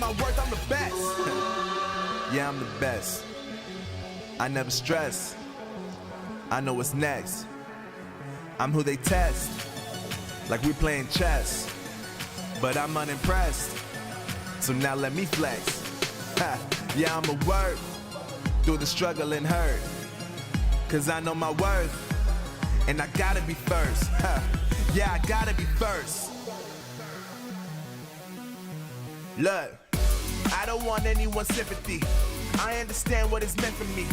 my worth, I'm the best. Yeah, I'm the best. I never stress. I know what's next. I'm who they test, like we playing chess. But I'm unimpressed, so now let me flex. Yeah, I'ma work through the struggle and hurt, cause I know my worth, and I gotta be first. Yeah, I gotta be first. Look, I don't want anyone's sympathy. I understand what it's meant for me.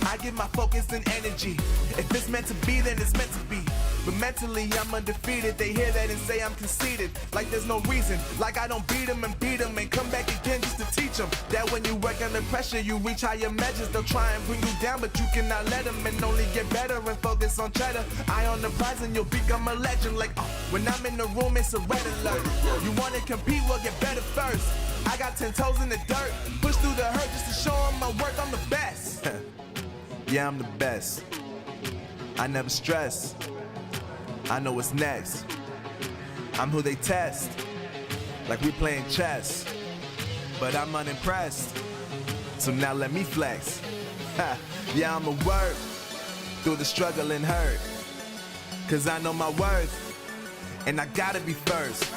I give my focus and energy. If it's meant to be, then it's meant to be. But mentally, I'm undefeated. They hear that and say I'm conceited, like there's no reason. Like I don't beat them and come back again just to teach them that when you work under pressure, you reach higher measures. They'll try and bring you down, but you cannot let them, and only get better and focus on cheddar. Eye on the prize and you'll become a legend. Like, when I'm in the room, it's a red alert. You wanna compete, well, get better first. I got 10 toes in the dirt, push through the hurt just to show them my worth. I'm the best. Yeah, I'm the best. I never stress. I know what's next. I'm who they test, like we playing chess. But I'm unimpressed, so now let me flex. Yeah, I'ma work through the struggle and hurt, cause I know my worth, and I gotta be first.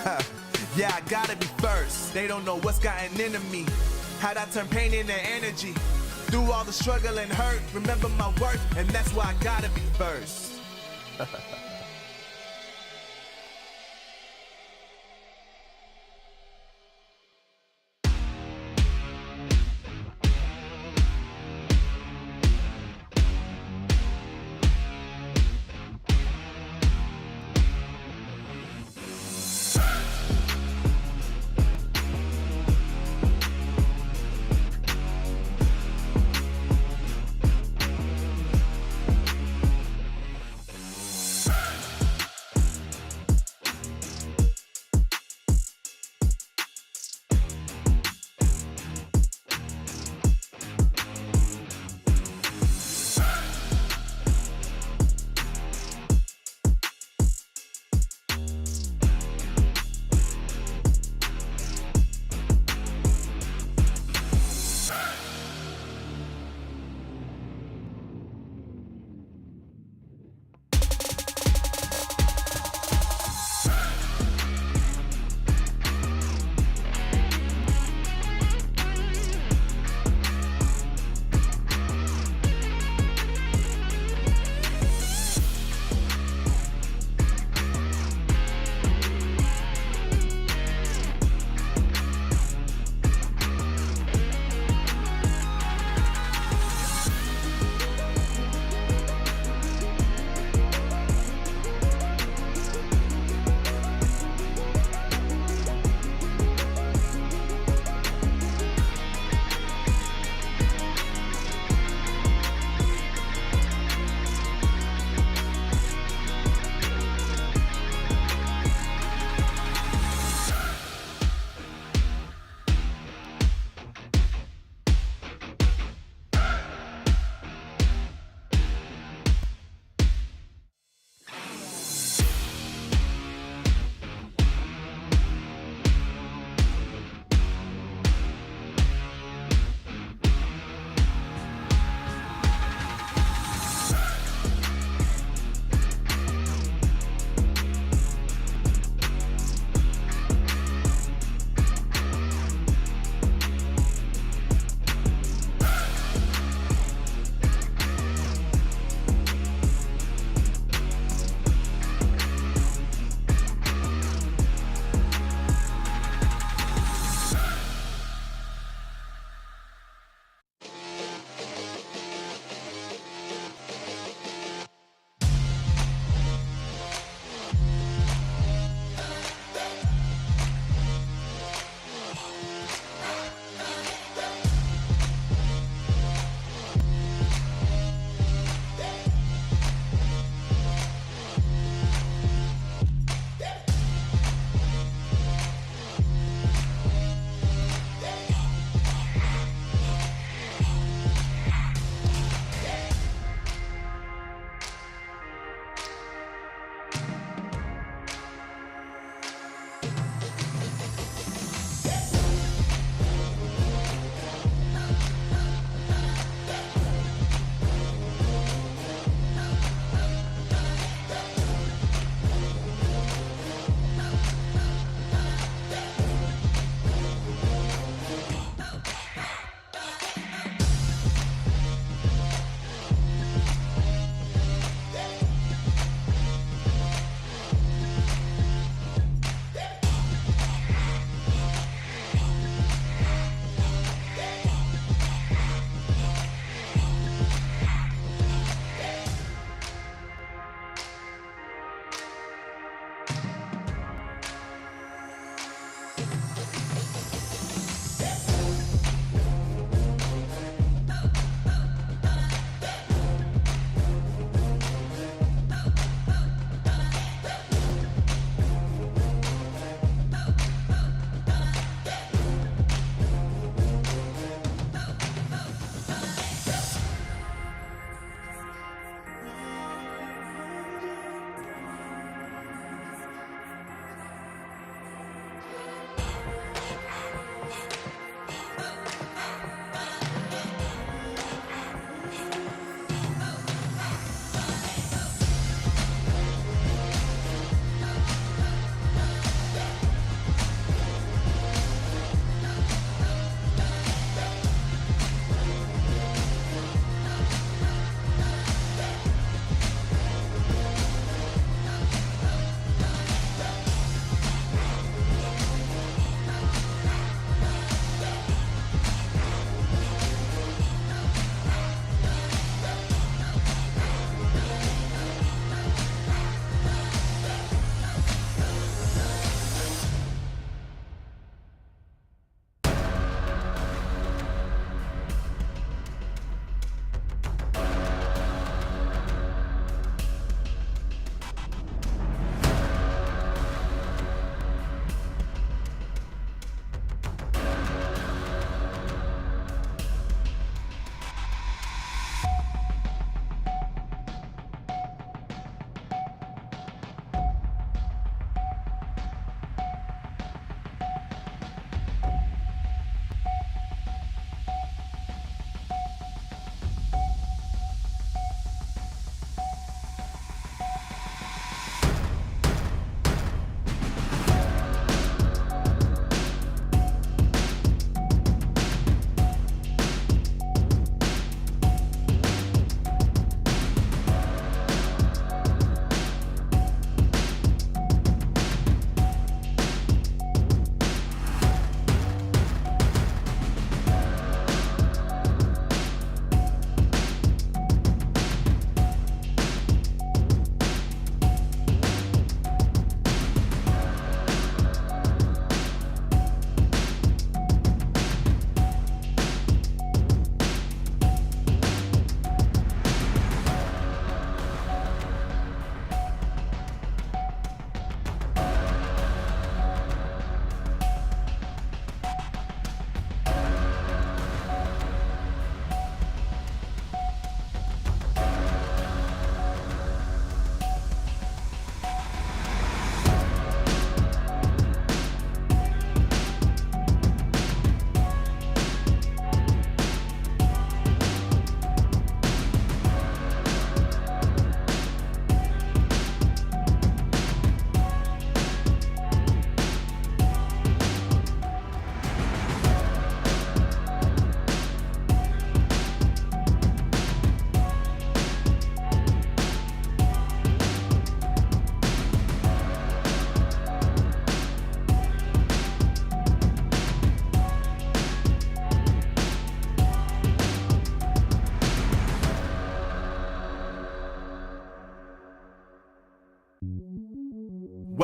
Yeah, I gotta be first. They don't know what's gotten into me, how'd I turn pain into energy. Through all the struggle and hurt, remember my worth, and that's why I gotta be first.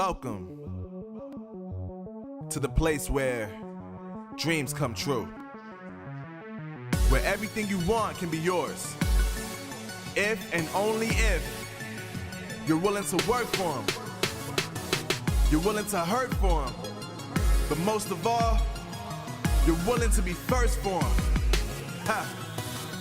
Welcome to the place where dreams come true, where everything you want can be yours, if and only if you're willing to work for them, you're willing to hurt for them, but most of all, you're willing to be first for them. Ha,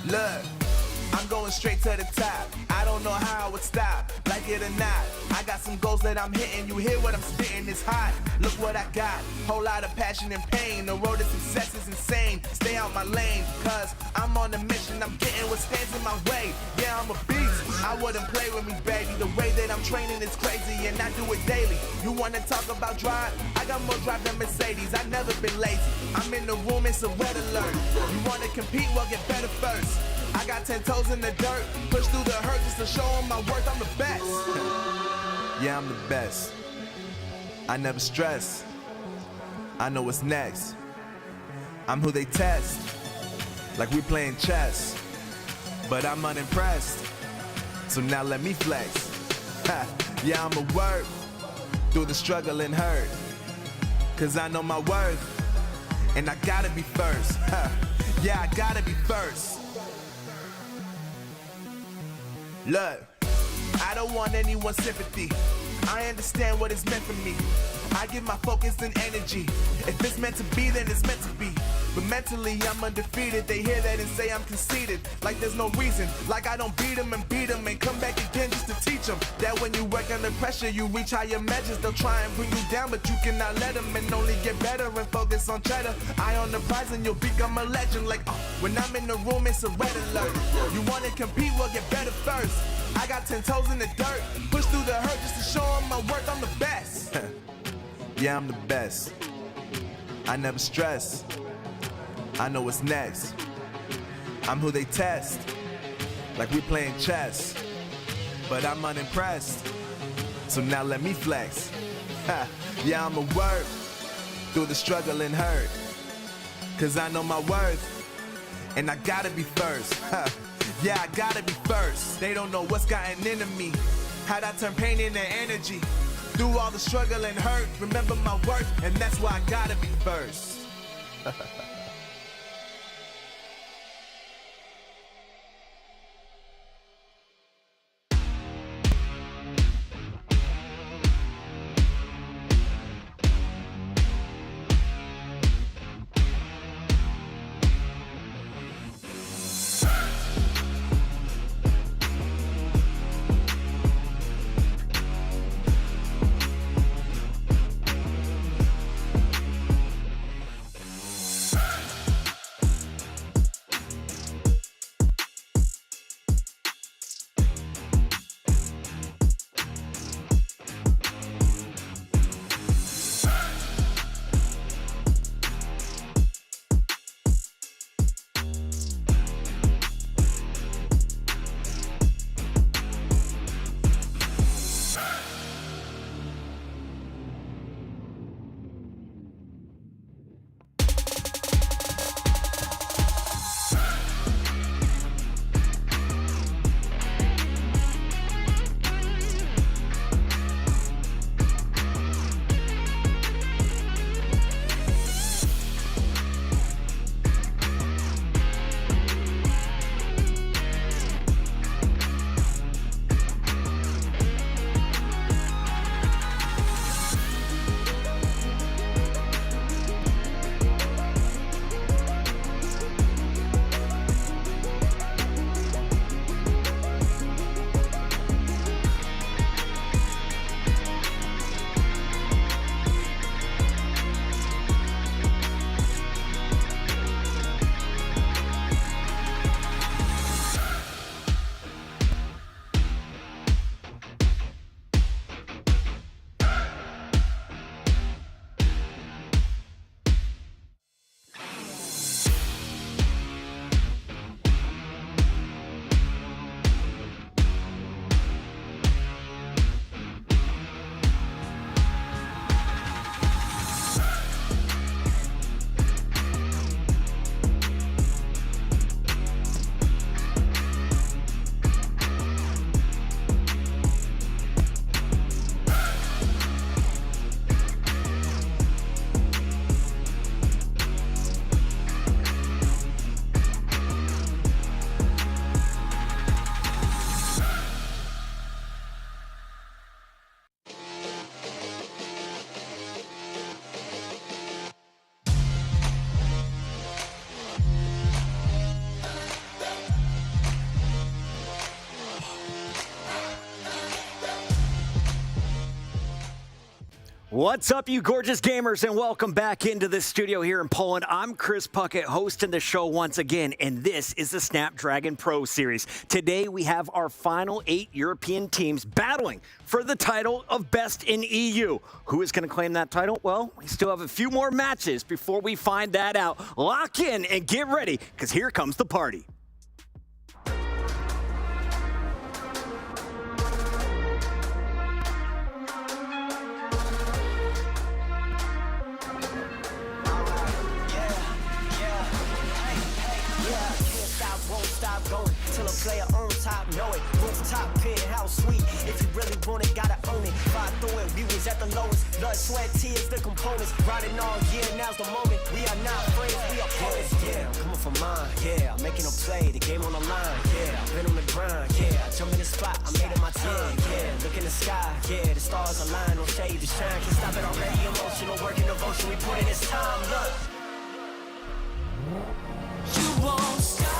look, I'm going straight to the top. I don't know how I would stop, like it or not. I got some goals that I'm hitting. You hear what I'm spitting, it's hot. Look what I got, whole lot of passion and pain. The road to success is insane. Stay out my lane, cause I'm on a mission. I'm getting what stands in my way. Yeah, I'm a beast. I wouldn't play with me, baby. The way that I'm training is crazy, and I do it daily. You wanna talk about drive? I got more drive than Mercedes. I've never been lazy. I'm in the room, it's a red alert. You wanna compete? Well, get better first. I got 10 toes in the dirt, push through the hurt just to show them my worth. I'm the best. Yeah, I'm the best. I never stress. I know what's next. I'm who they test, like we playing chess. But I'm unimpressed, so now let me flex. Ha, yeah, I'ma work through the struggle and hurt, cause I know my worth, and I gotta be first. Ha, yeah, I gotta be first. Look, I don't want anyone's sympathy. I understand what it's meant for me. I give my focus and energy. If it's meant to be, then it's meant to be. But mentally, I'm undefeated. They hear that and say I'm conceited, like there's no reason. Like I don't beat them and come back again just to teach them that when you work under pressure, you reach higher measures. They'll try and bring you down, but you cannot let them, and only get better and focus on cheddar. Eye on the prize and you'll become a legend. Like, when I'm in the room, it's a red alert. You wanna compete? Well, get better first. I got 10 toes in the dirt, push through the hurt just to show them my worth. I'm the best. Yeah, I'm the best. I never stress. I know what's next. I'm who they test, like we playing chess. But I'm unimpressed, so now let me flex. Ha, yeah, I'ma work through the struggle and hurt, cause I know my worth, and I gotta be first. Ha, yeah, I gotta be first. They don't know what's gotten into me, how'd I turn pain into energy. Through all the struggle and hurt, remember my worth, and that's why I gotta be first. What's up, you gorgeous gamers, and welcome back into the studio here in Poland. I'm Chris Puckett, hosting the show once again, and this is the Snapdragon Pro Series. Today, we have our final 8 European teams battling for the title of Best in EU. Who is going to claim that title? Well, we still have a few more matches before we find that out. Lock in and get ready, because here comes the party. Player on top, know it. Rooftop, penthouse suite. If you really want it, gotta own it. Fly through it, we was at the lowest. Blood, sweat, tears, the components. Riding all year, now's the moment. We are not friends, we are opponents. Yeah, I'm coming for mine. Yeah, I'm making a play, the game on the line. Yeah, I've been on the grind. Yeah, I jump in the spot, I made it my time. Yeah, look in the sky. Yeah, the stars align, no shade to shine. Can't stop it already. Emotional work and devotion. We put in this time. Look, you won't stop.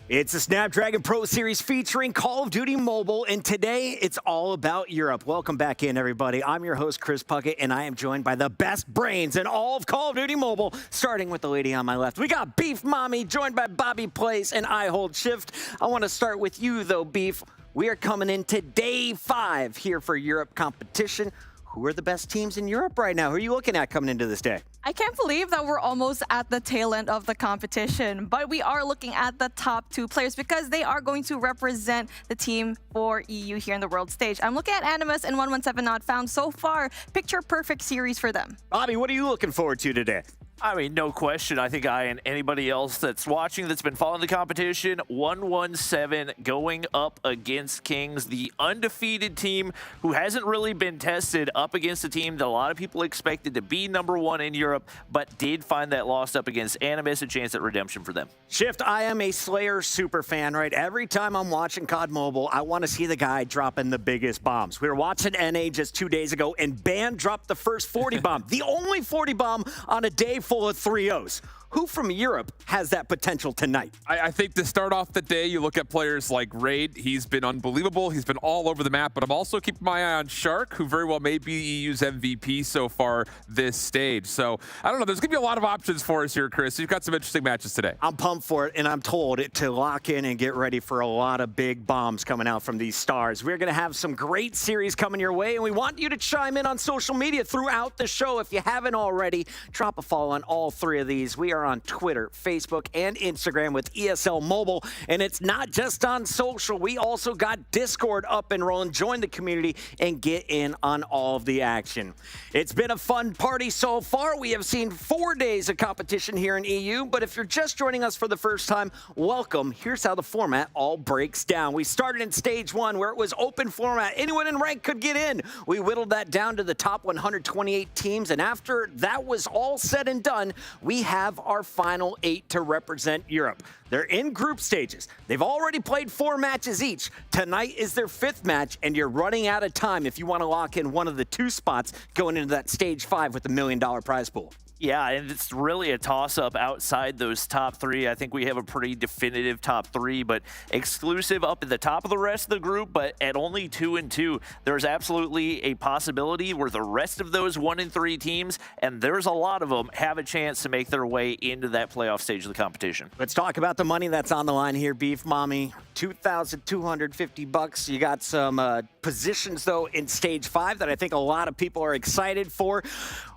It's the Snapdragon Pro Series featuring Call of Duty Mobile, and today it's all about Europe. Welcome back in, everybody. I'm your host, Chris Puckett, and I am joined by the best brains in all of Call of Duty Mobile, starting with the lady on my left. We got Beef Mommy, joined by Bobby Plays, and I Hold Shift. I want to start with you, though, Beef. We are coming into day 5 here for Europe competition. Who are the best teams in Europe right now? Who are you looking at coming into this day? I can't believe that we're almost at the tail end of the competition, but we are looking at the top 2 players because they are going to represent the team for EU here in the world stage. I'm looking at Analyst and 117 Not Found. So far, picture-perfect series for them. Bobby, what are you looking forward to today? I mean, no question. I think I and anybody else that's watching that's been following the competition, 117 going up against Kings, the undefeated team who hasn't really been tested, up against a team that a lot of people expected to be #1 in Europe, but did find that loss up against Animus, a chance at redemption for them. Shift, I am a Slayer super fan, right? Every time I'm watching COD Mobile, I want to see the guy dropping the biggest bombs. We were watching NA just 2 days ago, and Ban dropped the first 40 bomb, the only 40 bomb on a day full of 3-0s. Who from Europe has that potential tonight? I think to start off the day, you look at players like Raid. He's been unbelievable. He's been all over the map, but I'm also keeping my eye on Shark, who very well may be EU's MVP so far this stage. So, I don't know. There's going to be a lot of options for us here, Chris. You've got some interesting matches today. I'm pumped for it, and I'm told to lock in and get ready for a lot of big bombs coming out from these stars. We're going to have some great series coming your way, and we want you to chime in on social media throughout the show. If you haven't already, drop a follow on all 3 of these. We are on Twitter, Facebook, and Instagram with ESL Mobile. And it's not just on social. We also got Discord up and rolling. Join the community and get in on all of the action. It's been a fun party so far. We have seen 4 days of competition here in EU. But if you're just joining us for the first time, welcome. Here's how the format all breaks down. We started in stage 1 where it was open format. Anyone in rank could get in. We whittled that down to the top 128 teams. And after that was all said and done, we have our final 8 to represent Europe. They're in group stages. They've already played 4 matches each. Tonight is their 5th match, and you're running out of time if you want to lock in one of the 2 spots going into that stage 5 with the $1 million prize pool. Yeah, and it's really a toss-up outside those top 3. I think we have a pretty definitive top 3, but exclusive up at the top of the rest of the group, but at only 2 and 2, there's absolutely a possibility where the rest of those 1 and 3 teams, and there's a lot of them, have a chance to make their way into that playoff stage of the competition. Let's talk about the money that's on the line here, Beef Mommy. $2,250. You got some positions, though, in stage 5 that I think a lot of people are excited for.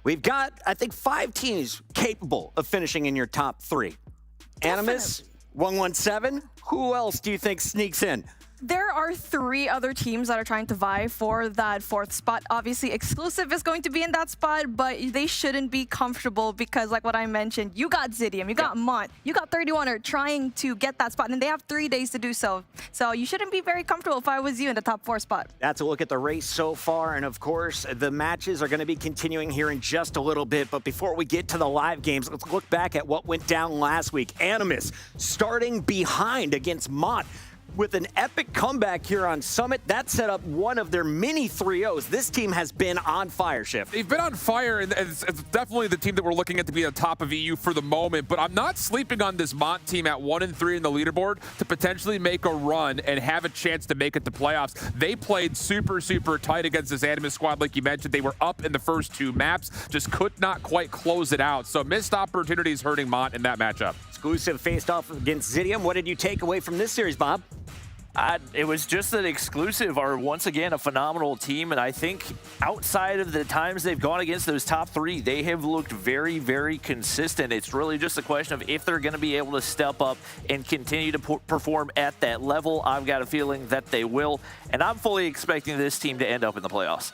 We've got, I think, 5 teams capable of finishing in your top 3. Animus, 117. Who else do you think sneaks in? There are 3 other teams that are trying to vie for that 4th spot. Obviously, Exclusive is going to be in that spot, but they shouldn't be comfortable because, like what I mentioned, you got Zidium, you got Mont, you got 31er trying to get that spot, and they have 3 days to do so. So you shouldn't be very comfortable if I was you in the top 4 spot. That's a look at the race so far, and of course, the matches are going to be continuing here in just a little bit. But before we get to the live games, let's look back at what went down last week. Animus starting behind against Mont. with an epic comeback here on Summit. That set up one of their mini 3-0s. This team has been on fire, Shift. They've been on fire, and it's definitely the team that we're looking at to be on top of EU for the moment, but I'm not sleeping on this Mont team at 1-3 in the leaderboard to potentially make a run and have a chance to make it to playoffs. They played super, super tight against this Animus squad. Like you mentioned, they were up in the first 2 maps, just could not quite close it out. So missed opportunities hurting Mont in that matchup. Exclusive faced off against Zidium. What did you take away from this series, Bob? It was just that Exclusive are once again a phenomenal team, and I think outside of the times they've gone against those top 3, they have looked very, very consistent. It's really just a question of if they're going to be able to step up and continue to perform at that level. I've got a feeling that they will, and I'm fully expecting this team to end up in the playoffs.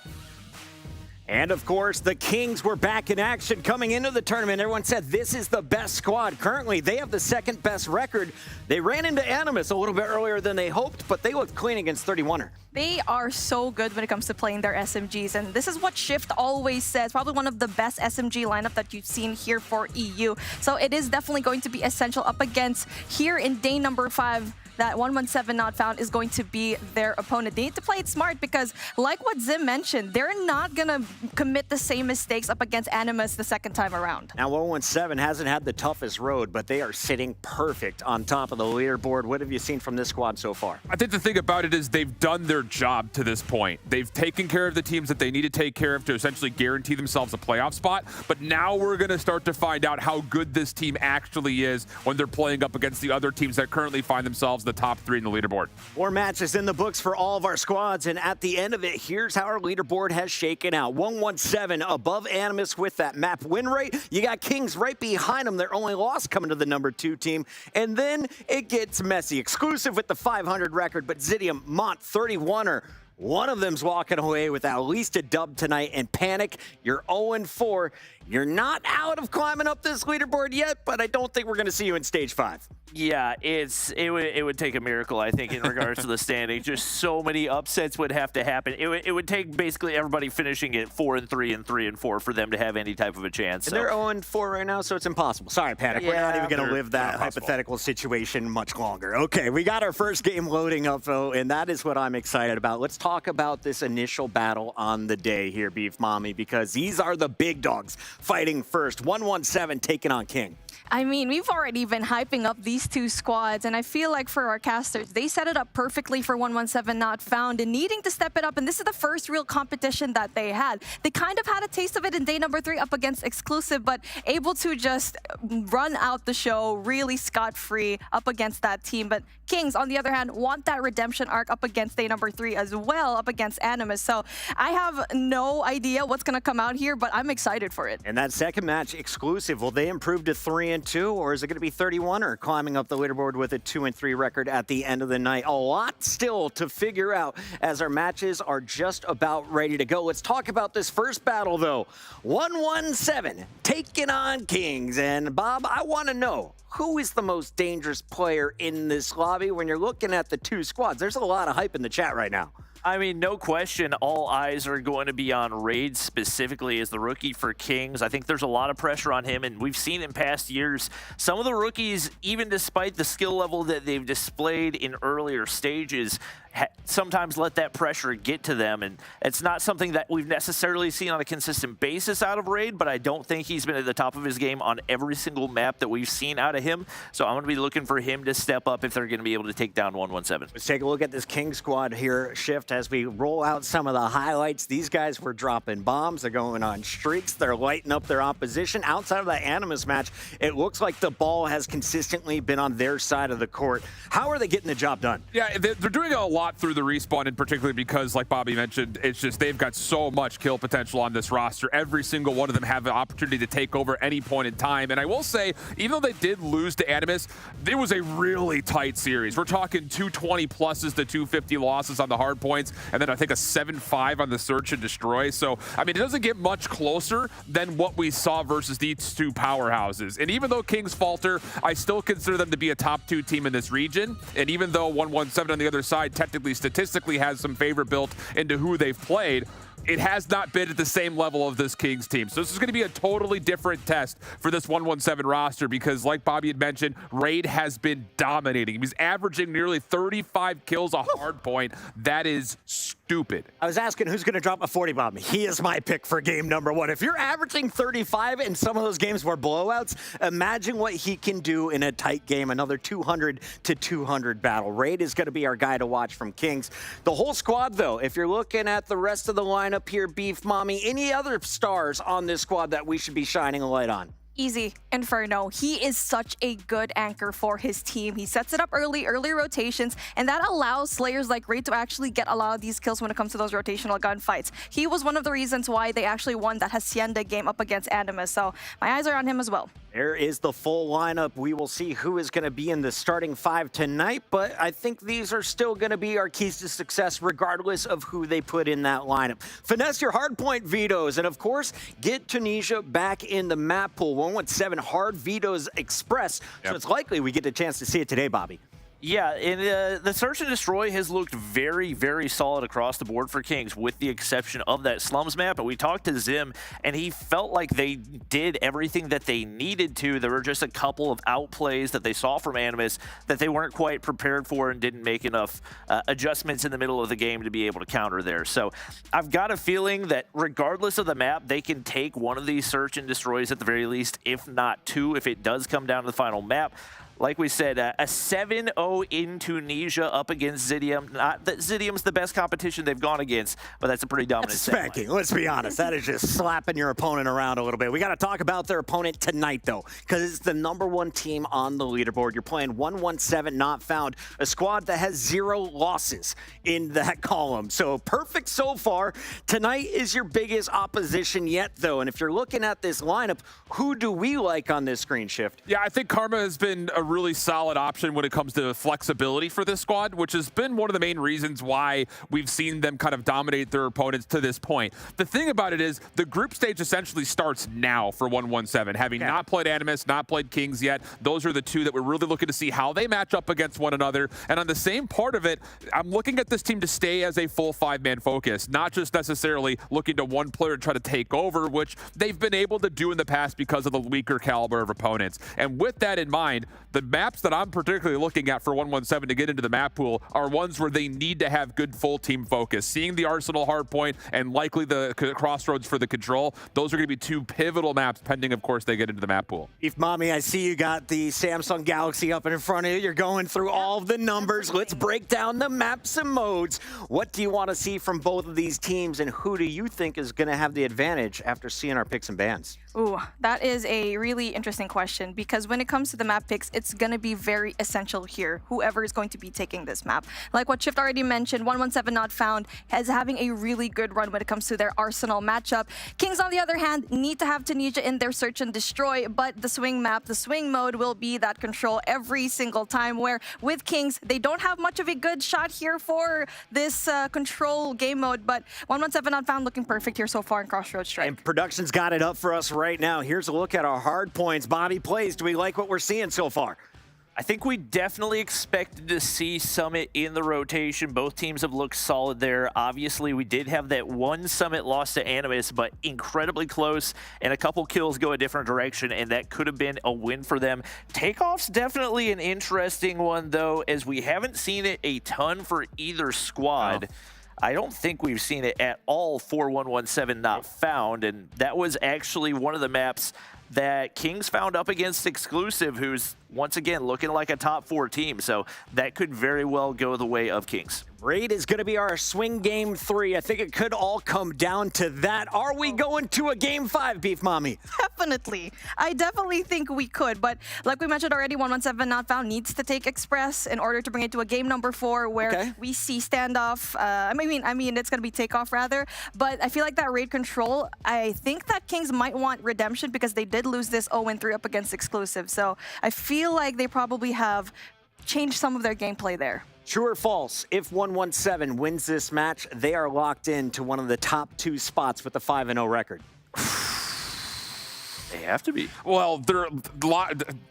And of course, the Kings were back in action coming into the tournament. Everyone said this is the best squad. Currently, they have the 2nd best record. They ran into Animus a little bit earlier than they hoped, but they looked clean against 31er. They are so good when it comes to playing their SMGs, and this is what Shift always says, probably one of the best SMG lineup that you've seen here for EU. So it is definitely going to be essential up against here in day number 5. That 117 not found is going to be their opponent. They need to play it smart because, like what Zim mentioned, they're not going to commit the same mistakes up against Animus the 2nd time around. Now, 117 hasn't had the toughest road, but they are sitting perfect on top of the leaderboard. What have you seen from this squad so far? I think the thing about it is they've done their job to this point. They've taken care of the teams that they need to take care of to essentially guarantee themselves a playoff spot. But now we're going to start to find out how good this team actually is when they're playing up against the other teams that currently find themselves the top 3 in the leaderboard. 4 matches in the books for all of our squads, and at the end of it, here's how our leaderboard has shaken out. 117 above Animus with that map win rate. You got Kings right behind them. Their only loss coming to the number 2 team. And then it gets messy. Exclusive with the 500 record, but Zidium, Mont, 31er. One of them's walking away with at least a dub tonight, and Panic, you're 0-4. You're not out of climbing up this leaderboard yet, but I don't think we're going to see you in stage 5. Yeah, it would take a miracle, I think, in regards to the standing. Just so many upsets would have to happen. It would take basically everybody finishing at 4-3 and 3-4 for them to have any type of a chance. And they're 0-4 right now, so it's impossible. Sorry, Panic. We're not even going to live that hypothetical situation much longer. Okay, we got our first game loading up, though, and that is what I'm excited about. Let's talk about this initial battle on the day here, Beef Mommy, because these are the big dogs fighting first. 117 taking on King. I mean, we've already been hyping up these 2 squads, and I feel like for our casters, they set it up perfectly for 117 not found and needing to step it up, and this is the first real competition that they had. They kind of had a taste of it in day number 3 up against Exclusive, but able to just run out the show really scot-free up against that team. But Kings, on the other hand, want that redemption arc up against day number 3 as well, up against Animus. So I have no idea what's going to come out here, but I'm excited for it. And that second match, Exclusive, will they improve to 3-2, or is it going to be 31er climbing up the leaderboard with a 2-3 record at the end of the night? A lot still to figure out as our matches are just about ready to go. Let's talk about this first battle, though. 117 taking on Kings. And Bob, I want to know, who is the most dangerous player in this lobby when you're looking at the 2 squads? There's a lot of hype in the chat right now. I mean, no question, all eyes are going to be on Raid specifically as the rookie for Kings. I think there's a lot of pressure on him, and we've seen in past years, some of the rookies, even despite the skill level that they've displayed in earlier stages, sometimes let that pressure get to them, and it's not something that we've necessarily seen on a consistent basis out of Raid, but I don't think he's been at the top of his game on every single map that we've seen out of him, so I'm going to be looking for him to step up if they're going to be able to take down 117. Let's take a look at this King squad here, Shift, as we roll out some of the highlights. These guys were dropping bombs, they're going on streaks, they're lighting up their opposition. Outside of that Animus match, it looks like the ball has consistently been on their side of the court. How are they getting the job done? Yeah, they're doing a lot through the respawn, in particular because, like Bobby mentioned, it's just they've got so much kill potential on this roster. Every single one of them have an opportunity to take over any point in time. And I will say, even though they did lose to Animus, it was a really tight series. We're talking 220 pluses to 250 losses on the hard points, and then I think a 7-5 on the search and destroy. So, I mean, it doesn't get much closer than what we saw versus these 2 powerhouses. And even though Kings falter, I still consider them to be a top 2 team in this region. And even though 117 on the other side technically, statistically has some favor built into who they've played, it has not been at the same level of this Kings team. So this is going to be a totally different test for this 117 roster because, like Bobby had mentioned, Raid has been dominating. He's averaging nearly 35 kills a hard point. That is stupid. I was asking who's going to drop a 40 bomb. He is my pick for game number 1. If you're averaging 35 and some of those games were blowouts, imagine what he can do in a tight game, another 200 to 200 battle. Raid is going to be our guy to watch from Kings. The whole squad, though, if you're looking at the rest of the line up here, Beef Mommy, any other stars on this squad that we should be shining a light on? Easy. Inferno. He is such a good anchor for his team. He sets it up early rotations, and that allows Slayers like Raid to actually get a lot of these kills when it comes to those rotational gunfights. He was one of the reasons why they actually won that Hacienda game up against Animus, so my eyes are on him as well. There is the full lineup. We will see who is going to be in the starting 5 tonight, but I think these are still going to be our keys to success regardless of who they put in that lineup. Finesse your hardpoint vetoes, and of course, get Tunisia back in the map pool. 117 hard vetoes express, so it's likely we get a chance to see it today, Bobby. Yeah, and the Search and Destroy has looked very, very solid across the board for Kings, with the exception of that Slums map. But we talked to Zim, and he felt like they did everything that they needed to. There were just a couple of outplays that they saw from Animus that they weren't quite prepared for and didn't make enough adjustments in the middle of the game to be able to counter there. So I've got a feeling that regardless of the map, they can take one of these Search and Destroys at the very least, if not 2, if it does come down to the final map. Like we said, a 7-0 in Tunisia up against Zidium. Not that Zidium's the best competition they've gone against, but that's a pretty dominant spanking. Let's be honest. That is just slapping your opponent around a little bit. We got to talk about their opponent tonight, though, because it's the #1 team on the leaderboard. You're playing 117 Not Found, a squad that has 0 losses in that column. So perfect so far. Tonight is your biggest opposition yet, though. And if you're looking at this lineup, who do we like on this screen shift? Yeah, I think Karma has been a really solid option when it comes to flexibility for this squad, which has been one of the main reasons why we've seen them kind of dominate their opponents to this point. The thing about it is the group stage essentially starts now for 117. Having not played Animus, not played Kings yet, those are the 2 that we're really looking to see how they match up against one another. And on the same part of it, I'm looking at this team to stay as a full 5-man focus, not just necessarily looking to one player to try to take over, which they've been able to do in the past because of the weaker caliber of opponents. And with that in mind, the maps that I'm particularly looking at for 117 to get into the map pool are ones where they need to have good full team focus. Seeing the Arsenal Hardpoint and likely the Crossroads for the Control, those are going to be 2 pivotal maps, pending, of course, they get into the map pool. If Mommy, I see you got the Samsung Galaxy up in front of you. You're going through all of the numbers. Let's break down the maps and modes. What do you want to see from both of these teams, and who do you think is going to have the advantage after seeing our picks and bans? Ooh, that is a really interesting question, because when it comes to the map picks, it's going to be very essential here, whoever is going to be taking this map. Like what Shift already mentioned, 117 Not Found is having a really good run when it comes to their Arsenal matchup. Kings, on the other hand, need to have Tunisia in their Search and Destroy, but the swing map, the swing mode will be that Control every single time, where with Kings, they don't have much of a good shot here for this Control game mode, but 117 Not Found looking perfect here so far in Crossroads Strike. And production's got it up for us right now. Here's a look at our hard points. Bobby plays. Do we like what we're seeing so far? I think we definitely expected to see Summit in the rotation. Both teams have looked solid there. Obviously, we did have that one Summit loss to Animus, but incredibly close, and a couple kills go a different direction, and that could have been a win for them. Takeoff's definitely an interesting one, though, as we haven't seen it a ton for either squad. Oh. I don't think we've seen it at all for 117 Not Found, and that was actually one of the maps that Kings found up against Exclusive, who's once again looking like a top 4 team. So that could very well go the way of Kings. Raid is going to be our swing game 3. I think it could all come down to that. Are we going to a game 5, Beef Mommy? Definitely. I definitely think we could. But like we mentioned already, 117 Not Found needs to take Express in order to bring it to a game number 4 where we see standoff. I mean, it's going to be takeoff rather. But I feel like that Raid Control, I think that Kings might want redemption because they did lose this 0-3 up against Exclusive. So I feel like they probably have changed some of their gameplay there. True or false, if 117 wins this match, they are locked into one of the top 2 spots with the 5-0 record. They have to be. Well, they're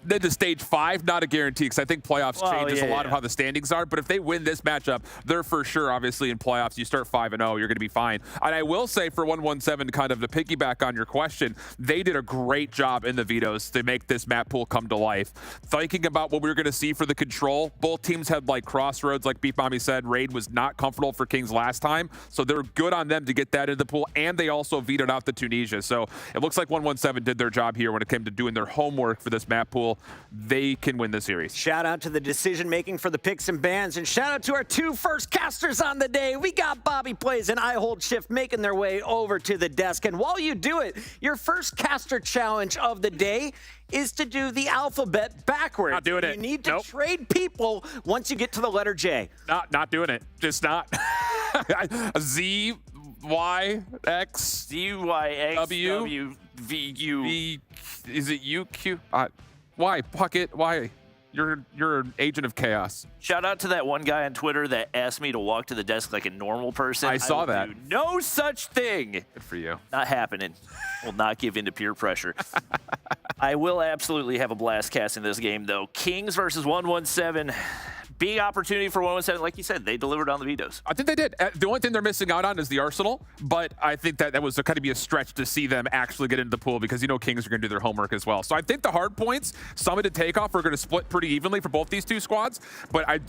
then to stage 5, not a guarantee, because I think playoffs changes a lot of how the standings are. But if they win this matchup, they're for sure, obviously, in playoffs. You start 5-0, you're going to be fine. And I will say for 117, kind of to piggyback on your question, they did a great job in the vetoes to make this map pool come to life. Thinking about what we were going to see for the control, both teams had like crossroads, like Beef Mommy said. Raid was not comfortable for Kings last time, so they're good on them to get that in the pool, and they also vetoed out the Tunisia. So it looks like 117 did their job here when it came to doing their homework for this map pool. They can win this series. Shout out to the decision making for the picks and bans, and shout out to our 2 first casters on the day. We got Bobby Plays and I Hold Shift making their way over to the desk. And while you do it, your first caster challenge of the day is to do the alphabet backwards. Not doing it. You need to trade people once you get to the letter J. Not doing it. Just not. Z, Y, X, Z, Y, X, W, V, U. V, is it U, Q? Y, Puckett, Y. You're an agent of chaos. Shout out to that one guy on Twitter that asked me to walk to the desk like a normal person. I saw that. Do no such thing. Good for you. Not happening. Will not give in to peer pressure. I will absolutely have a blast casting this game, though. Kings versus 117. Big opportunity for 117. Like you said, they delivered on the vetoes. I think they did. The only thing they're missing out on is the Arsenal, but I think that was kind of be a stretch to see them actually get into the pool, because you know Kings are going to do their homework as well. So I think the hard points, Summit and Takeoff, are going to split pretty evenly for both these two squads, but I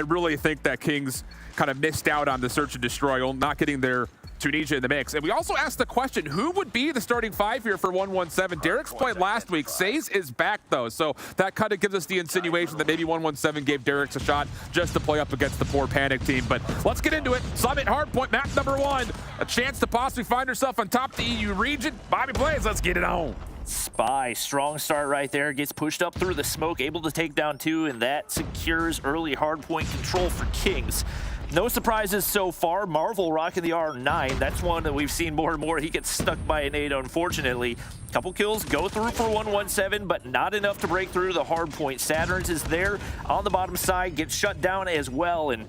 really think that Kings kind of missed out on the search and destroy, not getting their Tunisia in the mix. And we also asked the question, who would be the starting 5 here for 117? Derek's played last week. Says is back, though, so that kind of gives us the insinuation that maybe 117 gave Derek's a shot just to play up against the poor Panic team. But let's get into it. Summit Hardpoint, map number 1. A chance to possibly find herself on top of the EU region. Bobby Plays, let's get it on. Spy, strong start right there. Gets pushed up through the smoke, able to take down 2, and that secures early hardpoint control for Kings. No surprises so far. Marvel rocking the R9. That's one that we've seen more and more. He gets stuck by a nade, unfortunately. Couple kills go through for 117, but not enough to break through the hard point. Saturn's is there on the bottom side, gets shut down as well, and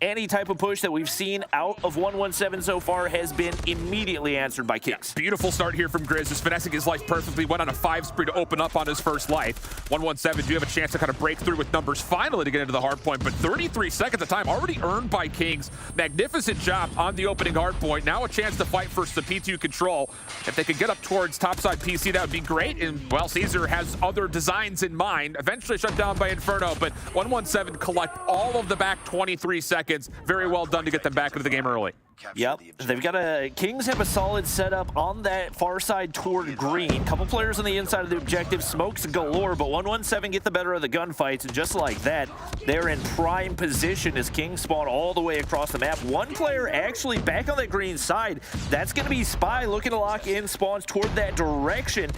any type of push that we've seen out of 117 so far has been immediately answered by Kings. Yeah, beautiful start here from Grizz, just finessing his life perfectly, went on a 5 spree to open up on his first life. 117 do have a chance to kind of break through with numbers finally to get into the hard point, but 33 seconds of time already earned by Kings. Magnificent job on the opening hard point. Now a chance to fight for the P2 control. If they could get up towards topside PC, that would be great. And well, Caesar has other designs in mind. Eventually shut down by Inferno, but 117 collect all of the back 23 seconds. Very well done to get them back into the game early. Yep, they've got Kings have a solid setup on that far side toward green. Couple players on the inside of the objective, smokes galore, but 117 get the better of the gunfights, and just like that, they're in prime position as Kings spawn all the way across the map. One player actually back on that green side. That's going to be Spy looking to lock in, spawns toward that direction.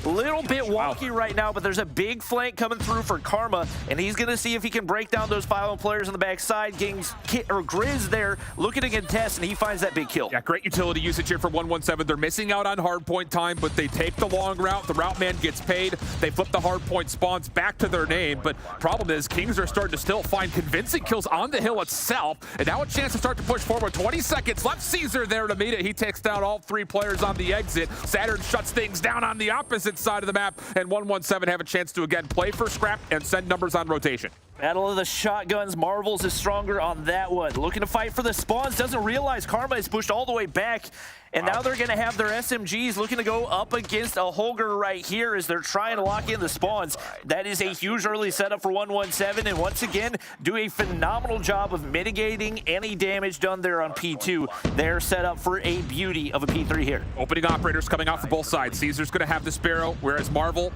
A little bit wonky right now, but there's a big flank coming through for Karma, and he's going to see if he can break down those 5 players on the backside. Grizz there looking to contest, and he finds that big kill. Yeah, great utility usage here for 117. They're missing out on hardpoint time, but they take the long route. The route man gets paid. They flip the hardpoint spawns back to their name, but problem is Kings are starting to still find convincing kills on the hill itself, and now a chance to start to push forward. 20 seconds left. Caesar there to meet it. He takes down all 3 players on the exit. Saturn shuts things down on the opposite side of the map, and 117 have a chance to again play for scrap and send numbers on rotation. Battle of the shotguns. Marvels is stronger on that one. Looking to fight for the spawns. Doesn't realize Karma is pushed all the way back. And now they're going to have their SMGs looking to go up against a Holger right here as they're trying to lock in the spawns. That is a huge early setup for 117. And once again, do a phenomenal job of mitigating any damage done there on P2. They're set up for a beauty of a P3 here. Opening operators coming out for both sides. Caesar's going to have the Sparrow, whereas Marvel,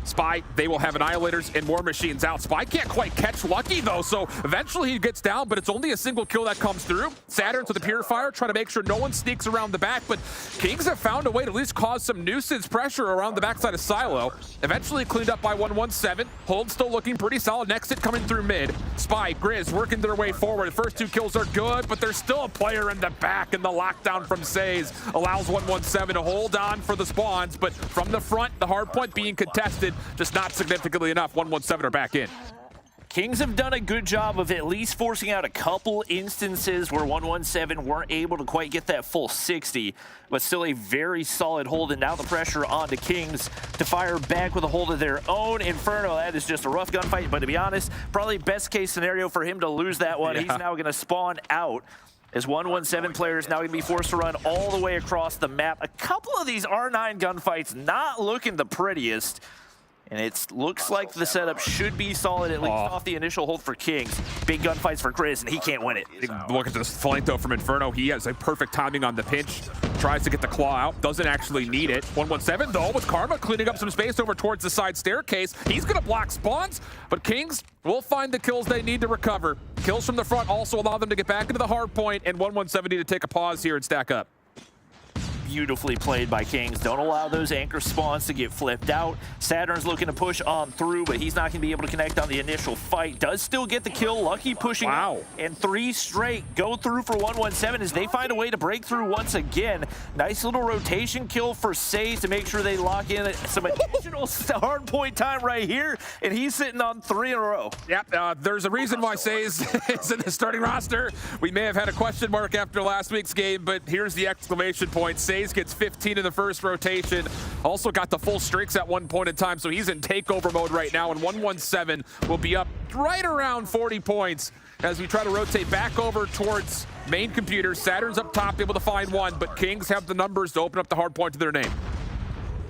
Spy, they will have Annihilators and War Machines out. Spy can't quite catch Lucky, though, so eventually he gets down, but it's only a single kill that comes through. Saturn to the Purifier, trying to make sure no one sneaks around the back, but Kings have found a way to at least cause some nuisance pressure around the backside of Silo. Eventually cleaned up by 117. Hold still looking pretty solid. Exit coming through mid. Spy, Grizz working their way forward. The first 2 kills are good, but there's still a player in the back, and the lockdown from Says allows 117 to hold on for the spawns, but from the front, the hardpoint being contested, just not significantly enough. 117 are back in. Kings have done a good job of at least forcing out a couple instances where 117 weren't able to quite get that full 60, but still a very solid hold, and now the pressure onto Kings to fire back with a hold of their own. Inferno, that is just a rough gunfight, but to be honest, probably best case scenario for him to lose that one. He's now going to spawn out, as 117 players now going to be forced to run all the way across the map. A couple of these R9 gunfights not looking the prettiest. And it looks like the setup should be solid, at least off the initial hold for Kings. Big gunfights for Grizz, and he can't win it. Look at this flank, though, from Inferno. He has a perfect timing on the pinch. Tries to get the claw out. Doesn't actually need it. 117, though, with Karma cleaning up some space over towards the side staircase. He's going to block spawns, but Kings will find the kills they need to recover. Kills from the front also allow them to get back into the hard point, and 117 need to take a pause here and stack up. Beautifully played by Kings. Don't allow those anchor spawns to get flipped out. Saturn's looking to push on through, but he's not going to be able to connect on the initial fight. Does still get the kill. Lucky pushing up, and 3 straight go through for 117 as they find a way to break through once again. Nice little rotation kill for Says to make sure they lock in some additional hard point time right here, and he's sitting on 3 in a row. Yep, there's a reason why Says is in the starting roster. We may have had a question mark after last week's game, but here's the exclamation point. Says gets 15 in the first rotation. Also got the full streaks at one point in time, so he's in takeover mode right now, and 117 will be up right around 40 points as we try to rotate back over towards main computer. Saturn's up top, able to find one, but Kings have the numbers to open up the hard point to their name.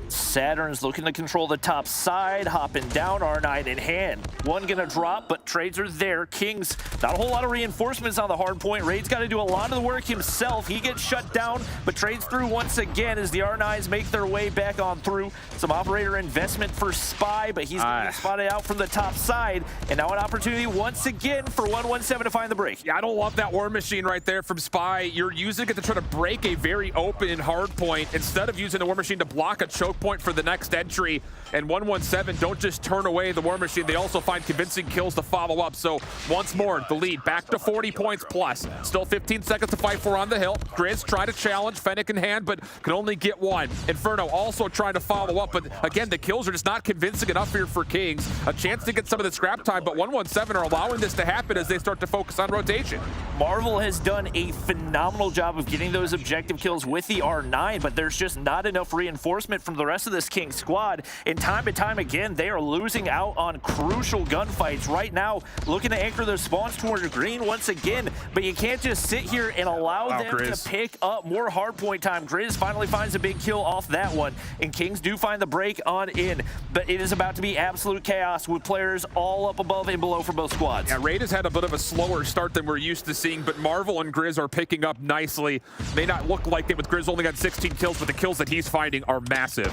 Saturn's looking to control the top side, hopping down, R9 in hand. One gonna drop, but trades are there. Kings, not a whole lot of reinforcements on the hard point. Raid's got to do a lot of the work himself. He gets shut down, but trades through once again as the R9s make their way back on through. Some operator investment for Spy, but he's gonna get spotted out from the top side. And now an opportunity once again for 117 to find the break. Yeah, I don't love that War Machine right there from Spy. You're using it to try to break a very open hard point instead of using the War Machine to block a choke point for the next entry. And 117 don't just turn away the War Machine, they also find convincing kills to follow up. So once more, the lead back to 40 points plus. Still 15 seconds to fight for on the hill. Grizz try to challenge, Fennec in hand, but can only get one. Inferno also trying to follow up, but again, the kills are just not convincing enough here for Kings. A chance to get some of the scrap time, but 117 are allowing this to happen as they start to focus on rotation. Marvel has done a phenomenal job of getting those objective kills with the R9, but there's just not enough reinforcement from the rest of this King squad. And time and time again, they are losing out on crucial gunfights. Right now, looking to anchor their spawns toward green once again, but you can't just sit here and allow them to pick up more hardpoint time. Grizz finally finds a big kill off that one, and Kings do find the break on in, but it is about to be absolute chaos with players all up above and below for both squads. Yeah, Raid has had a bit of a slower start than we're used to seeing, but Marvel and Grizz are picking up nicely. May not look like it with Grizz only got 16 kills, but the kills that he's finding are massive.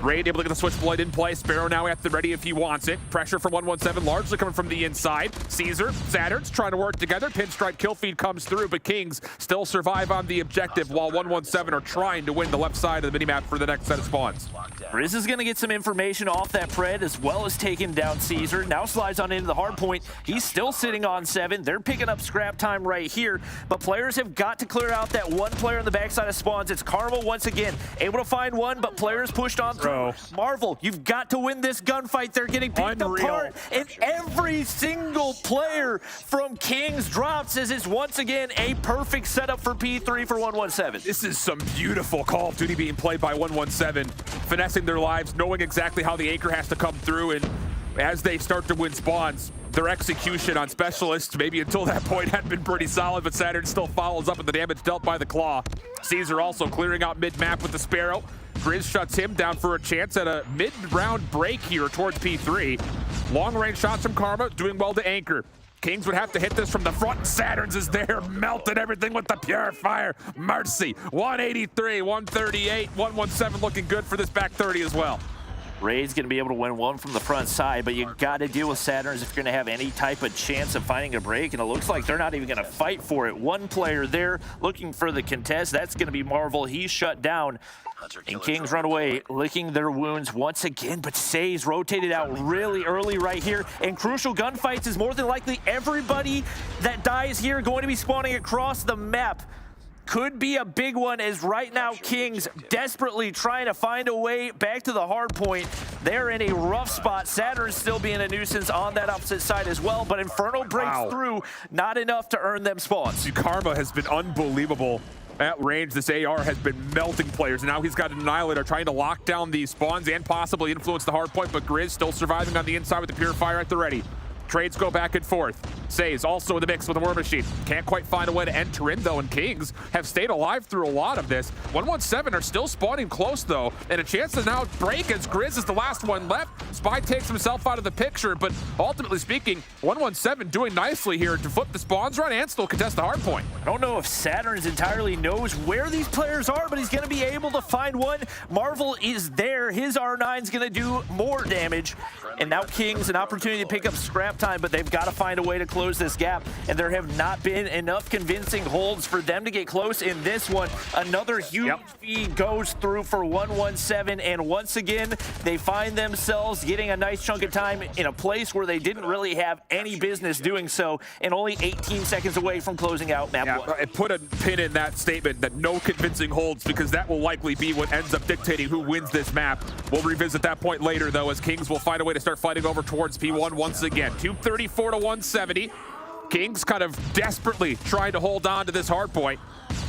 Raid able to get the Switchblade in play. Sparrow now at the ready if he wants it. Pressure from 117 largely coming from the inside. Caesar, Saturn's trying to work together. Pinstripe kill feed comes through, but Kings still survive on the objective while 117 are trying to win the left side of the minimap for the next set of spawns. Grizz is going to get some information off that Pred as well as taking down Caesar. Now slides on into the hard point. He's still sitting on 7. They're picking up scrap time right here, but players have got to clear out that one player on the backside of spawns. It's Karma once again, able to find one, but players pushed on through. Marvel, you've got to win this gunfight. They're getting picked apart, and every single player from Kings drops as it's once again a perfect setup for P3 for 117. This is some beautiful Call of Duty being played by 117, finessing their lives, knowing exactly how the anchor has to come through, and as they start to win spawns, their execution on specialists, maybe until that point, had been pretty solid, but Saturn still follows up with the damage dealt by the Claw. Caesar also clearing out mid-map with the Sparrow. Grizz shuts him down for a chance at a mid-round break here towards P3. Long-range shots from Karma, doing well to anchor. Kings would have to hit this from the front. Saturn's is there, melted everything with the pure fire. Mercy, 183, 138, 117 looking good for this back 30 as well. Raid's going to be able to win one from the front side, but you got to deal with Saturns if you're going to have any type of chance of finding a break, and it looks like they're not even going to fight for it. One player there looking for the contest. That's going to be Marvel. He's shut down. And Kings run away, licking their wounds once again, but Say's rotated out really early right here. And crucial gunfights is more than likely everybody that dies here going to be spawning across the map. could be a big one, as right now Kings desperately trying to find a way back to the hard point. They're in a rough spot. Saturn's still being a nuisance on that opposite side as well, but Inferno breaks through, not enough to earn them spawns. Karma has been unbelievable at range. This AR has been melting players, and now he's got an Annihilator trying to lock down these spawns and possibly influence the hard point, but Grizz still surviving on the inside with the Purifier at the ready. Trades go back and forth. Says also in the mix with the War Machine. Can't quite find a way to enter in, though, and Kings have stayed alive through a lot of this. 117 are still spawning close, though, and a chance to now break as Grizz is the last one left. Spy takes himself out of the picture, but ultimately speaking, 117 doing nicely here to flip the spawns run and still contest the hard point. I don't know if Saturn's entirely knows where these players are, but he's going to be able to find one. Marvel is there. His R9's going to do more damage, and now Kings an opportunity to pick up scrap time, but they've got to find a way to close this gap, and there have not been enough convincing holds for them to get close in this one. Another huge feed goes through for 117, and once again, they find themselves getting a nice chunk of time in a place where they didn't really have any business doing so, and only 18 seconds away from closing out map 1. I put a pin in that statement that no convincing holds, because that will likely be what ends up dictating who wins this map. We'll revisit that point later, though, as Kings will find a way to start fighting over towards P1 once again. 234 to 170. Kings kind of desperately trying to hold on to this hard point.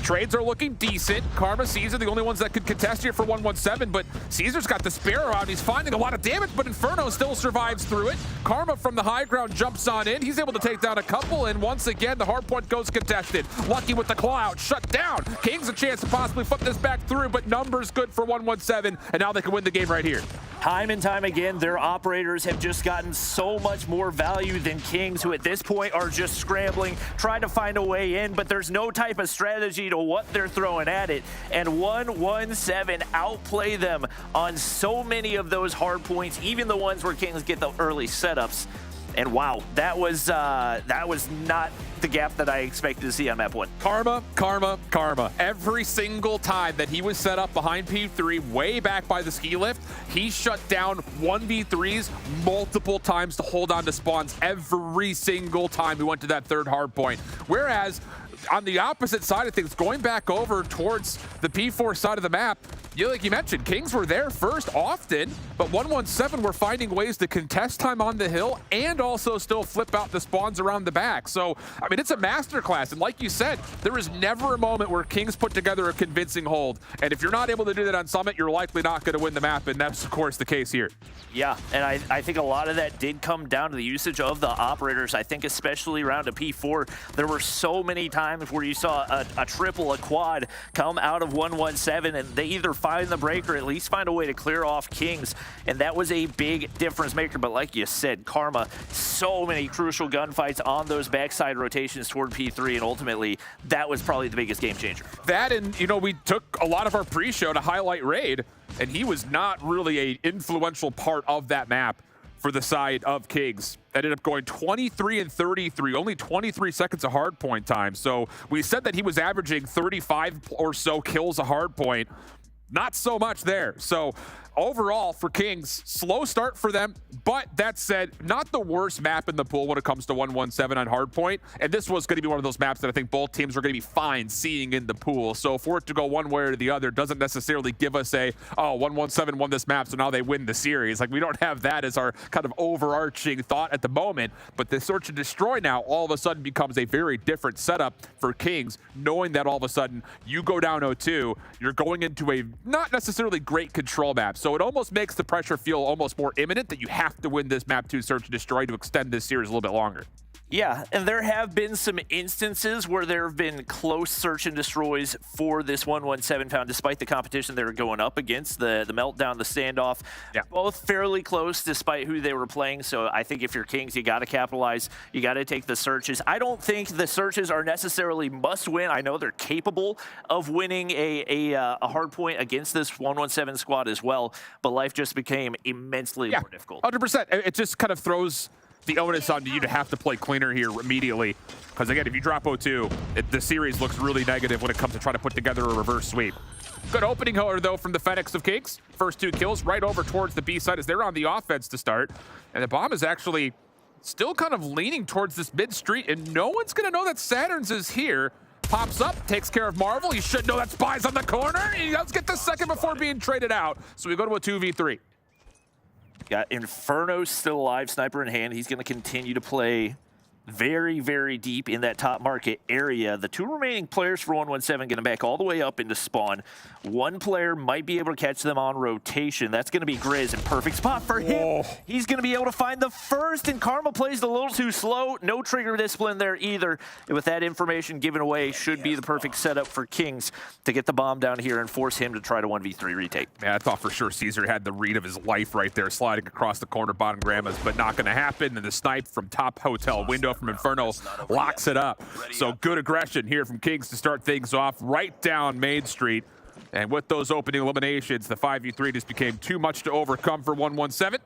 Trades are looking decent. Karma, Caesar, the only ones that could contest here for 117, but Caesar's got the Sparrow out. He's finding a lot of damage, but Inferno still survives through it. Karma from the high ground jumps on in. He's able to take down a couple, and once again, the hard point goes contested. Lucky with the claw out, shut down. Kings a chance to possibly flip this back through, but numbers good for 117, and now they can win the game right here. Time and time again, their operators have just gotten so much more value than Kings, who at this point are just scrambling, trying to find a way in, but there's no type of strategy to what they're throwing at it. And 117 outplay them on so many of those hard points, even the ones where Kings get the early setups. And wow, that was not the gap that I expected to see on map 1. Karma, Karma, Karma. Every single time that he was set up behind P3, way back by the ski lift, he shut down 1v3s multiple times to hold on to spawns every single time we went to that third hard point. Whereas on the opposite side of things, going back over towards the P4 side of the map, like you mentioned, Kings were there first often, but 117 were finding ways to contest time on the hill and also still flip out the spawns around the back. So, I mean, it's a masterclass. And like you said, there is never a moment where Kings put together a convincing hold. And if you're not able to do that on Summit, you're likely not going to win the map. And that's, of course, the case here. Yeah, and I think a lot of that did come down to the usage of the operators. I think especially around a P4, there were so many times where you saw a triple, a quad come out of 117, and they either find the break or at least find a way to clear off Kings, and that was a big difference maker. But like you said, Karma, so many crucial gunfights on those backside rotations toward P3, and ultimately that was probably the biggest game changer. That, and you know, we took a lot of our pre-show to highlight Raid, and he was not really an influential part of that map for the side of Kings. Ended up going 23 and 33, only 23 seconds of hard point time. So we said that he was averaging 35 or so kills a hard point. Not so much there. So overall for Kings, slow start for them, but that said, not the worst map in the pool when it comes to 117 on hardpoint. And this was going to be one of those maps that I think both teams are going to be fine seeing in the pool. So for it to go one way or the other doesn't necessarily give us a, oh, 117 won this map, so now they win the series. Like, we don't have that as our kind of overarching thought at the moment. But the search and destroy now all of a sudden becomes a very different setup for Kings, knowing that all of a sudden you go down 0-2, you're going into a not necessarily great control map. So it almost makes the pressure feel almost more imminent that you have to win this map 2 search and destroy to extend this series a little bit longer. Yeah, and there have been some instances where there have been close search and destroys for this 117 pound, despite the competition they were going up against, the meltdown, the standoff. Yeah. Both fairly close despite who they were playing. So I think if you're Kings, you got to capitalize. You got to take the searches. I don't think the searches are necessarily must win. I know they're capable of winning a hard point against this 117 squad as well, but life just became immensely more difficult. 100%. It just kind of throws the onus on you to have to play cleaner here immediately. Because again, if you drop 0-2, the series looks really negative when it comes to trying to put together a reverse sweep. Good opening holder though from the Fenix of Kings. First 2 kills right over towards the B side as they're on the offense to start. And the bomb is actually still kind of leaning towards this mid street, and no one's gonna know that Saturn's is here. pops up, takes care of Marvel. You should know that Spy's on the corner. He does get the second before being traded out. So we go to a 2v3. Got Inferno still alive, sniper in hand. He's going to continue to play very, very deep in that top market area. The 2 remaining players for 117 going to back all the way up into spawn. 1 player might be able to catch them on rotation. That's going to be Grizz in perfect spot for him. He's going to be able to find the first, and Karma plays a little too slow. No trigger discipline there either. And with that information given away, should be the perfect setup for Kings to get the bomb down here and force him to try to 1v3 retake. Yeah, I thought for sure Caesar had the read of his life right there, sliding across the corner, bottom grandmas, but not going to happen. And the snipe from top hotel window from Inferno locks it up. So good aggression here from Kings to start things off right down Main Street. And with those opening eliminations, the 5v3 just became too much to overcome for 117.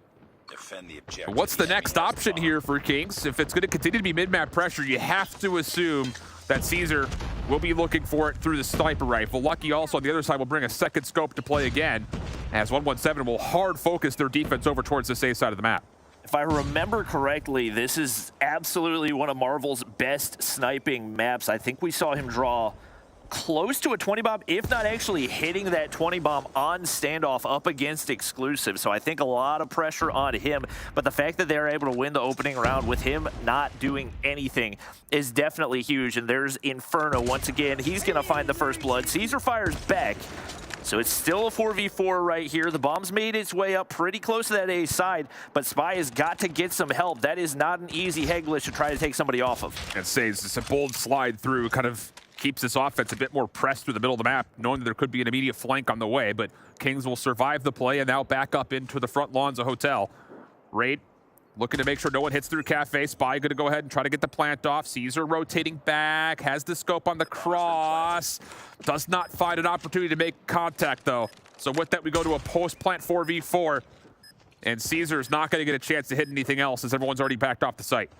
What's the next option here for Kings? If it's going to continue to be mid-map pressure, you have to assume that Caesar will be looking for it through the sniper rifle. Lucky also on the other side will bring a second scope to play again, as 117 will hard focus their defense over towards the safe side of the map. If I remember correctly, this is absolutely one of Marvel's best sniping maps. I think we saw him draw close to a 20 bomb, if not actually hitting that 20 bomb on standoff up against exclusive. So I think a lot of pressure on him, but the fact that they're able to win the opening round with him not doing anything is definitely huge. And there's Inferno once again. He's gonna find the first blood. Caesar fires back. So it's still a 4v4 right here. The bomb's made its way up pretty close to that A side, but Spy has got to get some help. That is not an easy head glitch to try to take somebody off of. And says it's a bold slide through, kind of keeps this offense a bit more pressed through the middle of the map, knowing that there could be an immediate flank on the way, but Kings will survive the play and now back up into the front lawns of Hotel. Raid looking to make sure no one hits through Cafe. Spy going to go ahead and try to get the plant off. Caesar rotating back, has the scope on the cross. Does not find an opportunity to make contact though. So with that, we go to a post-plant 4v4. And Caesar's not going to get a chance to hit anything else as everyone's already backed off the site.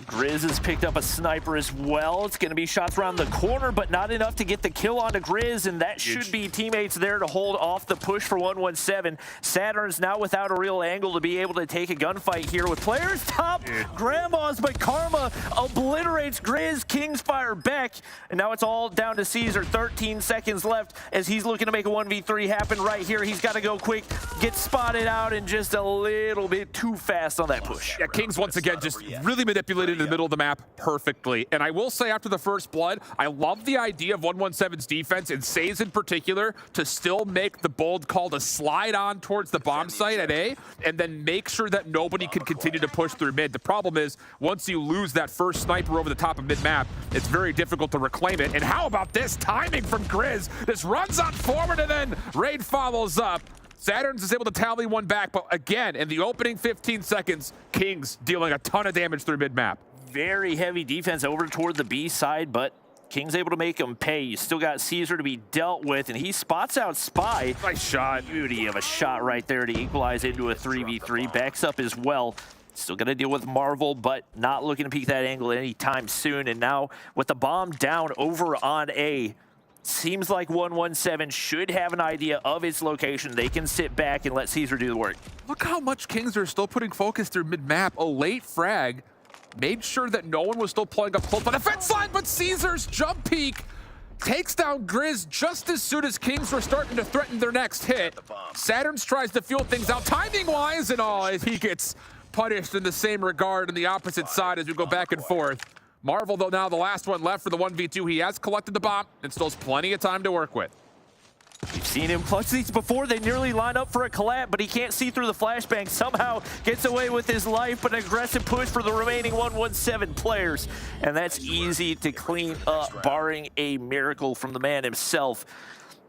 Grizz has picked up a sniper as well. It's going to be shots around the corner, but not enough to get the kill onto Grizz, and that should be teammates there to hold off the push for 117. Saturn's now without a real angle to be able to take a gunfight here with players top grandmas, but Karma obliterates Grizz. Kings fire back, and now it's all down to Caesar. 13 seconds left as he's looking to make a 1v3 happen right here. He's got to go quick, get spotted out, and just a little bit too fast on that push. Yeah, Kings once again just really manipulated in the middle of the map perfectly. And I will say after the first blood, I love the idea of 117's defense, and Says in particular, to still make the bold call to slide on towards the bomb site at A, and then make sure that nobody can continue to push through mid. The problem is, once you lose that first sniper over the top of mid-map, it's very difficult to reclaim it. And how about this timing from Grizz? This runs on forward, and then Raid follows up. Saturn's is able to tally one back, but again, in the opening 15 seconds, Kings dealing a ton of damage through mid-map. Very heavy defense over toward the B side, but Kings able to make him pay. You still got Caesar to be dealt with, and he spots out Spy. Nice shot. Beauty of a shot right there to equalize into a 3v3. Backs up as well. Still going to deal with Marvel, but not looking to peek that angle anytime soon. And now with the bomb down over on A, seems like 117 should have an idea of its location. They can sit back and let Caesar do the work. Look how much Kings are still putting focus through mid-map. A late frag made sure that no one was still pulling up close on the fence line, but Caesar's jump peek takes down Grizz just as soon as Kings were starting to threaten their next hit. Saturn's tries to feel things out timing-wise and all, as he gets punished in the same regard on the opposite side as we go back and forth. Marvel, though, now the last one left for the 1v2. He has collected the bomb and still has plenty of time to work with. We've seen him clutch these before. They nearly line up for a collab, but he can't see through the flashbang. Somehow gets away with his life, but an aggressive push for the remaining 117 players. And that's easy to clean up, barring a miracle from the man himself.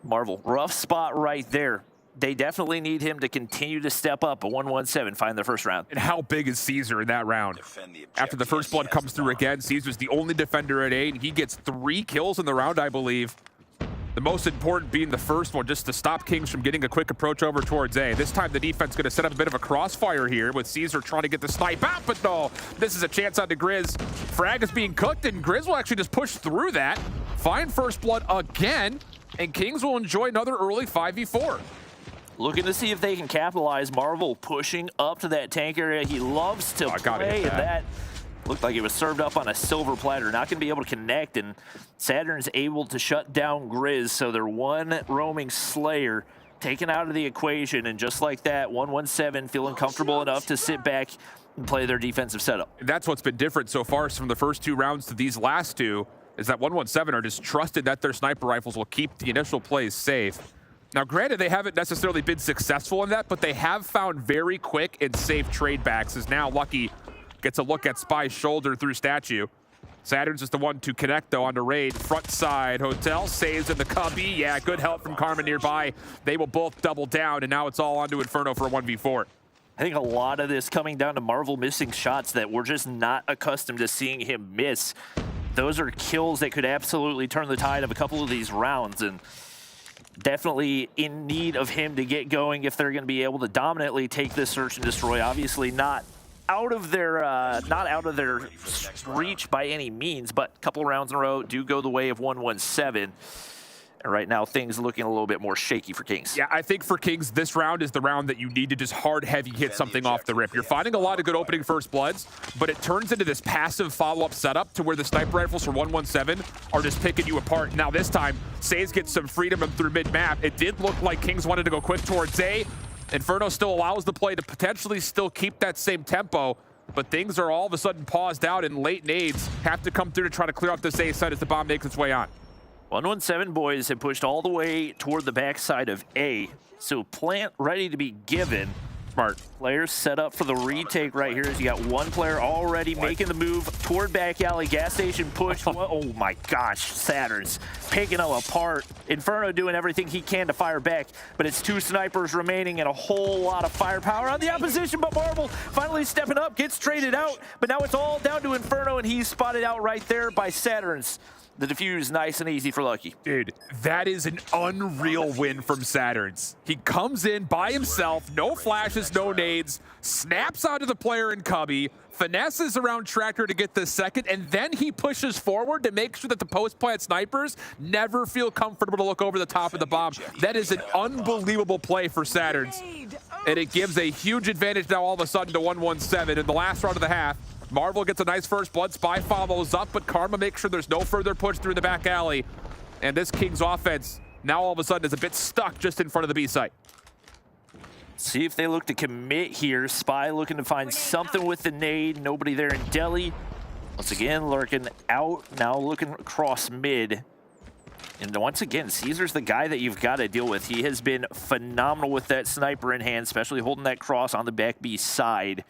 Marvel, rough spot right there. They definitely need him to continue to step up. A 117 find their first round. And how big is Caesar in that round? After the first blood comes through again, Caesar's the only defender at 8, and he gets 3 kills in the round, I believe. The most important being the first one, just to stop Kings from getting a quick approach over towards A. This time the defense going to set up a bit of a crossfire here with Caesar trying to get the snipe out, but no, this is a chance on to Grizz. Frag is being cooked, and Grizz will actually just push through that, find first blood again, and Kings will enjoy another early 5v4. Looking to see if they can capitalize. Marvel pushing up to that tank area. He loves to play that. Looked like it was served up on a silver platter. Not going to be able to connect, and Saturn's able to shut down Grizz, so they're one roaming Slayer taken out of the equation, and just like that, 117 feeling comfortable enough to sit back and play their defensive setup. That's what's been different so far from the first 2 rounds to these last 2, is that 117 are just trusted that their sniper rifles will keep the initial plays safe. Now, granted, they haven't necessarily been successful in that, but they have found very quick and safe trade backs, as now Lucky gets a look at Spy's shoulder through Statue. Saturn's is the one to connect, though, onto Raid. Front side, Hotel saves in the cubby. Yeah, good help from Karma nearby. They will both double down, and now it's all onto Inferno for a 1v4. I think a lot of this coming down to Marvel missing shots that we're just not accustomed to seeing him miss. Those are kills that could absolutely turn the tide of a couple of these rounds, and definitely in need of him to get going if they're going to be able to dominantly take this search and destroy. Obviously not out of their reach by any means, but a couple of rounds in a row do go the way of 117. And right now, things looking a little bit more shaky for Kings. Yeah, I think for Kings, this round is the round that you need to just hard, heavy hit something off the rip. You're finding a lot of good opening first bloods, but it turns into this passive follow-up setup to where the sniper rifles for 117 are just picking you apart. Now this time, Says gets some freedom through mid-map. It did look like Kings wanted to go quick towards A. Inferno still allows the play to potentially still keep that same tempo, but things are all of a sudden paused out, and late nades have to come through to try to clear up this A side as the bomb makes its way on. 117 boys have pushed all the way toward the backside of A, so plant ready to be given. Smart. Players set up for the retake right here as you got one player already making the move toward back alley. Gas station push. Oh my gosh, Saturn's picking them apart. Inferno doing everything he can to fire back, but it's 2 snipers remaining and a whole lot of firepower on the opposition, but Marvel finally stepping up, gets traded out, but now it's all down to Inferno, and he's spotted out right there by Saturn's. The defuse nice and easy for Lucky. Dude, that is an unreal win from Saturn's. He comes in by himself, no flashes, no nades, snaps onto the player in cubby, finesses around Tractor to get the second, and then he pushes forward to make sure that the post-plant snipers never feel comfortable to look over the top of the bomb. That is an unbelievable play for Saturn's. And it gives a huge advantage now all of a sudden to 117 in the last round of the half. Marvel gets a nice first blood. Spy follows up, but Karma makes sure there's no further push through the back alley. And this Kings offense now all of a sudden is a bit stuck just in front of the B site. See if they look to commit here. Spy looking to find something with the nade. Nobody there in Delhi. Once again, lurking out. Now looking across mid. And once again, Caesar's the guy that you've got to deal with. He has been phenomenal with that sniper in hand, especially holding that cross on the back B side.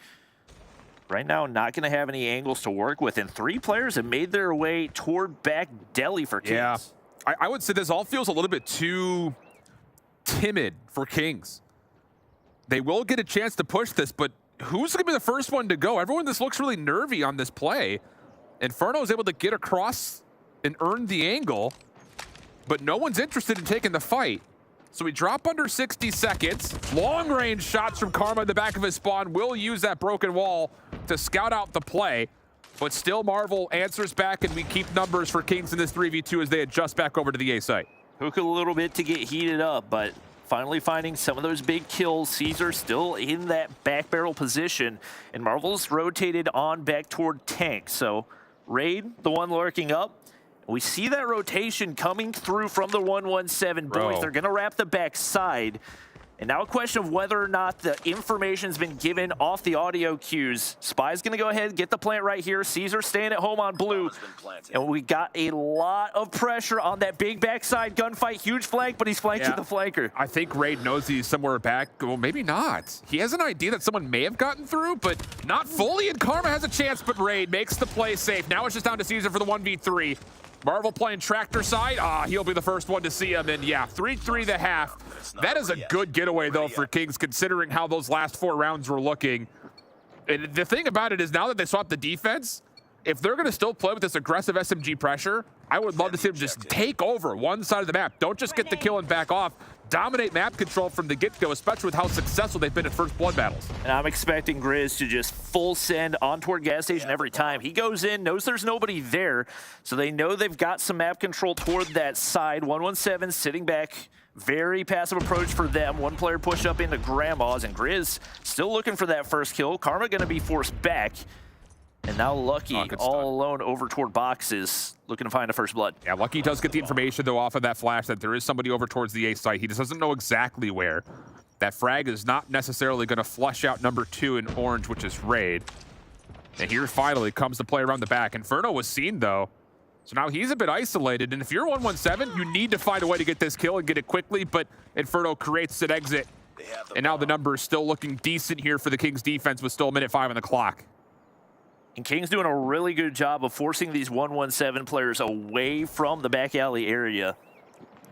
Right now, not going to have any angles to work with, and 3 players have made their way toward back Delhi for Kings. Yeah, I would say this all feels a little bit too timid for Kings. They will get a chance to push this, but who's going to be the first one to go? Everyone just looks really nervy on this play. Inferno is able to get across and earn the angle, but no one's interested in taking the fight. So we drop under 60 seconds. Long-range shots from Karma in the back of his spawn will use that broken wall to scout out the play. But still, Marvel answers back, and we keep numbers for Kings in this 3v2 as they adjust back over to the A site. Took a little bit to get heated up, but finally finding some of those big kills. Caesar still in that back barrel position, and Marvel's rotated on back toward tank. So Raid, the one lurking up. We see that rotation coming through from the 117 boys. They're going to wrap the back side. And now a question of whether or not the information's been given off the audio cues. Spy's going to go ahead and get the plant right here. Caesar staying at home on blue. And we got a lot of pressure on that big backside gunfight. Huge flank, but he's flanking the flanker. I think Raid knows he's somewhere back. Well, maybe not. He has an idea that someone may have gotten through, but not fully. And Karma has a chance, but Raid makes the play safe. Now it's just down to Caesar for the 1v3. Marvel playing Tractor side. He'll be the first one to see him. And yeah, 3-3 the half. That is a good getaway, though, for Kings, considering how those last 4 rounds were looking. And the thing about it is now that they swapped the defense, if they're going to still play with this aggressive SMG pressure, I would love to see them just take over one side of the map. Don't just get the kill and back off. Dominate map control from the get-go, especially with how successful they've been at first blood battles. And I'm expecting Grizz to just full send on toward gas station every time. He goes in, knows there's nobody there, so they know they've got some map control toward that side. 117 sitting back. Very passive approach for them. One player push up into Grandma's, and Grizz still looking for that first kill. Karma going to be forced back. And now Lucky Oh, good all stun. alone over toward boxes, looking to find a first blood. Yeah, Lucky does get the information, though, off of that flash that there is somebody over towards the A site. He just doesn't know exactly where. That frag is not necessarily going to flush out number 2 in orange, which is Raid. And here finally comes the play around the back. Inferno was seen, though. So now he's a bit isolated. And if you're 117, you need to find a way to get this kill and get it quickly. But Inferno creates an exit. And now the number is still looking decent here for the Kings defense with still a minute 5 on the clock. And King's doing a really good job of forcing these 117 players away from the back alley area.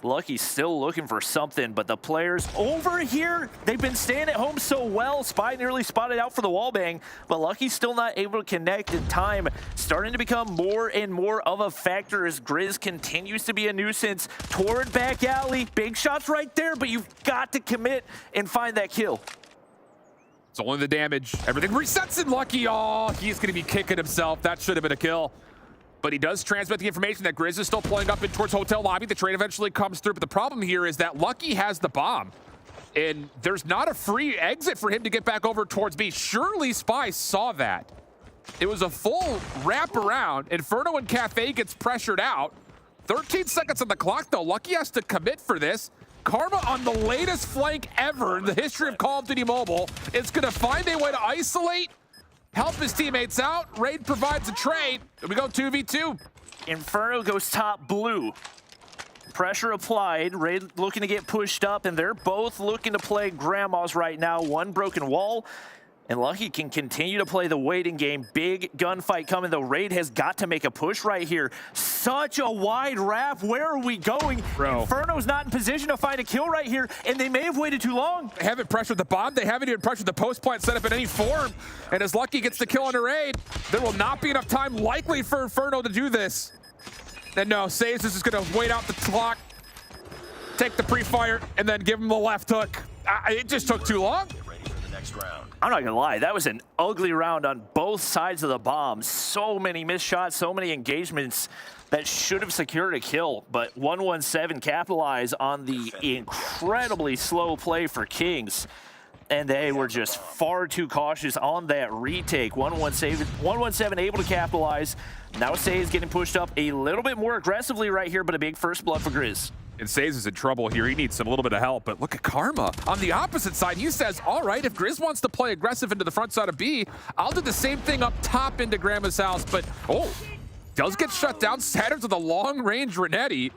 Lucky's still looking for something, but the players over here, they've been staying at home so well. Spy nearly spotted out for the wall bang, but Lucky's still not able to connect in time. Starting to become more and more of a factor as Grizz continues to be a nuisance toward back alley. Big shots right there, but you've got to commit and find that kill. It's only the damage. Everything resets in Lucky. Oh, he's going to be kicking himself. That should have been a kill. But he does transmit the information that Grizz is still pulling up in towards hotel lobby. The trade eventually comes through, but the problem here is that Lucky has the bomb. And there's not a free exit for him to get back over towards B. Surely Spy saw that. It was a full wrap around. Inferno and Cafe gets pressured out. 13 seconds on the clock, though. Lucky has to commit for this. Karma on the latest flank ever in the history of Call of Duty Mobile is going to find a way to isolate, help his teammates out. Raid provides a trade, and we go 2v2. Inferno goes top blue. Pressure applied. Raid looking to get pushed up, and they're both looking to play grandmas right now. One broken wall, and Lucky can continue to play the waiting game. Big gunfight coming, though. Raid has got to make a push right here. Such a wide wrap. Where are we going? Bro. Inferno's not in position to find a kill right here, and they may have waited too long. They haven't pressured the bomb. They haven't even pressured the post plant setup in any form. And as Lucky gets the kill on a Raid, there will not be enough time likely for Inferno to do this. And no, Saves is just going to wait out the clock, take the pre-fire, and then give him the left hook. It just took too long. I'm not gonna lie, that was an ugly round on both sides of the bomb. So many missed shots, so many engagements that should have secured a kill, but 117 capitalized on the incredibly slow play for Kings, and they were just far too cautious on that retake. 117 able to capitalize. Now Say is getting pushed up a little bit more aggressively right here, but a big first blood for Grizz. And Saves is in trouble here. He needs a little bit of help, but look at Karma. On the opposite side, he says, all right, if Grizz wants to play aggressive into the front side of B, I'll do the same thing up top into Grandma's house, but does get shut down. Saturn's with a long-range Renetti,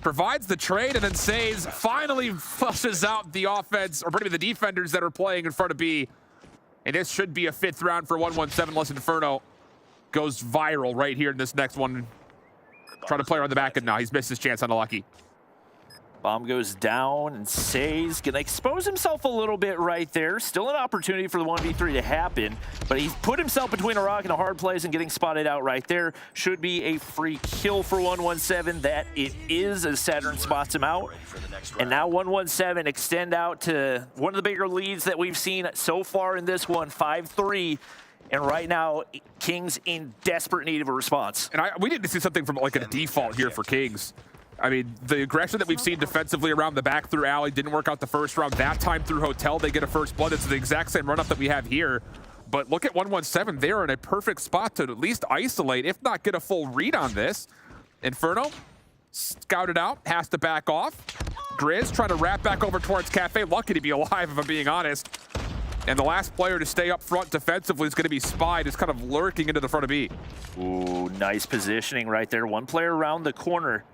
provides the trade, and then Saves finally flushes out the offense, or maybe the defenders that are playing in front of B. And this should be a 5th round for 117, unless Inferno goes viral right here in this next one. Try to play around the back, and now he's missed his chance on the Lucky. Bomb goes down, and Say's gonna expose himself a little bit right there. Still an opportunity for the 1v3 to happen, but he's put himself between a rock and a hard place, and getting spotted out right there should be a free kill for 117. That it is, as Saturn spots him out. And now 117 extend out to one of the bigger leads that we've seen so far in this one, 5-3. And right now, Kings in desperate need of a response. And we need to see something from like a default here for Kings. I mean, the aggression that we've seen defensively around the back through alley didn't work out the first round. That time through hotel, they get a first blood. It's the exact same run-up that we have here. But look at 117. They're in a perfect spot to at least isolate, if not get a full read on this. Inferno, scouted out, has to back off. Grizz trying to wrap back over towards Cafe. Lucky to be alive, if I'm being honest. And the last player to stay up front defensively is going to be Spied, is kind of lurking into the front of B. Ooh, nice positioning right there. One player around the corner.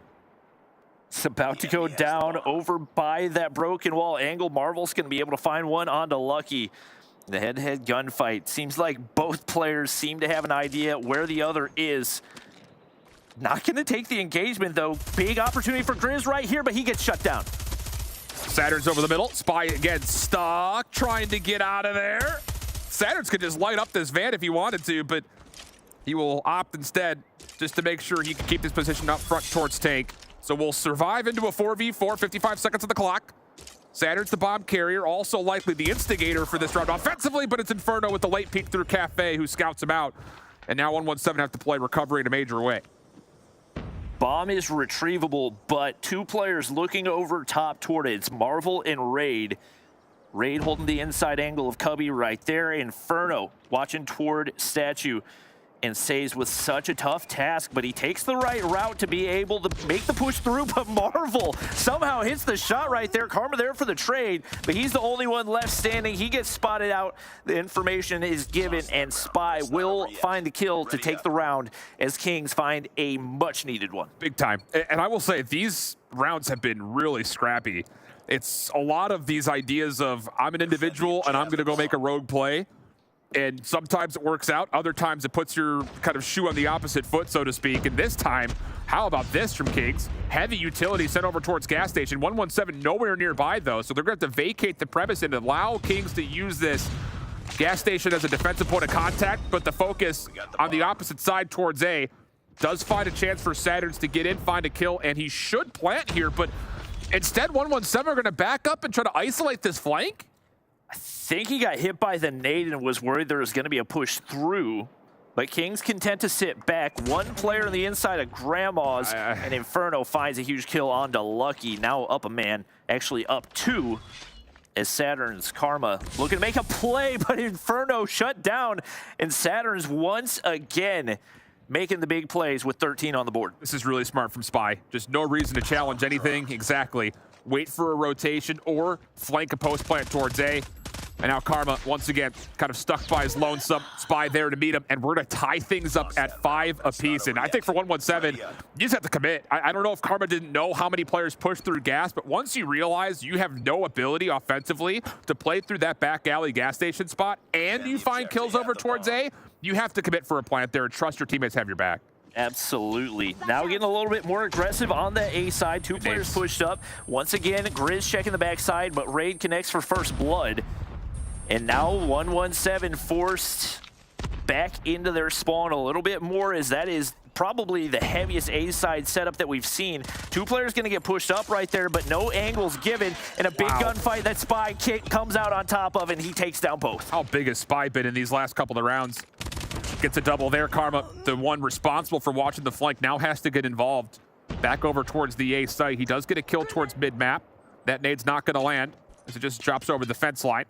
It's about to go down over by that broken wall angle. Marvel's going to be able to find one onto Lucky. The head-to-head gunfight. Seems like both players seem to have an idea where the other is. Not going to take the engagement, though. Big opportunity for Grizz right here, but he gets shut down. Saturn's over the middle. Spy again stuck, trying to get out of there. Saturn's could just light up this van if he wanted to, but he will opt instead just to make sure he can keep this position up front towards Tank. So we'll survive into a 4v4, 55 seconds on the clock. Saturn's the bomb carrier, also likely the instigator for this round offensively, but it's Inferno with the late peek through Cafe who scouts him out. And now 117 have to play recovery in a major way. Bomb is retrievable, but two players looking over top toward it. It's Marvel and Raid. Raid holding the inside angle of Cubby right there. Inferno watching toward Statue. and Says with such a tough task, but he takes the right route to be able to make the push through, but Marvel somehow hits the shot right there. Karma there for the trade, but he's the only one left standing. He gets spotted out. The information is given, and Spy will find the kill to take the round as Kings find a much-needed one. Big time. And I will say, these rounds have been really scrappy. It's a lot of these ideas of, I'm an individual and I'm going to go make a rogue play. And sometimes it works out. Other times it puts your kind of shoe on the opposite foot, so to speak. And this time, how about this from Kings? Heavy utility sent over towards gas station. 117 nowhere nearby, though. So they're going to have to vacate the premise and allow Kings to use this gas station as a defensive point of contact. But the focus on the opposite side towards A does find a chance for Saturns to get in, find a kill, and he should plant here. But instead, 117 are going to back up and try to isolate this flank. I think he got hit by the nade and was worried there was going to be a push through, but Kings content to sit back. One player on the inside of Grandma's, and Inferno finds a huge kill onto Lucky. Now up a man, actually up two, as Saturn's Karma looking to make a play, but Inferno shut down, and Saturn's once again making the big plays with 13 on the board. This is really smart from Spy. Just no reason to challenge anything. Exactly. Wait for a rotation or flank a post plant towards A. And now Karma, once again, kind of stuck by his lonesome. Spy there to meet him, and we're going to tie things up at 5 apiece. And I think for 117, you just have to commit. I don't know if Karma didn't know how many players pushed through gas, but once you realize you have no ability offensively to play through that back alley gas station spot, and you find kills over towards A, you have to commit for a plant there and trust your teammates have your back. Absolutely. Now getting a little bit more aggressive on the A side. Two players pushed up. Once again, Grizz checking the backside, but Raid connects for first blood. And now 117 forced back into their spawn a little bit more, as that is probably the heaviest A side setup that we've seen. Two players going to get pushed up right there, but no angles given. And a big gunfight that Spy kick comes out on top of, and he takes down both. How big has Spy been in these last couple of rounds? Gets a double there. Karma, the one responsible for watching the flank, now has to get involved. Back over towards the A site. He does get a kill towards mid-map. That nade's not going to land, as it just drops over the fence line.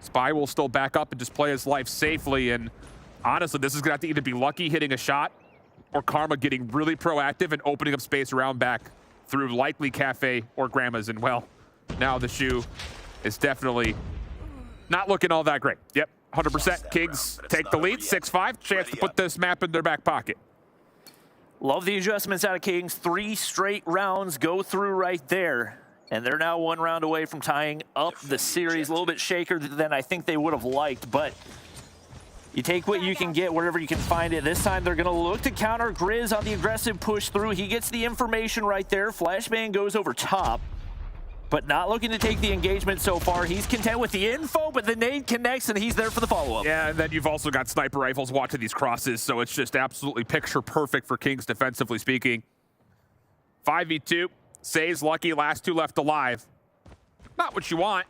Spy will still back up and just play his life safely. And honestly, this is going to have to either be Lucky hitting a shot or Karma getting really proactive and opening up space around back through likely Cafe or Grandma's. And well, now the shoe is definitely not looking all that great. Yep, 100%. Kings take the lead, 6-5. Chance to put this map in their back pocket. Love the adjustments out of Kings. 3 straight rounds go through right there. And they're now 1 round away from tying up the series. A little bit shaker than I think they would have liked, but you take what you can get wherever you can find it. This time they're going to look to counter Grizz on the aggressive push through. He gets the information right there. Flashbang goes over top, but not looking to take the engagement so far. He's content with the info, but the nade connects, and he's there for the follow-up. Yeah, and then you've also got sniper rifles watching these crosses, so it's just absolutely picture perfect for Kings defensively speaking. 5v2. Says Lucky, last 2 left alive. Not what you want,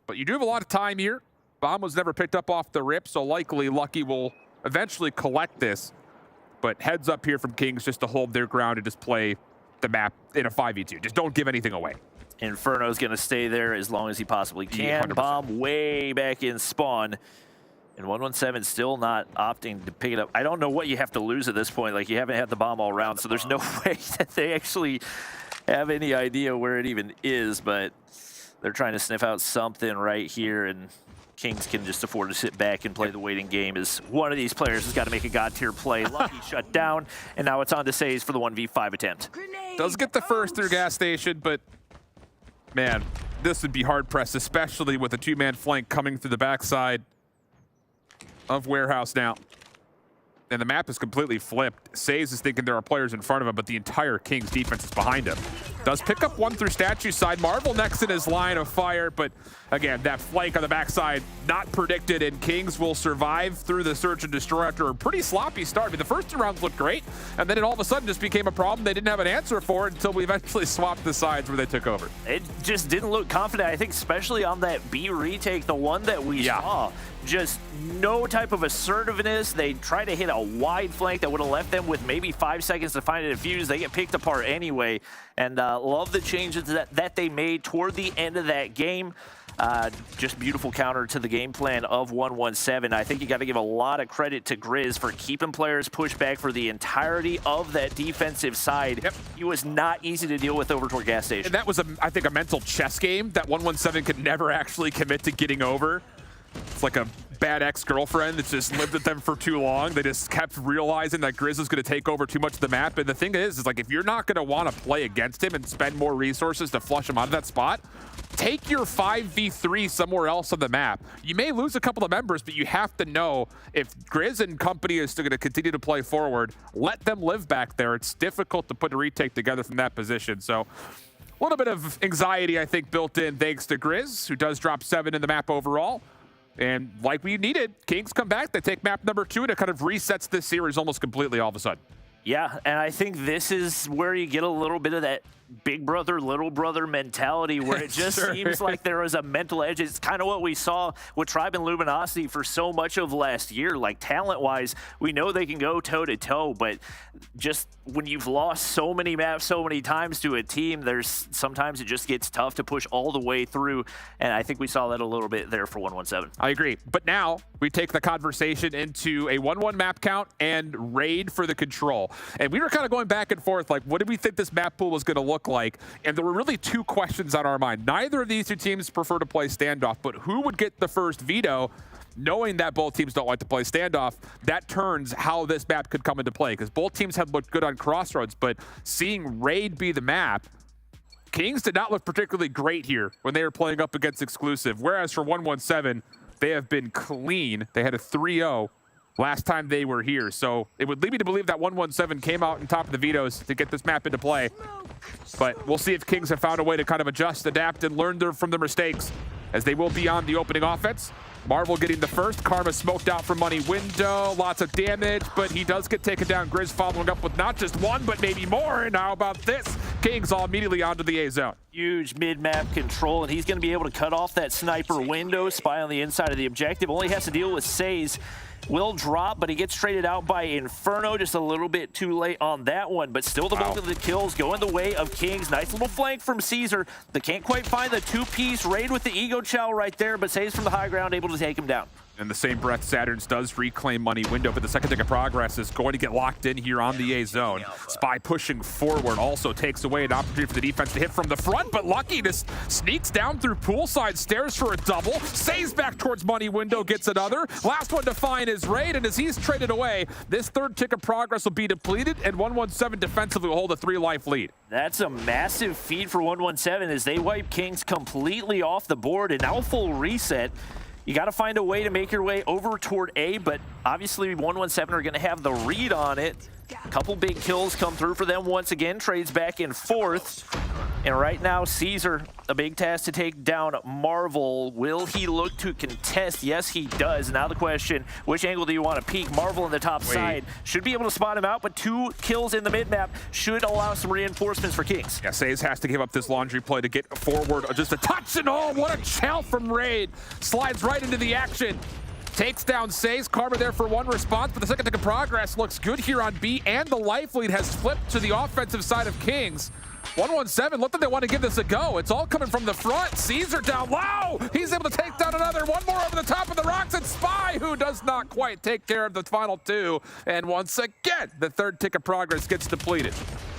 but you do have a lot of time here. Bomb was never picked up off the rip, so likely Lucky will eventually collect this. But heads up here from Kings just to hold their ground and just play the map in a 5v2. Just don't give anything away. Inferno's going to stay there as long as he possibly can. 100%. Bomb way back in spawn. And 117 still not opting to pick it up. I don't know what you have to lose at this point. Like, you haven't had the bomb all round, so there's no way that they actually have any idea where it even is. But they're trying to sniff out something right here, and Kings can just afford to sit back and play the waiting game, as one of these players has got to make a god-tier play. Lucky shut down, and now it's on to Says for the 1v5 attempt. Does get the first through gas station, but man, this would be hard-pressed, especially with a 2-man flank coming through the backside of Warehouse now. And the map is completely flipped. Says is thinking there are players in front of him, but the entire Kings defense is behind him. Does pick up one through statue side. Marvel next in his line of fire, but again, that flank on the backside not predicted, and Kings will survive through the search and destroy after a pretty sloppy start. I mean, the first 2 rounds looked great, and then it all of a sudden just became a problem they didn't have an answer for until we eventually swapped the sides where they took over. It just didn't look confident, I think, especially on that B retake, the one that we saw. Just no type of assertiveness. They try to hit a wide flank that would have left them with maybe 5 seconds to find a defuse. They get picked apart anyway. And love the changes that they made toward the end of that game. Just beautiful counter to the game plan of 117. I think you got to give a lot of credit to Grizz for keeping players pushed back for the entirety of that defensive side. Yep. He was not easy to deal with over toward gas station. And that was, I think, a mental chess game that 117 could never actually commit to getting over. It's like a bad ex-girlfriend that just lived with them for too long. They just kept realizing that Grizz was going to take over too much of the map. And the thing is like, if you're not going to want to play against him and spend more resources to flush him out of that spot, take your 5v3 somewhere else on the map. You may lose a couple of members, but you have to know if Grizz and company is still going to continue to play forward, let them live back there. It's difficult to put a retake together from that position. So a little bit of anxiety, I think, built in thanks to Grizz, who does drop 7 in the map overall. And like we needed, Kings come back. They take map number 2, and it kind of resets this series almost completely all of a sudden. Yeah, and I think this is where you get a little bit of that big brother, little brother mentality where it just seems like there was a mental edge. It's kind of what we saw with Tribe and Luminosity for so much of last year. Like, talent-wise, we know they can go toe-to-toe, but just when you've lost so many maps so many times to a team, sometimes it just gets tough to push all the way through, and I think we saw that a little bit there for 117. I agree, but now we take the conversation into a 1-1 map count and raid for the control. And we were kind of going back and forth, like, what did we think this map pool was going to look like? And there were really 2 questions on our mind. Neither of these 2 teams prefer to play standoff, but who would get the first veto? Knowing that both teams don't like to play standoff, that turns how this map could come into play, because both teams had looked good on Crossroads, but seeing raid be the map, Kings did not look particularly great here when they were playing up against exclusive, whereas for 117, they have been clean. They had a 3-0 last time they were here. So it would lead me to believe that 117 came out on top of the vetoes to get this map into play. But we'll see if Kings have found a way to kind of adjust, adapt, and learn from their mistakes, as they will be on the opening offense. Marvel getting the first. Karma smoked out from Money Window. Lots of damage, but he does get taken down. Grizz following up with not just 1, but maybe more. And how about this? Kings all immediately onto the A zone. Huge mid-map control, and he's going to be able to cut off that sniper window, spy on the inside of the objective. Only has to deal with Says. Will drop, but he gets traded out by Inferno. Just a little bit too late on that one, but still the bulk of the kills going the way of Kings. Nice little flank from Caesar. They can't quite find the 2-piece raid with the Ego Chow right there, but Says from the high ground able to take him down. In the same breath, Saturns does reclaim Money Window, but the second tick of progress is going to get locked in here on the A zone. Spy pushing forward also takes away an opportunity for the defense to hit from the front, but Lucky just sneaks down through poolside stairs for a double. Saves back towards Money Window, gets another. Last one to find is Raid, and as he's traded away, this third tick of progress will be depleted, and 117 defensively will hold a 3-life lead. That's a massive feed for 117 as they wipe Kings completely off the board, and now full reset. You got to find a way to make your way over toward A, but obviously 117 are going to have the read on it. A couple big kills come through for them once again. Trades back in 4th. And right now, Caesar, a big task to take down Marvel. Will he look to contest? Yes, he does. Now the question, which angle do you want to peek? Marvel on the top side. Should be able to spot him out, but 2 kills in the mid-map should allow some reinforcements for Kings. Yeah, Says has to give up this laundry play to get forward. Just a touch and all. What a chow from Raid. Slides right into the action. Takes down Says. Karma there for 1 response, but the second tick of progress looks good here on B, and the life lead has flipped to the offensive side of Kings. 117 looked like they want to give this a go. It's all coming from the front. Caesar down low. He's able to take down another. 1 more over the top of the rocks. And Spy, who does not quite take care of the final 2. And once again, the third tick of progress gets depleted.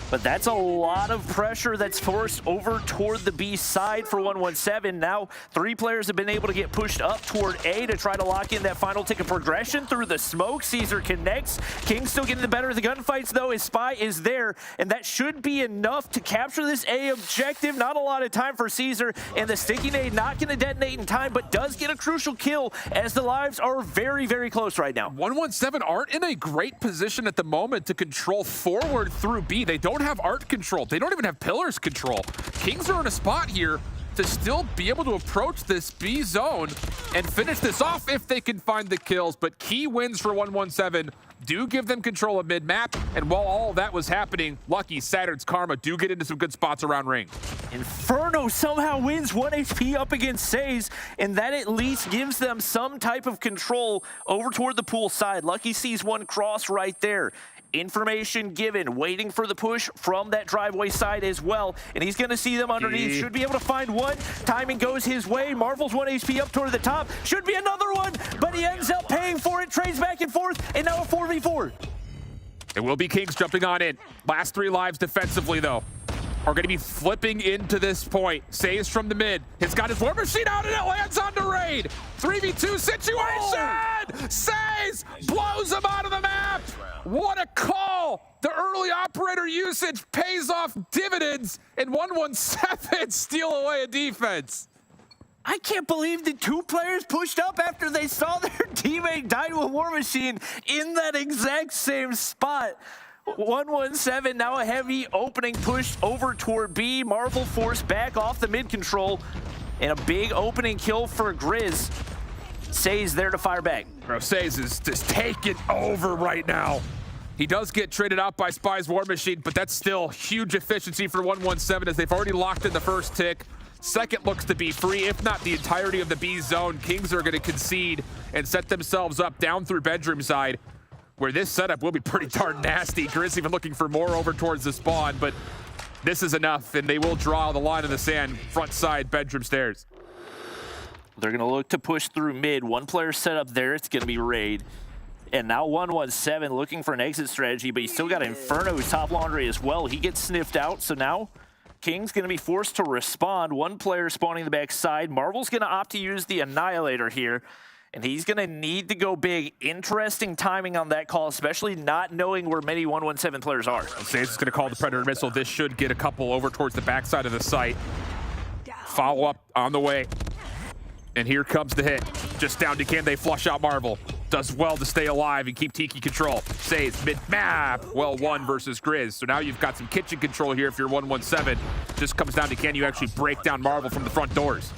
But that's a lot of pressure that's forced over toward the B side for 117. Now 3 players have been able to get pushed up toward A to try to lock in that final tick of progression through the smoke. Caesar connects. King's still getting the better of the gunfights though. His Spy is there, and that should be enough to capture this A objective. Not a lot of time for Caesar, and the sticky nade not going to detonate in time, but does get a crucial kill as the lives are very, very close right now. 117 aren't in a great position at the moment to control forward through B. They don't have art control. They don't even have pillars control. Kings are in a spot here to still be able to approach this B zone and finish this off if they can find the kills. But key wins for 117 do give them control of mid-map, and while all that was happening, Lucky, Saturn's Karma do get into some good spots around ring. Inferno somehow wins 1 HP up against Says, and that at least gives them some type of control over toward the pool side. Lucky sees one cross right there. Information given, waiting for the push from that driveway side as well. And he's going to see them underneath. Should be able to find one. Timing goes his way. Marvel's 1 HP up toward the top. Should be another one, but he ends up paying for it. Trades back and forth, and now a 4v4. It will be Kings jumping on in. Last 3 lives defensively, though, are going to be flipping into this point. Says from the mid. He's got his war machine out, and it lands on the Raid. 3v2 situation! Says blows him out of the map! What a call! The early operator usage pays off dividends, and 117 steal away a defense. I can't believe the 2 players pushed up after they saw their teammate die to a war machine in that exact same spot. 117 now a heavy opening push over toward B. Marvel forced back off the mid control, and a big opening kill for Grizz. Say's there to fire back. Bro, Says is just taking over right now. He does get traded out by Spy's war machine, but that's still huge efficiency for 117 as they've already locked in the first tick. Second looks to be free, if not the entirety of the B zone. Kings are going to concede and set themselves up down through bedroom side, where this setup will be pretty darn nasty. Grizz even looking for more over towards the spawn, but this is enough, and they will draw the line in the sand, front side, bedroom stairs. They're going to look to push through mid. One player set up there. It's going to be Raid. And now 117 looking for an exit strategy, but he's still got Inferno top laundry as well. He gets sniffed out, so now King's going to be forced to respond. One player spawning the back side. Marvel's going to opt to use the Annihilator here, and he's going to need to go big. Interesting timing on that call, especially not knowing where many 117 players are. Says is going to call the Predator missile. This should get a couple over towards the backside of the site. Follow up on the way. And here comes the hit. Just down to can they flush out Marvel. Does well to stay alive and keep Tiki control. Says mid-map. Well, 1 versus Grizz. So now you've got some kitchen control here if you're 117. Just comes down to can you actually break down Marvel from the front doors.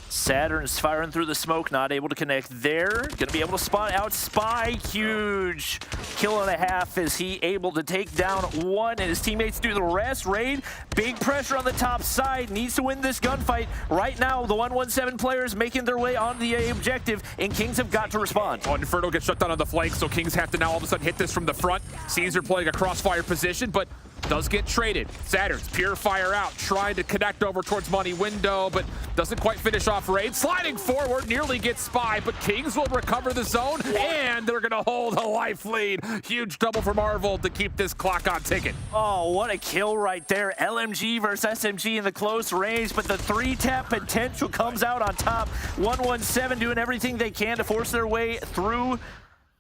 Saturn's firing through the smoke, not able to connect there. Gonna be able to spot out Spy. Huge kill and a half as he able to take down 1 and his teammates do the rest. Raid, big pressure on the top side, needs to win this gunfight. Right now, the 117 players making their way on the A objective, and Kings have got to respond. Oh, Inferno gets shut down on the flank, so Kings have to now all of a sudden hit this from the front. Caesar playing a crossfire position, but does get traded. Saturn's Purifier out, trying to connect over towards Money Window, but doesn't quite finish off Raid. Sliding forward, nearly gets Spy, but Kings will recover the zone, and they're gonna hold a life lead. Huge double for Marvel to keep this clock on ticking. Oh, what a kill right there. LMG versus SMG in the close range, but the 3-tap potential comes out on top. 117 doing everything they can to force their way through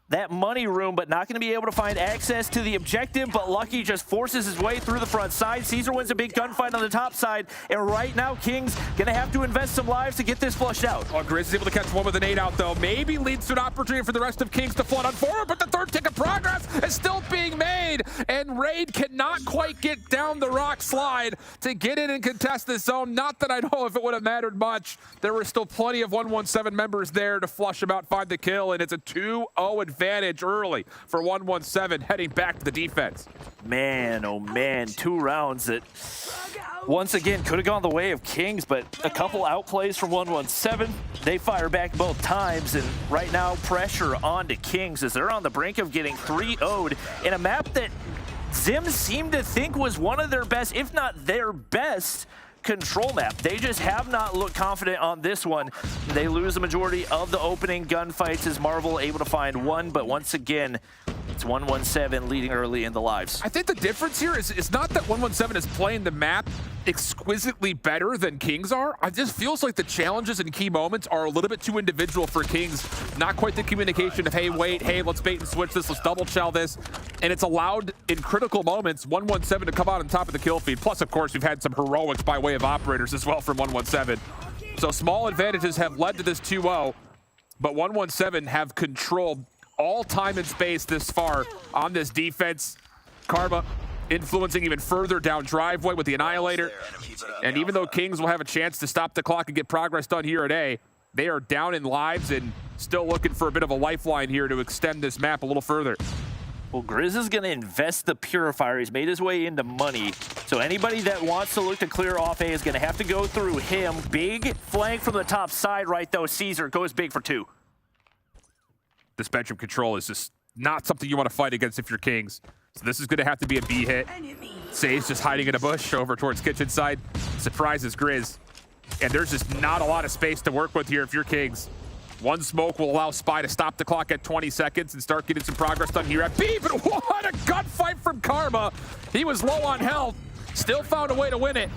that money room, but not going to be able to find access to the objective, but Lucky just forces his way through the front side. Caesar wins a big gunfight on the top side, and right now Kings going to have to invest some lives to get this flushed out. Oh, Grizz is able to catch 1 with an 8 out, though. Maybe leads to an opportunity for the rest of Kings to flood on forward, but the 3rd tick of progress is still being made, and Raid cannot quite get down the rock slide to get in and contest this zone. Not that I know if it would have mattered much. There were still plenty of 117 members there to flush him out, find the kill, and it's a 2-0 advantage early for 117 heading back to the defense. Man, oh man, 2 rounds that once again could have gone the way of Kings, but a couple outplays from 117. They fire back both times, and right now pressure on to Kings as they're on the brink of getting 3-0'd in a map that Zim seemed to think was one of their best, if not their best, control map. They just have not looked confident on this one. They lose the majority of the opening gunfights as Marvel able to find 1, but once again, it's 117 leading early in the lives. I think the difference here is not that 117 is playing the map exquisitely better than Kings are. It just feels like the challenges and key moments are a little bit too individual for Kings. Not quite the communication of, hey, wait, hey, let's bait and switch this, let's double chow this. And it's allowed in critical moments 117 to come out on top of the kill feed. Plus, of course, we've had some heroics by way of operators as well from 117. So small advantages have led to this 2-0, but 117 have controlled all time and space this far on this defense. Karma influencing even further down driveway with the Annihilator. And even though Kings will have a chance to stop the clock and get progress done here at A, they are down in lives and still looking for a bit of a lifeline here to extend this map a little further. Well, Grizz is going to invest the Purifier. He's made his way into money. So anybody that wants to look to clear off A is going to have to go through him. Big flank from the top side right, though. Caesar goes big for 2. This bedroom control is just not something you want to fight against if you're Kings. So this is going to have to be a B hit. Say's just hiding in a bush over towards kitchen side. Surprises Grizz. And there's just not a lot of space to work with here if you're Kings. One smoke will allow Spy to stop the clock at 20 seconds and start getting some progress done here at B. But what a gunfight from Karma. He was low on health, still found a way to win it.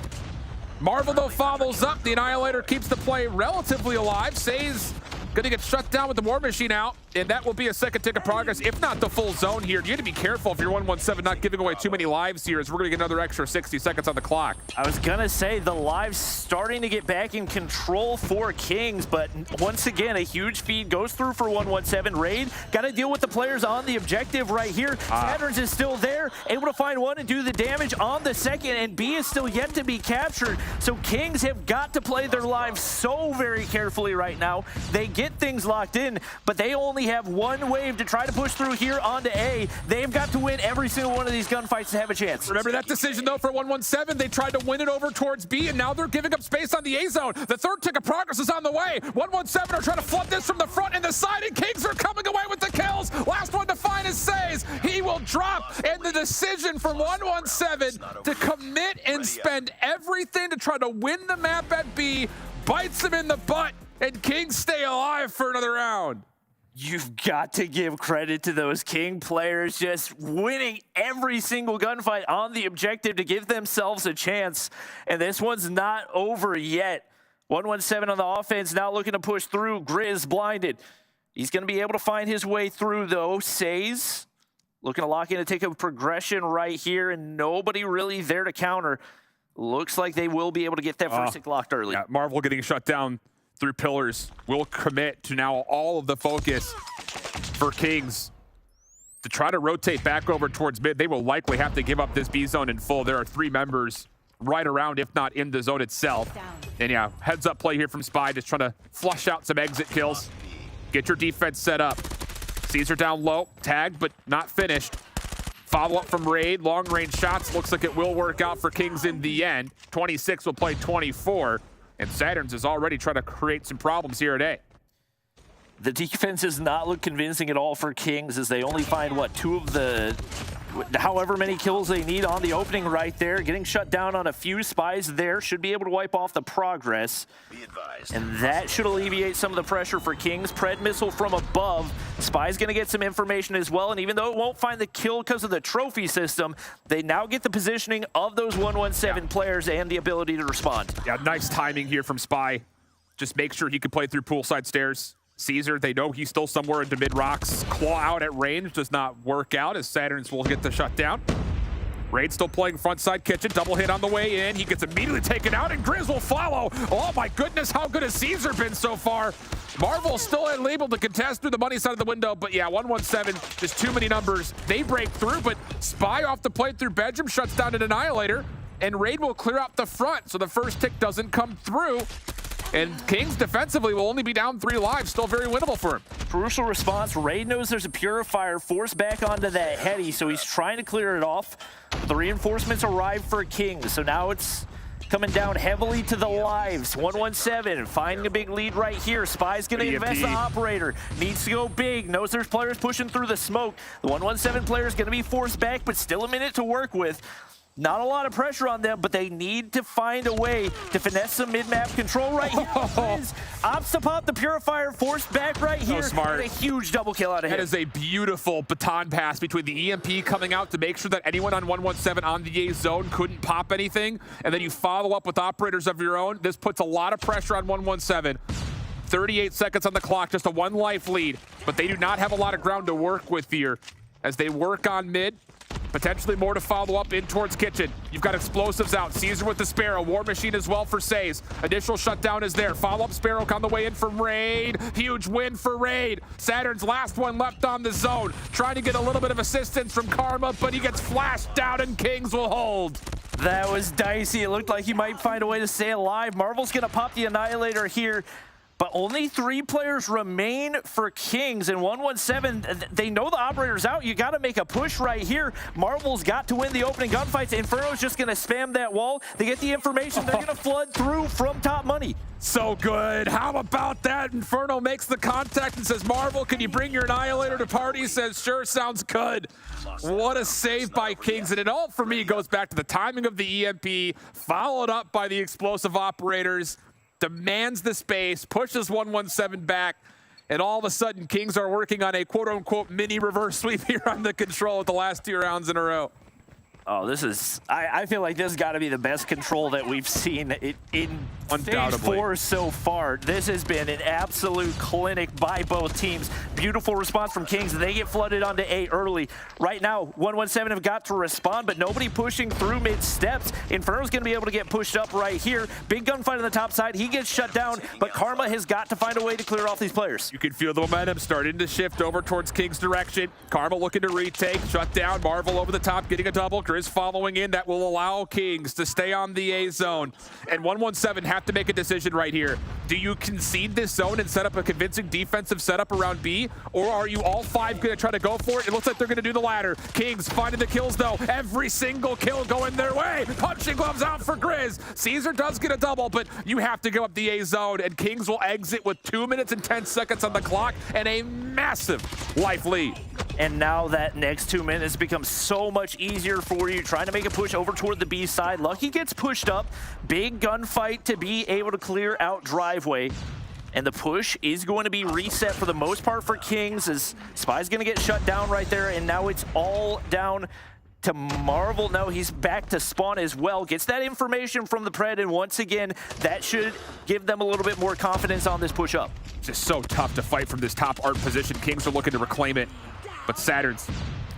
Marvel, though, follows up. The Annihilator keeps the play relatively alive. Say's gonna get shut down with the War Machine out, and that will be a second tick of progress, if not the full zone here. You have to be careful if you're 117 not giving away too many lives here, as we're gonna get another extra 60 seconds on the clock. I was gonna say the lives starting to get back in control for Kings, but once again, a huge feed goes through for 117. Raid got to deal with the players on the objective right here. Saturn's is still there, able to find one and do the damage on the second, and B is still yet to be captured. So Kings have got to play their lives so very carefully right now. They get things locked in, but they only have one wave to try to push through here onto A. They've got to win every single one of these gunfights to have a chance. Remember that decision, though, for 117. They tried to win it over towards B, and now they're giving up space on the A zone. The third tick of progress is on the way. 117 are trying to flood this from the front and the side, and Kings are coming away with the kills. Last one to find is Says. He will drop, and the decision from 117 to commit and spend everything to try to win the map at B bites him in the butt, and Kings stay alive for another round. You've got to give credit to those King players just winning every single gunfight on the objective to give themselves a chance. And this one's not over yet. 117 on the offense now looking to push through. Grizz blinded. He's going to be able to find his way through, though. Says looking to lock in to take a progression right here, and nobody really there to counter. Looks like they will be able to get that first tick locked early. Yeah, Marvel getting shut down through pillars will commit to now all of the focus for Kings to try to rotate back over towards mid. They will likely have to give up this B zone in full. There are 3 members right around, if not in the zone itself. And yeah, heads up play here from Spy, just trying to flush out some exit kills. Get your defense set up. Caesar down low, tagged but not finished. Follow up from Raid, long range shots. Looks like it will work out for Kings in the end. 26 will play 24. And Saturn's is already trying to create some problems here at A. The defense does not look convincing at all for Kings, as they only find, what, 2 of the however many kills they need on the opening right there. Getting shut down on a few. Spies there should be able to wipe off the progress. And that should alleviate some of the pressure for Kings. Pred missile from above. Spy's going to get some information as well, and even though it won't find the kill because of the trophy system, they now get the positioning of those 117 players and the ability to respond. Yeah, nice timing here from Spy. Just make sure he can play through poolside stairs. Caesar, they know he's still somewhere into mid rocks. Claw out at range does not work out, as Saturn's will get the shutdown. Raid still playing frontside kitchen, double hit on the way in. He gets immediately taken out, and Grizz will follow. Oh my goodness, how good has Caesar been so far? Marvel still unable to contest through the money side of the window, but yeah, 117, just too many numbers. They break through, but Spy off the plate through bedroom, shuts down an Annihilator, and Raid will clear out the front, so the first tick doesn't come through. And Kings defensively will only be down 3 lives, still very winnable for him. Crucial response. Raid knows there's a Purifier forced back onto that Heady, so he's trying to clear it off. The reinforcements arrive for Kings, so now it's coming down heavily to the lives. 117 finding a big lead right here. Spy's going to invest the operator. Needs to go big. Knows there's players pushing through the smoke. The 117 player is going to be forced back, but still a minute to work with. Not a lot of pressure on them, but they need to find a way to finesse some mid-map control right here. Opts to pop the Purifier, forced back right here. So smart. And a huge double kill out of him. That is a beautiful baton pass between the EMP coming out to make sure that anyone on 117 on the A zone couldn't pop anything, and then you follow up with operators of your own. This puts a lot of pressure on 117. 38 seconds on the clock, just a 1 life lead, but they do not have a lot of ground to work with here as they work on mid. Potentially more to follow up in towards kitchen. You've got explosives out. Caesar with the Sparrow. War Machine as well for Says. Initial shutdown is there. Follow-up Sparrow on the way in from Raid. Huge win for Raid. Saturn's last one left on the zone. Trying to get a little bit of assistance from Karma, but he gets flashed down and Kings will hold. That was dicey. It looked like he might find a way to stay alive. Marvel's going to pop the Annihilator here. But only 3 players remain for Kings, and 117, they know the operator's out. You got to make a push right here. Marvel's got to win the opening gunfights. Inferno's just going to spam that wall. They get the information. They're going to flood through from top money. So good. How about that? Inferno makes the contact and says, Marvel, can you bring your Annihilator to party? He says, sure, sounds good. What a save by Kings. And it all, for me, goes back to the timing of the EMP, followed up by the explosive operators. Demands the space, pushes 117 back, and all of a sudden Kings are working on a quote-unquote mini reverse sweep here on the control with the last 2 rounds in a row. Oh, this is, I feel like this has got to be the best control that we've seen in Stage 4 so far. This has been an absolute clinic by both teams. Beautiful response from Kings. They get flooded onto A early. Right now, 117 have got to respond, but nobody pushing through mid-steps. Inferno's going to be able to get pushed up right here. Big gunfight on the top side. He gets shut down, but Karma has got to find a way to clear off these players. You can feel the momentum starting to shift over towards Kings' direction. Karma looking to retake, shut down. Marvel over the top, getting a double. Grizz following in. That will allow Kings to stay on the A zone. And 117 have to make a decision right here. Do you concede this zone and set up a convincing defensive setup around B? Or are you all 5 going to try to go for it? It looks like they're going to do the latter. Kings finding the kills, though. Every single kill going their way. Punching gloves out for Grizz. Caesar does get a double, but you have to go up the A zone. And Kings will exit with 2 minutes and 10 seconds on the clock and a massive life lead. And now that next 2 minutes becomes so much easier for you, trying to make a push over toward the B side. Lucky gets pushed up. Big gunfight to be able to clear out driveway. And the push is going to be reset for the most part for Kings, as Spy's going to get shut down right there. And now it's all down to Marvel. No, he's back to spawn as well. Gets that information from the Pred, and once again, that should give them a little bit more confidence on this push up. It's just so tough to fight from this top art position. Kings are looking to reclaim it, but Saturn's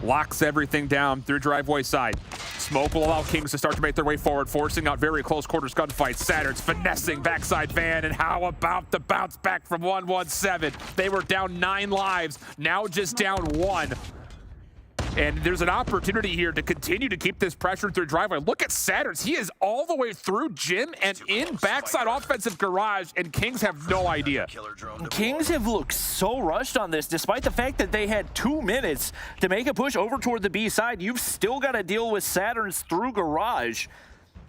locks everything down through driveway side. Smoke will allow Kings to start to make their way forward, forcing out very close quarters gunfights. Saturn's finessing backside van, and how about the bounce back from 117? They were down 9 lives, now just down 1. And there's an opportunity here to continue to keep this pressure through driveway. Look at Saturn's. He is all the way through gym and in backside offensive garage, and Kings have no idea. Kings have looked so rushed on this, despite the fact that they had 2 minutes to make a push over toward the B side. You've still got to deal with Saturn's through garage.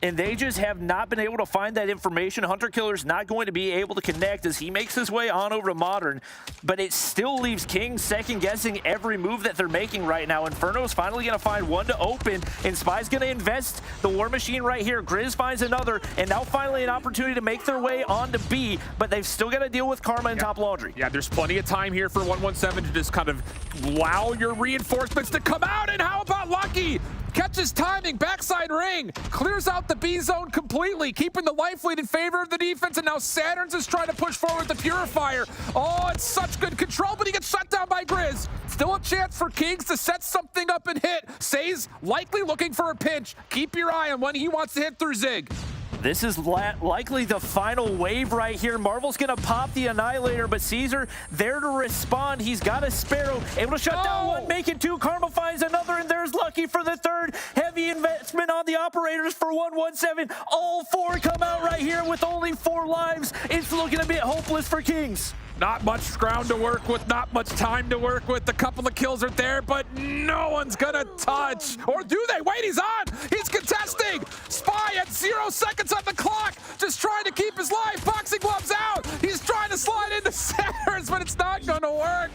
And they just have not been able to find that information. Hunter Killer's not going to be able to connect as he makes his way on over to Modern, but it still leaves Kings second-guessing every move that they're making right now. Inferno's finally going to find one to open, and Spy's going to invest the War Machine right here. Grizz finds another, and now finally an opportunity to make their way on to B, but they've still got to deal with Karma and Top Laundry. Yeah, there's plenty of time here for 117 to just kind of allow your reinforcements to come out, and how about Lucky? Catches timing, backside ring, clears out the B zone completely, keeping the life lead in favor of the defense, and now Saturn's is trying to push forward the Purifier. Oh, it's such good control, but he gets shut down by Grizz. Still a chance for Kings to set something up and hit. Say's likely looking for a pinch. Keep your eye on when he wants to hit through Zig. This is likely the final wave right here. Marvel's going to pop the Annihilator, but Caesar there to respond. He's got a Sparrow, able to shut down one, make it 2. Karma finds another, and there's Lucky for the 3rd. Heavy investment on the operators for 117. All 4 come out right here with only 4 lives. It's looking a bit hopeless for Kings. Not much ground to work with, not much time to work with. A couple of kills are there, but no one's gonna touch. Or do they? Wait, he's on! He's contesting! Spy at 0 seconds on the clock, just trying to keep his life. Boxing gloves out! He's trying to slide into Saturn's, but it's not gonna work.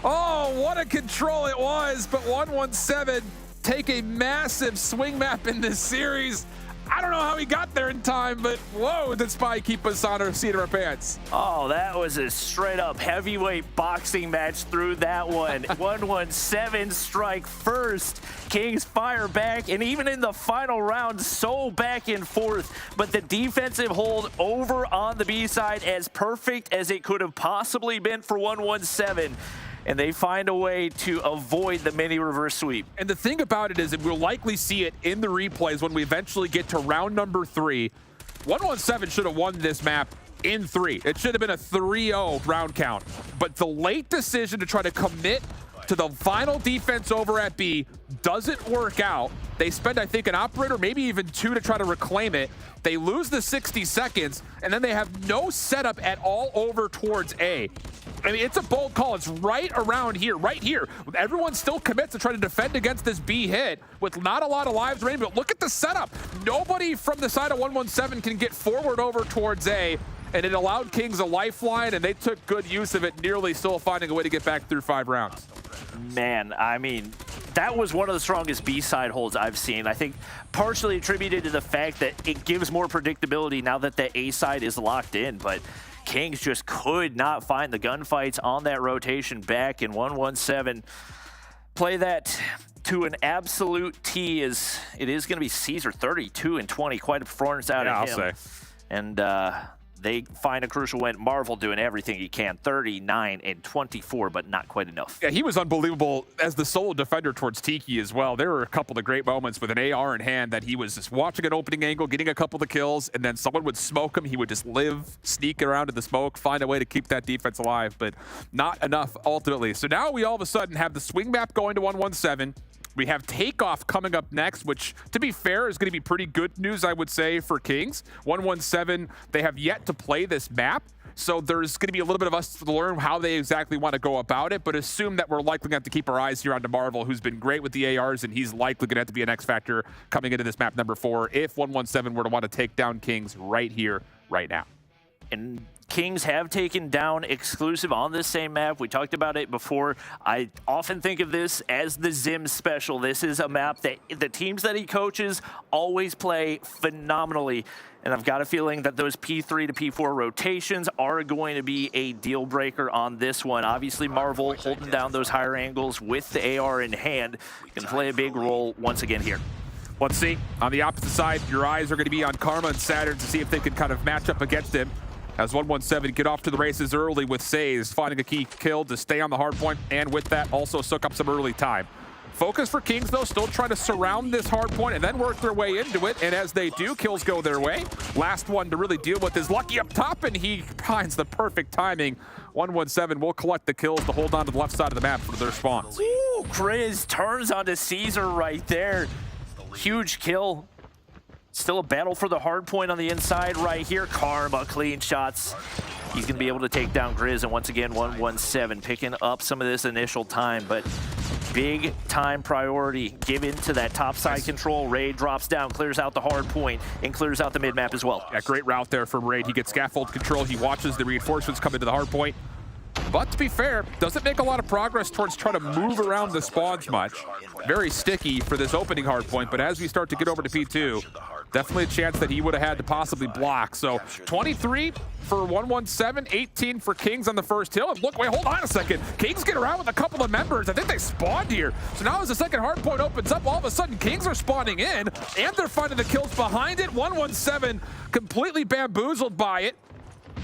Oh, what a control it was, but 117 take a massive swing map in this series. I don't know how he got there in time, but whoa, did Spy keep us on our seat of our pants. Oh, that was a straight-up heavyweight boxing match through that one. 117 strike first. Kings fire back, and even in the final round, so back and forth. But the defensive hold over on the B side as perfect as it could have possibly been for 117. And they find a way to avoid the mini reverse sweep. And the thing about it is that we'll likely see it in the replays when we eventually get to round number 3. 117 should have won this map in 3. It should have been a 3-0 round count. But the late decision to try to commit to the final defense over at B. Doesn't work out. They spend, I think, an operator, maybe even 2 to try to reclaim it. They lose the 60 seconds, and then they have no setup at all over towards A. I mean, it's a bold call. It's right around here, right here. Everyone still commits to try to defend against this B hit with not a lot of lives remaining, but look at the setup. Nobody from the side of 117 can get forward over towards A, and it allowed Kings a lifeline, and they took good use of it, nearly still finding a way to get back through 5 rounds. Man, I mean, that was one of the strongest B-side holds I've seen. I think partially attributed to the fact that it gives more predictability now that the A-side is locked in, but Kings just could not find the gunfights on that rotation back in 117. Play that to an absolute T as it is going to be Caesar 32 and 20. Quite a performance out of him. I'll say. And they find a crucial win. Marvel doing everything he can, 39 and 24, but not quite enough. Yeah, he was unbelievable as the solo defender towards Tiki as well. There were a couple of great moments with an AR in hand that he was just watching an opening angle, getting a couple of kills, and then someone would smoke him. He would just live, sneak around in the smoke, find a way to keep that defense alive, but not enough ultimately. So now we all of a sudden have the swing map going to 117. We have Takeoff coming up next, which, to be fair, is going to be pretty good news, I would say, for Kings. 117, they have yet to play this map, so there's going to be a little bit of us to learn how they exactly want to go about it, but assume that we're likely going to have to keep our eyes here on Marvel, who's been great with the ARs, and he's likely going to have to be an X factor coming into this map number 4 if 117 were to want to take down Kings right here, right now. And Kings have taken down exclusive on this same map. We talked about it before. I often think of this as the Zim special. This is a map that the teams that he coaches always play phenomenally. And I've got a feeling that those P3 to P4 rotations are going to be a deal breaker on this one. Obviously, Marvel holding down those higher angles with the AR in hand can play a big role once again here. Let's see. On the opposite side, your eyes are going to be on Karma and Saturn to see if they can kind of match up against him. As 117 get off to the races early with Says, finding a key kill to stay on the hard point, and with that also soak up some early time. Focus for Kings, though, still trying to surround this hard point and then work their way into it, and as they do, kills go their way. Last one to really deal with is Lucky up top, and he finds the perfect timing. 117 will collect the kills to hold on to the left side of the map for their spawns. Ooh, Grizz turns onto Caesar right there. Huge kill. Still a battle for the hard point on the inside right here. Karma, clean shots. He's going to be able to take down Grizz, and once again, 117 picking up some of this initial time, but big time priority given to that top side control. Raid drops down, clears out the hard point, and clears out the mid map as well. Yeah, great route there from Raid. He gets scaffold control. He watches the reinforcements come into the hard point. But to be fair, doesn't make a lot of progress towards trying to move around the spawns much. Very sticky for this opening hard point, but as we start to get over to P2, definitely a chance that he would have had to possibly block. So 23 for 117, 18 for Kings on the first hill. And look, wait, hold on a second. Kings get around with a couple of members. I think they spawned here. So now as the second hard point opens up, all of a sudden Kings are spawning in, and they're finding the kills behind it. 117 completely bamboozled by it.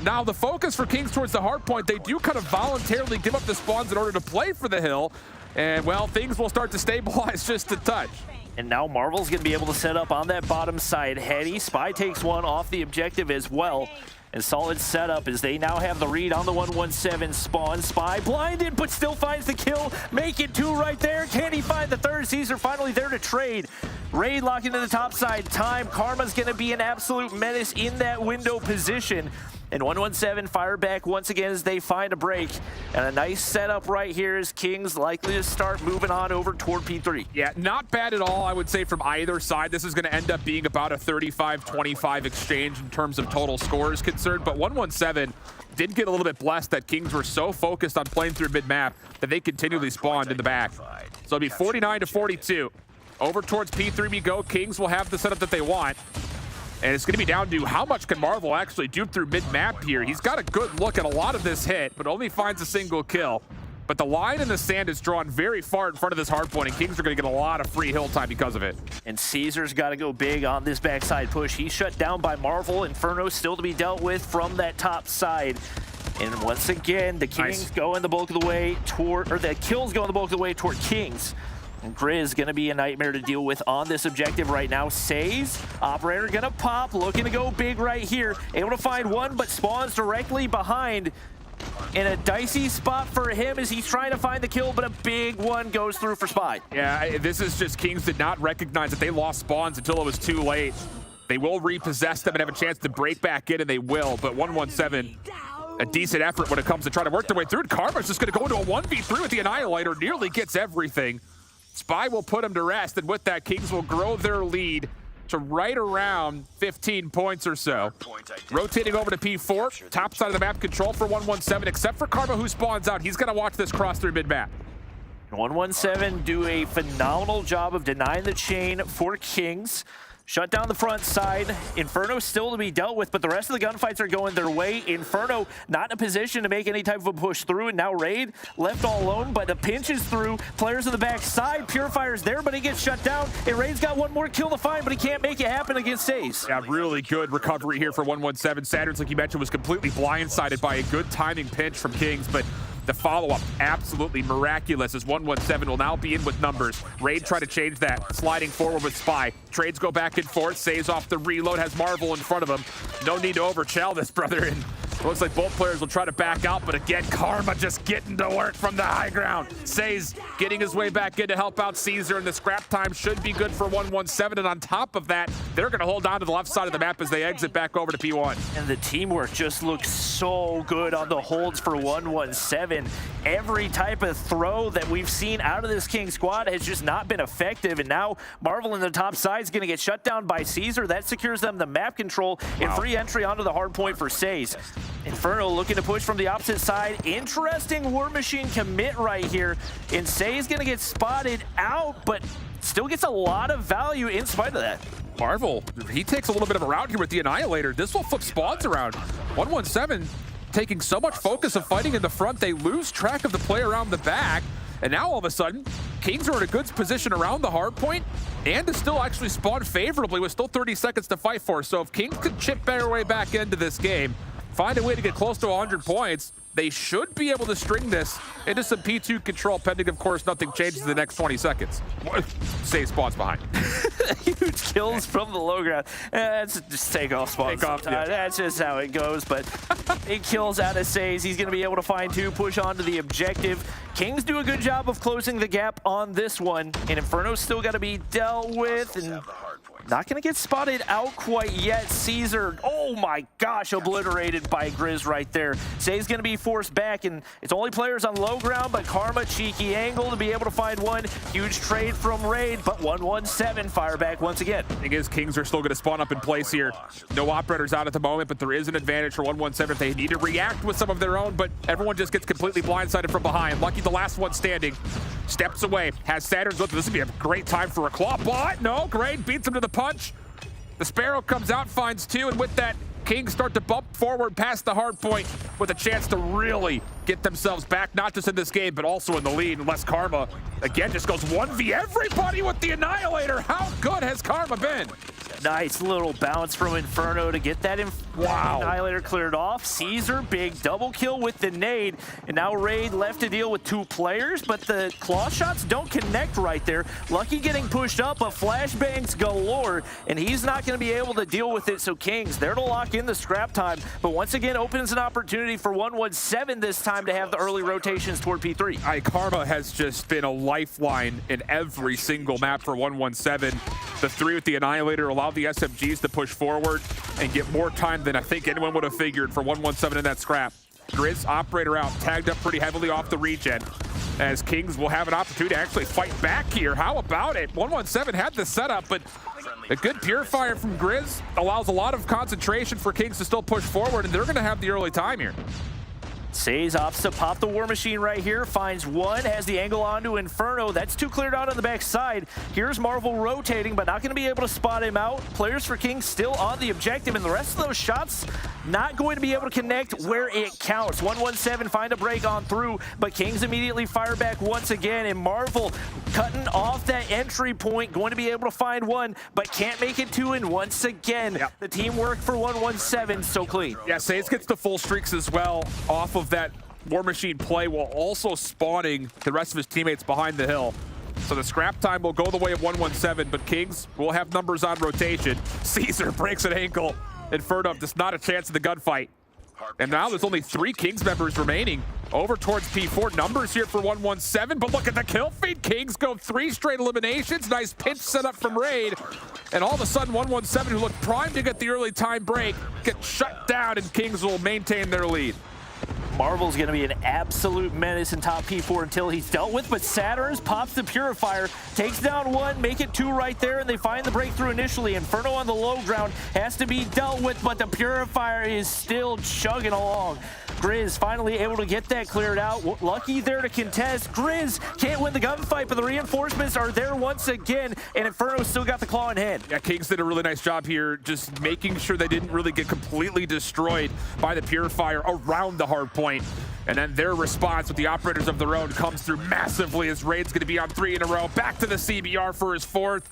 Now the focus for Kings towards the hard point, they do kind of voluntarily give up the spawns in order to play for the hill. And well, things will start to stabilize just a touch. And now Marvel's going to be able to set up on that bottom side. Heady, Spy takes one off the objective as well. And solid setup as they now have the read on the 117 spawn. Spy blinded, but still finds the kill. Make it 2 right there. Can he find the third? Caesar finally there to trade. Raid locking to the top side. Time. Karma's going to be an absolute menace in that window position. And 117 fire back once again as they find a break. And a nice setup right here as Kings likely to start moving on over toward P3. Yeah, not bad at all, I would say, from either side. This is going to end up being about a 35-25 exchange in terms of total scores concerned. But 117 did get a little bit blessed that Kings were so focused on playing through mid-map that they continually spawned in the back. So it'll be 49-42. Over towards P3 we go. Kings will have the setup that they want. And it's going to be down to how much can Marvel actually do through mid-map here. He's got a good look at a lot of this hit, but only finds a single kill. But the line in the sand is drawn very far in front of this hard point, and Kings are going to get a lot of free hill time because of it. And Caesar's got to go big on this backside push. He's shut down by Marvel. Inferno still to be dealt with from that top side. And once again, the Kings going the bulk of the way toward, or the kills going the bulk of the way toward Kings. And Grizz going to be a nightmare to deal with on this objective right now. Says, operator going to pop, looking to go big right here. Able to find one, but spawns directly behind. in a dicey spot for him as he's trying to find the kill, but a big one goes through for Spy. Yeah, this is just Kings did not recognize that they lost spawns until it was too late. They will repossess them and have a chance to break back in, and they will, but 117, a decent effort when it comes to trying to work their way through. And Karma's just going to go into a 1v3 with the Annihilator, nearly gets everything. Spy will put him to rest, and with that, Kings will grow their lead to right around 15 points or so. Rotating over to P4, top side of the map control for 117, except for Karma who spawns out. He's going to watch this cross through mid-map. 117 do a phenomenal job of denying the chain for Kings. Shut down the front side. Inferno still to be dealt with, but the rest of the gunfights are going their way. Inferno not in a position to make any type of a push through, and now Raid left all alone, but the pinch is through. Players on the back side. Purifier's there, but he gets shut down, and Raid's got one more kill to find, but he can't make it happen against Saze. Yeah, really good recovery here for 117. Saturn's, like you mentioned, was completely blindsided by a good timing pinch from Kings, but the follow-up absolutely miraculous as 117 will now be in with numbers. Raid try to change that, sliding forward with Spy. Trades go back and forth, saves off the reload, has Marvel in front of him. No need to overshell this, brother, and it looks like both players will try to back out, but again, Karma just getting to work from the high ground. Saze getting his way back in to help out Caesar, and the scrap time should be good for 117, and on top of that, they're going to hold on to the left side of the map as they exit back over to P1. And the teamwork just looks so good on the holds for 117. Every type of throw that we've seen out of this King squad has just not been effective, and now Marvel in the top side is going to get shut down by Caesar. That secures them the map control and free entry onto the hard point for Saze. Inferno looking to push from the opposite side. Interesting War Machine commit right here, and Saze going to get spotted out, but still gets a lot of value in spite of that. Marvel, he takes a little bit of a route here with the Annihilator. This will flip spawns around. 117 taking so much focus of fighting in the front, they lose track of the play around the back. And now all of a sudden, Kings are in a good position around the hard point and to still actually spawn favorably with still 30 seconds to fight for. So if Kings could chip their way back into this game, find a way to get close to 100 points, they should be able to string this into some P2 control, pending, of course, nothing changes in the next 20 seconds. Save spawns behind. Huge kills from the low ground. That's just take off spawns. Yeah. That's just how it goes, but big kills out of Saze. He's going to be able to find two, push on to the objective. Kings do a good job of closing the gap on this one, and Inferno's still got to be dealt with, and not going to get spotted out quite yet. Caesar, oh my gosh, obliterated by Grizz right there. Say's going to be forced back, and it's only players on low ground, but Karma, cheeky angle to be able to find one. Huge trade from Raid, but 117 fire back once again. Thing is, Kings are still going to spawn up in place here. No operators out at the moment, but there is an advantage for 117 if they need to react with some of their own, but everyone just gets completely blindsided from behind. Lucky the last one standing. Steps away, has Saturn's with. This would be a great time for a claw bot. No, great, beats him to the punch. The Sparrow comes out, finds two, and with that, Kings start to bump forward past the hard point with a chance to really get themselves back, not just in this game, but also in the lead, unless Karma, again, just goes 1v everybody with the Annihilator. How good has Karma been? Nice little bounce from Inferno to get that Annihilator cleared off. Caesar, big double kill with the nade. And now Raid left to deal with two players, but the claw shots don't connect right there. Lucky getting pushed up, but flashbangs galore, and he's not going to be able to deal with it. So Kings, there to lock in the scrap time, but once again opens an opportunity for 117 this time to have the early rotations toward P3. Karma has just been a lifeline in every single map for 117. The three with the Annihilator allow the SMGs to push forward and get more time than I think anyone would have figured for 117 in that scrap. Grizz, operator out, tagged up pretty heavily off the regen, as Kings will have an opportunity to actually fight back here. How about it? 117 had the setup, but a good purifier from Grizz allows a lot of concentration for Kings to still push forward, and they're going to have the early time here. Saze opts to pop the War Machine right here, finds one, has the angle onto Inferno. That's two cleared out on the back side. Here's Marvel rotating, but not going to be able to spot him out. Players for Kings still on the objective, and the rest of those shots not going to be able to connect where it counts. 117 find a break on through, but Kings immediately fire back once again, and Marvel cutting off that entry point, going to be able to find one, but can't make it two, and once again, the teamwork for 117 so clean. Yeah, Saze gets the full streaks as well off of that War Machine play, while also spawning the rest of his teammates behind the hill. So the scrap time will go the way of 117, but Kings will have numbers on rotation. Caesar breaks an ankle. Inferno, just not a chance in the gunfight. And now there's only 3 Kings members remaining. Over towards P4. Numbers here for 117, but look at the kill feed. Kings go 3 straight eliminations. Nice pinch set up from Raid. And all of a sudden, 117, who looked primed to get the early time break, gets shut down, and Kings will maintain their lead. Marvel's going to be an absolute menace in top P4 until he's dealt with, but Saturn's pops the Purifier, takes down 1, make it 2 right there, and they find the breakthrough initially. Inferno on the low ground has to be dealt with, but the Purifier is still chugging along. Grizz finally able to get that cleared out. Lucky there to contest. Grizz can't win the gunfight, but the reinforcements are there once again, and Inferno still got the claw in hand. Yeah, Kings did a really nice job here, just making sure they didn't really get completely destroyed by the Purifier around the hard point. And then their response with the operators of their own comes through massively as Raid's going to be on 3 in a row. Back to the CBR for his 4th.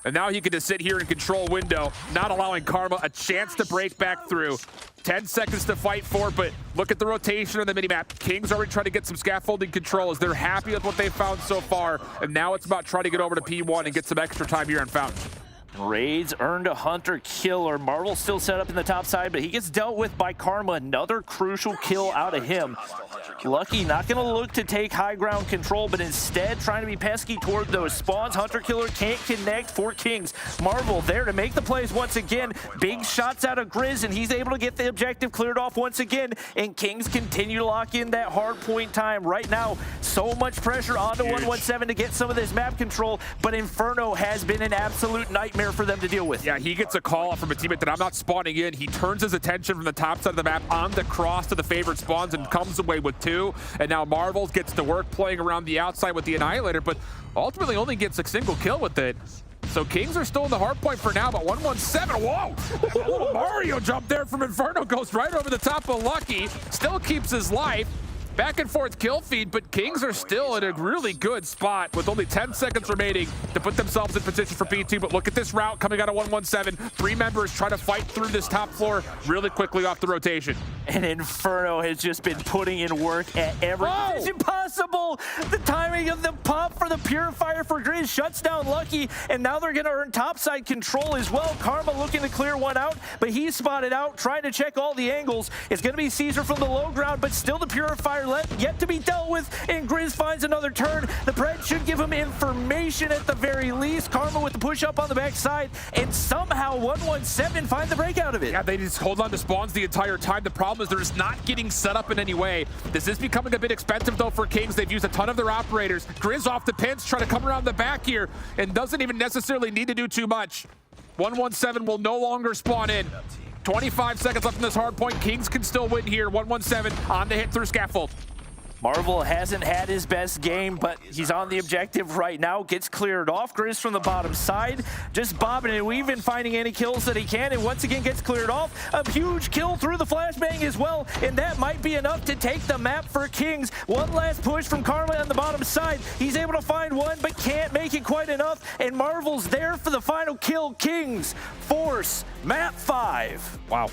And now he can just sit here and control window, not allowing Karma a chance to break back through. 10 seconds to fight for, but look at the rotation on the minimap. Kings already trying to get some scaffolding control as they're happy with what they've found so far. And now it's about trying to get over to P1 and get some extra time here on Fountain. Raids earned a hunter killer. Marvel still set up in the top side, but he gets dealt with by Karma. Another crucial kill out of him. Lucky not going to look to take high ground control, but instead trying to be pesky toward those spawns. Hunter killer can't connect for Kings. Marvel there to make the plays once again. Big shots out of Grizz, and he's able to get the objective cleared off once again. And Kings continue to lock in that hard point time. Right now, so much pressure onto 117 to get some of this map control, but Inferno has been an absolute nightmare for them to deal with. Yeah, he gets a call off from a teammate that I'm not spawning in. He turns his attention from the top side of the map on the cross to the favorite spawns and comes away with 2. And now Marvel gets to work playing around the outside with the Annihilator, but ultimately only gets a single kill with it. So Kings are still in the hard point for now, but 117, whoa! A little Mario jump there from Inferno goes right over the top of Lucky. Still keeps his life. Back and forth kill feed, but Kings are still in a really good spot with only 10 seconds remaining to put themselves in position for P2. But look at this route coming out of 117. 3 members trying to fight through this top floor really quickly off the rotation. And Inferno has just been putting in work at every position possible. The timing of the pop for the Purifier for Grizz shuts down Lucky, and now they're going to earn topside control as well. Karma looking to clear one out, but he's spotted out, trying to check all the angles. It's going to be Caesar from the low ground, but still the Purifier yet to be dealt with, and Grizz finds another turn. The Pred should give him information at the very least. Karma with the push up on the backside, and somehow 117 find the break out of it. Yeah, they just hold on to spawns the entire time. The problem is they're just not getting set up in any way. This is becoming a bit expensive though for Kings. They've used a ton of their operators. Grizz off the pins, trying to come around the back here, and doesn't even necessarily need to do too much. 117 will no longer spawn in. 25 seconds left in this hard point. Kings can still win here. 117 on the hit through scaffold. Marvel hasn't had his best game, but he's on the objective right now. Gets cleared off. Grizz from the bottom side, just bobbing and weaving, finding any kills that he can, and once again gets cleared off. A huge kill through the flashbang as well, and that might be enough to take the map for Kings. One last push from Karma on the bottom side. He's able to find one, but can't make it quite enough, and Marvel's there for the final kill. Kings force map 5. Wow.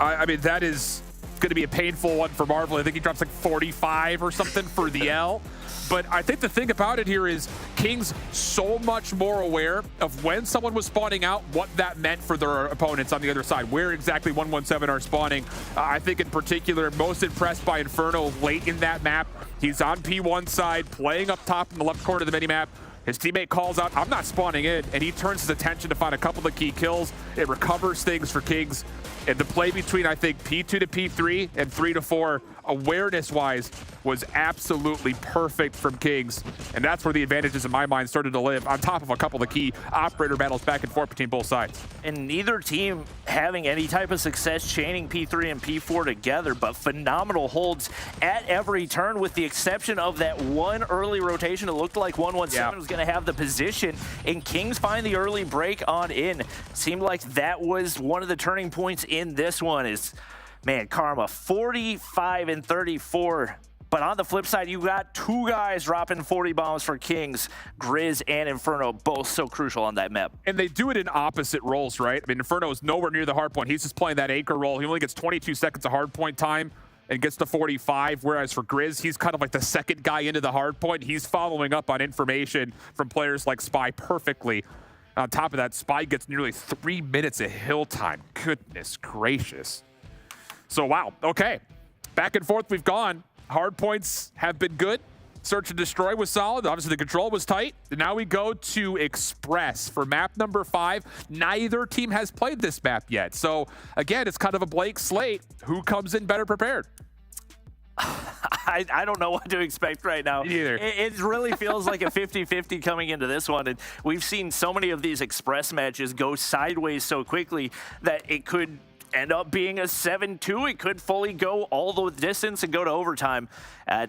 I mean, that is going to be a painful one for Marvel. I think he drops like 45 or something for the L. But I think the thing about it here is Kings so much more aware of when someone was spawning out, what that meant for their opponents on the other side, where exactly 117 are spawning. I think in particular, most impressed by Inferno late in that map. He's on P1 side, playing up top in the left corner of the minimap. His teammate calls out, I'm not spawning in, and he turns his attention to find a couple of key kills. It recovers things for Kings. And the play between, I think, P2 to P3 and 3 to 4, awareness-wise, was absolutely perfect from Kings. And that's where the advantages, in my mind, started to live, on top of a couple of key operator battles back and forth between both sides. And neither team having any type of success chaining P3 and P4 together, but phenomenal holds at every turn, with the exception of that one early rotation. It looked like 117 was going to have the position, and Kings find the early break on in. Seemed like that was one of the turning points in this one. Is, man, Karma 45 and 34. But on the flip side, you got 2 guys dropping 40 bombs for Kings. Grizz and Inferno, both so crucial on that map. And they do it in opposite roles, right? I mean, Inferno is nowhere near the hard point. He's just playing that anchor role. He only gets 22 seconds of hard point time and gets to 45, whereas for Grizz, he's kind of like the second guy into the hard point. He's following up on information from players like Spy perfectly. On top of that, Spy gets nearly 3 minutes of hill time. Goodness gracious. So, wow, okay. Back and forth we've gone. Hard points have been good. Search and Destroy was solid. Obviously, the control was tight. And now we go to Express for map number 5. Neither team has played this map yet. So, again, it's kind of a blank slate. Who comes in better prepared? I don't know what to expect right now. Me neither. It really feels like a 50-50 coming into this one. And we've seen so many of these Express matches go sideways so quickly that it could end up being a 7-2. It could fully go all the distance and go to overtime.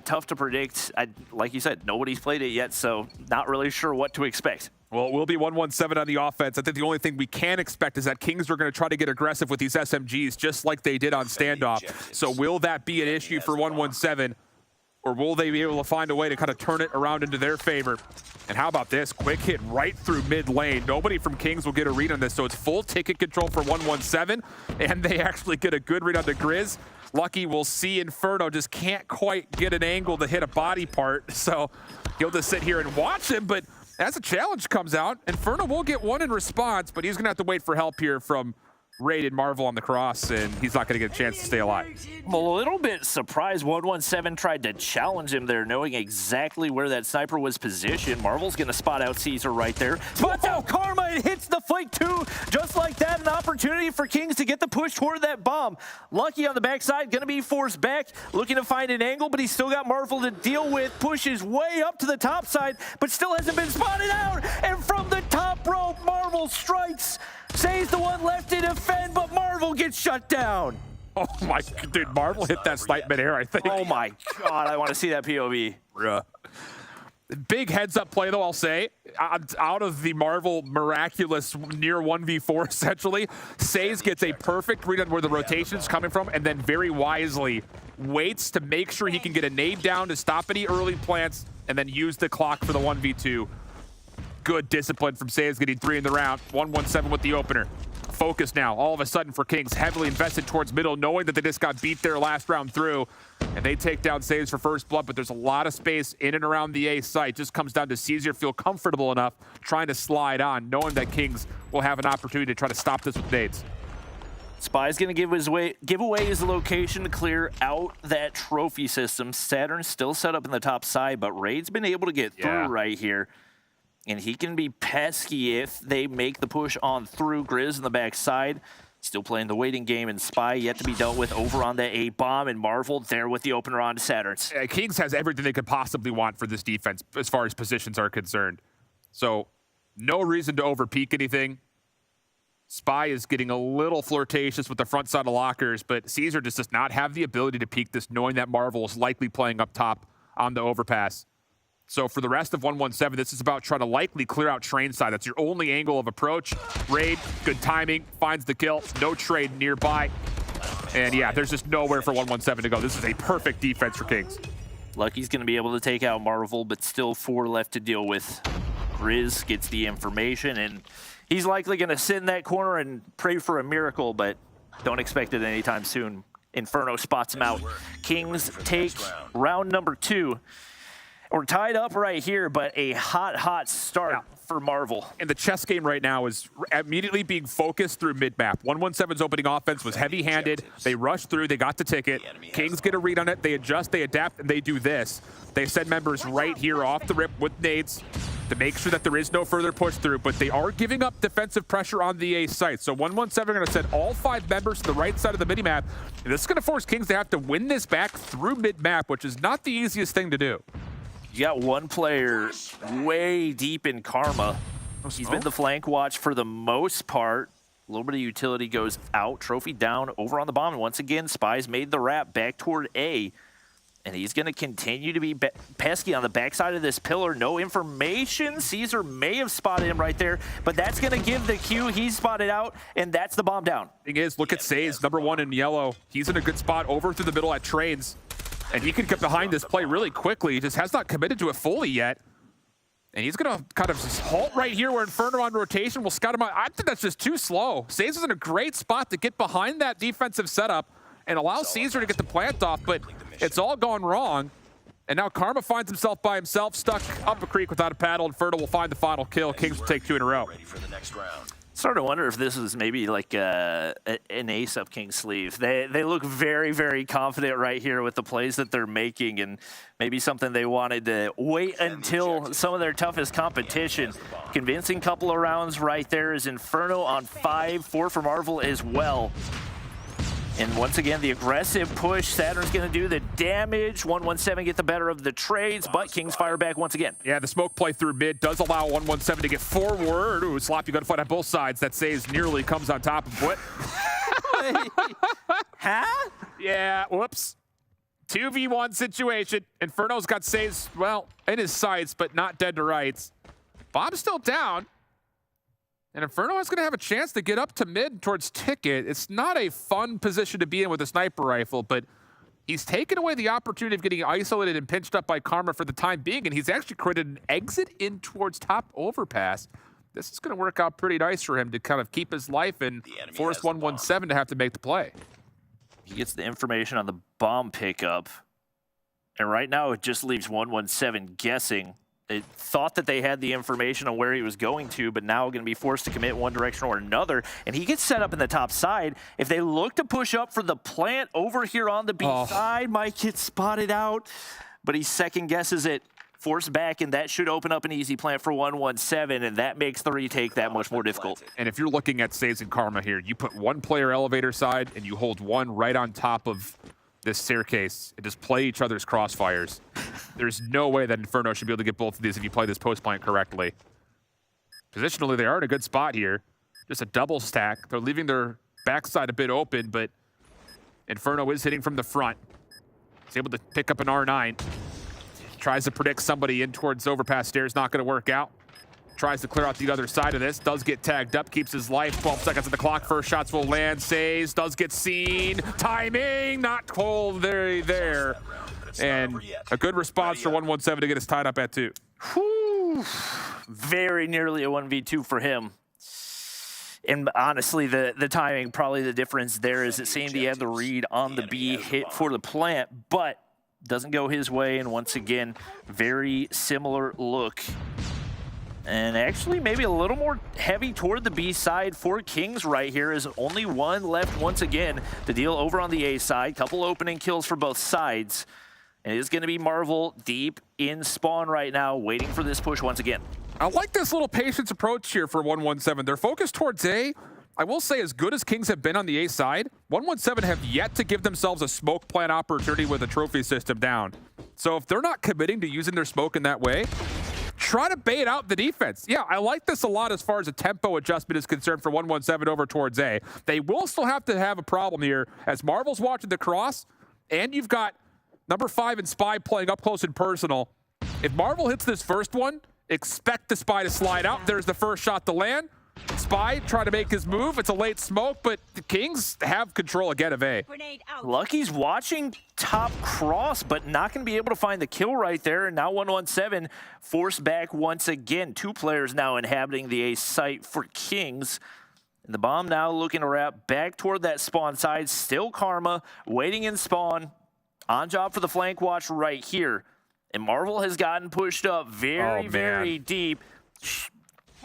Tough to predict. Like you said, nobody's played it yet, so not really sure what to expect. Well, it will be 1-1-7 on the offense. I think the only thing we can expect is that Kings are going to try to get aggressive with these SMGs, just like they did on standoff. So will that be an issue for 1-1-7, or will they be able to find a way to kind of turn it around into their favor? And how about this? Quick hit right through mid lane. Nobody from Kings will get a read on this, so it's full ticket control for 1-1-7, and they actually get a good read on the Grizz. Lucky we'll see Inferno just can't quite get an angle to hit a body part, so he'll just sit here and watch him, but as a challenge comes out, Inferno will get one in response, but he's going to have to wait for help here from Raid and Marvel on the cross, and he's not going to get a chance to stay alive. I'm a little bit surprised 1-1-7 tried to challenge him there, knowing exactly where that sniper was positioned. Marvel's going to spot out Caesar right there. Spots out Karma and hits the flank too. Just like that, an opportunity for Kings to get the push toward that bomb. Lucky on the backside, going to be forced back, looking to find an angle, but he's still got Marvel to deal with. Pushes way up to the top side, but still hasn't been spotted out. And from the top rope, Marvel strikes. Say's the one left to defend, but Marvel gets shut down. Oh my, dude, Marvel hit that snipe midair, I think. Oh my God, I want to see that POV. Yeah. Big heads up play though, I'll say. Out of the Marvel miraculous near 1v4 essentially, Says gets a perfect read on where the rotation's coming from, and then very wisely waits to make sure he can get a nade down to stop any early plants, and then use the clock for the 1v2. Good discipline from Says, getting 3 in the round. 1-1-7 with the opener. Focus now, all of a sudden for Kings, heavily invested towards middle, knowing that they just got beat their last round through, and they take down Saves for first blood, but there's a lot of space in and around the A site. Just comes down to Caesar feel comfortable enough trying to slide on, knowing that Kings will have an opportunity to try to stop this with nades. Spy's going to give away his location to clear out that trophy system. Saturn's still set up in the top side, but Raid's been able to get through right here. And he can be pesky if they make the push on through. Grizz in the backside, still playing the waiting game, and Spy yet to be dealt with over on the A bomb, and Marvel there with the opener on to Saturns. Kings has everything they could possibly want for this defense as far as positions are concerned. So no reason to overpeak anything. Spy is getting a little flirtatious with the front side of lockers, but Caesar just does not have the ability to peek this, knowing that Marvel is likely playing up top on the overpass. So for the rest of 1-1-7, this is about trying to likely clear out train side. That's your only angle of approach. Raid, good timing, finds the kill. No trade nearby. And yeah, there's just nowhere for 1-1-7 to go. This is a perfect defense for Kings. Lucky's going to be able to take out Marvel, but still 4 left to deal with. Grizz gets the information, and he's likely going to sit in that corner and pray for a miracle, but don't expect it anytime soon. Inferno spots him out. Kings take round number 2. We're tied up right here, but a hot start for Marvel. And the chess game right now is immediately being focused through mid-map. 1-1-7's opening offense was heavy-handed. They rushed through, they got the ticket. Kings get a read on it, they adjust, they adapt, and they do this. They send members right here off the rip with nades to make sure that there is no further push through, but they are giving up defensive pressure on the A site. So 1-1-7 are going to send all 5 members to the right side of the mini-map, and this is going to force Kings to have to win this back through mid-map, which is not the easiest thing to do. You got one player way deep in Karma. He's been the flank watch for the most part. A little bit of utility goes out. Trophy down over on the bomb. And once again, Spy's made the wrap back toward A. And he's going to continue to be pesky on the backside of this pillar. No information. Caesar may have spotted him right there, but that's going to give the cue. He's spotted out, and that's the bomb down. Thing is, look at Says, number 1 in yellow. He's in a good spot over through the middle at trains. And he can get behind this play really quickly. He just has not committed to it fully yet. And he's going to kind of just halt right here where Inferno on rotation will scout him out. I think that's just too slow. Caesar's in a great spot to get behind that defensive setup and allow Caesar to get the plant off, but it's all gone wrong. And now Karma finds himself by himself, stuck up a creek without a paddle. Inferno will find the final kill. Kings will take 2 in a row. Starting to wonder if this was maybe like an ace up King's sleeve. They look very, very confident right here with the plays that they're making, and maybe something they wanted to wait until some of their toughest competition. Convincing couple of rounds right there is Inferno on 5, 4 for Marvel as well. And once again, the aggressive push. Saturn's going to do the damage. 117 get the better of the trades, but Kings fire back once again. Yeah, the smoke play through mid does allow 117 to get forward. Ooh, Sloppy got to fight on both sides. That saves nearly comes on top of what? Huh? Yeah, whoops. 2v1 situation. Inferno's got saves, well, in his sights, but not dead to rights. Bob's still down. And Inferno is going to have a chance to get up to mid towards Ticket. It's not a fun position to be in with a sniper rifle, but he's taken away the opportunity of getting isolated and pinched up by Karma for the time being, and he's actually created an exit in towards top overpass. This is going to work out pretty nice for him to kind of keep his life and force 117 to have to make the play. He gets the information on the bomb pickup, and right now it just leaves 117 guessing. They thought that they had the information on where he was going to, but now going to be forced to commit one direction or another. And he gets set up in the top side. If they look to push up for the plant over here on the B side, Mike gets spotted out, but he second guesses it, forced back, and that should open up an easy plant for 117, and that makes the retake that much more difficult. And if you're looking at saves and Karma here, you put one player elevator side and you hold one right on top of this staircase and just play each other's crossfires. There's no way that Inferno should be able to get both of these if you play this post plant correctly. Positionally, they are in a good spot here. Just a double stack. They're leaving their backside a bit open, but Inferno is hitting from the front. He's able to pick up an R9. Tries to predict somebody in towards overpass stairs, not going to work out. Tries to clear out the other side of this, does get tagged up, keeps his life, 12 seconds on the clock, first shots will land, saves, does get seen, timing, not cold there. And a good response for 117 to get us tied up at 2. Whew. Very nearly a 1v2 for him. And honestly, the timing, probably the difference there is it seemed he had the read on the B hit for the plant, but doesn't go his way, and once again, very similar look. And actually maybe a little more heavy toward the B side for Kings right here, is only one left once again to deal over on the A side. Couple opening kills for both sides. And it is going to be Marvel deep in spawn right now, waiting for this push once again. I like this little patience approach here for 117. They're focused towards A. I will say, as good as Kings have been on the A side, 117 have yet to give themselves a smoke plant opportunity with a trophy system down. So if they're not committing to using their smoke in that way, try to bait out the defense. Yeah, I like this a lot as far as a tempo adjustment is concerned for 117 over towards A. They will still have to have a problem here as Marvel's watching the cross, and you've got number 5 and Spy playing up close and personal. If Marvel hits this first one, expect the Spy to slide out. There's the first shot to land. Spy trying to make his move. It's a late smoke, but the Kings have control again of A. Lucky's watching top cross, but not going to be able to find the kill right there. And now 117 forced back once again. 2 players now inhabiting the A site for Kings. And the bomb now looking to wrap back toward that spawn side. Still Karma waiting in spawn. On job for the flank watch right here. And Marvel has gotten pushed up very deep.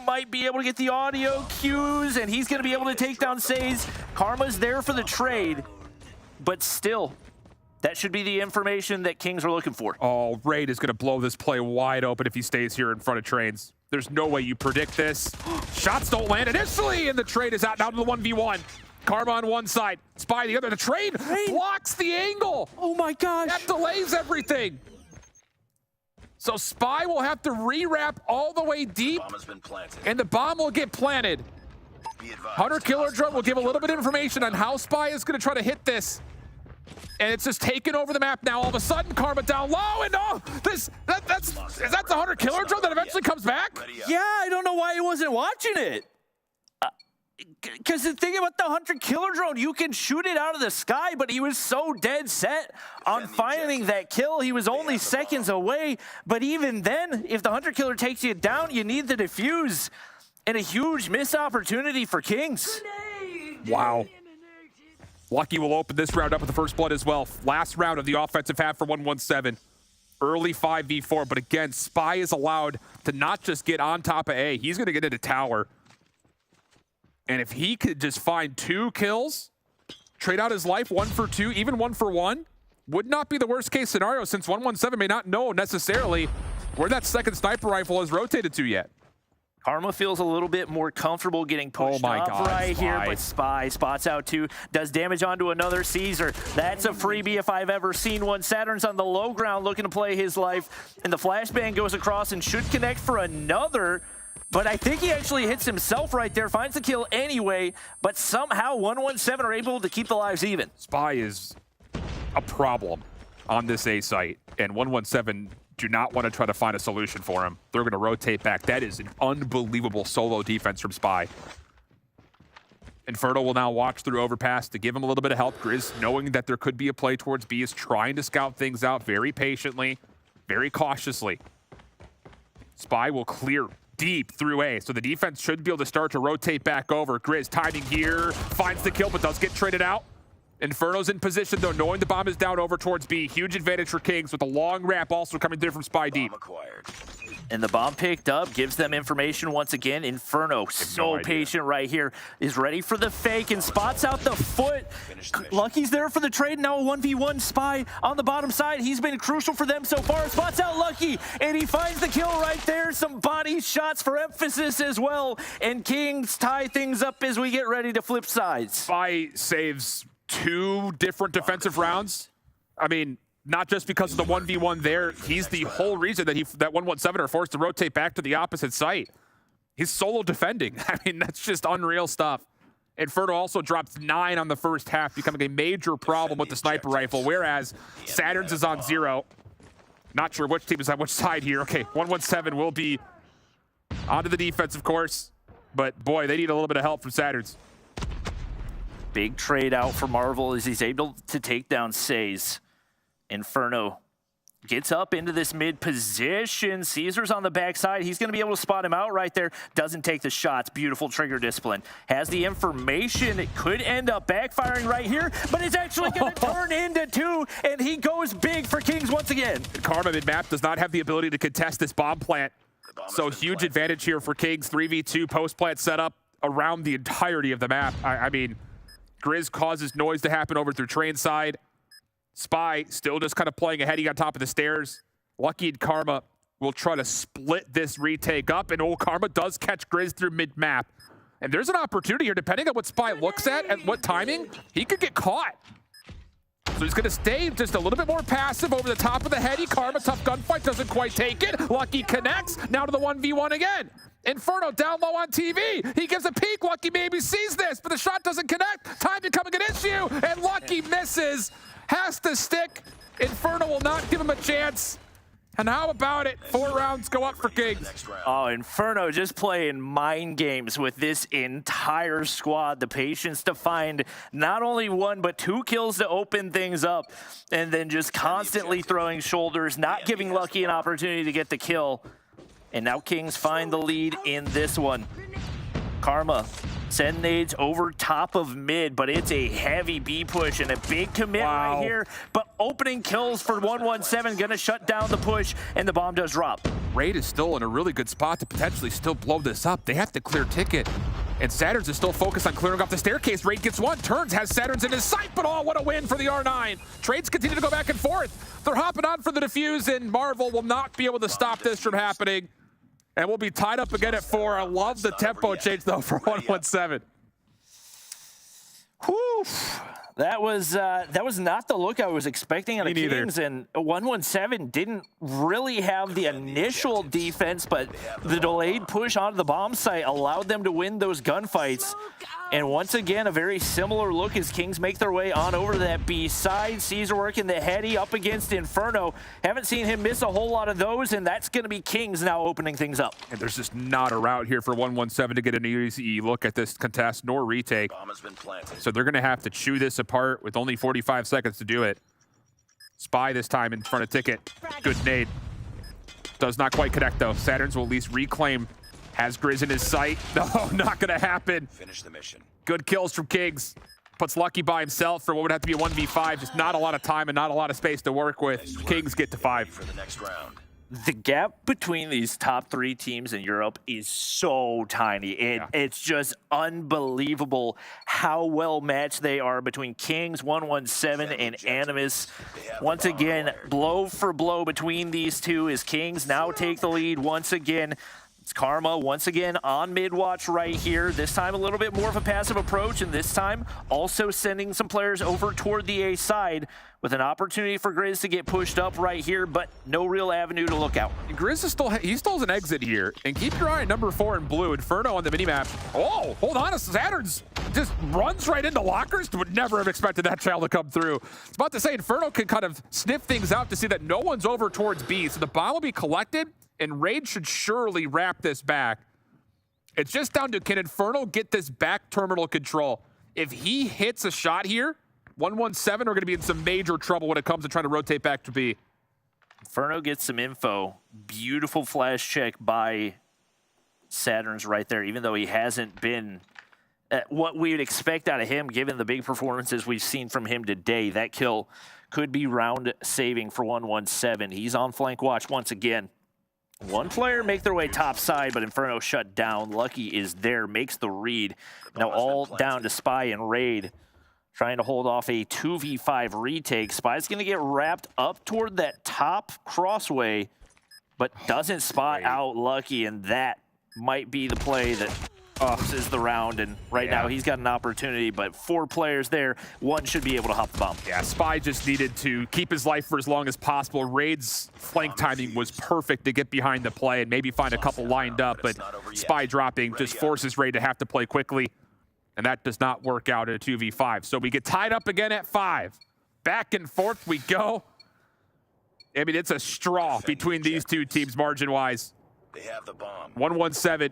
Might be able to get the audio cues, and he's going to be able to take down Says. Karma's there for the trade, but still, that should be the information that Kings are looking for. Oh, Raid is going to blow this play wide open if he stays here in front of Trains. There's no way you predict this. Shots don't land initially, and the trade is out now to the 1v1. Karma on one side, Spy the other. The trade blocks the angle. Oh my gosh. That delays everything. So Spy will have to rewrap all the way deep, and the bomb will get planted. Hunter Killer Drone will give a little bit of information on how Spy is going to try to hit this. And it's just taken over the map now. All of a sudden, Karma down low, and is that the Hunter Killer Drone that eventually comes back? Yeah, I don't know why he wasn't watching it. Because the thing about the Hunter Killer Drone, you can shoot it out of the sky, but he was so dead set on finding that kill. He was only seconds away. But even then, if the Hunter Killer takes you down, you need the defuse. And a huge missed opportunity for Kings. Wow. Lucky will open this round up with the first blood as well. Last round of the offensive half for 117. Early 5v4, but again, Spy is allowed to not just get on top of A. He's going to get into tower. And if he could just find 2 kills, trade out his life 1 for 2, even 1 for 1, would not be the worst case scenario, since 117 may not know necessarily where that second sniper rifle has rotated to yet. Karma feels a little bit more comfortable getting pushed up right here, but Spy spots out 2, does damage onto another Caesar. That's a freebie if I've ever seen one. Saturn's on the low ground looking to play his life, and the flashbang goes across and should connect for another, but I think he actually hits himself right there, finds the kill anyway, but somehow 117 are able to keep the lives even. Spy is a problem on this A site, and 117 do not want to try to find a solution for him. They're going to rotate back. That is an unbelievable solo defense from Spy. Inferno will now watch through overpass to give him a little bit of help. Grizz, knowing that there could be a play towards B, is trying to scout things out very patiently, very cautiously. Spy will clear deep through A, so the defense should be able to start to rotate back over. Grizz timing here, finds the kill, but does get traded out. Inferno's in position, though, knowing the bomb is down over towards B. Huge advantage for Kings, with a long ramp also coming through from Spy deep. And the bomb picked up, gives them information once again. Inferno, so patient right here, is ready for the fake and spots out the foot. Lucky's there for the trade. Now a 1v1 Spy on the bottom side. He's been crucial for them so far. Spots out Lucky, and he finds the kill right there. Some body shots for emphasis as well. And Kings tie things up as we get ready to flip sides. Spy saves 2 different defensive rounds. I mean, not just because of the 1v1 there. He's the whole reason that that 117 are forced to rotate back to the opposite site. He's solo defending. I mean, that's just unreal stuff. Inferno also drops 9 on the first half, becoming a major problem with the sniper rifle, whereas Saturn's is on 0. Not sure which team is on which side here. Okay, 117 will be onto the defense, of course, but boy, they need a little bit of help from Saturn's. Big trade out for Marvel as he's able to take down Says. Inferno gets up into this mid position. Caesar's on the backside. He's going to be able to spot him out right there. Doesn't take the shots. Beautiful trigger discipline. Has the information. It could end up backfiring right here, but it's actually going to turn into 2, and he goes big for Kings once again. Karma mid-map does not have the ability to contest this bomb plant. So huge advantage here for Kings. 3v2 post-plant setup around the entirety of the map. I mean, Grizz causes noise to happen over through train side. Spy still just kind of playing ahead. He got top of the stairs. Lucky and Karma will try to split this retake up, and Karma does catch Grizz through mid-map. And there's an opportunity here, depending on what Spy looks at and what timing, he could get caught. So he's going to stay just a little bit more passive over the top of the heady. Karma, tough gunfight, doesn't quite take it. Lucky connects, now to the 1v1 again. Inferno down low on TV. He gives a peek. Lucky maybe sees this, but the shot doesn't connect. Time becoming an issue, and Lucky misses. Has to stick. Inferno will not give him a chance. And how about it? 4 rounds go up for Kings. Oh, Inferno just playing mind games with this entire squad. The patience to find not only 1, but 2 kills to open things up. And then just constantly throwing shoulders, not giving Lucky an opportunity to get the kill. And now Kings find the lead in this one. Karma send nades over top of mid, but it's a heavy B push and a big commit right here. But opening kills for 117, gonna shut down the push, and the bomb does drop. Raid is still in a really good spot to potentially still blow this up. They have to clear ticket. And Saturn's is still focused on clearing off the staircase. Raid gets 1, turns, has Saturn's in his sight, but oh, what a win for the R9. Trades continue to go back and forth. They're hopping on for the defuse, and Marvel will not be able to stop this from happening. And we'll be tied up again at 4. I love the tempo change, though, for 117. Whew. That was not the look I was expecting out of Kings, and 117 didn't really have the initial defense, but the delayed push onto the bomb site allowed them to win those gunfights. And once again, a very similar look as Kings make their way on over to that B side. Caesar working the heady up against Inferno. Haven't seen him miss a whole lot of those, and that's going to be Kings now opening things up. And there's just not a route here for 117 to get an easy look at this contest nor retake. Bomb has been planted. So they're going to have to chew this apart with only 45 seconds to do it. Spy this time in front of Ticket. Good nade. Does not quite connect, though. Saturn's will at least reclaim. Has Grizz in his sight. No, not going to happen. Finish the mission. Good kills from Kings. Puts Lucky by himself for what would have to be a 1v5. Just not a lot of time and not a lot of space to work with. Kings get to 5. For the next round. The gap between these top 3 teams in Europe is so tiny. It's just unbelievable how well matched they are between Kings, 117, and Animus. Once again, blow for blow between these two as Kings now take the lead once again. It's Karma once again on mid-watch right here. This time a little bit more of a passive approach, and this time also sending some players over toward the A side with an opportunity for Grizz to get pushed up right here, but no real avenue to look out. Grizz is still, he still has an exit here, and keep your eye on number 4 in blue, Inferno on the minimap. Oh, hold on, Saturn's just runs right into lockers. Would never have expected that child to come through. I was about to say, Inferno can kind of sniff things out to see that no one's over towards B, so the bomb will be collected, and Raid should surely wrap this back. It's just down to, can Inferno get this back terminal control? If he hits a shot here, 117 are going to be in some major trouble when it comes to trying to rotate back to B. Inferno gets some info. Beautiful flash check by Saturn's right there, even though he hasn't been what we would expect out of him, given the big performances we've seen from him today. That kill could be round saving for 117. He's on flank watch once again. One player make their way top side, but Inferno shut down. Lucky is there, makes the read. Now all down to Spy and Raid, trying to hold off a 2v5 retake. Spy's going to get wrapped up toward that top crossway, but doesn't spot out Lucky, and that might be the play that is the round. And right now he's got an opportunity, but 4 players there. One should be able to hop the bomb. Yeah, Spy just needed to keep his life for as long as possible. Raid's flank timing was perfect to get behind the play and maybe find a couple lined up, but Spy dropping just forces Raid to have to play quickly. And that does not work out at a 2v5. So we get tied up again at 5. Back and forth we go. I mean, it's a straw between these two teams margin-wise. They have the bomb. 117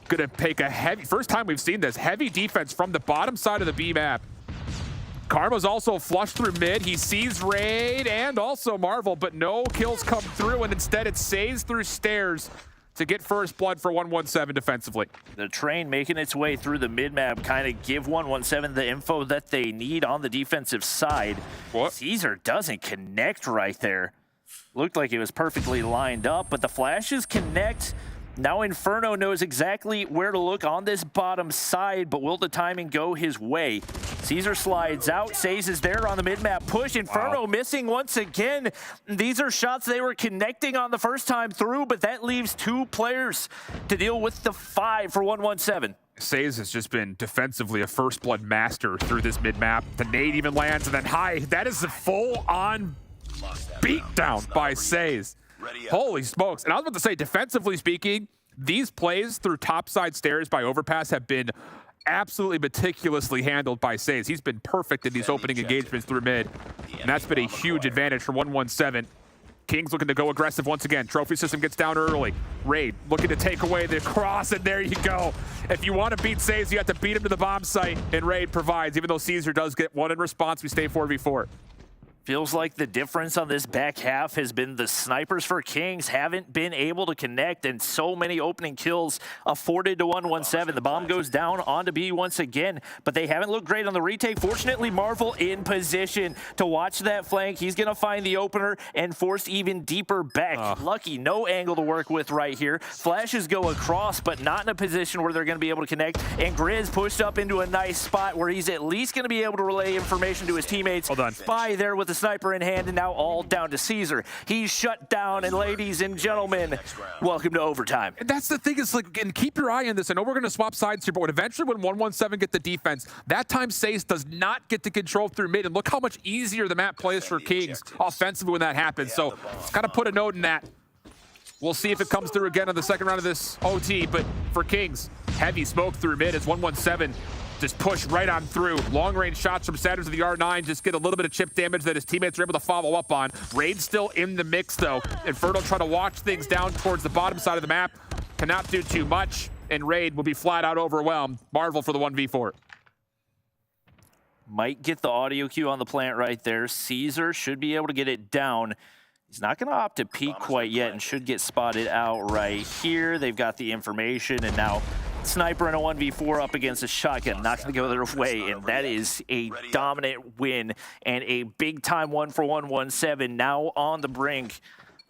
gonna take a heavy, first time we've seen this, heavy defense from the bottom side of the B map. Karma's also flushed through mid. He sees Raid and also Marvel, but no kills come through, and instead it saves through stairs to get first blood for 117 defensively. The train making its way through the mid-map kind of give 117 the info that they need on the defensive side. What? Caesar doesn't connect right there. Looked like it was perfectly lined up, but the flashes connect. Now Inferno knows exactly where to look on this bottom side, but will the timing go his way? Caesar slides out, Says is there on the mid-map push. Inferno missing once again. These are shots they were connecting on the first time through, but that leaves 2 players to deal with the 5 for 117. Says has just been defensively a first blood master through this mid-map. The nade even lands, and then high. That is a full-on beatdown by Says. Holy smokes. And I was about to say, defensively speaking, these plays through topside stairs by Overpass have been absolutely meticulously handled by Says. He's been perfect in these opening engagements through mid, and that's been a huge advantage for 117. Kings looking to go aggressive once again. Trophy system gets down early. Raid looking to take away the cross, and there you go. If you want to beat Says, you have to beat him to the bomb site, and Raid provides. Even though Caesar does get one in response, we stay 4v4. Feels like the difference on this back half has been the snipers for Kings haven't been able to connect, and so many opening kills afforded to 117. The bomb goes down onto B once again, but they haven't looked great on the retake. Fortunately, Marvel in position to watch that flank. He's going to find the opener and force even deeper back. Lucky, no angle to work with right here. Flashes go across, but not in a position where they're going to be able to connect, and Grizz pushed up into a nice spot where he's at least going to be able to relay information to his teammates. Hold on. Spy there with the sniper in hand, and now all down to Caesar. He's shut down, and ladies and gentlemen, welcome to overtime. And that's the thing, is like, and keep your eye on this. I know we're going to swap sides here, but eventually when 117 get the defense, that time Sace does not get to control through mid, and look how much easier the map plays for Kings offensively when that happens. So got to put a note in that. We'll see if it comes through again in the second round of this OT, but for Kings, heavy smoke through mid as 117 just push right on through. Long-range shots from Saturns of the R9 just get a little bit of chip damage that his teammates are able to follow up on. Raid still in the mix, though. Inferno trying to watch things down towards the bottom side of the map. Cannot do too much, and Raid will be flat out overwhelmed. Marvel for the 1v4. Might get the audio cue on the plant right there. Caesar should be able to get it down. He's not going to opt to peek quite yet and should get spotted out right here. They've got the information, and now sniper in a 1v4 up against a shotgun, not going to go their way, and that is a dominant win and a big-time one for 117, now on the brink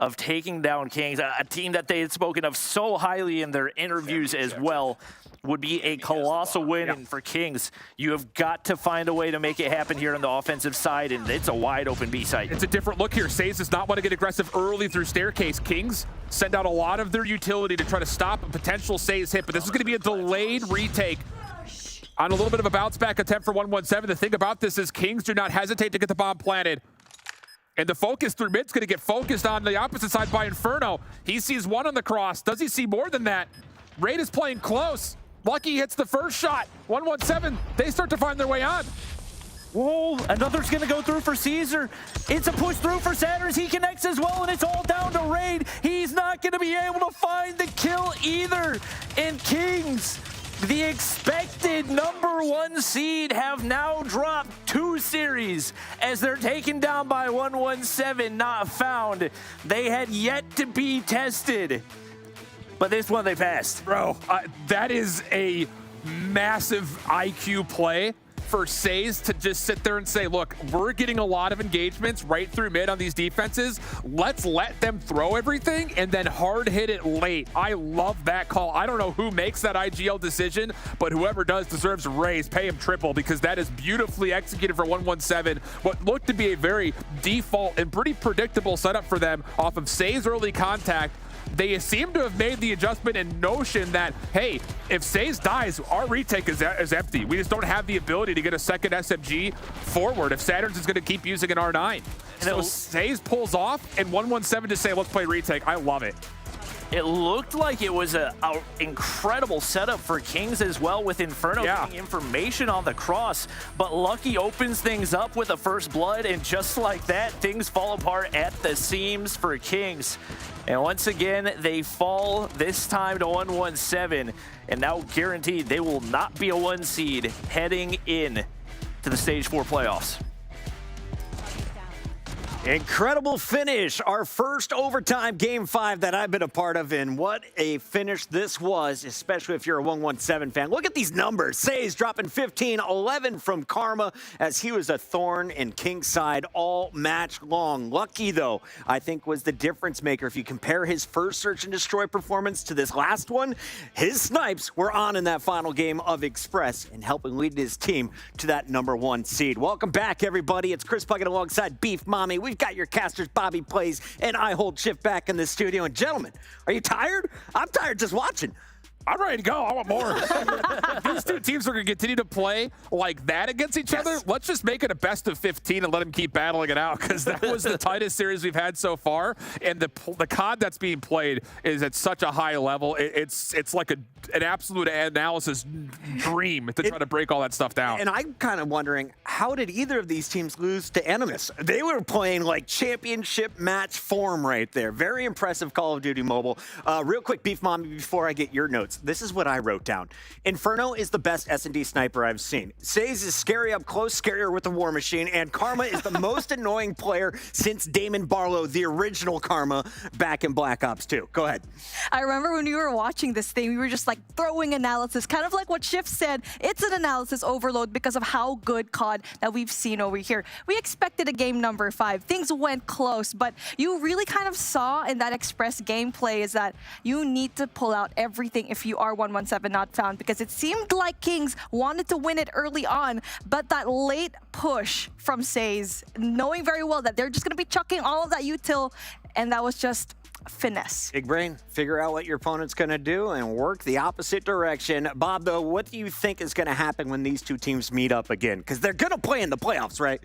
of taking down Kings, a team that they had spoken of so highly in their interviews as well, would be a colossal win. And for Kings, you have got to find a way to make it happen here on the offensive side, and it's a wide open B site. It's a different look here. Says does not want to get aggressive early through staircase. Kings send out a lot of their utility to try to stop a potential Says hit, but this is going to be a delayed retake on a little bit of a bounce back attempt for 117. The thing about this is Kings do not hesitate to get the bomb planted. And the focus through mid's going to get focused on the opposite side by Inferno. He sees one on the cross. Does he see more than that? Raid is playing close. Lucky hits the first shot. 117, they start to find their way on. Whoa, another's gonna go through for Caesar. It's a push through for Saturns. He connects as well, and it's all down to Raid. He's not gonna be able to find the kill either. And Kings, the expected #1 seed, have now dropped 2 series as they're taken down by 117, not found. They had yet to be tested, but this one they passed. Bro, that is a massive IQ play for Says to just sit there and say, look, we're getting a lot of engagements right through mid on these defenses. Let's let them throw everything and then hard hit it late. I love that call. I don't know who makes that IGL decision, but whoever does deserves a raise. Pay him triple, because that is beautifully executed for 117. What looked to be a very default and pretty predictable setup for them off of Says early contact. They seem to have made the adjustment and notion that, hey, if Says dies, our retake is empty. We just don't have the ability to get a second SMG forward if Saturn's is going to keep using an R9. And so Says pulls off, and 117 to say, let's play retake. I love it. It looked like it was an incredible setup for Kings as well, with Inferno getting information on the cross. But Lucky opens things up with a first blood, and just like that, things fall apart at the seams for Kings. And once again, they fall, this time to 117, and now guaranteed they will not be a 1 seed heading in to the Stage 4 playoffs. Incredible finish. Our first overtime Game 5 that I've been a part of, and what a finish this was, especially if you're a 117 fan. Look at these numbers. Says dropping 15, 11 from Karma, as he was a thorn in King's side all match long. Lucky, though, I think was the difference maker. If you compare his first Search and Destroy performance to this last one, his snipes were on in that final game of Express and helping lead his team to that #1 seed. Welcome back, everybody. It's Chris Puckett alongside Beef Mommy. We've got your casters, Bobby Plays, and I Hold Shift back in the studio. And gentlemen, are you tired? I'm tired just watching. I'm ready to go. I want more. These two teams are going to continue to play like that against each other. Let's just make it a best of 15 and let them keep battling it out, because that was the tightest series we've had so far. And the COD that's being played is at such a high level. It's like an absolute analysis dream to try to break all that stuff down. And I'm kind of wondering, how did either of these teams lose to Animus? They were playing like championship match form right there. Very impressive Call of Duty Mobile. Real quick, Beef Mommy, before I get your notes. This is what I wrote down. Inferno is the best S&D sniper I've seen. Says is scary up close, scarier with the War Machine, and Karma is the most annoying player since Damon Barlow, the original Karma, back in Black Ops 2. Go ahead. I remember when we were watching this thing, we were just like throwing analysis, kind of like what Shift said. It's an analysis overload because of how good COD that we've seen over here. We expected a game #5. Things went close, but you really kind of saw in that Express gameplay is that you need to pull out everything if you are 117 not found, because it seemed like Kings wanted to win it early on, but that late push from Says, knowing very well that they're just going to be chucking all of that util, and that was just finesse. Big brain, figure out what your opponent's going to do and work the opposite direction. Bob, though, what do you think is going to happen when these two teams meet up again? Because they're going to play in the playoffs, right?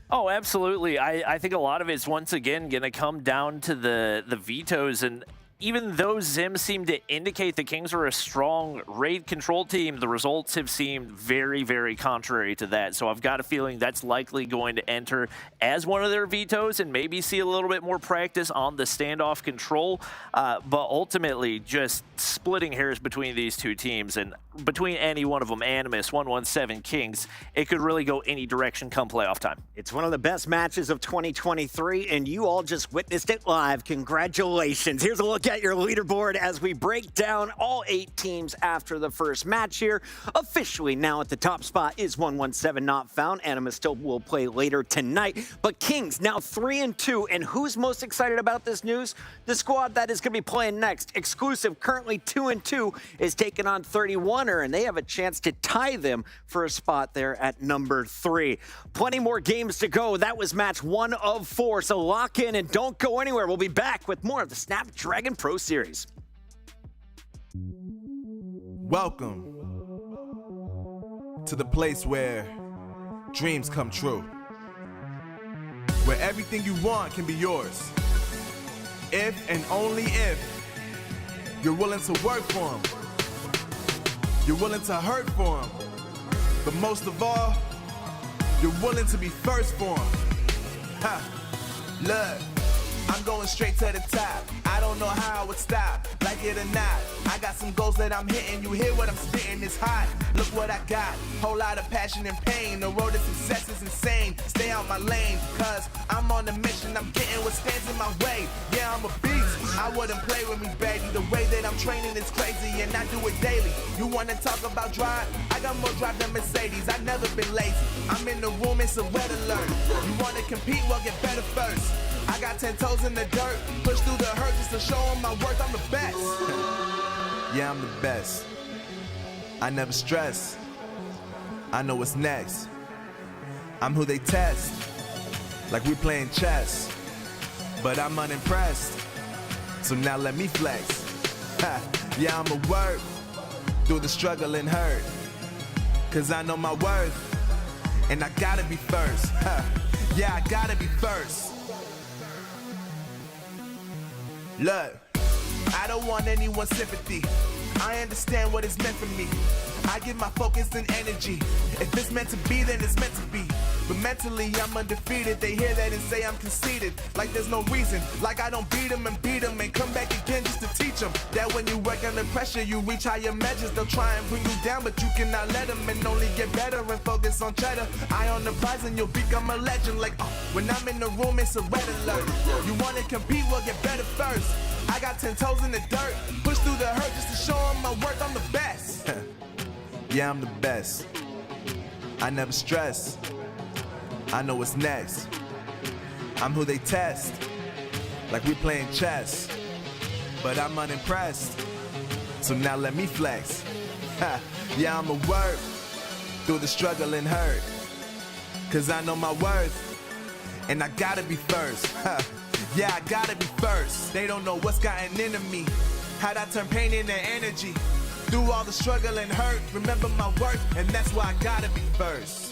Oh, absolutely. I think a lot of it's once again going to come down to the vetoes, and even though Zim seemed to indicate the Kings are a strong raid control team, the results have seemed very, very contrary to that. So I've got a feeling that's likely going to enter as one of their vetoes and maybe see a little bit more practice on the standoff control. But ultimately, just splitting hairs between these two teams, and between any one of them, Animus, 117, Kings, it could really go any direction come playoff time. It's one of the best matches of 2023, and you all just witnessed it live. Congratulations. Here's a look at your leaderboard as we break down all 8 teams after the first match here. Officially now at the top spot is 117 not found. Anima still will play later tonight. But Kings now 3-2. And who's most excited about this news? The squad that is going to be playing next. Exclusive, currently 2-2, is taking on 31er, and they have a chance to tie them for a spot there at number 3. Plenty more games to go. That was match 1 of 4. So lock in and don't go anywhere. We'll be back with more of the Snapdragon Pro Series. Welcome to the place where dreams come true. Where everything you want can be yours. If and only if you're willing to work for them. You're willing to hurt for them. But most of all, you're willing to be first for them. Ha! Look, I'm going straight to the top. I don't know how I would stop, like it or not. I got some goals that I'm hitting. You hear what I'm spitting? It's hot. Look what I got. Whole lot of passion and pain. The road to success is insane. Stay out my lane, cause I'm on a mission. I'm getting what stands in my way. Yeah, I'm a beast. I wouldn't play with me, baby. The way that I'm training is crazy, and I do it daily. You wanna talk about drive? I got more drive than Mercedes. I've never been lazy. I'm in the room, it's a red alert. You wanna compete? Well, get better first. I got 10 toes in the dirt, push through the hurt just to show them my worth. I'm the best. Yeah, I'm the best. I never stress. I know what's next. I'm who they test, like we playing chess. But I'm unimpressed, so now let me flex. Ha. Yeah, I'ma work through the struggle and hurt, cause I know my worth, and I gotta be first. Ha. Yeah, I gotta be first. Look, I don't want anyone's sympathy. I understand what it's meant for me. I give my focus and energy. If it's meant to be, then it's meant to be. But mentally, I'm undefeated. They hear that and say I'm conceited. Like there's no reason. Like I don't beat them and come back again just to teach them that when you work under pressure, you reach higher measures. They'll try and bring you down, but you cannot let them, and only get better and focus on cheddar. Eye on the prize and you'll become a legend. Like, when I'm in the room, it's a red alert. You wanna compete? Well, get better first. I got 10 toes in the dirt, push through the hurt just to show them my worth. I'm the best. Yeah, I'm the best. I never stress. I know what's next. I'm who they test, like we playing chess. But I'm unimpressed, so now let me flex. Ha. Yeah, I'ma work through the struggle and hurt, cause I know my worth, and I gotta be first. Ha. Yeah, I gotta be first. They don't know what's gotten into me, how'd I turn pain into energy. Through all the struggle and hurt, remember my worth, and that's why I gotta be first.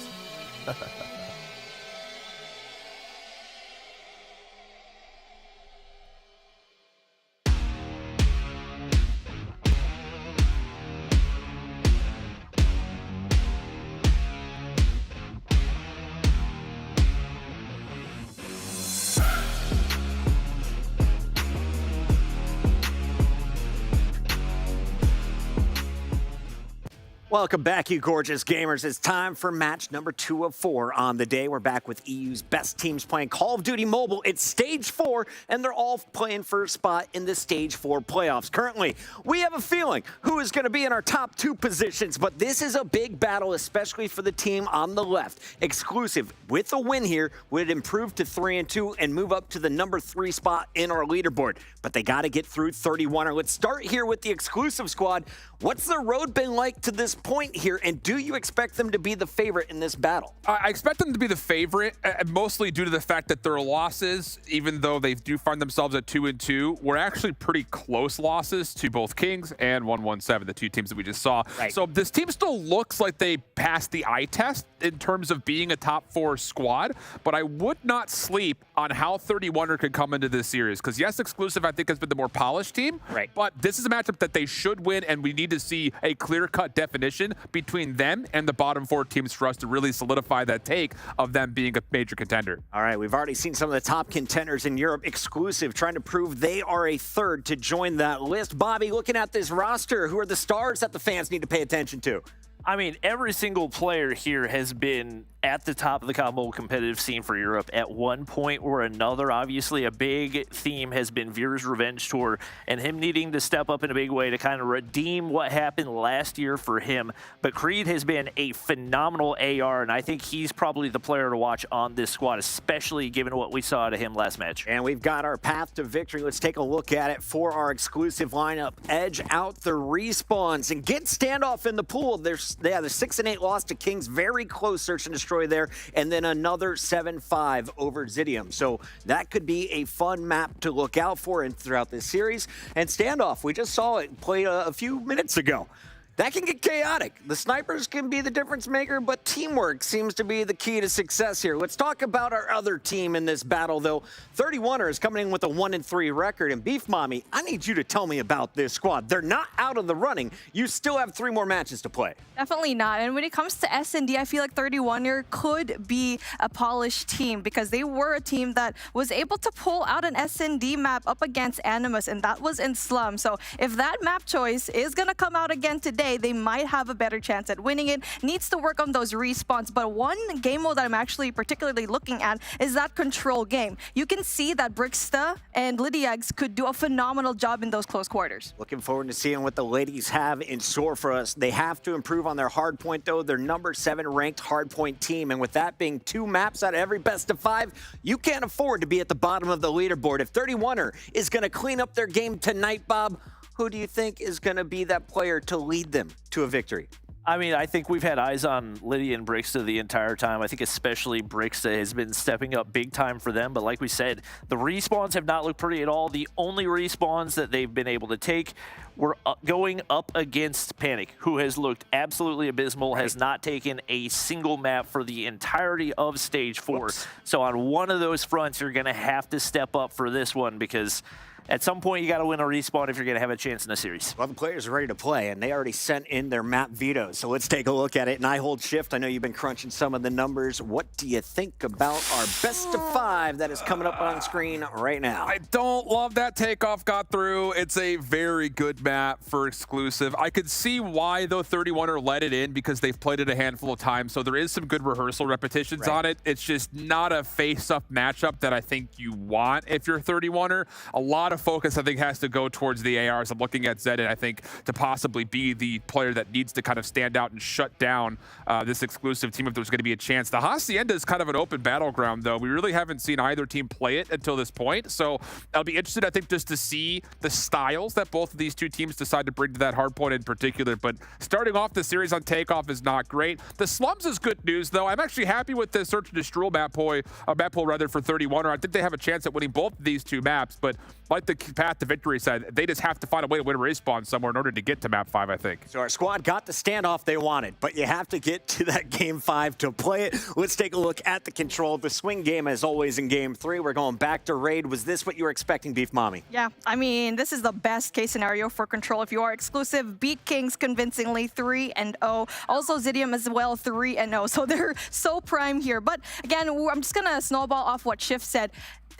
Welcome back, you gorgeous gamers. It's time for match number 2 of 4 on the day. We're back with EU's best teams playing Call of Duty Mobile. It's Stage 4, and they're all playing for a spot in the Stage 4 playoffs. Currently, we have a feeling who is going to be in our top 2 positions, but this is a big battle, especially for the team on the left. Exclusive, with a win here, would improve to 3-2 and move up to the number 3 spot in our leaderboard. But they got to get through 31er. Let's start here with the Exclusive squad. What's the road been like to this point here, and do you expect them to be the favorite in this battle? I expect them to be the favorite, mostly due to the fact that their losses, even though they do find themselves at 2-2, were actually pretty close losses to both Kings and 117, the 2 teams that we just saw. Right. So this team still looks like they passed the eye test in terms of being a top 4 squad, but I would not sleep on how 31er could come into this series, because yes, Exclusive I think has been the more polished team, right, but this is a matchup that they should win, and we need to see a clear-cut definition between them and the bottom 4 teams for us to really solidify that take of them being a major contender. All right, we've already seen some of the top contenders in Europe. Exclusive trying to prove they are a third to join that list. Bobby, looking at this roster, who are the stars that the fans need to pay attention to? I mean, every single player here has been at the top of the COD Mobile competitive scene for Europe at one point or another. Obviously, a big theme has been Veer's revenge tour and him needing to step up in a big way to kind of redeem what happened last year for him. But Creed has been a phenomenal AR, and I think he's probably the player to watch on this squad, especially given what we saw out of him last match. And we've got our path to victory. Let's take a look at it for our exclusive lineup. Edge out the respawns and get standoff in the pool. There's the 6-8 loss to Kings. Very close search and destroy there. And then another 7-5 over Zidium. So that could be a fun map to look out for and throughout this series. And standoff, we just saw it play a few minutes ago. That can get chaotic. The snipers can be the difference maker, but teamwork seems to be the key to success here. Let's talk about our other team in this battle, though. 31er is coming in with a 1-3 record. And Beef Mommy, I need you to tell me about this squad. They're not out of the running. You still have 3 more matches to play. Definitely not. And when it comes to S&D, I feel like 31er could be a polished team because they were a team that was able to pull out an S&D map up against Animus, and that was in Slum. So if that map choice is going to come out again today, they might have a better chance at winning it. Needs to work on those respawns. But one game mode that I'm actually particularly looking at is that control game. You can see that Brixta and Lydiags could do a phenomenal job in those close quarters. Looking forward to seeing what the ladies have in store for us. They have to improve on their hardpoint, though. They're number 7 ranked hardpoint team. And with that being 2 maps out of every best of 5, you can't afford to be at the bottom of the leaderboard. If 31er is going to clean up their game tonight, Bob, who do you think is going to be that player to lead them to a victory? I mean, I think we've had eyes on Lydia and Brixta the entire time. I think especially Brixta has been stepping up big time for them. But like we said, the respawns have not looked pretty at all. The only respawns that they've been able to take were going up against Panic, who has looked absolutely abysmal, has not taken a single map for the entirety of Stage 4. Whoops. So on one of those fronts, you're going to have to step up for this one because at some point, you got to win a respawn if you're going to have a chance in the series. Well, the players are ready to play, and they already sent in their map vetoes. So let's take a look at it. And I hold shift. I know you've been crunching some of the numbers. What do you think about our best of 5 that is coming up on screen right now? I don't love that takeoff got through. It's a very good map for exclusive. I could see why, though, 31er let it in because they've played it a handful of times. So there is some good rehearsal repetitions on it. It's just not a face-up matchup that I think you want if you're 31er. A lot of focus, I think, has to go towards the ARs. I'm looking at Zed, and I think to possibly be the player that needs to kind of stand out and shut down this exclusive team if there's going to be a chance. The Hacienda is kind of an open battleground, though. We really haven't seen either team play it until this point. So I'll be interested, I think, just to see the styles that both of these two teams decide to bring to that hardpoint in particular. But starting off the series on takeoff is not great. The Slums is good news, though. I'm actually happy with the Search and Destroy map pool rather for 31er. I think they have a chance at winning both of these 2 maps, but like the path to victory said, they just have to find a way to win a respawn somewhere in order to get to map 5, I think. So our squad got the standoff they wanted, but you have to get to that game 5 to play it. Let's take a look at the control. The swing game, as always, in game 3. We're going back to Raid. Was this what you were expecting, Beef Mommy? Yeah, I mean, this is the best case scenario for control. If you are exclusive, beat Kings convincingly 3-0. Also Zidium as well, 3-0. So they're so prime here. But again, I'm just going to snowball off what Shift said.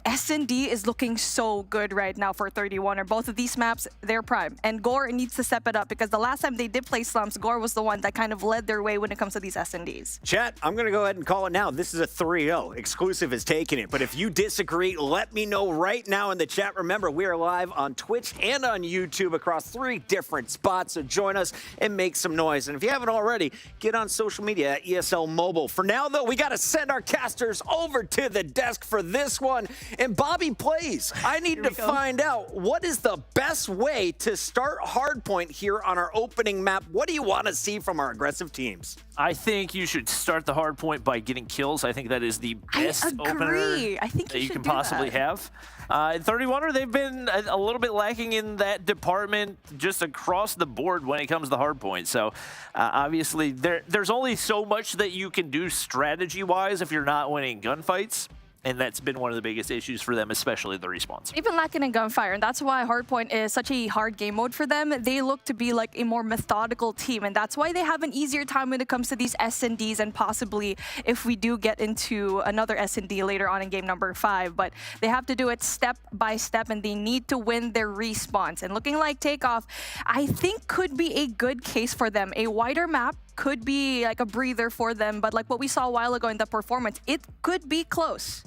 S&D is looking so good right now for 31er. Both of these maps, they're prime. And Gore needs to step it up because the last time they did play Slums, Gore was the one that kind of led their way when it comes to these S&Ds. Chat, I'm going to go ahead and call it now. This is a 3-0. Exclusive is taking it. But if you disagree, let me know right now in the chat. Remember, we are live on Twitch and on YouTube across 3 different spots. So join us and make some noise. And if you haven't already, get on social media at ESL Mobile. For now, though, we got to send our casters over to the desk for this one. And Bobby plays. I need to find out what is the best way to start Hardpoint here on our opening map. What do you want to see from our aggressive teams? I think you should start the Hardpoint by getting kills. I think that is the best opener that you can possibly have. In 31er, they've been a little bit lacking in that department just across the board when it comes to Hardpoint. So obviously, there's only so much that you can do strategy-wise if you're not winning gunfights. And that's been one of the biggest issues for them, especially the respawns. They've been lacking in gunfire, and that's why Hardpoint is such a hard game mode for them. They look to be like a more methodical team, and that's why they have an easier time when it comes to these S&Ds, and possibly if we do get into another S&D later on in game number 5. But they have to do it step by step, and they need to win their respawns. And looking like Takeoff, I think could be a good case for them. A wider map, could be like a breather for them. But like what we saw a while ago in the performance, it could be close.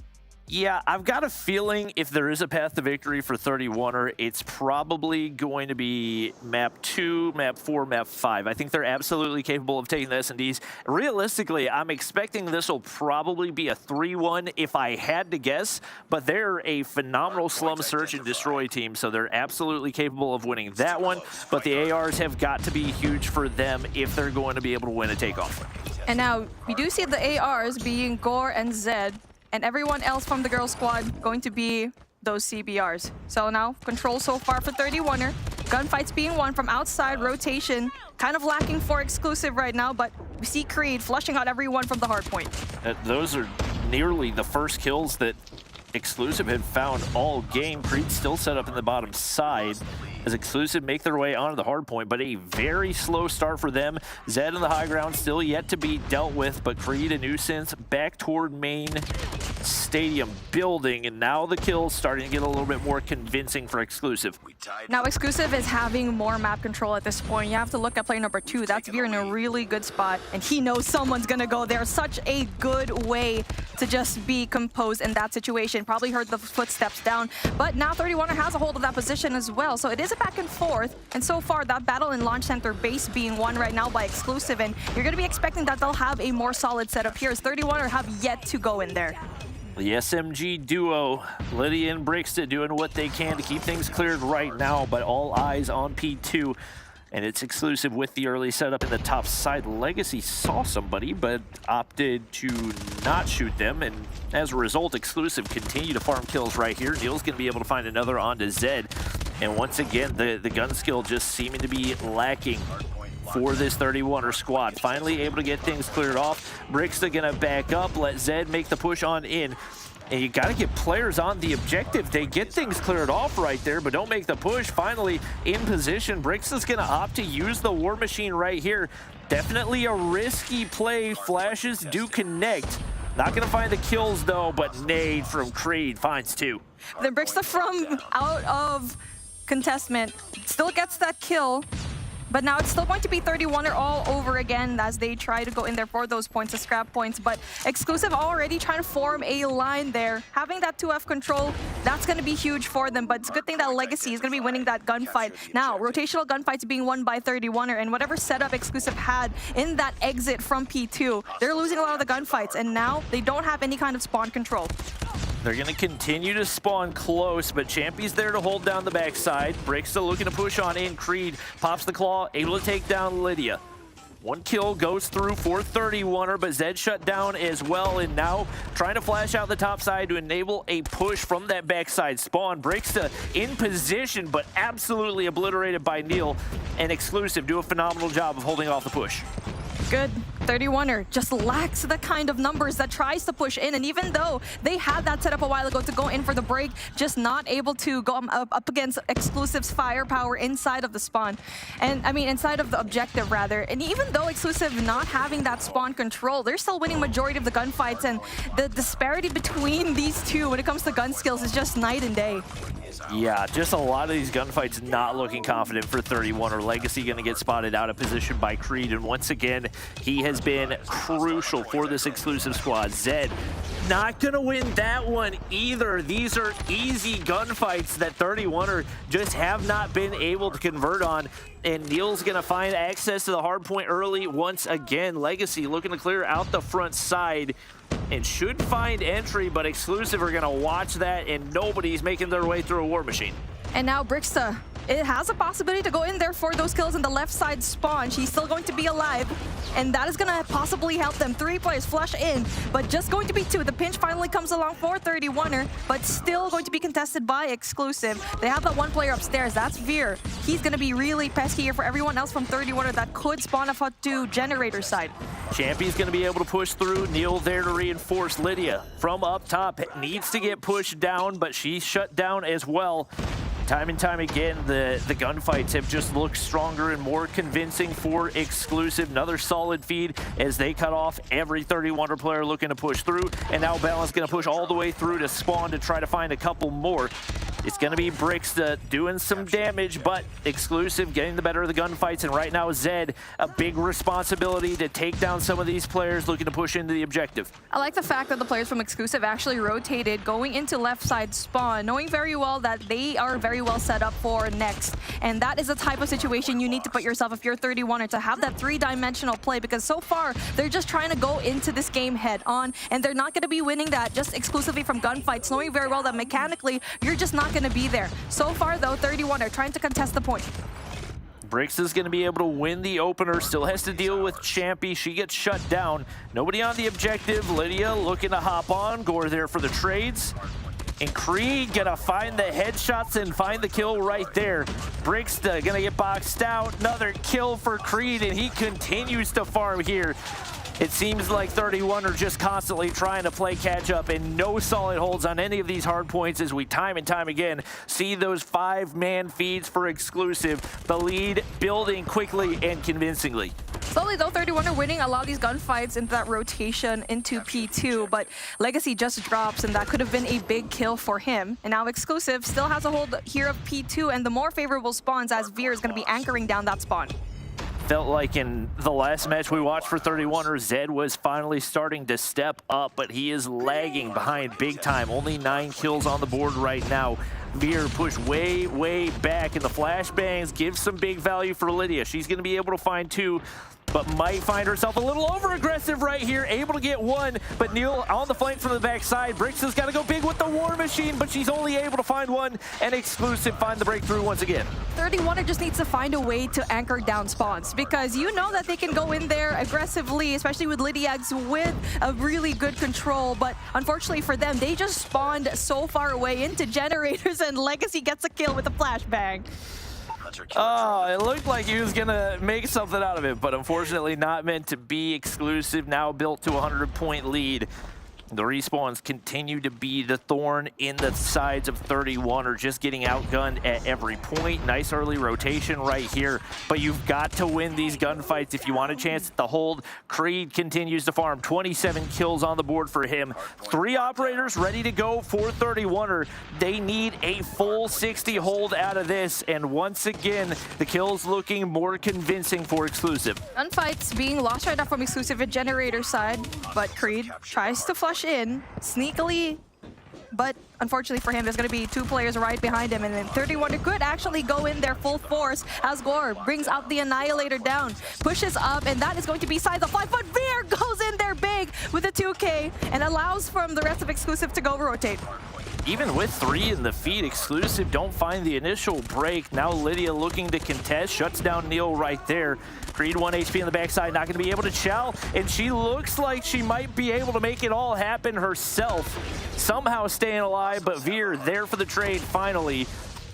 Yeah, I've got a feeling if there is a path to victory for 31er, it's probably going to be map 2, map 4, map 5. I think they're absolutely capable of taking the S&Ds. Realistically, I'm expecting this will probably be a 3-1 if I had to guess, but they're a phenomenal slum search and destroy team, so they're absolutely capable of winning that one. But the ARs have got to be huge for them if they're going to be able to win a takeoff. And now we do see the ARs being Gore and Zed, and everyone else from the girls squad going to be those CBRs. So now, control so far for 31er. Gunfights being won from outside, rotation. Kind of lacking for exclusive right now, but we see Creed flushing out everyone from the hardpoint. Those are nearly the first kills that exclusive had found all game. Creed still set up in the bottom side as exclusive make their way onto the hard point, but a very slow start for them. Zed in the high ground still yet to be dealt with, but Creed a nuisance back toward main stadium building, and now the kills starting to get a little bit more convincing for exclusive. Now exclusive is having more map control at this point. You have to look at player number 2. That's Veer in a really good spot, and he knows someone's gonna go there. Such a good way to just be composed in that situation. Probably heard the footsteps down, but now 31er has a hold of that position as well. So it is a back and forth, and so far that battle in launch center base being won right now by exclusive, and you're gonna be expecting that they'll have a more solid setup here as 31er have yet to go in there. The SMG duo, Lydia and Brixton, doing what they can to keep things cleared right now, but all eyes on P2. And it's exclusive with the early setup in the top side. Legacy saw somebody, but opted to not shoot them. And as a result, exclusive continue to farm kills right here. Neil's going to be able to find another onto Zed. And once again, the gun skill just seeming to be lacking for this 31er squad. Finally able to get things cleared off. Brixton going to back up, let Zed make the push on in. And you got to get players on the objective. They get things cleared off right there, but don't make the push. Finally in position. Brixton's going to opt to use the war machine right here. Definitely a risky play. Flashes do connect. Not going to find the kills though, but nade from Creed finds 2. Then Brixton from out of contestment still gets that kill. But now it's still going to be 31er all over again as they try to go in there for those points, the scrap points. But exclusive already trying to form a line there. Having that 2F control, that's going to be huge for them. But it's a good thing that Legacy is going to be winning that gunfight. Now, rotational gunfights being won by 31er, and whatever setup exclusive had in that exit from P2, they're losing a lot of the gunfights. And now they don't have any kind of spawn control. They're going to continue to spawn close, but Champy's there to hold down the backside. Brixton looking to push on in. Creed pops the claw, able to take down Lydia. One kill goes through for 31er, but Zed shut down as well, and now trying to flash out the top side to enable a push from that backside spawn. Brixton in position, but absolutely obliterated by Neil, and exclusive do a phenomenal job of holding off the push. Good. 31er just lacks the kind of numbers that tries to push in, and even though they had that set up a while ago to go in for the break, just not able to go up against exclusive's firepower inside of the spawn, and I mean inside of the objective rather. And even though exclusive not having that spawn control, they're still winning majority of the gunfights, and the disparity between these two when it comes to gun skills is just night and day. Yeah, just a lot of these gunfights not looking confident for 31er. Legacy going to get spotted out of position by Creed, and once again, he has been crucial for this exclusive squad. Zed not going to win that one either. These are easy gunfights that 31er just have not been able to convert on, and Neil's going to find access to the hard point early once again. Legacy looking to clear out the front side and should find entry, but exclusive are going to watch that, and nobody's making their way through a war machine. And now Brixton, it has a possibility to go in there for those kills in the left side spawn. She's still going to be alive, and that is going to possibly help them. 3 players flush in, but just going to be 2. The pinch finally comes along for 31er, but still going to be contested by exclusive. They have that 1 player upstairs. That's Veer. He's going to be really pesky here for everyone else from 31er that could spawn off to generator side. Champy's going to be able to push through. Neil there to reinforce. Lydia from up top needs to get pushed down, but she's shut down as well. Time and time again, the gunfights have just looked stronger and more convincing for exclusive. Another solid feed as they cut off every 31er player looking to push through. And now Balance going to push all the way through to spawn to try to find a couple more. It's going to be Brixta doing some damage, but Exclusive getting the better of the gunfights. And right now, Zed, a big responsibility to take down some of these players looking to push into the objective. I like the fact that the players from Exclusive actually rotated, going into left side spawn, knowing very well that they are very well set up for next. And that is the type of situation you need to put yourself if you're 31er, to have that three-dimensional play, because so far they're just trying to go into this game head on, and they're not going to be winning that just exclusively from gunfights, knowing very well that mechanically you're just not going to be there. So far though, 31er trying to contest the point. Brix is going to be able to win the opener, still has to deal with Champy. She gets shut down. Nobody on the objective. Lydia looking to hop on. Gore there for the trades. And Creed gonna find the headshots and find the kill right there. Brixta gonna get boxed out. Another kill for Creed, and he continues to farm here. It seems like 31 are just constantly trying to play catch up, and no solid holds on any of these hard points as we time and time again see those 5-man feeds for Exclusive. The lead building quickly and convincingly. Slowly though, 31 are winning a lot of these gunfights into that rotation into P2, but Legacy just drops, and that could have been a big kill for him. And now Exclusive still has a hold here of P2 and the more favorable spawns, as Veer is going to be anchoring down that spawn. Felt like in the last match we watched for 31er, Zed was finally starting to step up, but he is lagging behind big time. Only 9 kills on the board right now. Veer pushed way, way back, and the flashbangs give some big value for Lydia. She's going to be able to find 2, but might find herself a little over-aggressive right here. Able to get 1, but Neil on the flank from the backside. Brix has got to go big with the War Machine, but she's only able to find 1, and Exclusive find the breakthrough once again. 31er just needs to find a way to anchor down spawns, because you know that they can go in there aggressively, especially with Lydiax with a really good control, but unfortunately for them, they just spawned so far away into generators, and Legacy gets a kill with a flashbang. Oh, it looked like he was gonna make something out of it, but unfortunately not meant to be. Exclusive now built to a 100-point lead. The respawns continue to be the thorn in the sides of 31, or just getting outgunned at every point. Nice early rotation right here, but you've got to win these gunfights if you want a chance at the hold. Creed continues to farm, 27 kills on the board for him. 3 operators ready to go for 31er. They need a full 60 hold out of this, and once again, the kills looking more convincing for Exclusive. Gunfights being lost right now from Exclusive at generator side, but Creed tries to flush in sneakily, but unfortunately for him, there's going to be 2 players right behind him, and then 31 could actually go in there full force as Gore brings out the Annihilator down, pushes up, and that is going to be side the 5, but Veer goes in there big with a 2K and allows from the rest of Exclusive to go rotate. Even with 3 in the feed, Exclusive don't find the initial break. Now Lydia looking to contest, shuts down Neil right there. Creed 1 HP on the backside, not going to be able to chow, and she looks like she might be able to make it all happen herself. Somehow staying alive, but Veer there for the trade finally.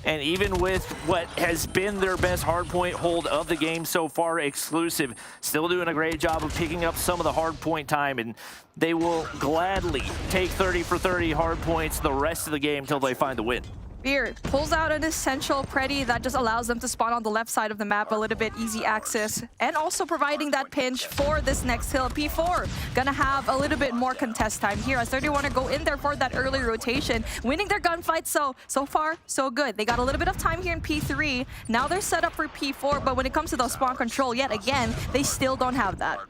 And even with what has been their best hardpoint hold of the game so far, Exclusive still doing a great job of picking up some of the hardpoint time, and they will gladly take 30 for 30 hardpoints the rest of the game until they find the win. Veer pulls out an essential Preddy that just allows them to spawn on the left side of the map, a little bit easy access, and also providing that pinch for this next hill. P4 gonna have a little bit more contest time here as 31 go in there for that early rotation, winning their gunfight. So far, so good. They got a little bit of time here in P3. Now they're set up for P4, but when it comes to the spawn control, yet again, they still don't have that.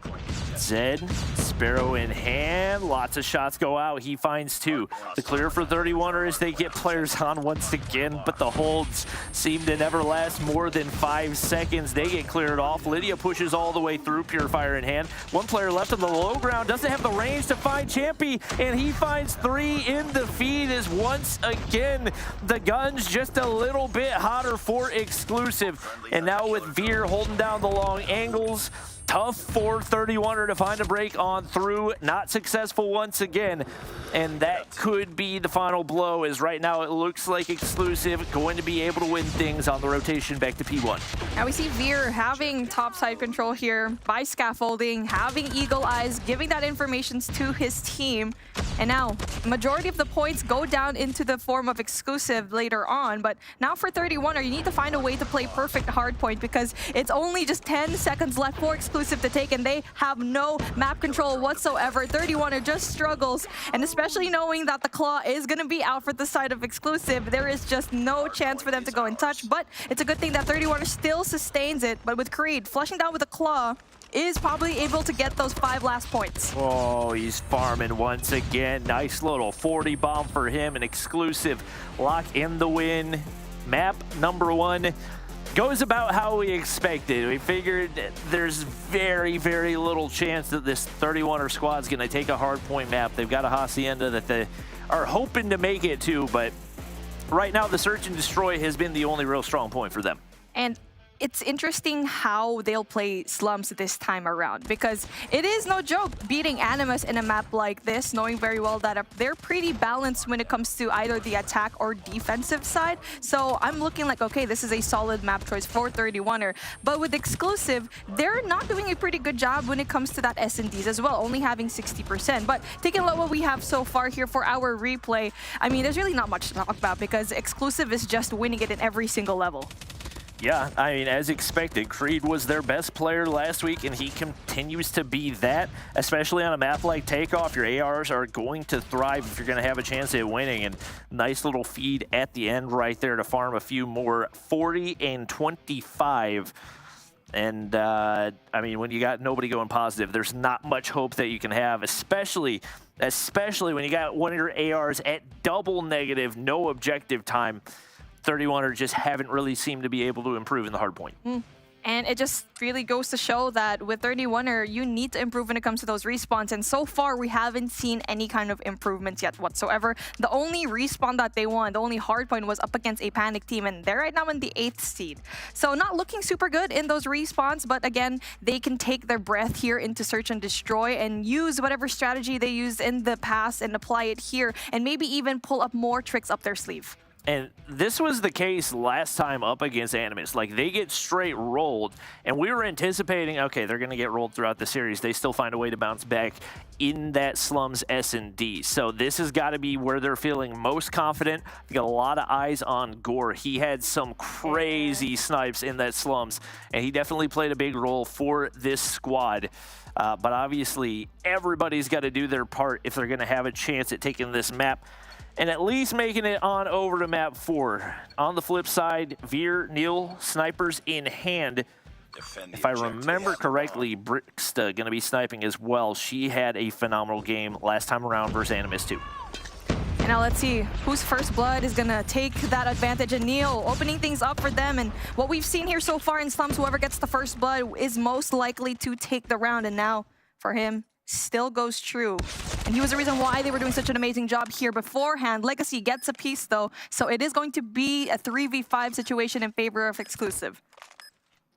Zed, Sparrow in hand, lots of shots go out. He finds 2. The clear for 31er as they get players on once again, but the holds seem to never last more than 5 seconds. They get cleared off. Lydia pushes all the way through, Purifier in hand. 1 player left on the low ground, doesn't have the range to find Champy, and he finds 3 in the feed as once again the guns just a little bit hotter for Exclusive. And now with Veer holding down the long angles, tough for 31er to find a break on through. Not successful once again. And that could be the final blow, as right now it looks like Exclusive going to be able to win things on the rotation back to P1. Now we see Veer having topside control here by scaffolding, having eagle eyes, giving that information to his team. And now, majority of the points go down into the form of Exclusive later on. But now for 31er, you need to find a way to play perfect hardpoint, because it's only just 10 seconds left for Exclusive exclusive to take, and they have no map control whatsoever. 31er just struggles, and especially knowing that the Claw is going to be out for the side of exclusive, there is just no chance for them to go in touch. But it's a good thing that 31er still sustains it. But with Creed flushing down with a Claw, is probably able to get those 5 last points. Oh, he's farming once again. Nice little 40 bomb for him. An exclusive lock in the win. Map number 1 goes about how we expected. We figured there's very, very little chance that this 31er squad's going to take a Hardpoint map. They've got a Hacienda that they are hoping to make it to, but right now the search and destroy has been the only real strong point for them. And it's interesting how they'll play slums this time around, because it is no joke beating Animus in a map like this, knowing very well that they're pretty balanced when it comes to either the attack or defensive side. So I'm looking like, okay, this is a solid map choice for 31er. But with exclusive, they're not doing a pretty good job when it comes to that S&Ds as well, only having 60%. But taking a look at what we have so far here for our replay, I mean, there's really not much to talk about because exclusive is just winning it in every single level. Yeah, I mean, as expected, Creed was their best player last week, and he continues to be that, especially on a map like Takeoff. Your ARs are going to thrive if you're going to have a chance at winning, and nice little feed at the end right there to farm a few more. 40 and 25. And, I mean, when you got nobody going positive, there's not much hope that you can have, especially when you got one of your ARs at double negative, no objective time. 31er just haven't really seemed to be able to improve in the hardpoint. And it just really goes to show that with 31er, you need to improve when it comes to those respawns. And so far, we haven't seen any kind of improvements yet whatsoever. The only respawn that they won, the only hardpoint, was up against a Panic team, and they're right now in the 8th seed. So not looking super good in those respawns, but again, they can take their breath here into Search and Destroy and use whatever strategy they used in the past and apply it here, and maybe even pull up more tricks up their sleeve. And this was the case last time up against Animus. Like, they get straight rolled, and we were anticipating, okay, they're going to get rolled throughout the series. They still find a way to bounce back in that Slums S&D. So this has got to be where they're feeling most confident. We got a lot of eyes on Gore. He had some crazy snipes in that Slums, and he definitely played a big role for this squad. But obviously, everybody's got to do their part if they're going to have a chance at taking this map and at least making it on over to map 4. On the flip side, Veer, Neil, snipers in hand. If I remember correctly, Bricksta going to be sniping as well. She had a phenomenal game last time around versus Animus 2. And now let's see whose first blood is going to take that advantage. And Neil opening things up for them. And what we've seen here so far in Slums, whoever gets the first blood is most likely to take the round. And now for him, still goes true. And he was the reason why they were doing such an amazing job here beforehand. Legacy gets a piece though, so it is going to be a 3v5 situation in favor of exclusive.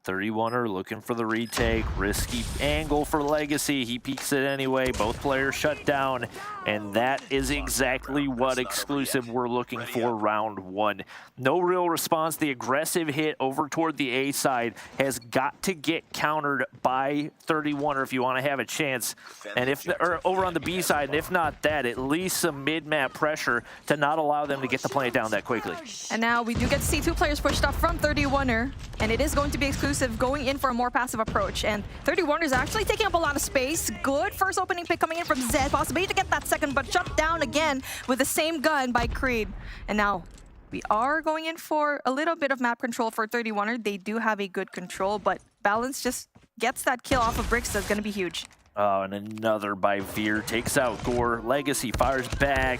31er looking for the retake. Risky angle for Legacy. He peeks it anyway. Both players shut down. And that is exactly what exclusive we're looking for round 1. No real response. The aggressive hit over toward the A side has got to get countered by 31er if you want to have a chance. And if or over on the B side, and if not that, at least some mid-map pressure to not allow them to get the plant down that quickly. And now we do get to see 2 players pushed up from 31er. And it is going to be exclusive going in for a more passive approach. And 31er is actually taking up a lot of space. Good first opening pick coming in from Zed. Possibility to get that second, but shut down again with the same gun by Creed. And now we are going in for a little bit of map control for 31er. They do have a good control, but Balance just gets that kill off of Bricks. That's going to be huge. Oh, and another by Veer. Takes out Gore. Legacy fires back,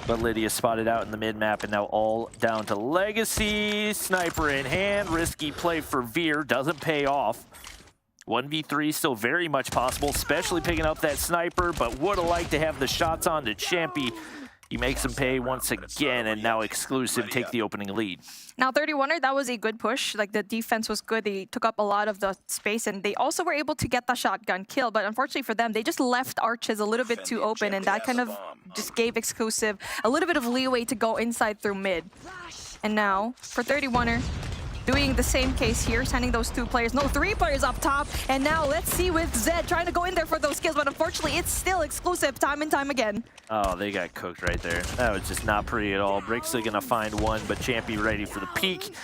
but Lydia spotted out in the mid-map, and now all down to Legacy. Sniper in hand. Risky play for Veer. Doesn't pay off. 1v3 still very much possible, especially picking up that sniper, but would have liked to have the shots on to Champy. He makes him pay once again, and now exclusive take the opening lead. Now 31er, that was a good push. Like, the defense was good. They took up a lot of the space, and they also were able to get the shotgun kill. But unfortunately for them, they just left Arches a little bit too open, and that kind of just gave exclusive a little bit of leeway to go inside through mid. And now for 31er, doing the same case here, sending those 2 players. No, 3 players up top. And now let's see with Zed trying to go in there for those kills, but unfortunately it's still exclusive time and time again. Oh, they got cooked right there. That was just not pretty at all. Brick's gonna find one, but Champy ready for the peak.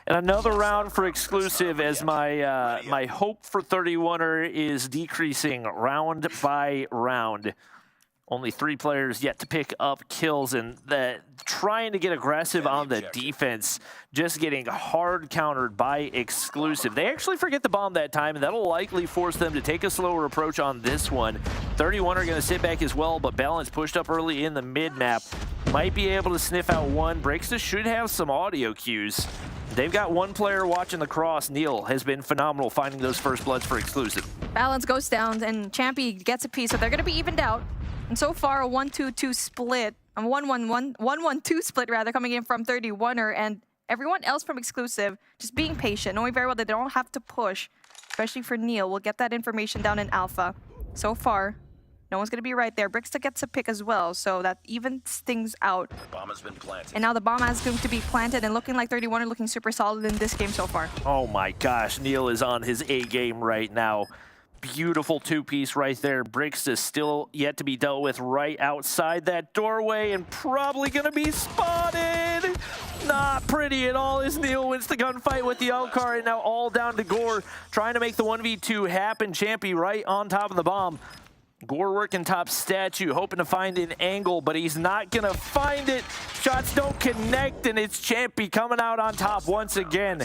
And another round for exclusive as my my hope for 31er is decreasing round by round. Only 3 players yet to pick up kills, and trying to get aggressive on the defense, just getting hard countered by exclusive. They actually forget the bomb that time, and that'll likely force them to take a slower approach on this one. 31 are going to sit back as well, but Balance pushed up early in the mid-map. Might be able to sniff out one. Breaksta should have some audio cues. They've got one player watching the cross. Neil has been phenomenal finding those first bloods for exclusive. Balance goes down, and Champy gets a piece, so they're going to be evened out. And so far, a 1-2-2 split, a 1-1-2 split rather, coming in from 31er, and everyone else from exclusive just being patient, knowing very well that they don't have to push, especially for Neil. We'll get that information down in Alpha. So far, no one's going to be right there. Breaksta gets a pick as well, so that evens things out. The bomb has been planted. And now the bomb is going to be planted, and looking like 31 are looking super solid in this game so far. Oh my gosh, Neil is on his A game right now. Beautiful 2-piece right there. Bricks is still yet to be dealt with right outside that doorway and probably going to be spotted. Not pretty at all as Neil wins the gunfight with the Elcar, and now all down to Gore trying to make the 1v2 happen. Champy right on top of the bomb. Gore working top statue, hoping to find an angle, but he's not going to find it. Shots don't connect, and it's Champy coming out on top once again.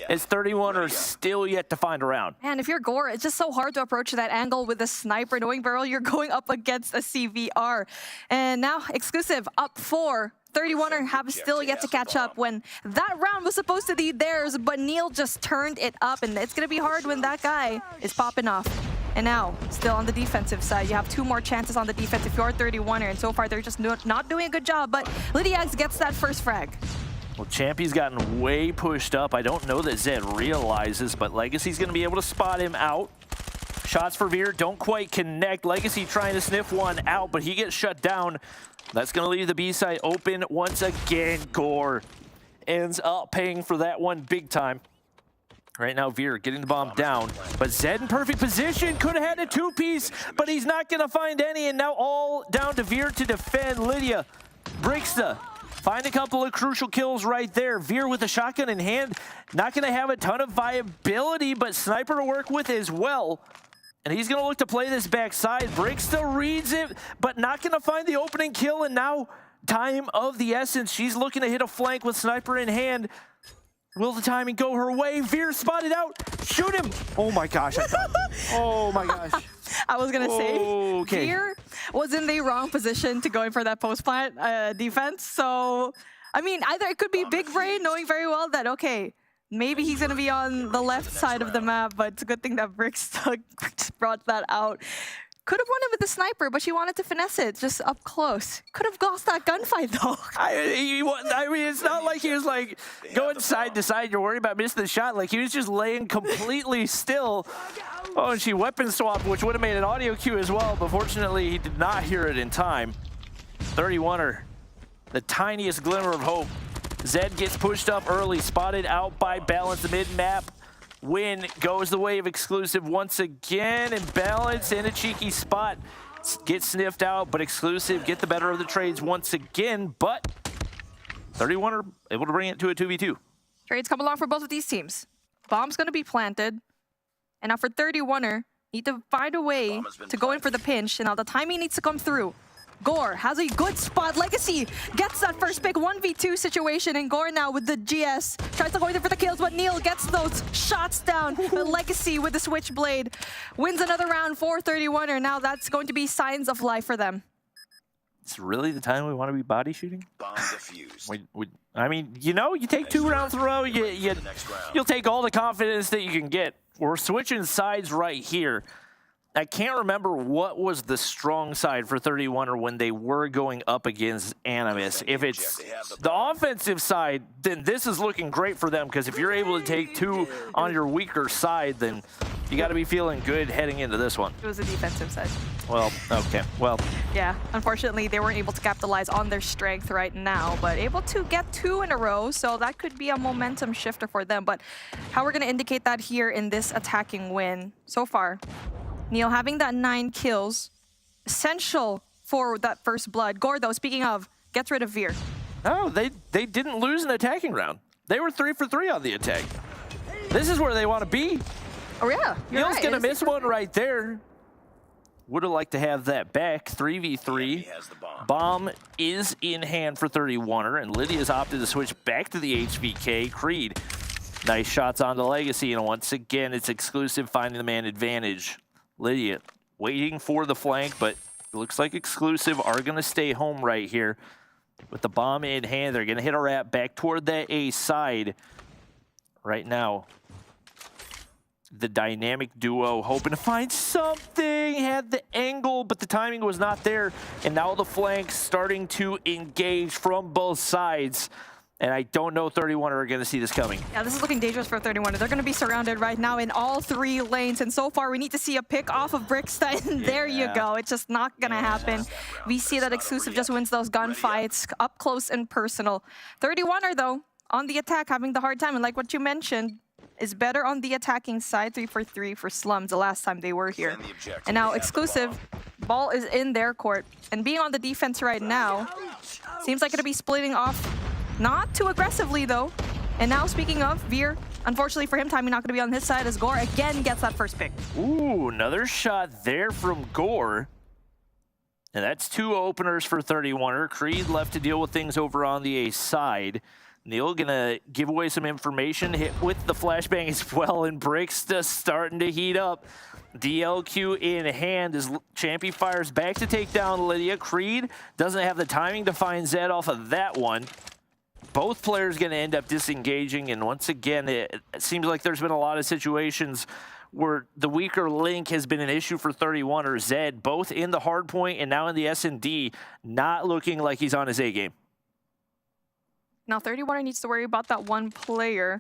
As 31 are still yet to find a round. And if you're Gore, it's just so hard to approach that angle with a sniper, knowing very well you're going up against a CVR. And now exclusive up 4. 31er have still yet to catch up when that round was supposed to be theirs, but Neil just turned it up, and it's going to be hard when that guy is popping off. And now, still on the defensive side, you have 2 more chances on the defense if you're 31er, and so far they're just not doing a good job, but Lydiax gets that first frag. Well, Champy's gotten way pushed up. I don't know that Zed realizes, but Legacy's going to be able to spot him out. Shots for Veer don't quite connect. Legacy trying to sniff one out, but he gets shut down. That's going to leave the B side open once again. Gore ends up paying for that one big time. Right now, Veer getting the bomb down, but Zed in perfect position. Could have had a 2-piece, but he's not going to find any, and now all down to Veer to defend. Lydia, Breaksta, find a couple of crucial kills right there. Veer with a shotgun in hand, not going to have a ton of viability, but sniper to work with as well. And he's going to look to play this backside. Breaksta reads it, but not going to find the opening kill, and now time of the essence. She's looking to hit a flank with sniper in hand. Will the timing go her way? Veer spotted out. Shoot him. Oh my gosh. Oh my gosh. I was going to say, okay. Veer was in the wrong position to go in for that post-plant defense. So, I mean, either it could be Big Brain knowing very well that, okay, maybe he's going to be on the left side of the map, but it's a good thing that Breaksta brought that out. Could have won it with the sniper, but she wanted to finesse it just up close. Could have lost that gunfight, though. I mean, it's not like he was like going side to side. You're worried about missing the shot. Like he was just laying completely still. Oh, and she weapon swapped, which would have made an audio cue as well, but fortunately he did not hear it in time. 31er, the tiniest glimmer of hope. Zed gets pushed up early, spotted out by Balance, the mid-map. Win goes the way of exclusive once again, and Balance in a cheeky spot gets sniffed out, but exclusive get the better of the trades once again, but 31 are able to bring it to a 2v2. Trades come along for both of these teams. Bomb's going to be planted, and now for 31er, need to find a way to go in for the pinch, and now the timing needs to come through. Gore has a good spot. Legacy gets that first pick, 1v2 situation, and Gore now with the GS tries to go in for the kills, but Neil gets those shots down. But Legacy with the switchblade wins another round for 31er. Now that's going to be signs of life for them. It's really the time we want to be body shooting? Bomb defused. I mean, you know, you take 2 rounds in a row, you'll take all the confidence that you can get. We're switching sides right here. I can't remember what was the strong side for 31 or when they were going up against Animus. If it's the offensive side, then this is looking great for them, because if you're able to take 2 on your weaker side, then you got to be feeling good heading into this one. It was the defensive side. Well, okay, well. Yeah, unfortunately, they weren't able to capitalize on their strength right now, but able to get 2 in a row, so that could be a momentum shifter for them. But how we're going to indicate that here in this attacking win so far, Neil having that 9 kills, essential for that first blood. Gore, though, speaking of, gets rid of Veer. No, they didn't lose an attacking round. They were 3 for 3 on the attack. This is where they want to be. Oh, yeah. Neil's going to miss one right there. Would have liked to have that back. 3v3. Bomb is in hand for 31er, and Lydia's opted to switch back to the HVK. Creed, nice shots on the Legacy, and once again, it's exclusive finding the man advantage. Lydia waiting for the flank, but it looks like exclusive are going to stay home right here. With the bomb in hand, they're going to hit a wrap back toward that A side. Right now, the dynamic duo hoping to find something, had the angle, but the timing was not there. And now the flanks starting to engage from both sides. And I don't know 31 are going to see this coming. Yeah, this is looking dangerous for 31. They're going to be surrounded right now in all 3 lanes. And so far, we need to see a pick off of Brixta. And there you go. It's just not going to happen. We see that exclusive just wins those gunfights up close and personal. 31er, though, on the attack, having the hard time. And like what you mentioned, is better on the attacking side. 3 for 3 for Slums the last time they were here. And now exclusive, ball is in their court. And being on the defense right now, seems like it'll be splitting off. Not too aggressively, though. And now, speaking of, Veer, unfortunately for him, timing not going to be on his side as Gore again gets that first pick. Ooh, another shot there from Gore. And that's 2 openers for 31er. Creed left to deal with things over on the A side. Neil gonna give away some information, hit with the flashbang as well, and Brixta starting to heat up. DLQ in hand as Champy fires back to take down Lydia. Creed doesn't have the timing to find Zed off of that one. Both players going to end up disengaging, and once again, it seems like there's been a lot of situations where the weaker link has been an issue for 31 or Zed, both in the hard point and now in the S&D, not looking like he's on his A game. Now 31 needs to worry about that one player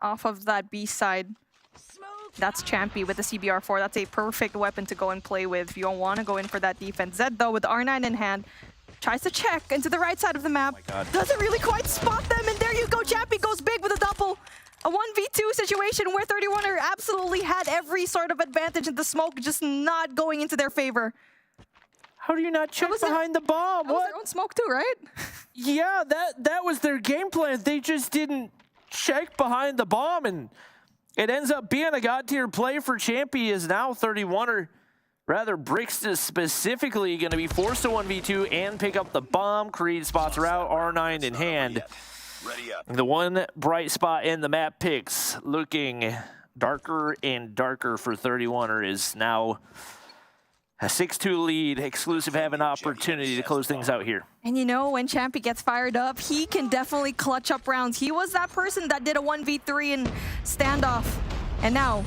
off of that B side. That's Champy with the CBR4. That's a perfect weapon to go and play with if you don't want to go in for that defense. Zed, though, with R9 in hand, tries to check into the right side of the map. Doesn't really quite spot them, and there you go. Champy goes big with a double. A 1v2 situation where 31er absolutely had every sort of advantage, and the smoke just not going into their favor. How do you not check behind the bomb? That was their own smoke too, right? Yeah, that was their game plan. They just didn't check behind the bomb, and it ends up being a god-tier play for Champy as now 31er. Rather, Brixta specifically going to be forced to 1v2 and pick up the bomb. Creed spots her out, R9 in hand. The one bright spot in the map picks looking darker and darker for 31er is now a 6-2 lead. Exclusive have an opportunity to close things out here. And you know, when Champy gets fired up, he can definitely clutch up rounds. He was that person that did a 1v3 in standoff. And now,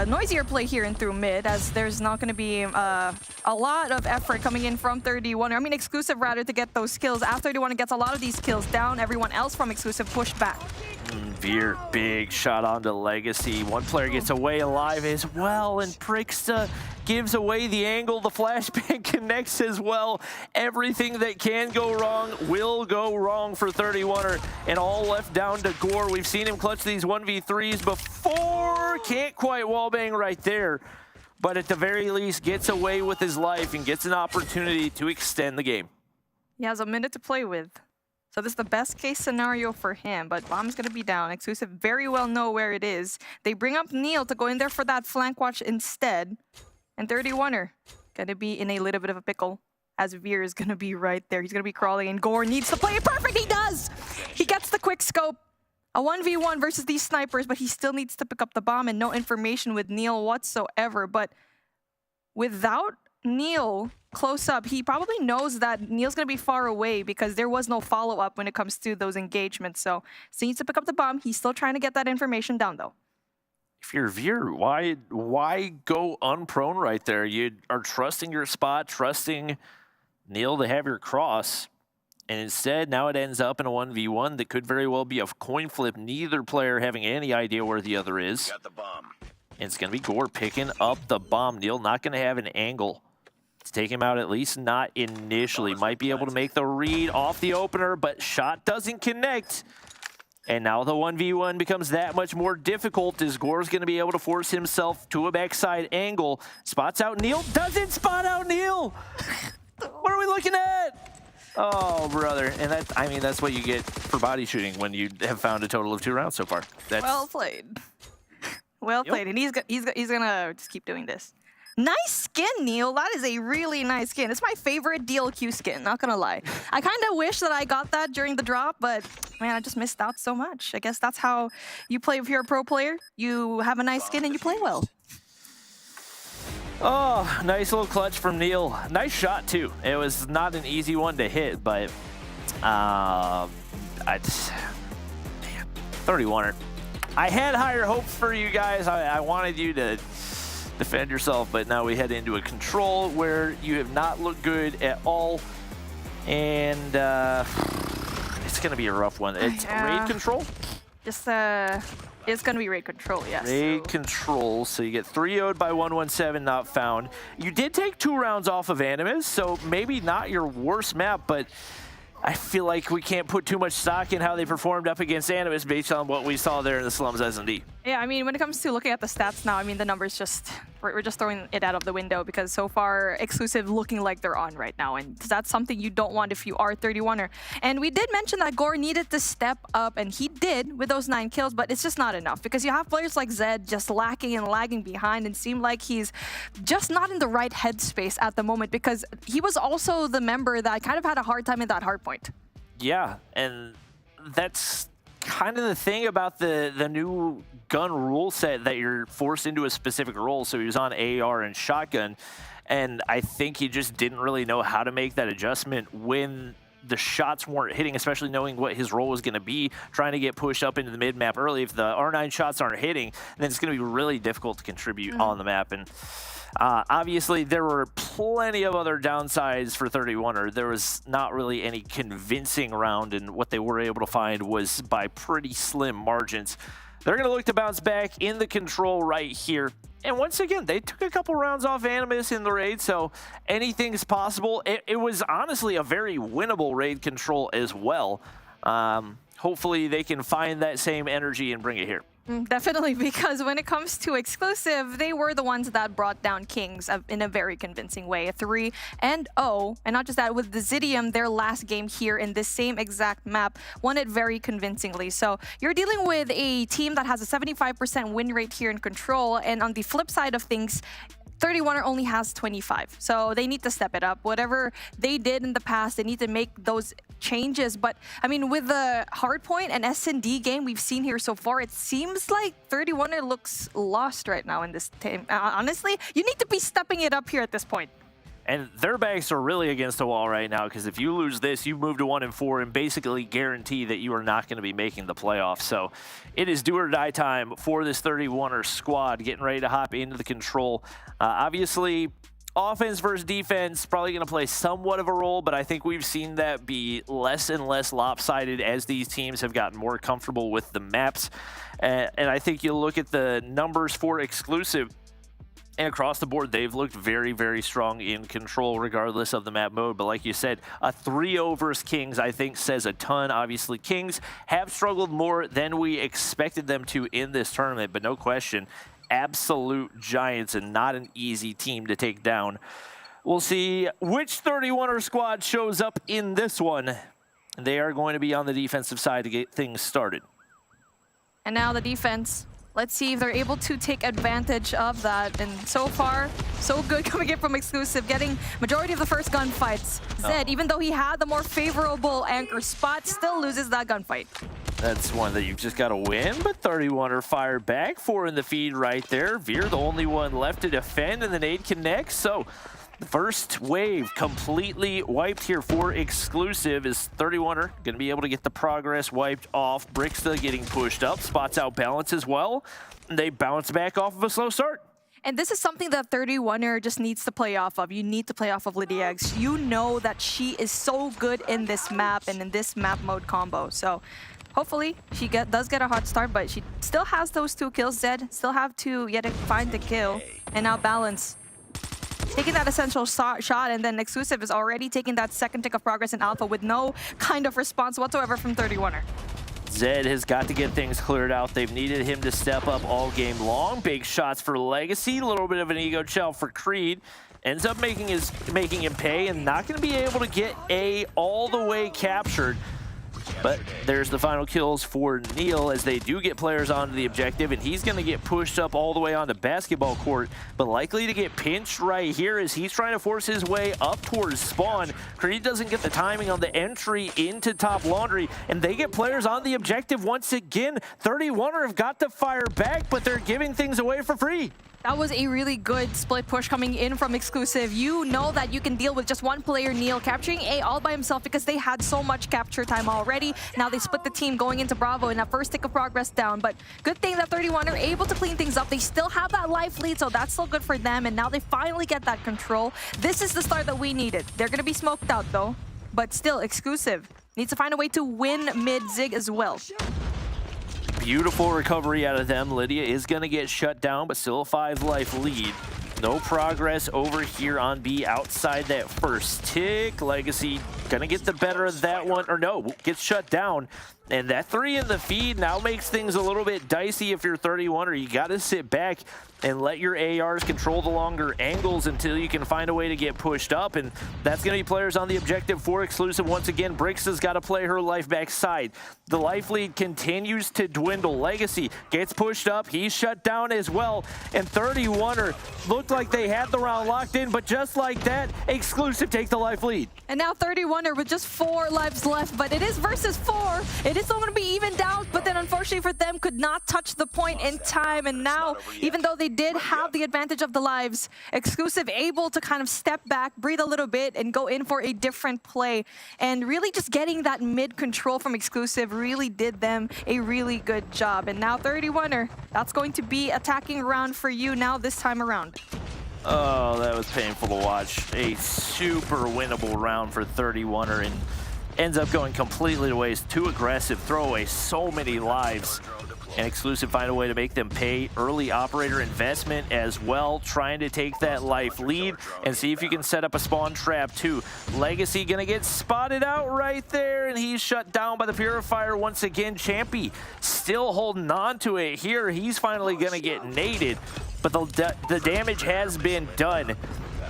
noisier play here and through mid, as there's not going to be a lot of effort coming in from 31. I mean, exclusive rather to get those kills. After 31 gets a lot of these kills down, everyone else from exclusive pushed back. Veer, big shot onto Legacy. One player gets away alive as well, and Brixta gives away the angle. The flashbang connects as well. Everything that can go wrong will go wrong for 31er, and all left down to Gore. We've seen him clutch these 1v3s before. Can't quite wallbang right there, but at the very least gets away with his life and gets an opportunity to extend the game. He has a minute to play with. So this is the best case scenario for him, but bomb's going to be down. Exclusive very well know where it is. They bring up Neil to go in there for that flank watch instead. And 31er going to be in a little bit of a pickle, as Veer is going to be right there. He's going to be crawling, and Gore needs to play it perfect. He does! He gets the quick scope. A 1v1 versus these snipers, but he still needs to pick up the bomb, and no information with Neil whatsoever. But without Neil close up, he probably knows that Neil's going to be far away because there was no follow-up when it comes to those engagements. So he needs to pick up the bomb. He's still trying to get that information down, though. If you're Veer, why go unprone right there? You are trusting your spot, trusting Neil to have your cross. And instead, now it ends up in a 1v1 that could very well be a coin flip, neither player having any idea where the other is. Got the bomb. And it's going to be Gore picking up the bomb. Neil not going to have an angle to take him out, at least not initially. Might be able to make the read off the opener, but shot doesn't connect. And now the 1v1 becomes that much more difficult as Gore's going to be able to force himself to a backside angle. Spots out Neil, doesn't spot out Neil. What are we looking at? Oh, brother. And that's what you get for body shooting when you have found a total of 2 rounds so far. That's Well played. Well played. And he's gonna just keep doing this. Nice skin, Neil. That is a really nice skin. It's my favorite DLQ skin, not gonna lie. I kind of wish that I got that during the drop, but man, I just missed out so much. I guess that's how you play if you're a pro player. You have a nice skin and you play well. Oh, nice little clutch from Neil. Nice shot, too. It was not an easy one to hit, but 31er. I had higher hopes for you guys. I wanted you to defend yourself, but now we head into a control where you have not looked good at all, and it's going to be a rough one. It's raid control? Just, it's going to be raid control, yes. Raid control, so you get 3-0'd by 117, not found. You did take 2 rounds off of Animus, so maybe not your worst map, but I feel like we can't put too much stock in how they performed up against Animus based on what we saw there in the Slums S&D. Yeah, I mean, when it comes to looking at the stats now, I mean, the numbers just, we're just throwing it out of the window because so far, Exclusive looking like they're on right now. And that's something you don't want if you are 31er. And we did mention that Gore needed to step up, and he did with those 9 kills, but it's just not enough because you have players like Zed just lacking and lagging behind and seem like he's just not in the right headspace at the moment because he was also the member that kind of had a hard time in that hardpoint. Yeah, and that's kind of the thing about the new gun rule set that you're forced into a specific role. So he was on AR and shotgun, and I think he just didn't really know how to make that adjustment when the shots weren't hitting, especially knowing what his role was going to be, trying to get pushed up into the mid-map early. If the R9 shots aren't hitting, then it's going to be really difficult to contribute on the map. And obviously, there were plenty of other downsides for 31er. There was not really any convincing round, and what they were able to find was by pretty slim margins. They're going to look to bounce back in the control right here. And once again, they took a couple rounds off Animus in the raid, so anything's possible. It was honestly a very winnable raid control as well. Hopefully, they can find that same energy and bring it here. Definitely, because when it comes to Exclusive, they were the ones that brought down Kings in a very convincing way. 3-0. And not just that, with the Zidium, their last game here in this same exact map, won it very convincingly. So you're dealing with a team that has a 75% win rate here in Control. And on the flip side of things, 31er only has 25, so they need to step it up. Whatever they did in the past, they need to make those changes. But I mean, with the Hardpoint and S&D game we've seen here so far, it seems like 31er looks lost right now in this team. Honestly, you need to be stepping it up here at this point. And their backs are really against the wall right now, because if you lose this, you move to 1-4 and basically guarantee that you are not going to be making the playoffs. So it is do or die time for this 31er squad, getting ready to hop into the control. Obviously, offense versus defense probably going to play somewhat of a role, but I think we've seen that be less and less lopsided as these teams have gotten more comfortable with the maps. And I think you look at the numbers for Exclusive, and across the board, they've looked very, very strong in control regardless of the map mode. But like you said, a 3-0 versus Kings, I think, says a ton. Obviously, Kings have struggled more than we expected them to in this tournament, but no question, absolute giants and not an easy team to take down. We'll see which 31er squad shows up in this one. They are going to be on the defensive side to get things started. And now the defense. Let's see if they're able to take advantage of that. And so far, so good coming in from Exclusive, getting majority of the first gunfights. Zed, even though he had the more favorable anchor spot, still loses that gunfight. That's one that you've just got to win, but 31er fired back, 4 in the feed right there. Veer, the only one left to defend, and the nade connects. So the first wave completely wiped here for Exclusive. Is 31er going to be able to get the progress wiped off? Bricksta getting pushed up, spots out balance as well. And they bounce back off of a slow start. And this is something that 31er just needs to play off of. You need to play off of Lydia X. You know that she is so good in this map and in this map mode combo. So hopefully she does get a hot start, but she still has those 2 kills. Zed still have to yet find the kill. And now balance. Taking that essential shot, and then Exclusive is already taking that second tick of progress in Alpha with no kind of response whatsoever from 31er. Zed has got to get things cleared out. They've needed him to step up all game long. Big shots for Legacy, a little bit of an ego chow for Creed. ends up making him pay and not going to be able to get A all the way captured. But there's the final kills for Neil as they do get players onto the objective, and he's going to get pushed up all the way onto basketball court, but likely to get pinched right here as he's trying to force his way up towards spawn. Creed doesn't get the timing on the entry into top laundry, and they get players on the objective once again. 31er have got to fire back, but they're giving things away for free. That was a really good split push coming in from Exclusive. You know that you can deal with just one player, Neil, capturing A all by himself because they had so much capture time already. Now they split the team going into Bravo in that first tick of progress down. But good thing that 31 are able to clean things up. They still have that life lead, so that's still good for them. And now they finally get that control. This is the start that we needed. They're going to be smoked out, though. But still, Exclusive needs to find a way to win mid-Zig as well. Beautiful recovery out of them. Lydia is going to get shut down, but still a 5-life lead. No progress over here on B outside that first tick. Legacy going to get the better of that one, or no, gets shut down. And that 3 in the feed now makes things a little bit dicey if you're 31, or you got to sit back and let your ARs control the longer angles until you can find a way to get pushed up. And that's going to be players on the objective for Exclusive. Once again, Bricks has got to play her life backside. The life lead continues to dwindle. Legacy gets pushed up. He's shut down as well. And 31er looked like they had the round locked in, but just like that, Exclusive take the life lead. And now 31er with just 4 lives left, but it is versus 4. It is still going to be evened out, but then unfortunately for them, could not touch the point in time. And now, even though they did have the advantage of the lives, Exclusive able to kind of step back, breathe a little bit, and go in for a different play. And really just getting that mid control from Exclusive really did them a really good job. And now 31er, that's going to be attacking round for you now this time around. Oh, that was painful to watch. A super winnable round for 31er and ends up going completely to waste. Too aggressive, throw away so many lives. And Exclusive find a way to make them pay early operator investment as well, trying to take that life lead and see if you can set up a spawn trap too. Legacy gonna get spotted out right there, and he's shut down by the Purifier once again. Champy still holding on to it here. He's finally gonna get naded, but the damage has been done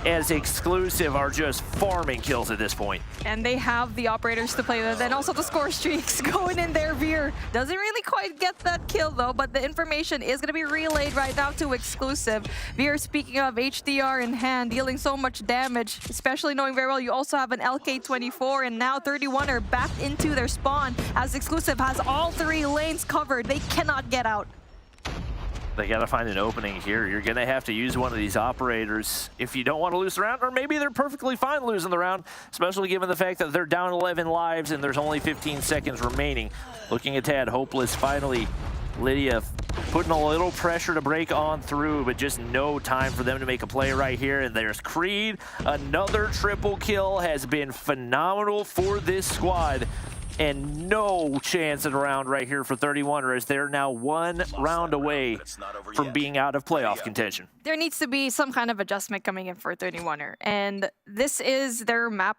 as Exclusive are just farming kills at this point. And they have the operators to play with, and also the score streaks going in there. Veer doesn't really quite get that kill though, but the information is going to be relayed right now to Exclusive. Veer, speaking of HDR in hand, dealing so much damage, especially knowing very well you also have an LK24, and now 31 are back into their spawn as Exclusive has all 3 lanes covered. They cannot get out. They got to find an opening here. You're going to have to use one of these operators if you don't want to lose the round, or maybe they're perfectly fine losing the round, especially given the fact that they're down 11 lives and there's only 15 seconds remaining. Looking a tad hopeless. Finally, Lydia putting a little pressure to break on through, but just no time for them to make a play right here. And there's Creed. Another triple kill has been phenomenal for this squad. And no chance at a round right here for 31er as they're now 1 round away from being out of playoff contention. There needs to be some kind of adjustment coming in for 31er. And this is their map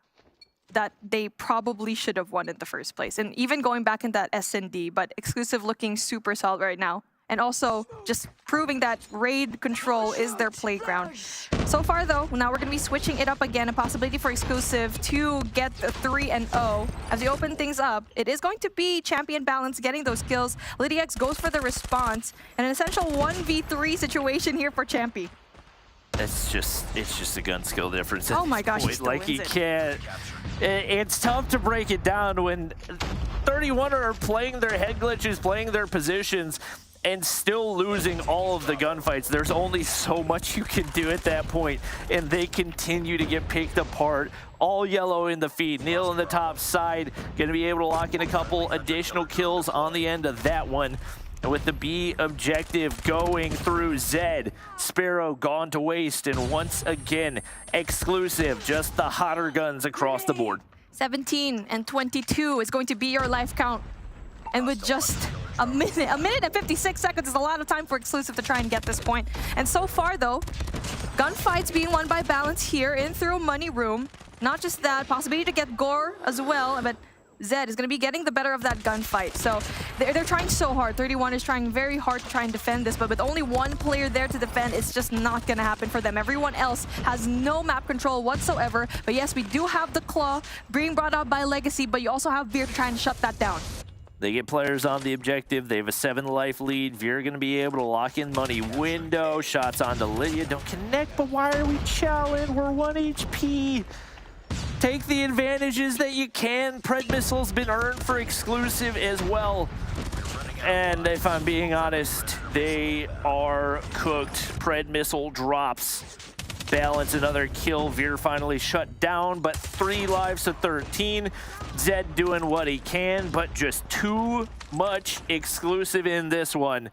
that they probably should have won in the first place. And even going back in that S&D, but Exclusive looking super solid right now. And also just proving that raid control is their playground. So far though, now we're going to be switching it up again, a possibility for Exclusive to get the 3-0. As we open things up, it is going to be champion balance getting those kills. LydiaX goes for the response, and an essential 1v3 situation here for Champy. It's just a gun skill difference. Oh my gosh, he still like wins he it. can't. It's tough to break it down when 31 are playing their head glitches, playing their positions, and still losing all of the gunfights. There's only so much you can do at that point, and they continue to get picked apart. All yellow in the feed. Neil on the top side, gonna be able to lock in a couple additional kills on the end of that one. And with the B objective going through Zed, Sparrow gone to waste, and once again, Exclusive, just the hotter guns across the board. 17 and 22 is going to be your life count. And with just a minute and 56 seconds is a lot of time for Exclusive to try and get this point. And so far though, gunfights being won by balance here in through Money Room. Not just that, possibility to get Gore as well, but Zed is going to be getting the better of that gunfight. So they're trying so hard. 31 is trying very hard to try and defend this, but with only one player there to defend, it's just not going to happen for them. Everyone else has no map control whatsoever. But yes, we do have the Claw being brought out by Legacy, but you also have Veer to try and shut that down. They get players on the objective. They have a 7-life lead. Veer going to be able to lock in money window. Shots onto Lydia. Don't connect, but why are we challenging? We're 1 HP. Take the advantages that you can. Pred Missile's been earned for exclusive as well. And if I'm being honest, they are cooked. Pred Missile drops. Balance another kill. Veer finally shut down, but 3 lives to 13. Zed doing what he can, but just too much exclusive in this one.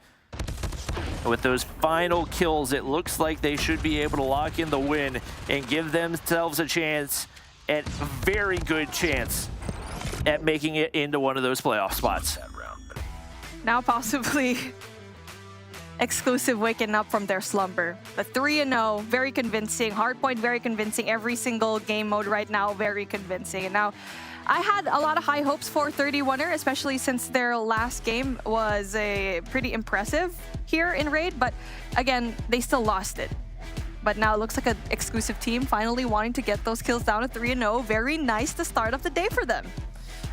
With those final kills, it looks like they should be able to lock in the win and give themselves a chance, a very good chance, at making it into one of those playoff spots. Now possibly exclusive waking up from their slumber. The 3-0, very convincing. Hardpoint, very convincing. Every single game mode right now, very convincing. And now, I had a lot of high hopes for 31er, especially since their last game was pretty impressive here in Raid. But again, they still lost it. But now it looks like an exclusive team finally wanting to get those kills down to 3-0. Very nice the start of the day for them.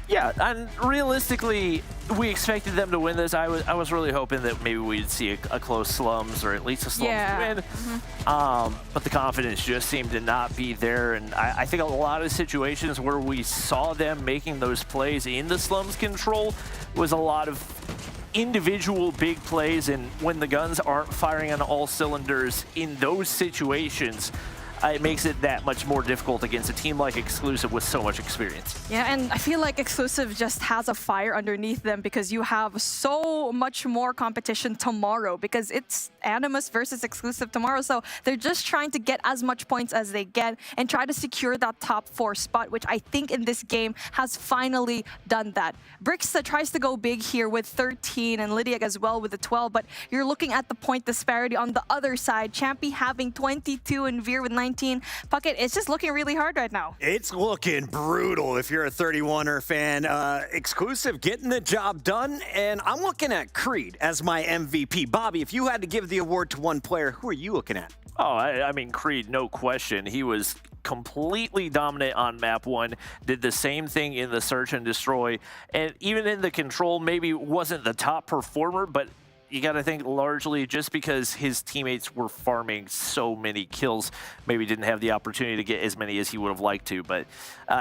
Yeah, and realistically, we expected them to win this. I was really hoping that maybe we'd see a close slums or at least a slums win. But the confidence just seemed to not be there. And I think a lot of situations where we saw them making those plays in the slums control was a lot of individual big plays. And when the guns aren't firing on all cylinders in those situations, it makes it that much more difficult against a team like Exclusive with so much experience. Yeah, and I feel like Exclusive just has a fire underneath them because you have so much more competition tomorrow because it's Animus versus Exclusive tomorrow. So they're just trying to get as much points as they get and try to secure that top 4 spot, which I think in this game has finally done that. Brixa tries to go big here with 13 and Lydia as well with the 12, but you're looking at the point disparity on the other side. Champy having 22 and Veer with 19. Puckett, it's just looking really hard right now. It's looking brutal if you're a 31er fan. Exclusive getting the job done, and I'm looking at Creed as my MVP. Bobby, if you had to give the award to one player, who are you looking at? Oh, I mean, Creed, no question. He was completely dominant on map 1, did the same thing in the search and destroy, and even in the control, maybe wasn't the top performer, but you got to think largely just because his teammates were farming so many kills, maybe didn't have the opportunity to get as many as he would have liked to. But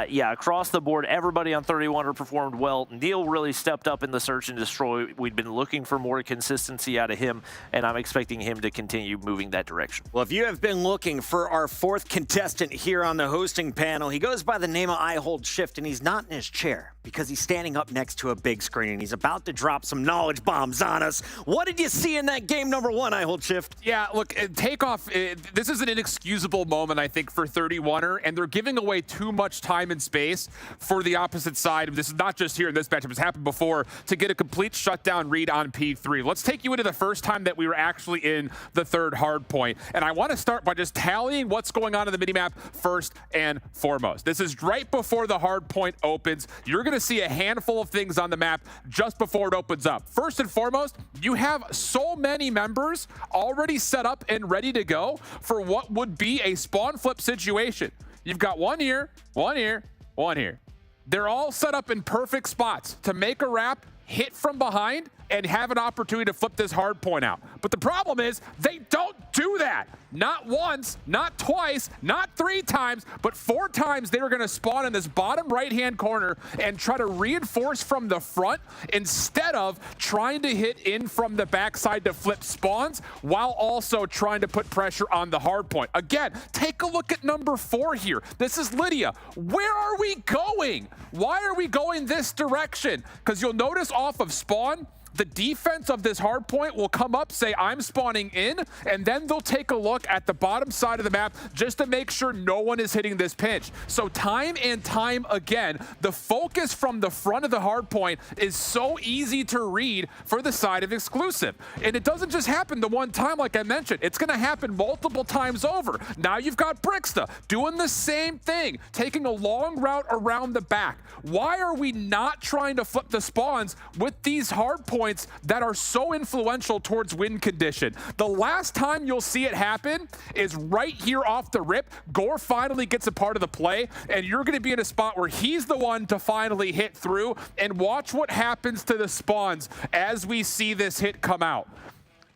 yeah, across the board, everybody on 31er performed well. Neil really stepped up in the search and destroy. We'd been looking for more consistency out of him, and I'm expecting him to continue moving that direction. Well, if you have been looking for our 4th contestant here on the hosting panel, he goes by the name of I Hold Shift, and he's not in his chair because he's standing up next to a big screen, and he's about to drop some knowledge bombs on us. What did you see in that game number 1, I Hold Shift? Yeah, look, Takeoff, this is an inexcusable moment, I think, for 31er, and they're giving away too much time and space for the opposite side. This is not just here in this matchup, it's happened before, to get a complete shutdown read on P3. Let's take you into the first time that we were actually in the 3rd hard point, and I want to start by just tallying what's going on in the minimap first and foremost. This is right before the hard point opens. You're going to see a handful of things on the map just before it opens up. First and foremost, you have so many members already set up and ready to go for what would be a spawn flip situation. You've got one here, one here, one here. They're all set up in perfect spots to make a wrap, hit from behind, and have an opportunity to flip this hard point out. But the problem is they don't do that. Not once, not twice, not 3 times, but 4 times they were going to spawn in this bottom right-hand corner and try to reinforce from the front instead of trying to hit in from the backside to flip spawns while also trying to put pressure on the hard point. Again, take a look at number 4 here. This is Lydia. Where are we going? Why are we going this direction? Because you'll notice off of spawn, the defense of this hard point will come up, say, I'm spawning in, and then they'll take a look at the bottom side of the map just to make sure no one is hitting this pinch. So time and time again, the focus from the front of the hard point is so easy to read for the side of exclusive. And it doesn't just happen the one time, like I mentioned. It's going to happen multiple times over. Now you've got Brixta doing the same thing, taking a long route around the back. Why are we not trying to flip the spawns with these hard points that are so influential towards win condition? The last time you'll see it happen is right here off the rip. Gore finally gets a part of the play, and you're going to be in a spot where he's the one to finally hit through. And watch what happens to the spawns as we see this hit come out.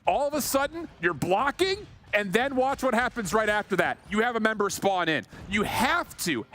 All of a sudden, you're blocking, and then watch what happens right after that. You have a member spawn in. You have to.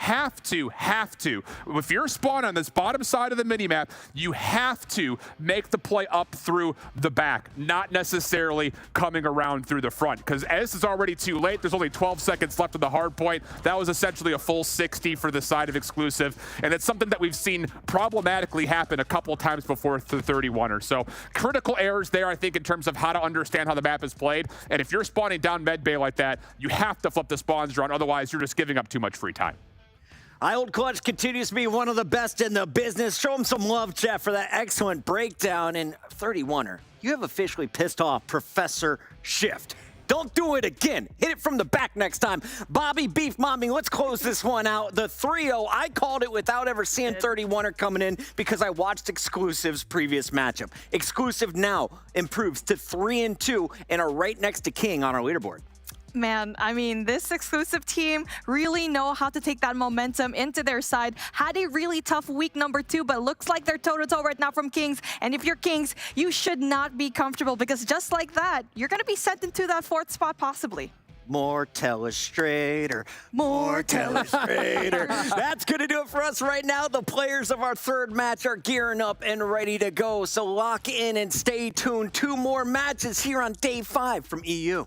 If you're spawned on this bottom side of the minimap, you have to make the play up through the back, not necessarily coming around through the front. Because as it's already too late, there's only 12 seconds left of the hard point. That was essentially a full 60 for the side of exclusive. And it's something that we've seen problematically happen a couple of times before through 31er. So critical errors there, I think, in terms of how to understand how the map is played. And if you're spawning down med bay like that, you have to flip the spawns drawn, otherwise you're just giving up too much free time. Old Clutch continues to be one of the best in the business. Show him some love, Jeff, for that excellent breakdown. And 31er, you have officially pissed off Professor Shift. Don't do it again. Hit it from the back next time. Bobby Beef Mommy, let's close this one out. The 3-0, I called it without ever seeing 31er coming in because I watched Exclusive's previous matchup. Exclusive now improves to 3-2 and are right next to King on our leaderboard. Man, I mean, this exclusive team really know how to take that momentum into their side. Had a really tough week number 2, but looks like they're toe-to-toe right now from Kings. And if you're Kings, you should not be comfortable because just like that, you're going to be sent into that 4th spot possibly. More telestrator, more telestrator. That's going to do it for us right now. The players of our 3rd match are gearing up and ready to go. So lock in and stay tuned. 2 more matches here on day 5 from EU.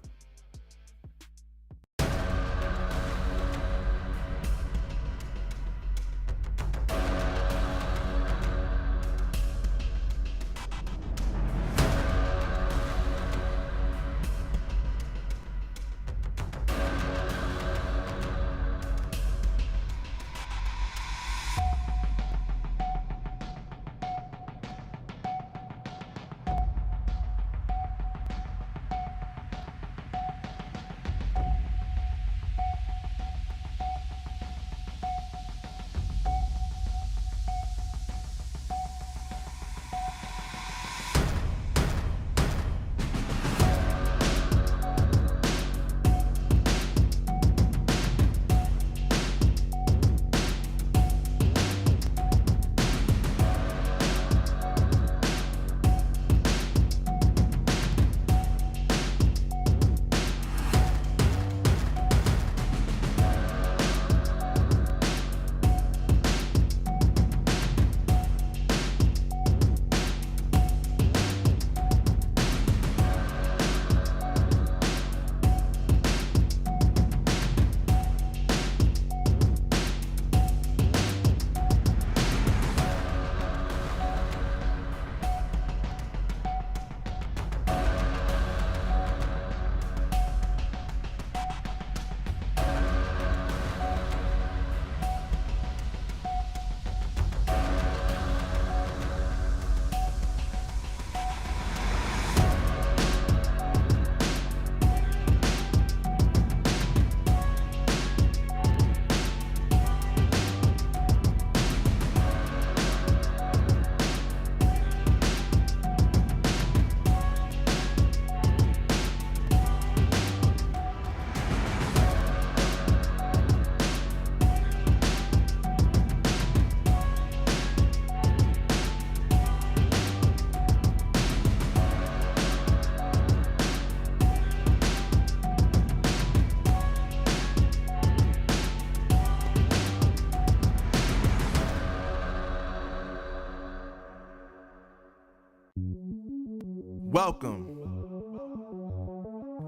Welcome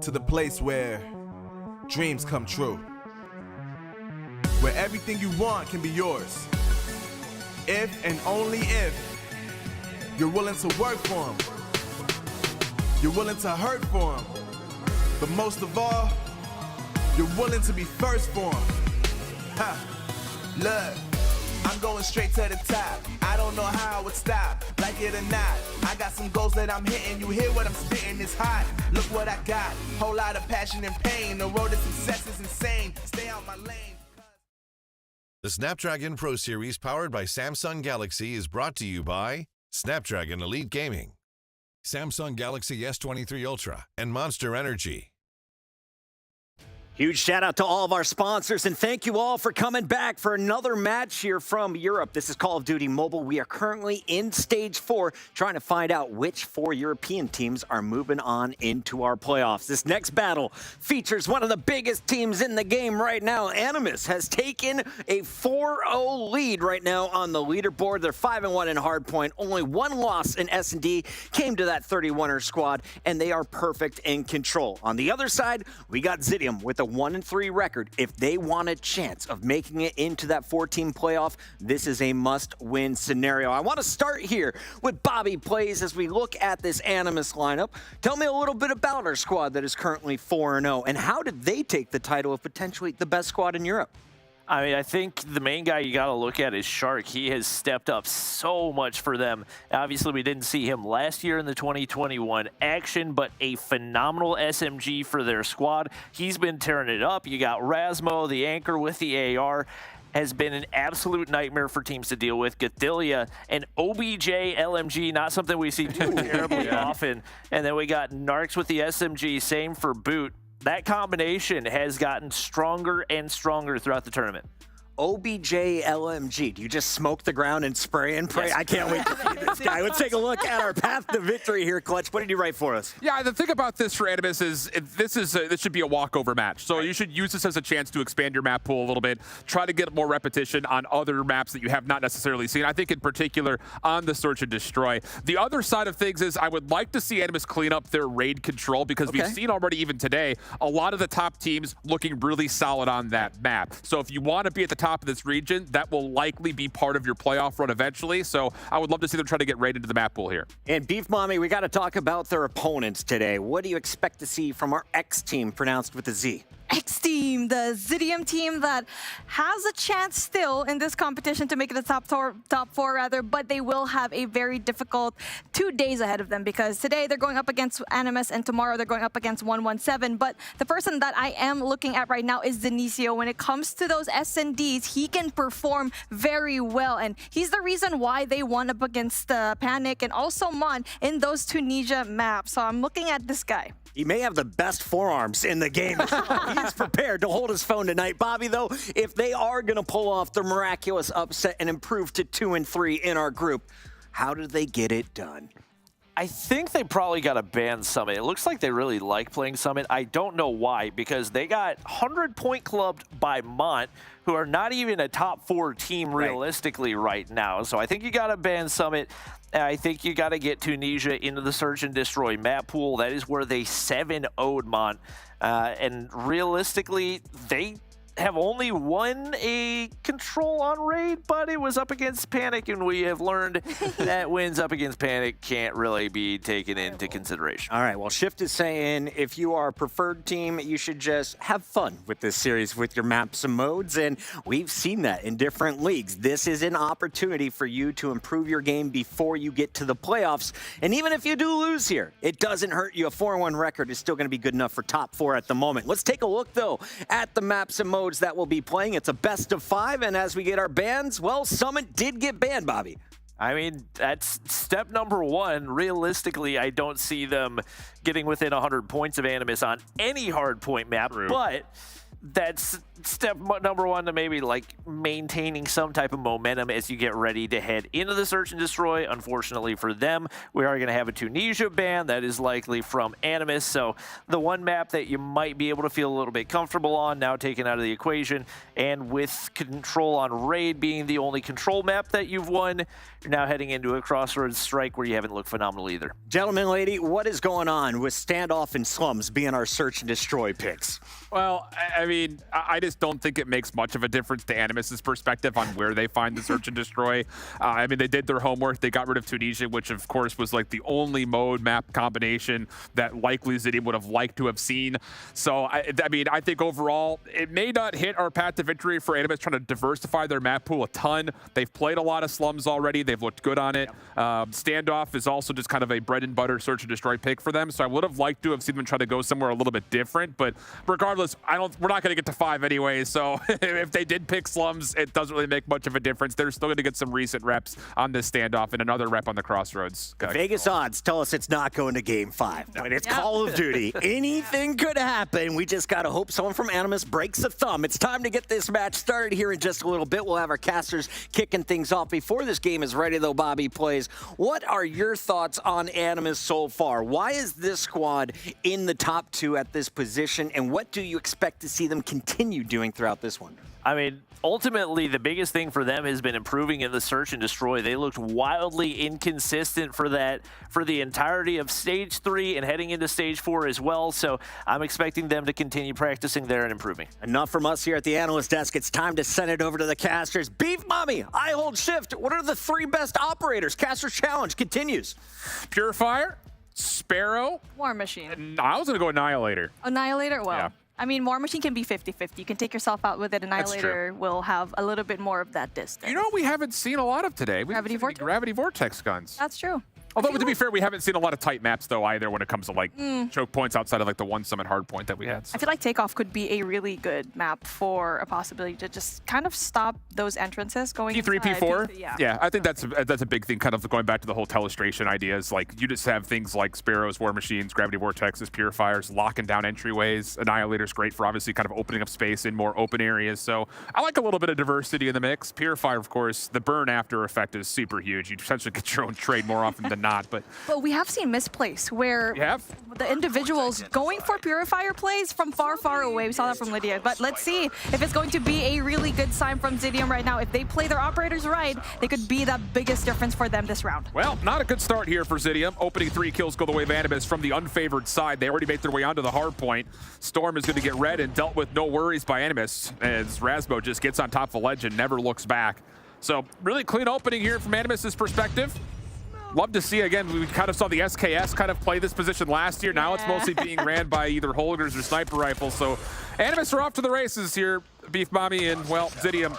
to the place where dreams come true, where everything you want can be yours, if and only if you're willing to work for them. You're willing to hurt for them. But most of all, you're willing to be first for them. Ha. Look, I'm going straight to the top. I don't know how I would stop, like it or not. I got some goals that I'm hitting. You hear what I'm spitting? It's hot. Look what I got. Whole lot of passion and pain. The road to success is insane. Stay out my lane. The Snapdragon Pro Series powered by Samsung Galaxy is brought to you by Snapdragon Elite Gaming, Samsung Galaxy S23 Ultra, and Monster Energy. Huge shout out to all of our sponsors, and thank you all for coming back for another match here from Europe. This is Call of Duty Mobile. We are currently in Stage 4, trying to find out which 4 European teams are moving on into our playoffs. This next battle features one of the biggest teams in the game right now. Animus has taken a 4-0 lead right now on the leaderboard. They're 5-1 in Hardpoint. Only one loss in S&D came to that 31er squad, and they are perfect in control. On the other side, we got Zidium with a 1-3 record. If they want a chance of making it into that 4-team playoff, this is a must-win scenario. I want to start here with Bobby Plays as we look at this Animus lineup. Tell me a little bit about our squad that is currently 4-0, and how did they take the title of potentially the best squad in Europe? I mean, I think the main guy you got to look at is Shark. He has stepped up so much for them. Obviously, we didn't see him last year in the 2021 action, but a phenomenal SMG for their squad. He's been tearing it up. You got Rasmo, the anchor with the AR. Has been an absolute nightmare for teams to deal with. Gatilia and OBJ LMG, not something we see too terribly often. And then we got Narcs with the SMG, same for Boot. That combination has gotten stronger and stronger throughout the tournament. OBJ LMG. Do you just smoke the ground and spray and pray? Yes. I can't wait to see this guy. Let's take a look at our path to victory here, Clutch. What did you write for us? Yeah, the thing about this for Animus is this should be a walkover match. So you should use this as a chance to expand your map pool a little bit, try to get more repetition on other maps that you have not necessarily seen. I think in particular on the Search and Destroy. The other side of things is I would like to see Animus clean up their raid control because we've seen already even today a lot of the top teams looking really solid on that map. So if you want to be at the top of this region, that will likely be part of your playoff run eventually. So I would love to see them try to get right into the map pool here. And Beef Mommy, we got to talk about their opponents today. What do you expect to see from our X team, pronounced with a Z? X team, the Zidium team that has a chance still in this competition to make it the top four rather, but they will have a very difficult 2 days ahead of them because today they're going up against Animus and tomorrow they're going up against 117. But the person that I am looking at right now is Zenicio. When it comes to those S&Ds, he can perform very well, and he's the reason why they won up against Panic and also Mon in those Tunisia maps. So I'm looking at this guy. He may have the best forearms in the game. He's prepared to hold his phone tonight. Bobby, though, if they are going to pull off the miraculous upset and improve to 2-3 in our group, how do they get it done? I think they probably got to ban Summit. It looks like they really like playing Summit. I don't know why, because they got 100-point clubbed by Mont, who are not even a top 4 team realistically right now. So I think you got to ban Summit. I think you got to get Tunisia into the Search and Destroy map pool. That is where they 7-0'd Mont. And realistically, they have only won a control on raid, but it was up against Panic, and we have learned that wins up against Panic can't really be taken into consideration. All right, well, Shift is saying if you are a preferred team, you should just have fun with this series with your maps and modes, and we've seen that in different leagues. This is an opportunity for you to improve your game before you get to the playoffs, and even if you do lose here, it doesn't hurt you. A 4-1 record is still going to be good enough for top 4 at the moment. Let's take a look, though, at the maps and modes that we'll be playing. It's a best of 5, and as we get our bans, well, Summit did get banned, Bobby. I mean, that's step number 1. Realistically, I don't see them getting within 100 points of Animus on any hardpoint map, but that's step number 1 to maybe like maintaining some type of momentum as you get ready to head into the Search and Destroy. Unfortunately for them, we are going to have a Tunisia ban that is likely from Animus. So the one map that you might be able to feel a little bit comfortable on now taken out of the equation, and with control on raid being the only control map that you've won, you're now heading into a Crossroads strike where you haven't looked phenomenal either. Gentlemen, lady, what is going on with Standoff and Slums being our Search and Destroy picks? Well, I I mean, I just don't think it makes much of a difference to Animus's perspective on where they find the search and destroy. I mean, they did their homework. They got rid of Tunisia, which of course was like the only mode map combination that likely Zidium would have liked to have seen. So, I mean, I think overall, it may not hit our path to victory for Animus trying to diversify their map pool a ton. They've played a lot of slums already. They've looked good on it. Standoff is also just kind of a bread and butter search and destroy pick for them. So I would have liked to have seen them try to go somewhere a little bit different. But regardless, we're not going to get to 5 anyway. So if they did pick slums, it doesn't really make much of a difference. They're still going to get some recent reps on this standoff and another rep on the crossroads. Vegas odds tell us it's not going to game 5. But it's Call of Duty. Anything could happen. We just got to hope someone from Animus breaks a thumb. It's time to get this match started here in just a little bit. We'll have our casters kicking things off. Before this game is ready, though, Bobby plays, what are your thoughts on Animus so far? Why is this squad in the top 2 at this position, and what do you expect to see them continue doing throughout this one? I mean, ultimately, the biggest thing for them has been improving in the search and destroy. They looked wildly inconsistent for the entirety of Stage 3 and heading into Stage 4 as well. So I'm expecting them to continue practicing there and improving. Enough from us here at the analyst desk. It's time to send it over to the casters. Beef Mommy, I hold shift. What are the 3 best operators? Casters Challenge continues. Purifier, Sparrow. War Machine. I was going to go Annihilator. Annihilator? Well, Yeah. I mean, War Machine can be 50-50. You can take yourself out with it. Annihilator will have a little bit more of that distance. You know, we haven't seen a lot of today. Gravity Vortex? Gravity Vortex guns. That's true. Although, to be fair, we haven't seen a lot of tight maps, though, either when it comes to, like, choke points outside of, like, the one summit hardpoint that we had. So. I feel like Takeoff could be a really good map for a possibility to just kind of stop those entrances going P3, inside. P4? Yeah, I think that's a big thing, kind of going back to the whole telestration ideas. Like, you just have things like Sparrows, War Machines, Gravity Vortexes, Purifiers, locking down entryways. Annihilator's great for obviously kind of opening up space in more open areas. So I like a little bit of diversity in the mix. Purifier, of course, the burn after effect is super huge. You essentially get your own trade more often than not. But we have seen misplays where the individuals going for Purifier plays from far, far away. We saw that from Lydia. But let's see if it's going to be a really good sign from Zidium right now. If they play their operators right, they could be the biggest difference for them this round. Well, not a good start here for Zidium. Opening 3 kills go the way of Animus from the unfavored side. They already made their way onto the hard point. Storm is going to get red and dealt with no worries by Animus as Rasbo just gets on top of the ledge and never looks back. So really clean opening here from Animus's perspective. Love to see, again, we kind of saw the SKS kind of play this position last year. Now it's mostly being ran by either Holgers or sniper rifles. So Animus are off to the races here, Beef Mommy, and, well, Zidium.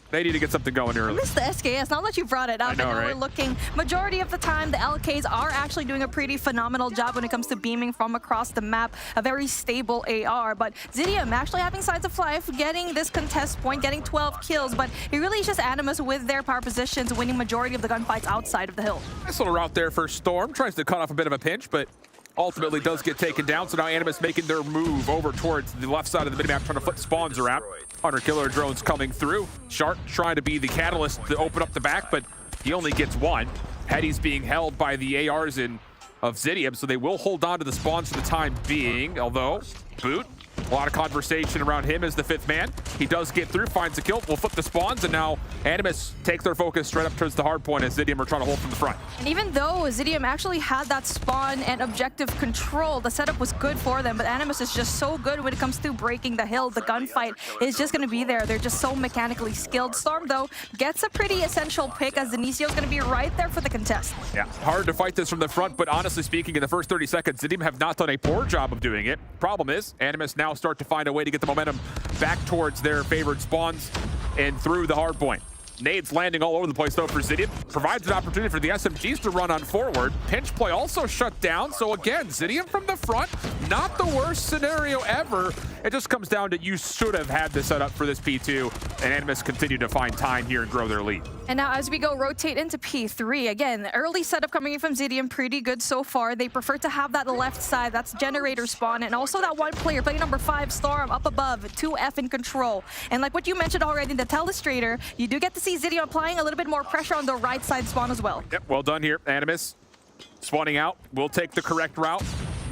They need to get something going early. I miss the SKS. Now that you brought it up, I know, right? We're looking, majority of the time, the LKs are actually doing a pretty phenomenal job when it comes to beaming from across the map. A very stable AR, but Zidium actually having signs of life, getting this contest point, getting 12 kills, but it really is just Animus with their power positions winning majority of the gunfights outside of the hill. Nice little route there for Storm. Tries to cut off a bit of a pinch, but ultimately does get taken down. So now Animus making their move over towards the left side of the minimap, trying to flip spawns around. Hunter killer drones coming through. Shark trying to be the catalyst to open up the back, but he only gets 1. Heady's being held by the ARs of Zidium, so they will hold on to the spawns for the time being, although Boot, a lot of conversation around him as the 5th man. He does get through, finds a kill, will flip the spawns, and now Animus takes their focus straight up towards the hard point as Zidium are trying to hold from the front. And even though Zidium actually had that spawn and objective control, the setup was good for them, but Animus is just so good when it comes to breaking the hill. The gunfight is just going to be there. They're just so mechanically skilled. Storm, though, gets a pretty essential pick as Denicio is going to be right there for the contest. Yeah, hard to fight this from the front, but honestly speaking, in the first 30 seconds, Zidium have not done a poor job of doing it. Problem is, Animus now start to find a way to get the momentum back towards their favored spawns and through the hard point. Nades landing all over the place, though, for Zidium. Provides an opportunity for the SMGs to run on forward. Pinch play also shut down. So, again, Zidium from the front, not the worst scenario ever. It just comes down to you should have had the setup for this P2, and Animus continue to find time here and grow their lead. And now as we go rotate into P3, again, the early setup coming in from Zidium, pretty good so far. They prefer to have that left side, that's generator spawn, and also that one player, player number 5, Storm, up above, 2F in control. And like what you mentioned already, the Telestrator, you do get to see Zidium applying a little bit more pressure on the right side spawn as well. Yep, well done here, Animus. Spawning out, will take the correct route.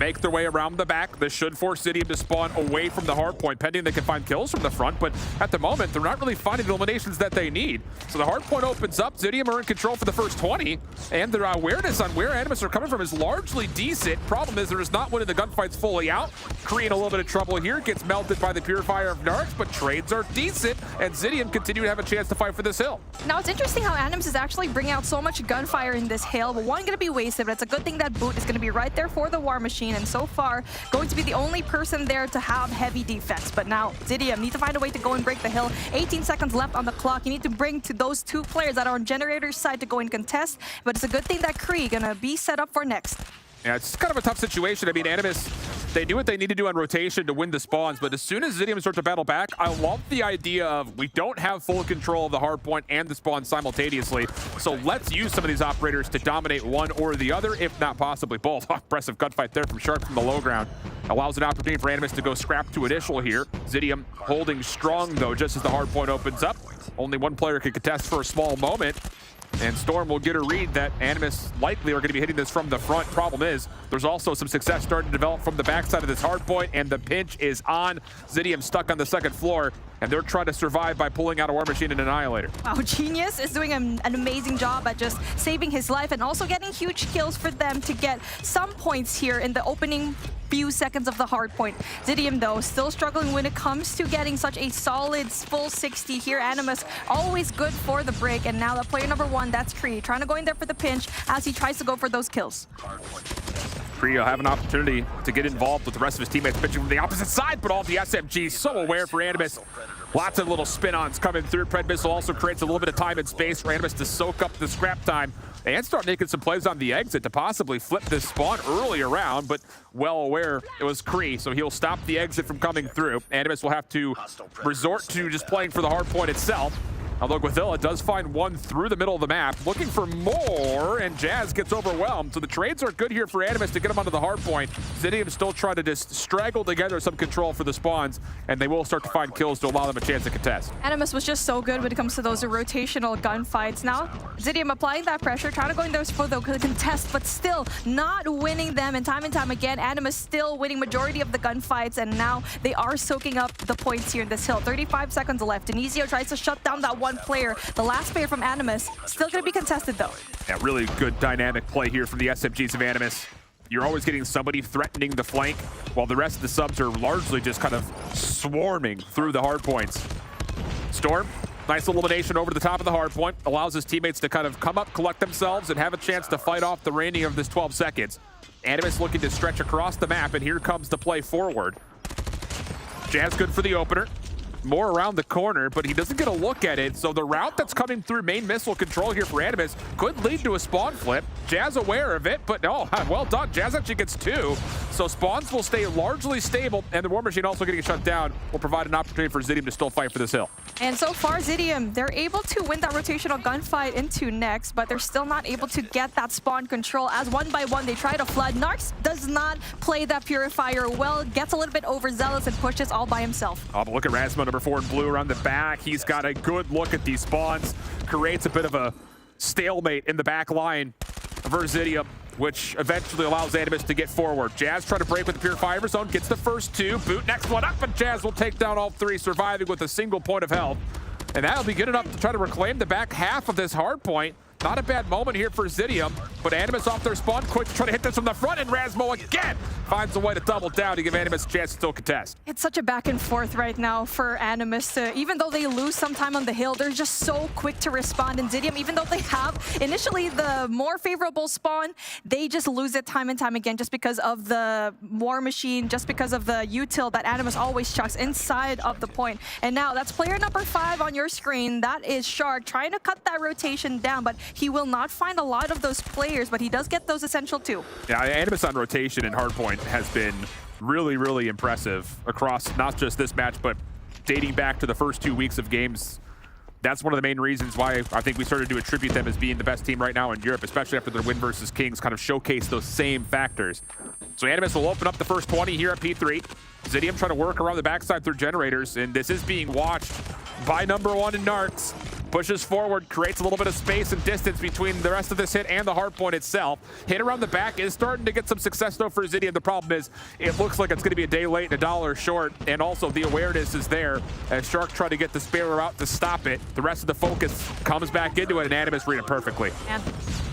make their way around the back. This should force Zidium to spawn away from the hard point, pending they can find kills from the front, but at the moment, they're not really finding the eliminations that they need. So the hard point opens up. Zidium are in control for the first 20, and their awareness on where Animus are coming from is largely decent. Problem is, they're just not winning the gunfights fully out. Kree in a little bit of trouble here, gets melted by the Purifier of Narcs, but trades are decent, and Zidium continue to have a chance to fight for this hill. Now, it's interesting how Animus is actually bringing out so much gunfire in this hill, but one going to be wasted, but it's a good thing that Boot is going to be right there for the War Machine, and so far, going to be the only person there to have heavy defense. But now, Zidium need to find a way to go and break the hill. 18 seconds left on the clock. You need to bring to those two players that are on Generator's side to go and contest, but it's a good thing that Kree going to be set up for next. Yeah, it's kind of a tough situation. I mean, Animus, they do what they need to do on rotation to win the spawns, but as soon as Zidium starts to battle back, I love the idea of we don't have full control of the hard point and the spawn simultaneously, so let's use some of these operators to dominate one or the other, if not possibly both. Impressive gunfight there from Shark from the low ground. Allows an opportunity for Animus to go scrap to initial here. Zidium holding strong, though, just as the hard point opens up. Only one player can contest for a small moment. And Storm will get a read that Animus likely are going to be hitting this from the front. Problem is, there's also some success starting to develop from the backside of this hard point, and the pinch is on. Zidium stuck on the second floor, and they're trying to survive by pulling out a War Machine and Annihilator. Wow, Genius is doing an amazing job at just saving his life and also getting huge kills for them to get some points here in the opening few seconds of the hard point. Zidium, though, still struggling when it comes to getting such a solid full 60 here. Animus always good for the break, and now the player number one, that's Kree, trying to go in there for the pinch as he tries to go for those kills. Kree will have an opportunity to get involved with the rest of his teammates pitching from the opposite side, but all the SMGs so aware for Animus. Lots of little spin-ons coming through. Pred Missile also creates a little bit of time and space for Animus to soak up the scrap time and start making some plays on the exit to possibly flip this spawn early around, but well aware it was Kree, so he'll stop the exit from coming through. Animus will have to resort to just playing for the hard point itself. Although Guathilla does find one through the middle of the map, looking for more, and Jazz gets overwhelmed. So the trades are good here for Animus to get him onto the hard point. Zidium still trying to just straggle together some control for the spawns, and they will start to find kills to allow them a chance to contest. Animus was just so good when it comes to those rotational gunfights. Now, Zidium applying that pressure, trying to go in there for the contest, but still not winning them. And time again, Animus still winning majority of the gunfights, and now they are soaking up the points here in this hill. 35 seconds left. Denisio tries to shut down that one player. The last player from Animus, still going to be contested, though. Yeah, really good dynamic play here from the SMGs of Animus. You're always getting somebody threatening the flank, while the rest of the subs are largely just kind of swarming through the hard points. Storm, nice elimination over to the top of the hard point, allows his teammates to kind of come up, collect themselves, and have a chance to fight off the remaining of this 12 seconds. Animus looking to stretch across the map, and here comes the play forward. Jazz good for the opener. More around the corner, but he doesn't get a look at it, so the route that's coming through main missile control here for Animus could lead to a spawn flip. Jazz aware of it, but no, well done. Jazz actually gets two, so spawns will stay largely stable, and the War Machine also getting shut down will provide an opportunity for Zidium to still fight for this hill. And so far, Zidium, they're able to win that rotational gunfight into next, but they're still not able to get that spawn control as one by one they try to flood. Narcs does not play that Purifier well, gets a little bit overzealous and pushes all by himself. Oh, but look at Rasmo, number 4 in blue around the back. He's got a good look at these spawns, creates a bit of a stalemate in the back line for Zidium, which eventually allows Animus to get forward. Jazz trying to break with the Purifier zone, gets the first two. Boot next one up, and Jazz will take down all three, surviving with a single point of health. And that'll be good enough to try to reclaim the back half of this hard point. Not a bad moment here for Zidium, but Animus off their spawn, quick to try to hit this from the front, and Rasmo again finds a way to double down to give Animus a chance to still contest. It's such a back and forth right now for Animus. Even though they lose some time on the hill, they're just so quick to respond. And Zidium, even though they have initially the more favorable spawn, they just lose it time and time again just because of the War Machine, just because of the util that Animus always chucks inside of the point. And now that's player number 5 on your screen. That is Shark trying to cut that rotation down, but he will not find a lot of those players, but he does get those essential too. Yeah, Animus on rotation in Hardpoint has been really, really impressive across not just this match, but dating back to the first 2 weeks of games. That's one of the main reasons why I think we started to attribute them as being the best team right now in Europe, especially after their win versus Kings kind of showcase those same factors. So Animus will open up the first 20 here at P3. Zidium trying to work around the backside through generators, and this is being watched by number 1 in Narcs. Pushes forward, creates a little bit of space and distance between the rest of this hit and the hardpoint itself. Hit around the back is starting to get some success though for Zidium. The problem is it looks like it's going to be a day late and $1 short, and also the awareness is there as Shark tried to get the spare out to stop it. The rest of the focus comes back into it, and Animus read it perfectly. And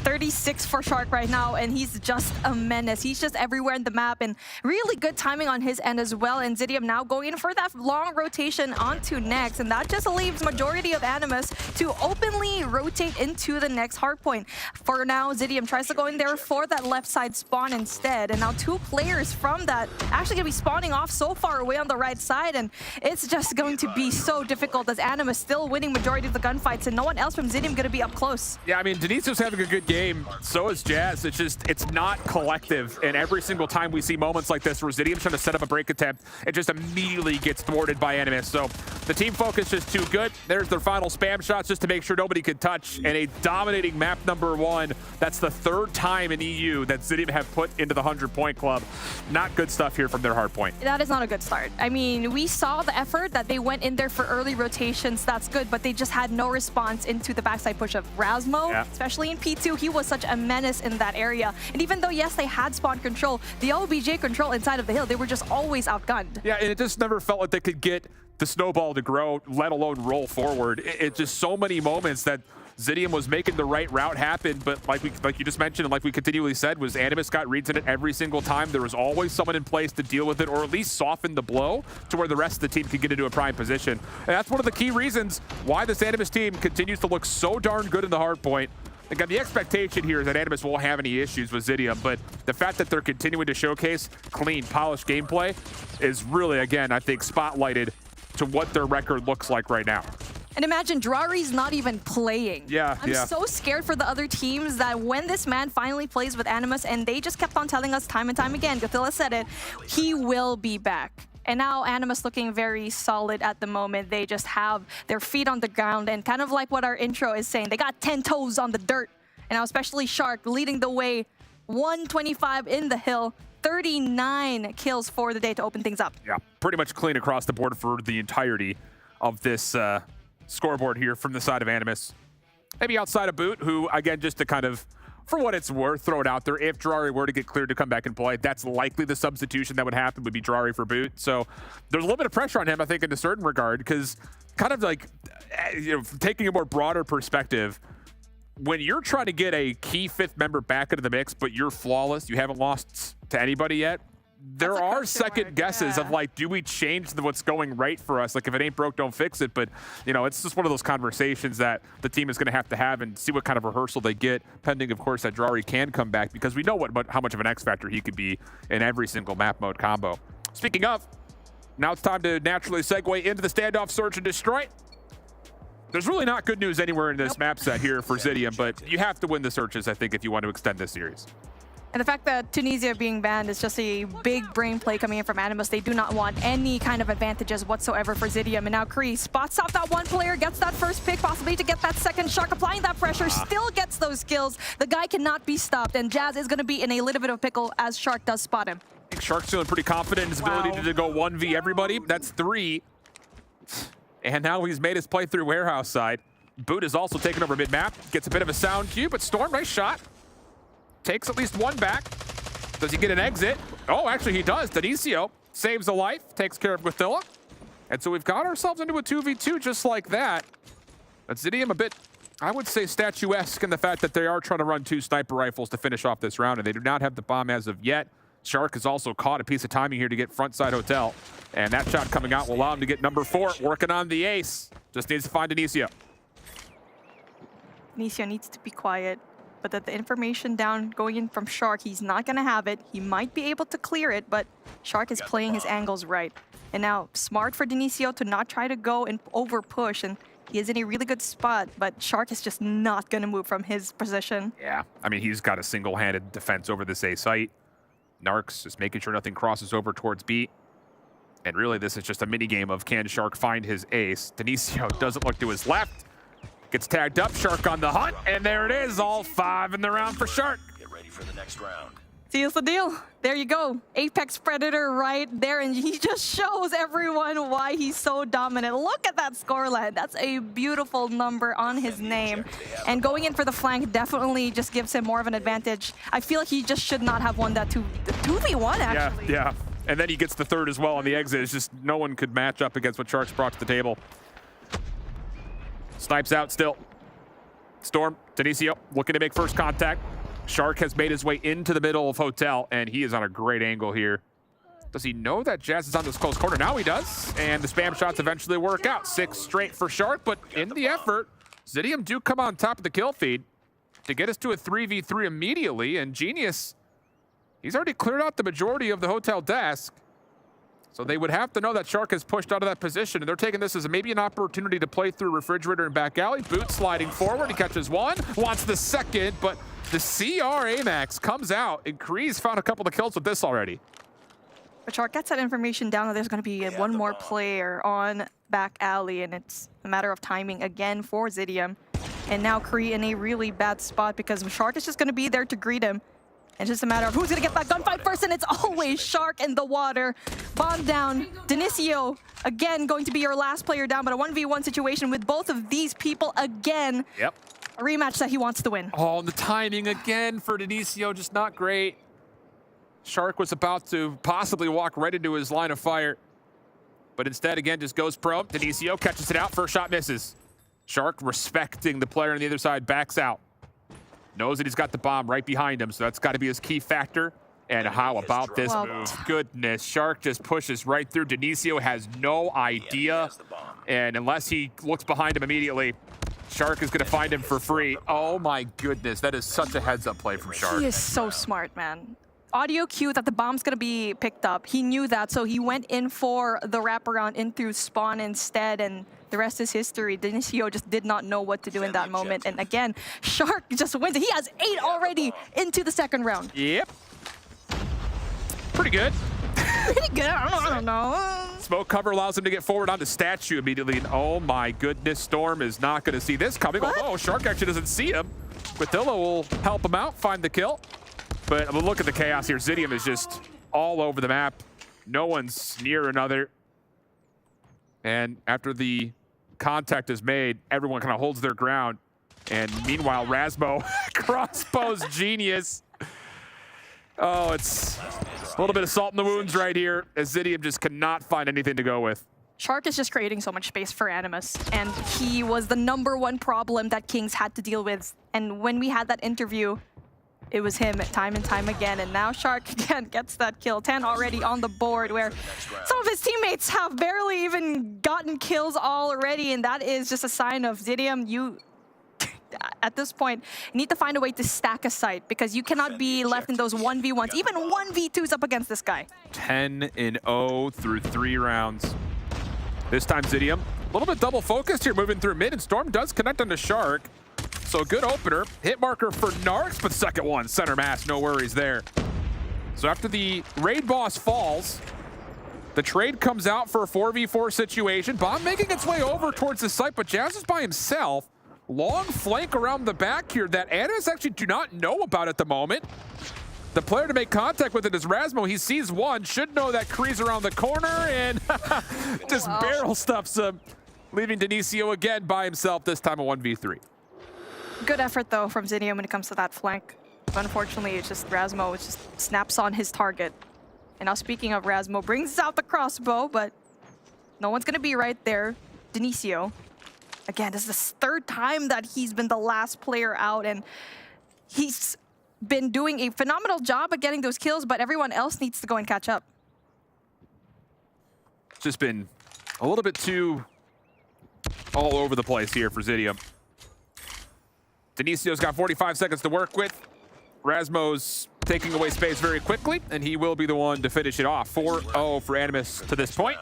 36 for Shark right now, and he's just a menace. He's just everywhere in the map, and really good timing on his end as well. And Zidium now going in for that long rotation onto next, and that just leaves majority of Animus to openly rotate into the next hardpoint. For now, Zidium tries to go in there for that left side spawn instead, and now 2 players from that actually gonna be spawning off so far away on the right side, and it's just going to be so difficult as Animus still winning majority of the gunfights, and no one else from Zidium gonna be up close. Yeah, I mean, Deniso's having a good game. So is Jazz. It's not collective, and every single time we see moments like this where Zidium's trying to set up a break attempt, it just immediately gets thwarted by Animus. So the team focus is too good. There's their final spam shots just to make sure nobody could touch, and a dominating map number 1. That's the 3rd time in EU that Zidium have put into the 100-point club. Not good stuff here from their hardpoint. That is not a good start. I mean, we saw the effort that they went in there for early rotations. That's good, but they just had no response into the backside push of Rasmo, especially in P2. He was such a menace in that area. And even though, yes, they had spawn control, the OBJ control inside of the hill, they were just always outgunned. Yeah, and it just never felt like they could get the snowball to grow, let alone roll forward. It's just so many moments that Zidium was making the right route happen, but like you just mentioned, and like we continually said, was Animus got reads in it every single time. There was always someone in place to deal with it, or at least soften the blow to where the rest of the team could get into a prime position. And that's one of the key reasons why this Animus team continues to look so darn good in the hardpoint. Again, the expectation here is that Animus won't have any issues with Zidium, but the fact that they're continuing to showcase clean, polished gameplay is really, again, I think, spotlighted to what their record looks like right now. And imagine Drari's not even playing. I'm so scared for the other teams that when this man finally plays with Animus, and they just kept on telling us time and time again, Gothilla said it, he will be back. And now Animus looking very solid at the moment. They just have their feet on the ground, and kind of like what our intro is saying, they got 10 toes on the dirt. And now especially Shark leading the way, 125 in the hill, 39 kills for the day to open things up. Yeah, pretty much clean across the board for the entirety of this scoreboard here from the side of Animus. Maybe outside of Boot, who, again, just to kind of, for what it's worth, throw it out there. If Drari were to get cleared to come back and play, that's likely the substitution that would happen would be Drari for Boot. So there's a little bit of pressure on him, I think, in a certain regard, because kind of like, you know, taking a more broader perspective, when you're trying to get a key 5th member back into the mix, but you're flawless, you haven't lost to anybody yet, there are second guesses of like, do we change what's going right for us? Like, if it ain't broke, don't fix it. But, you know, it's just one of those conversations that the team is going to have and see what kind of rehearsal they get, pending, of course, that Drari can come back, because we know how much of an X factor he could be in every single map mode combo. Speaking of, now it's time to naturally segue into the standoff search and destroy. There's really not good news anywhere in this map set here for Zidium, but you have to win the searches, I think, if you want to extend this series. And the fact that Tunisia being banned is just a big brain play coming in from Animus. They do not want any kind of advantages whatsoever for Zidium. And now Kree spots out that one player, gets that first pick, possibly to get that second Shark, applying that pressure, still gets those kills. The guy cannot be stopped, and Jazz is going to be in a little bit of a pickle as Shark does spot him. I think Shark's feeling pretty confident in his ability to go 1v everybody. That's 3. And now he's made his play through warehouse side. Boot is also taking over mid-map, gets a bit of a sound cue, but Storm, nice shot. Takes at least one back. Does he get an exit? Oh, actually he does. Denisio saves a life, takes care of Gothilla. And so we've got ourselves into a 2v2 just like that. But Zidium a bit, I would say, statuesque in the fact that they are trying to run 2 sniper rifles to finish off this round, and they do not have the bomb as of yet. Shark has also caught a piece of timing here to get front side hotel. And that shot coming out will allow him to get number 4, working on the ace. Just needs to find Denisio. Denisio needs to be quiet. But that the information down going in from Shark, he's not going to have it. He might be able to clear it, but Shark is playing his angles right. And now, smart for Denisio to not try to go and over push, and he is in a really good spot, but Shark is just not going to move from his position. Yeah, I mean, he's got a single-handed defense over this A site. Narcs just making sure nothing crosses over towards B. And really, this is just a mini-game of can Shark find his ace. Denisio doesn't look to his left. Gets tagged up, Shark on the hunt, and there it is, all 5 in the round for Shark. Get ready for the next round. Seals the deal. There you go. Apex Predator right there, and he just shows everyone why he's so dominant. Look at that scoreline. That's a beautiful number on his name. And going in for the flank definitely just gives him more of an advantage. I feel like he just should not have won that 2v1, actually. Yeah. And then he gets the third as well on the exit. It's just no one could match up against what Sharks brought to the table. Snipes out still. Storm, Denisio looking to make first contact. Shark has made his way into the middle of Hotel, and he is on a great angle here. Does he know that Jazz is on this close corner? Now he does, and the spam shots eventually work out. 6 straight for Shark, but in the effort, Zidium do come on top of the kill feed to get us to a 3v3 immediately, and Genius, he's already cleared out the majority of the Hotel desk. So they would have to know that Shark has pushed out of that position, and they're taking this as maybe an opportunity to play through Refrigerator and back alley. Boot sliding forward, he catches one, wants the second, but the CR AMAX comes out, and Kreese found a couple of kills with this already. But Shark gets that information down that there's going to be one more player on back alley, and it's a matter of timing again for Zidium. And now Kree in a really bad spot because Shark is just going to be there to greet him. It's just a matter of who's going to get that gunfight first, and it's always Shark in the water. Bomb down. Denisio, again, going to be your last player down, but a 1v1 situation with both of these people again. Yep. A rematch that he wants to win. Oh, and the timing again for Denisio, just not great. Shark was about to possibly walk right into his line of fire, but instead, again, just goes prone. Denisio catches it out, first shot misses. Shark, respecting the player on the other side, backs out. Knows that he's got the bomb right behind him, so that's got to be his key factor. And how about this move? Goodness, Shark just pushes right through. Denisio has no idea, and unless he looks behind him immediately, Shark is going to find him for free. Oh my goodness, that is such a heads-up play from Shark. He is so smart, man. Audio cue that the bomb's going to be picked up. He knew that, so he went in for the wraparound in through spawn instead, and the rest is history. Denisio just did not know what to do in that moment. And again, Shark just wins it. He has 8 already into the second round. Yep. Pretty good. Pretty good. I don't know. Smoke cover allows him to get forward onto Statue immediately. And oh my goodness, Storm is not going to see this coming. What? Oh, Shark actually doesn't see him. Quatillo will help him out, find the kill. But I mean, look at the chaos here. Zidium is just all over the map. No one's near another. And after the contact is made, everyone kind of holds their ground. And meanwhile, Rasmo crossbows Genius. Oh, it's a little bit of salt in the wounds right here, as Zidium just cannot find anything to go with. Shark is just creating so much space for Animus, and he was the #1 problem that Kings had to deal with. And when we had that interview, it was him time and time again, and now Shark again gets that kill. 10 already on the board, where some of his teammates have barely even gotten kills already, and that is just a sign of Zidium, you, at this point, you need to find a way to stack a site, because you cannot be left in those 1v1s, even 1v2s up against this guy. 10-0 through 3 rounds. This time Zidium, a little bit double focused here, moving through mid, and Storm does connect onto Shark. So good opener, hit marker for Narks, but second one, center mass, no worries there. So after the raid boss falls, the trade comes out for a 4v4 situation. Bomb making its way over towards the site, but Jazz is by himself. Long flank around the back here that Analyst actually do not know about at the moment. The player to make contact with it is Rasmo. He sees one, should know that Kreese around the corner, and just barrel stuffs him, leaving Denisio again by himself, this time a 1v3. Good effort, though, from Zidium when it comes to that flank. But unfortunately, it's just Rasmo just snaps on his target. And now, speaking of Rasmo, brings out the crossbow, but no one's going to be right there. Denisio. Again, this is the 3rd time that he's been the last player out, and he's been doing a phenomenal job at getting those kills, but everyone else needs to go and catch up. It's just been a little bit too all over the place here for Zidium. Denisio's got 45 seconds to work with. Rasmo's taking away space very quickly, and he will be the one to finish it off. 4-0 for Animus to this point.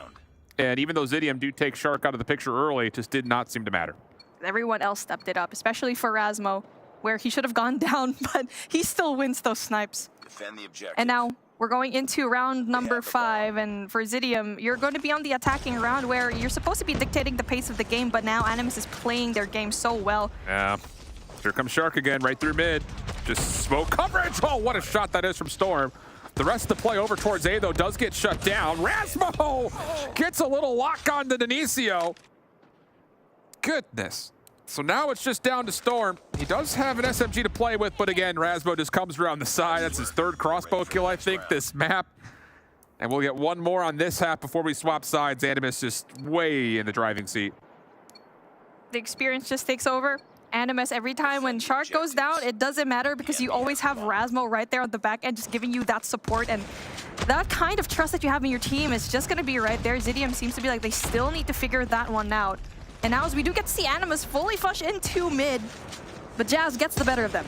And even though Zidium do take Shark out of the picture early, it just did not seem to matter. Everyone else stepped it up, especially for Rasmo, where he should have gone down, but he still wins those snipes. Defend the objective. And now we're going into round number 5, and for Zidium, you're going to be on the attacking round where you're supposed to be dictating the pace of the game, but now Animus is playing their game so well. Yeah. Here comes Shark again, right through mid. just smoke coverage. Oh, what a shot that is from Storm. The rest of the play over towards A, though, does get shut down. Rasmo gets a little lock on to Denicio. Goodness. So now it's just down to Storm. He does have an SMG to play with, but again, Rasmo just comes around the side. That's his third crossbow kill, I think, this map. And we'll get one more on this half before we swap sides. Animus just way in the driving seat. The experience just takes over. Animus, every time when Shark goes down, it doesn't matter because you always have Rasmo right there on the back end just giving you that support, and that kind of trust that you have in your team is just going to be right there. Zidium seems to be like they still need to figure that one out. And now as we do get to see Animus fully flush into mid, but Jazz gets the better of them.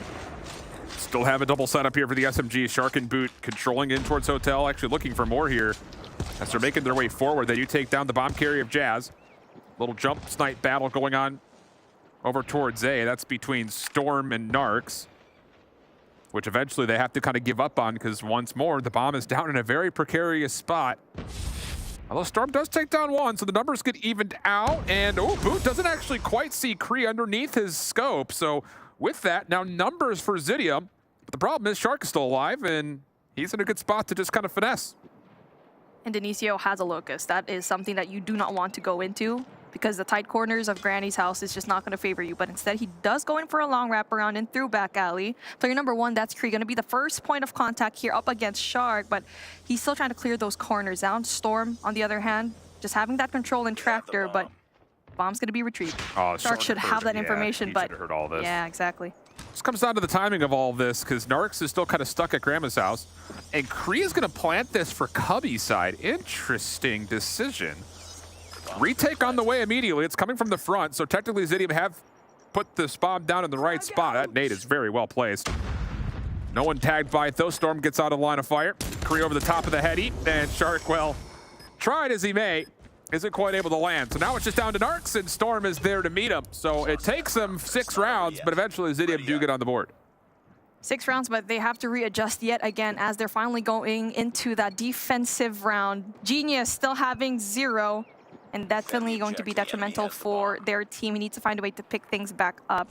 Still have a double setup here for the SMG. Shark and Boot controlling in towards Hotel, actually looking for more here. As they're making their way forward, they do take down the bomb carrier of Jazz. Little jump snipe battle going on over towards A. That's between Storm and Narcs, which eventually they have to kind of give up on because once more, the bomb is down in a very precarious spot. Although Storm does take down one, so the numbers get evened out. And, oh, Boot doesn't actually quite see Kree underneath his scope. So with that, now numbers for Zidium. But the problem is Shark is still alive, and he's in a good spot to just kind of finesse. And Denicio has a Locust. That is something that you do not want to go into, because the tight corners of Granny's house is just not going to favor you. But instead, he does go in for a long wraparound and through back alley. Player number one, that's Kree, going to be the first point of contact here up against Shark, but he's still trying to clear those corners down. Storm, on the other hand, just having that control and tractor, but bomb's going to be retrieved. Oh, Shark should have that information, he but should have heard all this. Yeah, exactly. This comes down to the timing of all of this, because Narcs is still kind of stuck at Grandma's house, and Kree is going to plant this for Cubby's side. Interesting decision. Retake on the way immediately. It's coming from the front, so technically Zidium have put this bomb down in the right spot. That nade is very well placed. No one tagged by it, though. Storm gets out of line of fire. Kree over the top of the heady, and Shark, well, tried as he may, isn't quite able to land. So now it's just down to Narcs, and Storm is there to meet him. So it takes them 6 rounds, but eventually Zidium do get on the board. 6 rounds, but they have to readjust yet again as they're finally going into that defensive round. Genius still having 0. And definitely going to be detrimental for their team. He needs to find a way to pick things back up.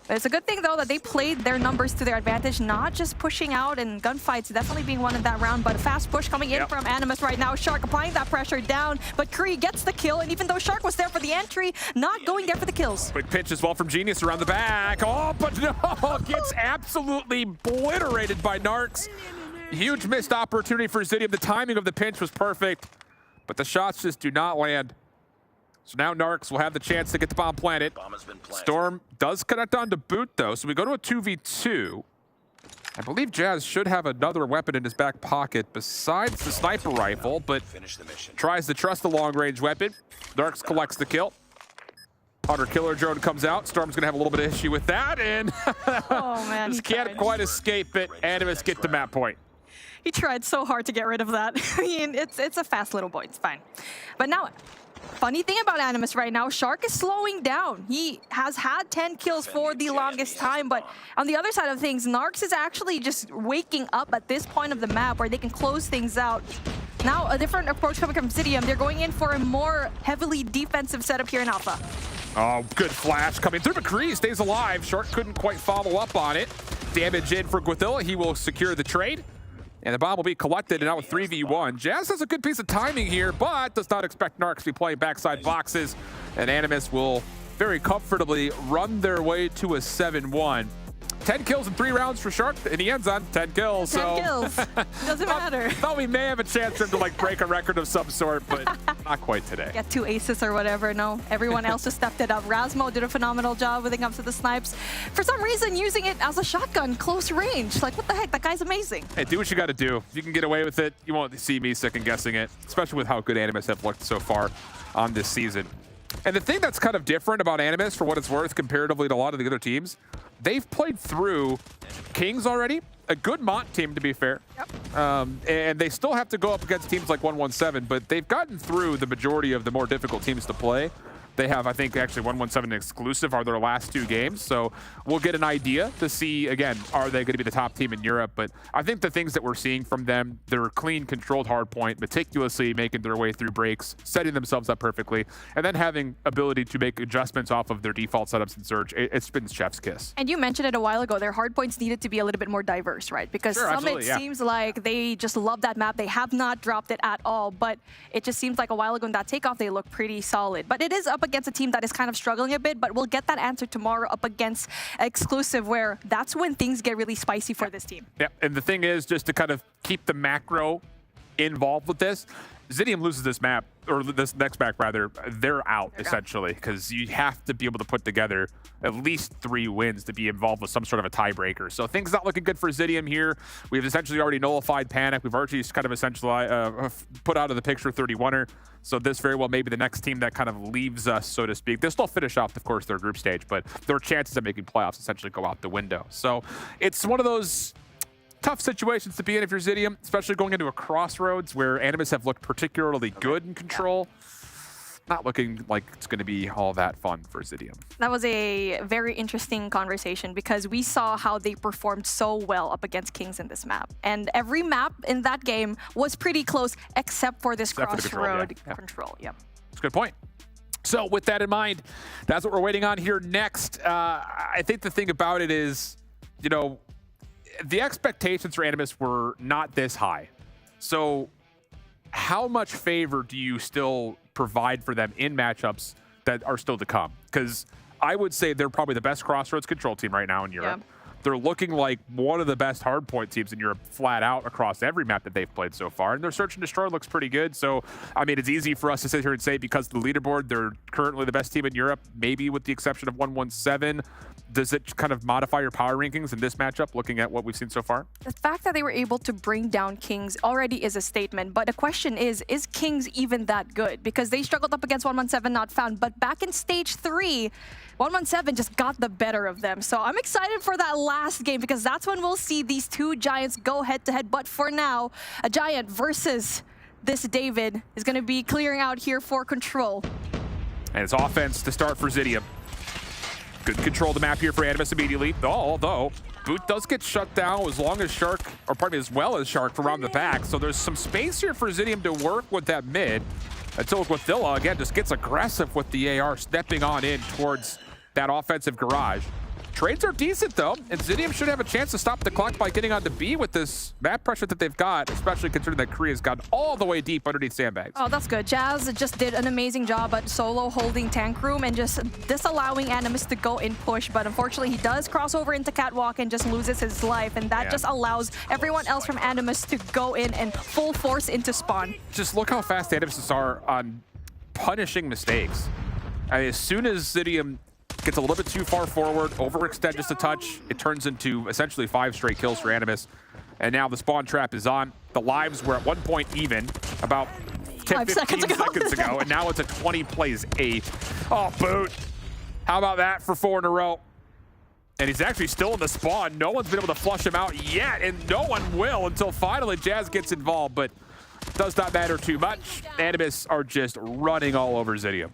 But it's a good thing, though, that they played their numbers to their advantage, not just pushing out, and gunfights definitely being won in that round, but a fast push coming in from Animus right now. Shark applying that pressure down, but Kree gets the kill, and even though Shark was there for the entry, not going there for the kills. Quick pitch as well from Genius around the back. Oh, but no, gets absolutely obliterated by Narcs. Huge missed opportunity for Zidium. The timing of the pinch was perfect, but the shots just do not land. So now Narcs will have the chance to get the bomb planted. Storm does connect on to Boot, though, so we go to a 2v2. I believe Jazz should have another weapon in his back pocket besides the sniper rifle, but tries to trust the long-range weapon. Narcs collects the kill. Hunter killer drone comes out. Storm's gonna have a little bit of issue with that, and oh, man, just can't quite escape it. Animus get the map point. He tried so hard to get rid of that. I mean, it's a fast little boy. It's fine. But now, funny thing about Animus right now, Shark is slowing down. He has had 10 kills for the longest time, but on the other side of things, Narcs is actually just waking up at this point of the map where they can close things out. Now, a different approach coming from Zidium. They're going in for a more heavily defensive setup here in Alpha. Oh, good flash coming through. McCree stays alive. Shark couldn't quite follow up on it. Damage in for Guathilla. He will secure the trade. And the bomb will be collected, and now with 3v1. Jazz has a good piece of timing here, but does not expect Narcs to be playing backside boxes. And Animus will very comfortably run their way to a 7-1. 10 kills in 3 rounds for Shark, and he ends on 10 kills. 10 kills. Doesn't matter. Thought we may have a chance for him to like break a record of some sort, but not quite today. Get 2 aces or whatever. No, everyone else just stepped it up. Rasmo did a phenomenal job with up to the snipes. For some reason, using it as a shotgun, close range. Like, what the heck? That guy's amazing. Hey, do what you got to do. If you can get away with it, you won't see me second guessing it, especially with how good Animus have looked so far on this season. And the thing that's kind of different about Animus, for what it's worth, comparatively to a lot of the other teams, they've played through Kings already, a good Mont team, to be fair. Yep. And they still have to go up against teams like 117, but they've gotten through the majority of the more difficult teams to play. They have, I think, actually 117 exclusive are their last 2 games. So we'll get an idea to see, again, are they going to be the top team in Europe? But I think the things that we're seeing from them, they're clean, controlled hardpoint, meticulously making their way through breaks, setting themselves up perfectly, and then having ability to make adjustments off of their default setups in Surge. It's been chef's kiss. And you mentioned it a while ago, their hardpoints needed to be a little bit more diverse, right? Because Summit seems like they just love that map. They have not dropped it at all, but it just seems like a while ago in that takeoff, they look pretty solid. But it is up against a team that is kind of struggling a bit, but we'll get that answer tomorrow up against Exclusive, where that's when things get really spicy for this team. Yeah, and the thing is, just to kind of keep the macro involved with this, Zidium loses this map, or this next map rather, they're out essentially, because you have to be able to put together at least 3 wins to be involved with some sort of a tiebreaker. So things not looking good for Zidium here. We've essentially already nullified Panic. We've already kind of essentially put out of the picture 31er. So this very well may be the next team that kind of leaves us, so to speak. They'll still finish off, of course, their group stage, but their chances of making playoffs essentially go out the window. So it's one of those tough situations to be in if you're Zidium, especially going into a crossroads where Animus have looked particularly good in control. Not looking like it's going to be all that fun for Zidium. That was a very interesting conversation because we saw how they performed so well up against Kings in this map. And every map in that game was pretty close except for this crossroad control. Yep. That's a good point. So with that in mind, that's what we're waiting on here next. I think the thing about it is, you know, the expectations for Animus were not this high. So how much favor do you still provide for them in matchups that are still to come? Because I would say they're probably the best Crossroads control team right now in Europe. Yeah. They're looking like one of the best hardpoint teams in Europe flat out across every map that they've played so far. And their Search and Destroy looks pretty good. So, I mean, it's easy for us to sit here and say because of the leaderboard, they're currently the best team in Europe, maybe with the exception of 117. Does it kind of modify your power rankings in this matchup, looking at what we've seen so far? The fact that they were able to bring down Kings already is a statement. But the question is Kings even that good? Because they struggled up against 117, not found. But back in stage 3, 117 just got the better of them. So I'm excited for that last game because that's when we'll see these 2 Giants go head-to-head. But for now, a Giant versus this David is going to be clearing out here for control. And it's offense to start for Zidium. Good control of the map here for Animus immediately. Although Boot does get shut down as long as Shark, or pardon me, as well as Shark around the back. So there's some space here for Zidium to work with that mid. Until Guathilla, again, just gets aggressive with the AR, stepping on in towards that offensive garage. Trades are decent, though, and Zidium should have a chance to stop the clock by getting on to B with this map pressure that they've got, especially considering that Korea's gone all the way deep underneath sandbags. Oh, that's good. Jazz just did an amazing job at solo holding tank room and just disallowing Animus to go in push, but unfortunately he does cross over into Catwalk and just loses his life, and that just allows everyone else from Animus to go in and full force into spawn. Just look how fast Animus are on punishing mistakes. I mean, as soon as Zidium gets a little bit too far forward, overextend just a touch, it turns into essentially 5 straight kills for Animus. And now the spawn trap is on. The lives were at one point even, about 10, 15 seconds ago, and now it's a 20 plays 8. Oh, Boot. How about that for 4 in a row? And he's actually still in the spawn. No one's been able to flush him out yet, and no one will until finally Jazz gets involved, but does not matter too much. Animus are just running all over Zidium.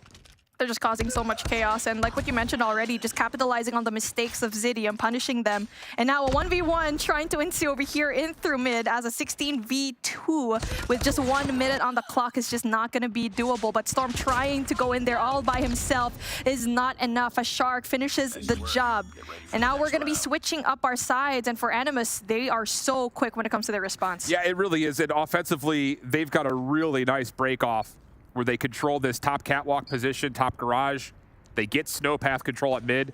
They're just causing so much chaos, and like what you mentioned already, just capitalizing on the mistakes of Zidium, punishing them. And now a 1v1 trying to ensue over here in through mid as a 16v2 with just 1 minute on the clock is just not going to be doable. But Storm trying to go in there all by himself is not enough. A Shark finishes the job. And now we're going to be switching up our sides, and for Animus, they are so quick when it comes to their response. Yeah, it really is. And offensively, they've got a really nice break off where they control this top catwalk position, top garage. They get snow path control at mid,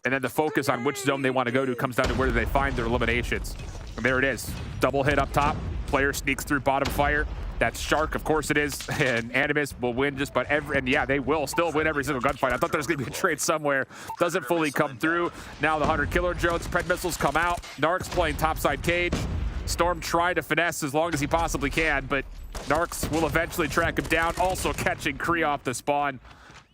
and then the focus on which zone they want to go to comes down to where do they find their eliminations. And there it is. Double hit up top. Player sneaks through bottom fire. That's Shark, of course it is. And Animus will win just about and yeah, they will still win every single gunfight. I thought there was going to be a trade somewhere. Doesn't fully come through. Now the 100 killer drones, Pred missiles come out. Narc's playing topside cage. Storm trying to finesse as long as he possibly can, but Narcs will eventually track him down, also catching Kree off the spawn.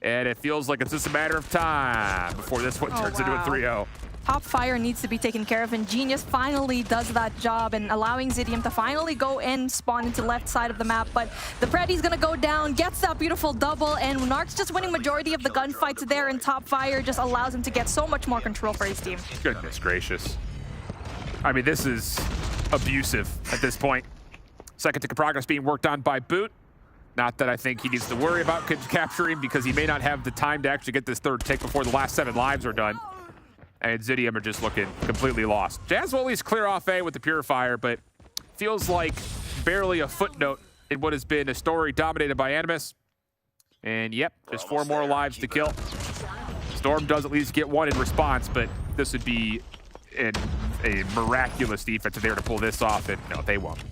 And it feels like it's just a matter of time before this one turns into a 3-0. Top fire needs to be taken care of, and Genius finally does that job and allowing Zidium to finally go in, spawn into left side of the map. But the Preddy's gonna go down, gets that beautiful double, and Narc's just winning majority of the gunfights there, and top fire just allows him to get so much more control for his team. Goodness gracious. I mean, this is abusive at this point. Second tick of progress being worked on by Boot. Not that I think he needs to worry about capturing, because he may not have the time to actually get this third tick before the last 7 lives are done. And Zidium are just looking completely lost. Jazz will at least clear off A with the Purifier, but feels like barely a footnote in what has been a story dominated by Animus. And yep, just 4 more lives to kill. Storm does at least get 1 in response, but this would be a miraculous defense there to pull this off, and no, they won't.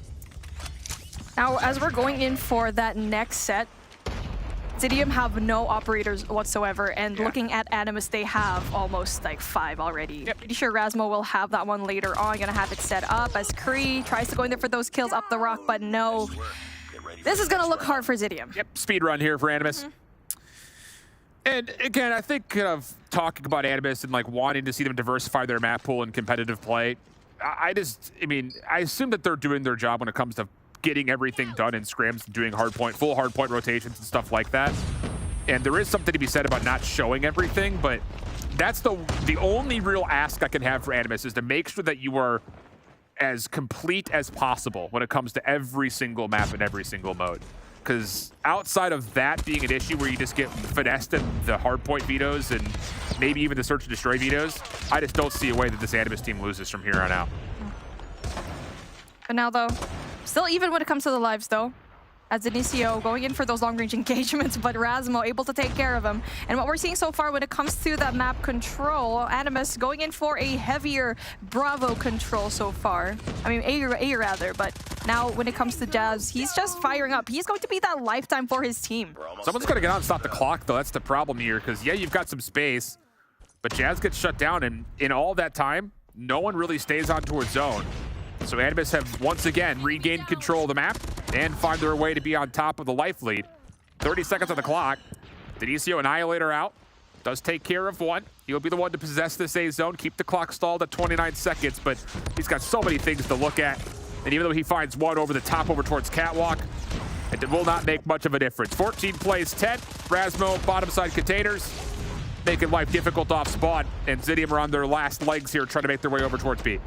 Now, as we're going in for that next set, Zidium have no operators whatsoever, and looking at Animus, they have almost like 5 already. Yep. Pretty sure Rasmo will have that one later on, gonna have it set up as Kree tries to go in there for those kills up the rock, but no. This is gonna look hard for Zidium. Yep, speed run here for Animus. And again, I think kind of talking about Animus and like wanting to see them diversify their map pool and competitive play, I assume that they're doing their job when it comes to getting everything done in scrims, doing full hardpoint rotations and stuff like that. And there is something to be said about not showing everything, but that's the only real ask I can have for Animus, is to make sure that you are as complete as possible when it comes to every single map and every single mode. Because outside of that being an issue where you just get finessed in the hardpoint vetoes and maybe even the search and destroy vetoes, I just don't see a way that this Animus team loses from here on out. But now though, still even when it comes to the lives though, as Inicio going in for those long-range engagements, but Rasmo able to take care of him. And what we're seeing so far when it comes to that map control, Animus going in for a heavier Bravo control so far. I mean, A rather, but now when it comes to Jazz, he's just firing up. He's going to be that lifetime for his team. Someone's got to get out and stop the clock, though. That's the problem here, because, yeah, you've got some space, but Jazz gets shut down, and in all that time, no one really stays on towards zone. So Animus have once again regained control of the map and find their way to be on top of the life lead. 30 seconds on the clock. Denicio Annihilator out. Does take care of 1. He'll be the one to possess this A zone, keep the clock stalled at 29 seconds, but he's got so many things to look at. And even though he finds 1 over the top over towards Catwalk, it will not make much of a difference. 14 plays 10. Rasmo, bottom side containers, making life difficult off spawn. And Zidium are on their last legs here, trying to make their way over towards B.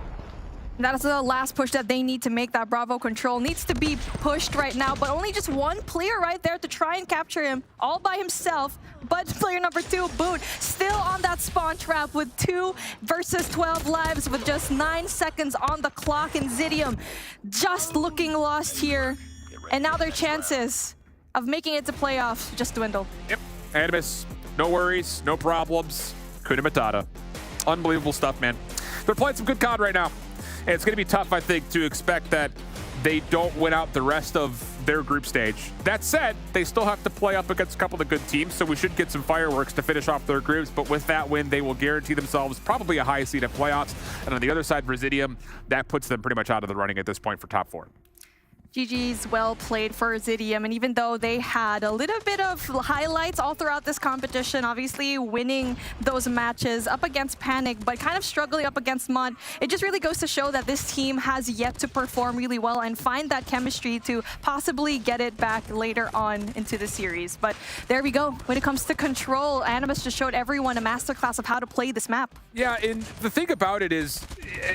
That's the last push that they need to make. That Bravo control needs to be pushed right now, but only just 1 player right there to try and capture him all by himself. But player number 2, Boot, still on that spawn trap with 2 versus 12 lives with just 9 seconds on the clock, and Zidium just looking lost here. And now their chances of making it to playoffs just dwindle. Yep, Animus, no worries, no problems. Kuna Matata. Unbelievable stuff, man. They're playing some good COD right now. And it's going to be tough, I think, to expect that they don't win out the rest of their group stage. That said, they still have to play up against a couple of good teams, so we should get some fireworks to finish off their groups. But with that win, they will guarantee themselves probably a high seed at playoffs. And on the other side, Zidium, that puts them pretty much out of the running at this point for top 4. GG's well played for Zidium, and even though they had a little bit of highlights all throughout this competition, obviously winning those matches up against Panic, but kind of struggling up against Mud, it just really goes to show that this team has yet to perform really well and find that chemistry to possibly get it back later on into the series. But there we go. When it comes to control, Animus just showed everyone a masterclass of how to play this map. Yeah, and the thing about it is,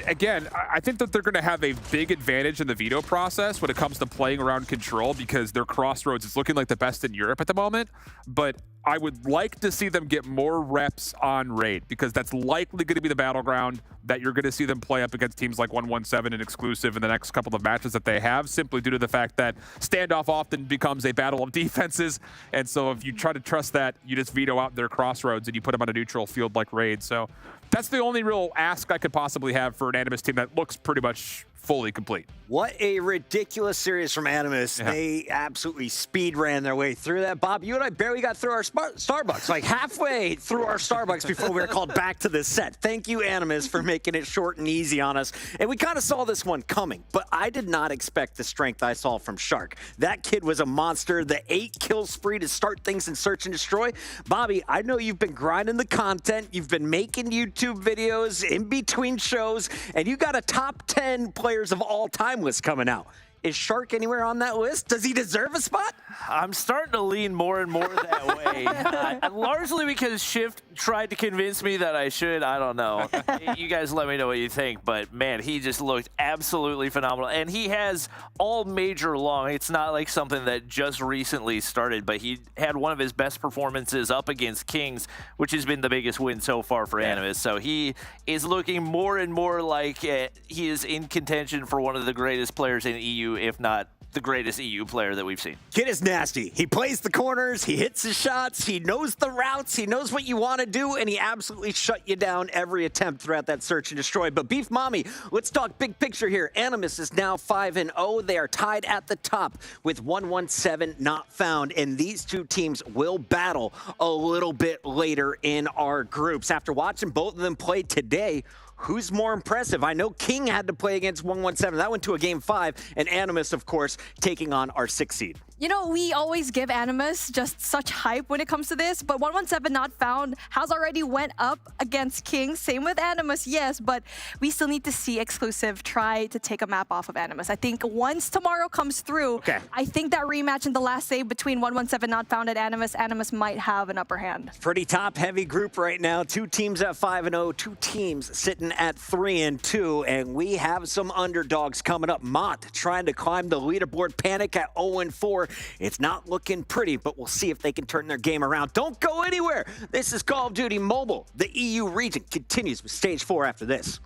again, I think that they're going to have a big advantage in the veto process when it comes to playing around control, because their crossroads is looking like the best in Europe at the moment. But I would like to see them get more reps on raid, because that's likely going to be the battleground that you're going to see them play up against teams like 117 and Exclusive in the next couple of matches that they have, simply due to the fact that standoff often becomes a battle of defenses. And so if you try to trust that, you just veto out their crossroads and you put them on a neutral field like raid. So that's the only real ask I could possibly have for an Animus team that looks pretty much fully complete. What a ridiculous series from Animus. Yeah. They absolutely speed ran their way through that. Bob, you and I barely got through our Starbucks, like halfway through our Starbucks before we were called back to this set. Thank you, Animus, for making it short and easy on us. And we kind of saw this one coming, but I did not expect the strength I saw from Shark. That kid was a monster. The 8-kill spree to start things in Search and Destroy. Bobby, I know you've been grinding the content. You've been making YouTube videos in between shows, and you got a top 10 players of all time list coming out. Is Shark anywhere on that list? Does he deserve a spot? I'm starting to lean more and more that way. Largely because Shift tried to convince me that I should. I don't know. You guys let me know what you think. But, man, he just looked absolutely phenomenal. And he has all major long. It's not like something that just recently started. But he had one of his best performances up against Kings, which has been the biggest win so far for Animus. So he is looking more and more like he is in contention for one of the greatest players in EU, if not the greatest EU player that we've seen. Kid is nasty. He plays the corners, he hits his shots, he knows the routes, he knows what you want to do, and he absolutely shut you down every attempt throughout that Search and Destroy. But Beef Mommy, let's talk big picture here. Animus is now 5-0. They are tied at the top with 117 not found, and these two teams will battle a little bit later in our groups. After watching both of them play today, who's more impressive? I know King had to play against 117. That went to a game 5, and Animus, of course, taking on our 6th seed. You know, we always give Animus just such hype when it comes to this, but 117 not found has already went up against King. Same with Animus, yes, but we still need to see Exclusive try to take a map off of Animus. I think once tomorrow comes through, I think that rematch in the last save between 117 not found and Animus might have an upper hand. Pretty top-heavy group right now. 2 teams at 5-0, 2 teams sitting at 3-2, and we have some underdogs coming up. Mott trying to climb the leaderboard. Panic at 0-4. It's not looking pretty, but we'll see if they can turn their game around. Don't go anywhere. This is Call of Duty Mobile. The EU region continues with Stage 4 after this.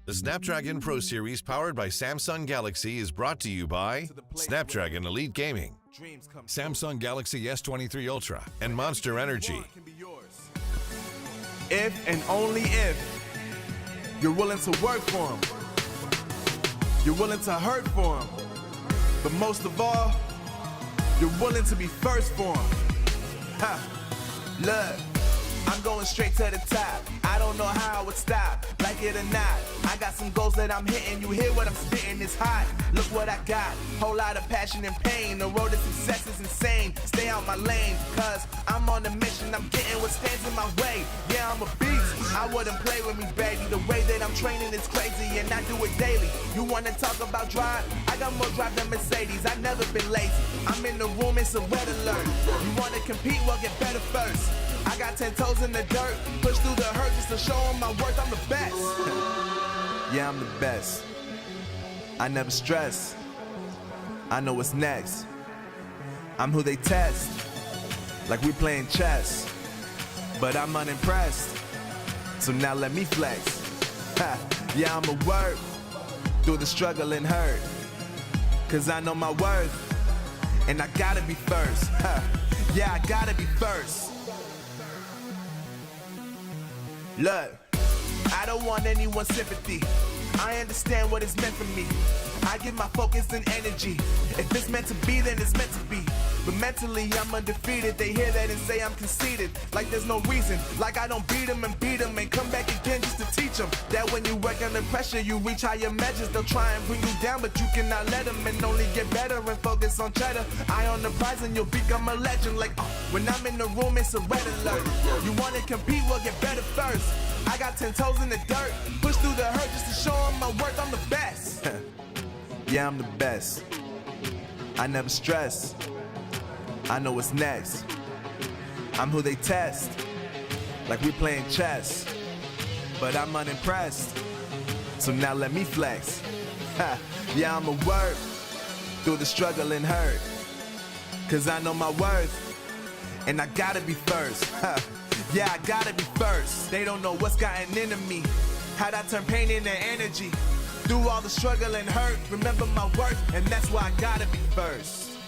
The Snapdragon Pro Series powered by Samsung Galaxy is brought to you by Snapdragon Elite Gaming, Samsung Galaxy S23 Ultra, and Monster Energy. If and only if you're willing to work for him, you're willing to hurt for him, but most of all, you're willing to be first for him. Ha! Look, I'm going straight to the top. I don't know how I would stop, like it or not. I got some goals that I'm hitting. You hear what I'm spitting? It's hot. Look what I got. Whole lot of passion and pain. The road to success is insane. Stay out my lane, cause I'm on a mission. I'm getting what stands in my way. Yeah, I'm a beast. I wouldn't play with me, baby. The way that I'm training is crazy, and I do it daily. You wanna talk about drive? I got more drive than Mercedes. I've never been lazy. I'm in the room, it's a red alert. You wanna compete? Well, get better first. I got 10 toes in the dirt, push through the hurt just to show them my worth. I'm the best. Yeah, I'm the best. I never stress. I know what's next. I'm who they test, like we playing chess. But I'm unimpressed, so now let me flex. Ha. Yeah, I'ma work through the struggle and hurt, cause I know my worth, and I gotta be first. Ha. Yeah, I gotta be first. Look, I don't want anyone's sympathy. I understand what it's meant for me. I give my focus and energy. If it's meant to be, then it's meant to be. But mentally, I'm undefeated. They hear that and say I'm conceited. Like there's no reason. Like I don't beat them and come back again just to teach them that when you work under pressure, you reach higher measures. They'll try and bring you down, but you cannot let them, and only get better and focus on cheddar. Eye on the prize and you'll become a legend. Like when I'm in the room, it's a red alert. You want to compete? Well, get better first. I got 10 toes in the dirt, push through the hurt just to show them my worth. I'm the best. Yeah, I'm the best. I never stress. I know what's next. I'm who they test, like we playing chess. But I'm unimpressed, so now let me flex. Ha. Yeah, I'ma work through the struggle and hurt, cause I know my worth, and I gotta be first. Ha. Yeah, I gotta be first. They don't know what's gotten into me, how'd I turn pain into energy. Through all the struggle and hurt, remember my worth, and that's why I gotta be first.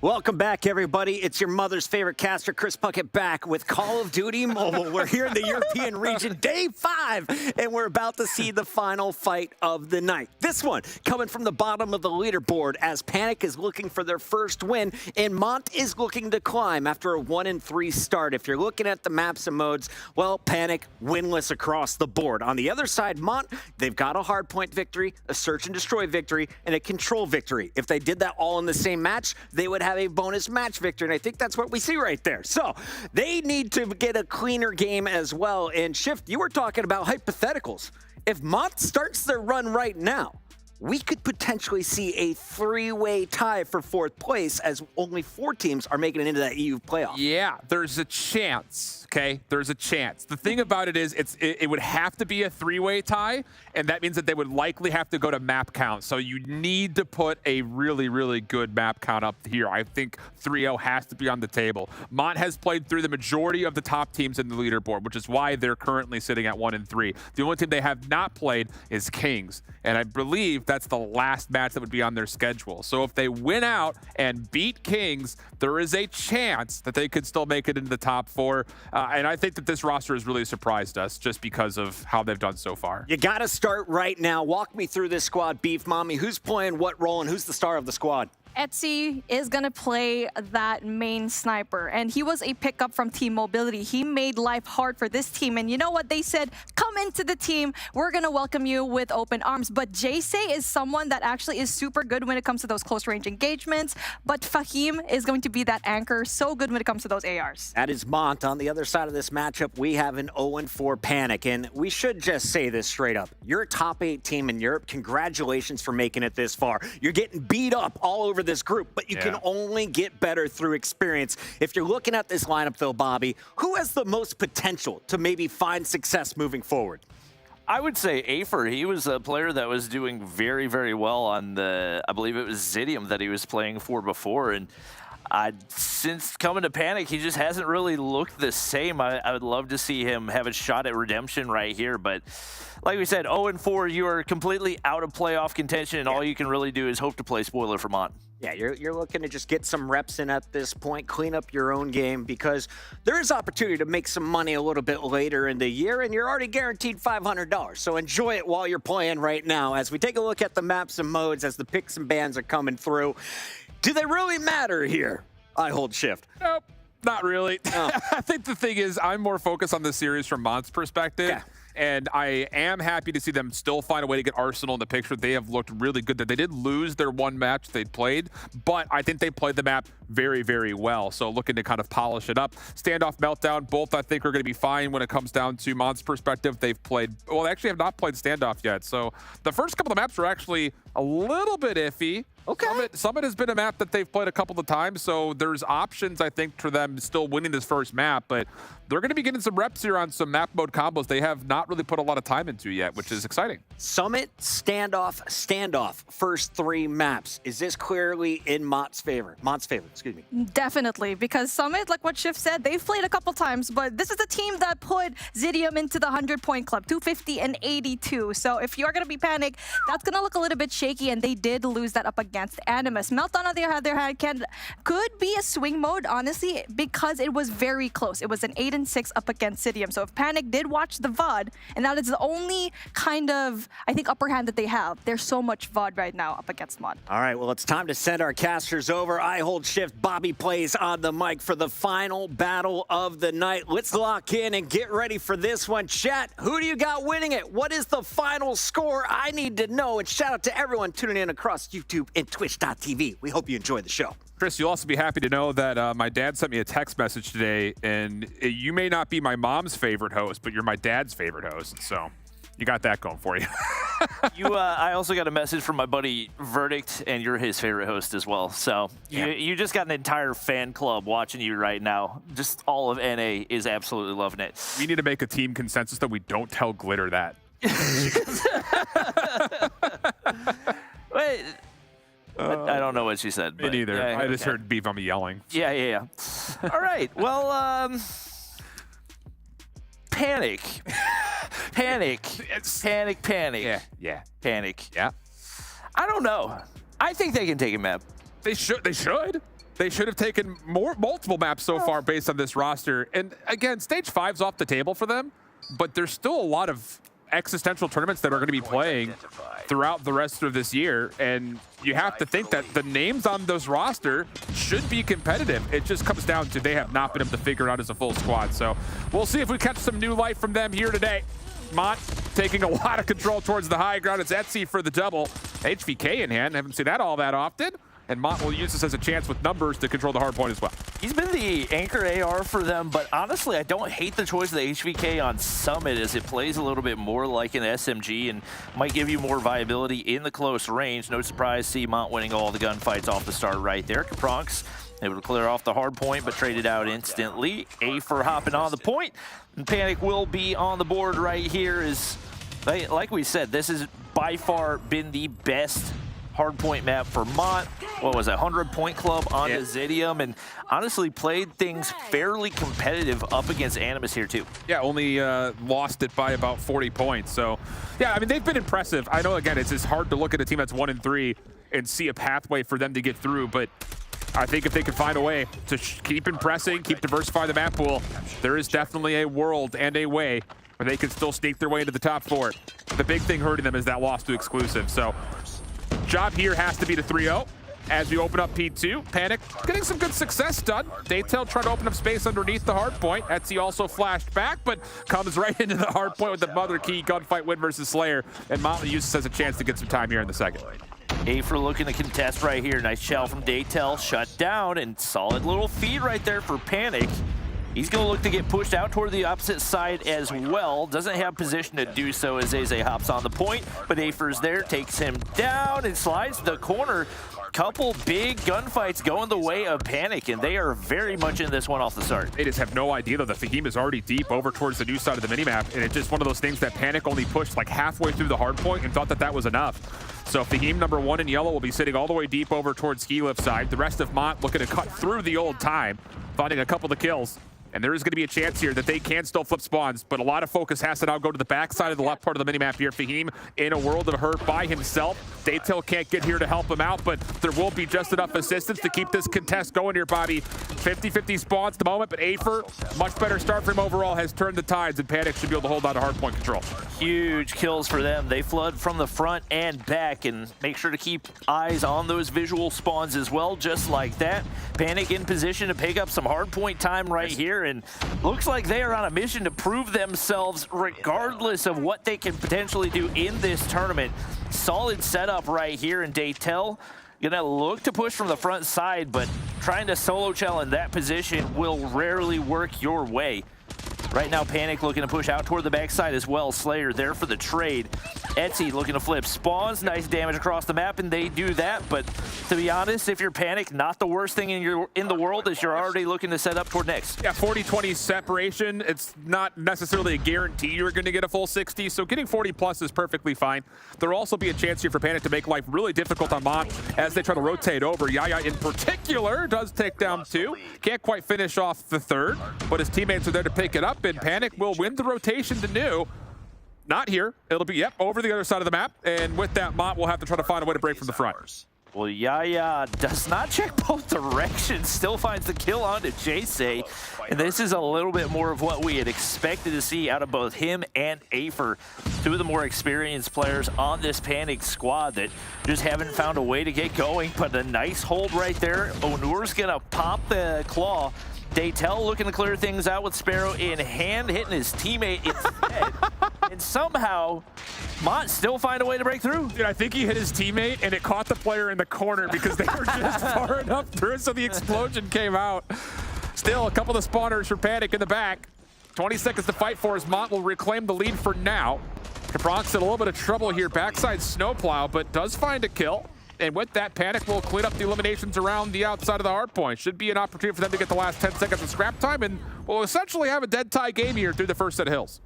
Welcome back, everybody. It's your mother's favorite caster, Chris Puckett, back with Call of Duty Mobile. We're here in the European region, day 5, and we're about to see the final fight of the night. This one coming from the bottom of the leaderboard as Panic is looking for their first win, and Mont is looking to climb after a 1-3 start. If you're looking at the maps and modes, well, Panic winless across the board. On the other side, Mont, they've got a hardpoint victory, a search and destroy victory, and a control victory. If they did that all in the same match, they would have a bonus match victory, and I think that's what we see right there. So they need to get a cleaner game as well. And Shift, you were talking about hypotheticals. If Mont starts their run right now, we could potentially see a 3-way tie for 4th place as only 4 teams are making it into that EU playoff. Yeah, there's a chance, okay? There's a chance. The thing about it is it would have to be a 3-way tie, and that means that they would likely have to go to map count. So you need to put a really, really good map count up here. I think 3-0 has to be on the table. Mont has played through the majority of the top teams in the leaderboard, which is why they're currently sitting at 1-3. The only team they have not played is Kings, and I believe that's the last match that would be on their schedule. So if they win out and beat Kings, there is a chance that they could still make it into the top 4. And I think that this roster has really surprised us just because of how they've done so far. You got to start right now. Walk me through this squad, Beef Mommy. Who's playing what role and who's the star of the squad? Etsy is going to play that main sniper, and he was a pickup from Team Mobility. He made life hard for this team, and you know what they said? Come into the team. We're going to welcome you with open arms. But Jaysay is someone that actually is super good when it comes to those close-range engagements, but Fahim is going to be that anchor, so good when it comes to those ARs. That is Mont. On the other side of this matchup, we have an 0-4 Panic, and we should just say this straight up. You're a top 8 team in Europe. Congratulations for making it this far. You're getting beat up all over this group, but you can only get better through experience. If you're looking at this lineup, though, Bobby, who has the most potential to maybe find success moving forward? I would say Afer. He was a player that was doing very, very well on the, I believe it was Zidium that he was playing for before. And since coming to Panic, he just hasn't really looked the same. I would love to see him have a shot at redemption right here. But like we said, 0-4, you are completely out of playoff contention, and all you can really do is hope to play spoiler for Mont. Yeah, you're looking to just get some reps in at this point, clean up your own game, because there is opportunity to make some money a little bit later in the year, and you're already guaranteed $500. So enjoy it while you're playing right now. As we take a look at the maps and modes, as the picks and bans are coming through, do they really matter here? I hold Shift. Nope, not really. I think the thing is I'm more focused on the series from Mont's perspective. Yeah. And I am happy to see them still find a way to get Arsenal in the picture. They have looked really good. They did lose their one match they played, but I think they played the map very, very well. So looking to kind of polish it up. Standoff, Meltdown, both I think are going to be fine when it comes down to Mont's perspective. They've played, well, they actually have not played Standoff yet. So the first couple of maps were actually a little bit iffy. Okay. Summit has been a map that they've played a couple of times, so there's options, I think, for them still winning this first map, but they're going to be getting some reps here on some map mode combos they have not really put a lot of time into yet, which is exciting. Summit, Standoff, first 3 maps. Is this clearly in Mont's favor? Excuse me. Definitely, because Summit, like what Shift said, they've played a couple times, but this is a team that put Zidium into the 100-point club, 250 and 82. So if you're going to be Panic, that's going to look a little bit shaky, and they did lose that up against Animus. Meltdown, on the other hand, could be a swing mode, honestly, because it was very close. It was an 8-6 up against Zidium. So if Panic did watch the VOD, and that is the only kind of, I think, upper hand that they have. There's so much VOD right now up against Mod. All right, well, it's time to send our casters over. I hold Shift. Bobby plays on the mic for the final battle of the night. Let's lock in and get ready for this one. Chat, who do you got winning it? What is the final score? I need to know. And shout out to everyone tuning in across YouTube and Twitch.tv. We hope you enjoy the show. Chris, you'll also be happy to know that my dad sent me a text message today, and you may not be my mom's favorite host, but you're my dad's favorite host. So you got that going for you. I also got a message from my buddy Verdict, and you're his favorite host as well. So you just got an entire fan club watching you right now. Just all of NA is absolutely loving it. We need to make a team consensus that we don't tell Glitter that. Wait. I don't know what she said. Me neither. Yeah, I just heard Beef on me yelling. Yeah. All right. Well, Panic. Panic. Yeah. Panic. Yeah. I don't know. I think they can take a map. They should. They should have taken multiple maps so far based on this roster. And again, stage 5's off the table for them, but there's still a lot of existential tournaments that are going to be playing throughout the rest of this year. And you have to think that the names on this roster should be competitive. It just comes down to they have not been able to figure it out as a full squad. So we'll see if we catch some new life from them here today. Mont taking a lot of control towards the high ground. It's Etsy for the double. HVK in hand. Haven't seen that all that often. And Mont will use this as a chance with numbers to control the hard point as well. He's been the anchor AR for them, but honestly, I don't hate the choice of the HVK on Summit as it plays a little bit more like an SMG and might give you more viability in the close range. No surprise, see Mont winning all the gunfights off the start right there. Capronk's able to clear off the hard point, but traded out instantly. A for hopping on the point, and Panic will be on the board right here. Like we said, this has by far been the best hardpoint map for Mont. What was it, 100-point club on Zidium, and honestly played things fairly competitive up against Animus here too. Yeah, only lost it by about 40 points. So, yeah, I mean, they've been impressive. I know, again, it's just hard to look at a team that's 1-3 and see a pathway for them to get through, but I think if they can find a way to keep impressing, keep diversifying the map pool, there is definitely a world and a way where they can still sneak their way into the top 4. The big thing hurting them is that loss to exclusive. So, job here has to be to 3-0 as we open up P2. Panic getting some good success done. Daytail trying to open up space underneath the hard point. Etsy also flashed back, but comes right into the hard point with the mother key gunfight win versus Slayer. And Motley uses as a chance to get some time here in the second. Afer looking to contest right here. Nice shell from Daytail, shut down, and solid little feed right there for Panic. He's going to look to get pushed out toward the opposite side as well. Doesn't have position to do so as Zay hops on the point, but Afer's there, takes him down and slides to the corner. Couple big gunfights going the way of Panic, and they are very much in this one off the start. They just have no idea, though. The Fahim is already deep over towards the new side of the minimap, and it's just one of those things that Panic only pushed like halfway through the hard point and thought that that was enough. So Fahim, number 1 in yellow, will be sitting all the way deep over towards Ski Lift side. The rest of Mont looking to cut through the old time, finding a couple of kills. And there is going to be a chance here that they can still flip spawns, but a lot of focus has to now go to the backside of the left part of the minimap here. Fahim in a world of hurt by himself. Daytail can't get here to help him out, but there will be just enough assistance to keep this contest going here, Bobby. 50-50 spawns at the moment, but Afer, much better start for him overall, has turned the tides, and Panic should be able to hold on to hardpoint control. Huge kills for them. They flood from the front and back, and make sure to keep eyes on those visual spawns as well, just like that. Panic in position to pick up some hardpoint time right here, and looks like they are on a mission to prove themselves regardless of what they can potentially do in this tournament. Solid setup right here, and Daytail gonna look to push from the front side, but trying to solo challenge that position will rarely work your way. Right now, Panic looking to push out toward the backside as well. Slayer there for the trade. Etsy looking to flip spawns. Nice damage across the map, and they do that. But to be honest, if you're Panic, not the worst thing in the world is you're already looking to set up toward next. Yeah, 40-20 separation. It's not necessarily a guarantee you're going to get a full 60, so getting 40 plus is perfectly fine. There'll also be a chance here for Panic to make life really difficult on Mont as they try to rotate over. Yaya in particular does take down 2. Can't quite finish off the 3rd, but his teammates are there to pick it up, and Panic will win the rotation to new. Not here. It'll be, over the other side of the map. And with that, Mont will have to try to find a way to break from the front. Well, Yaya does not check both directions. Still finds the kill onto Jay. And this is a little bit more of what we had expected to see out of both him and Afer. 2 of the more experienced players on this Panic squad that just haven't found a way to get going. But a nice hold right there. Onur's going to pop the claw. Daytail looking to clear things out with Sparrow in hand, hitting his teammate instead. And somehow, Mont still find a way to break through. Dude, I think he hit his teammate, and it caught the player in the corner because they were just far enough through, so the explosion came out. Still, a couple of spawners for Panic in the back. 20 seconds to fight for as Mont will reclaim the lead for now. Capronk's in a little bit of trouble here. Backside snowplow, but does find a kill. And with that, Panic will clean up the eliminations around the outside of the hard point. Should be an opportunity for them to get the last 10 seconds of scrap time, and we'll essentially have a dead tie game here through the first set of hills.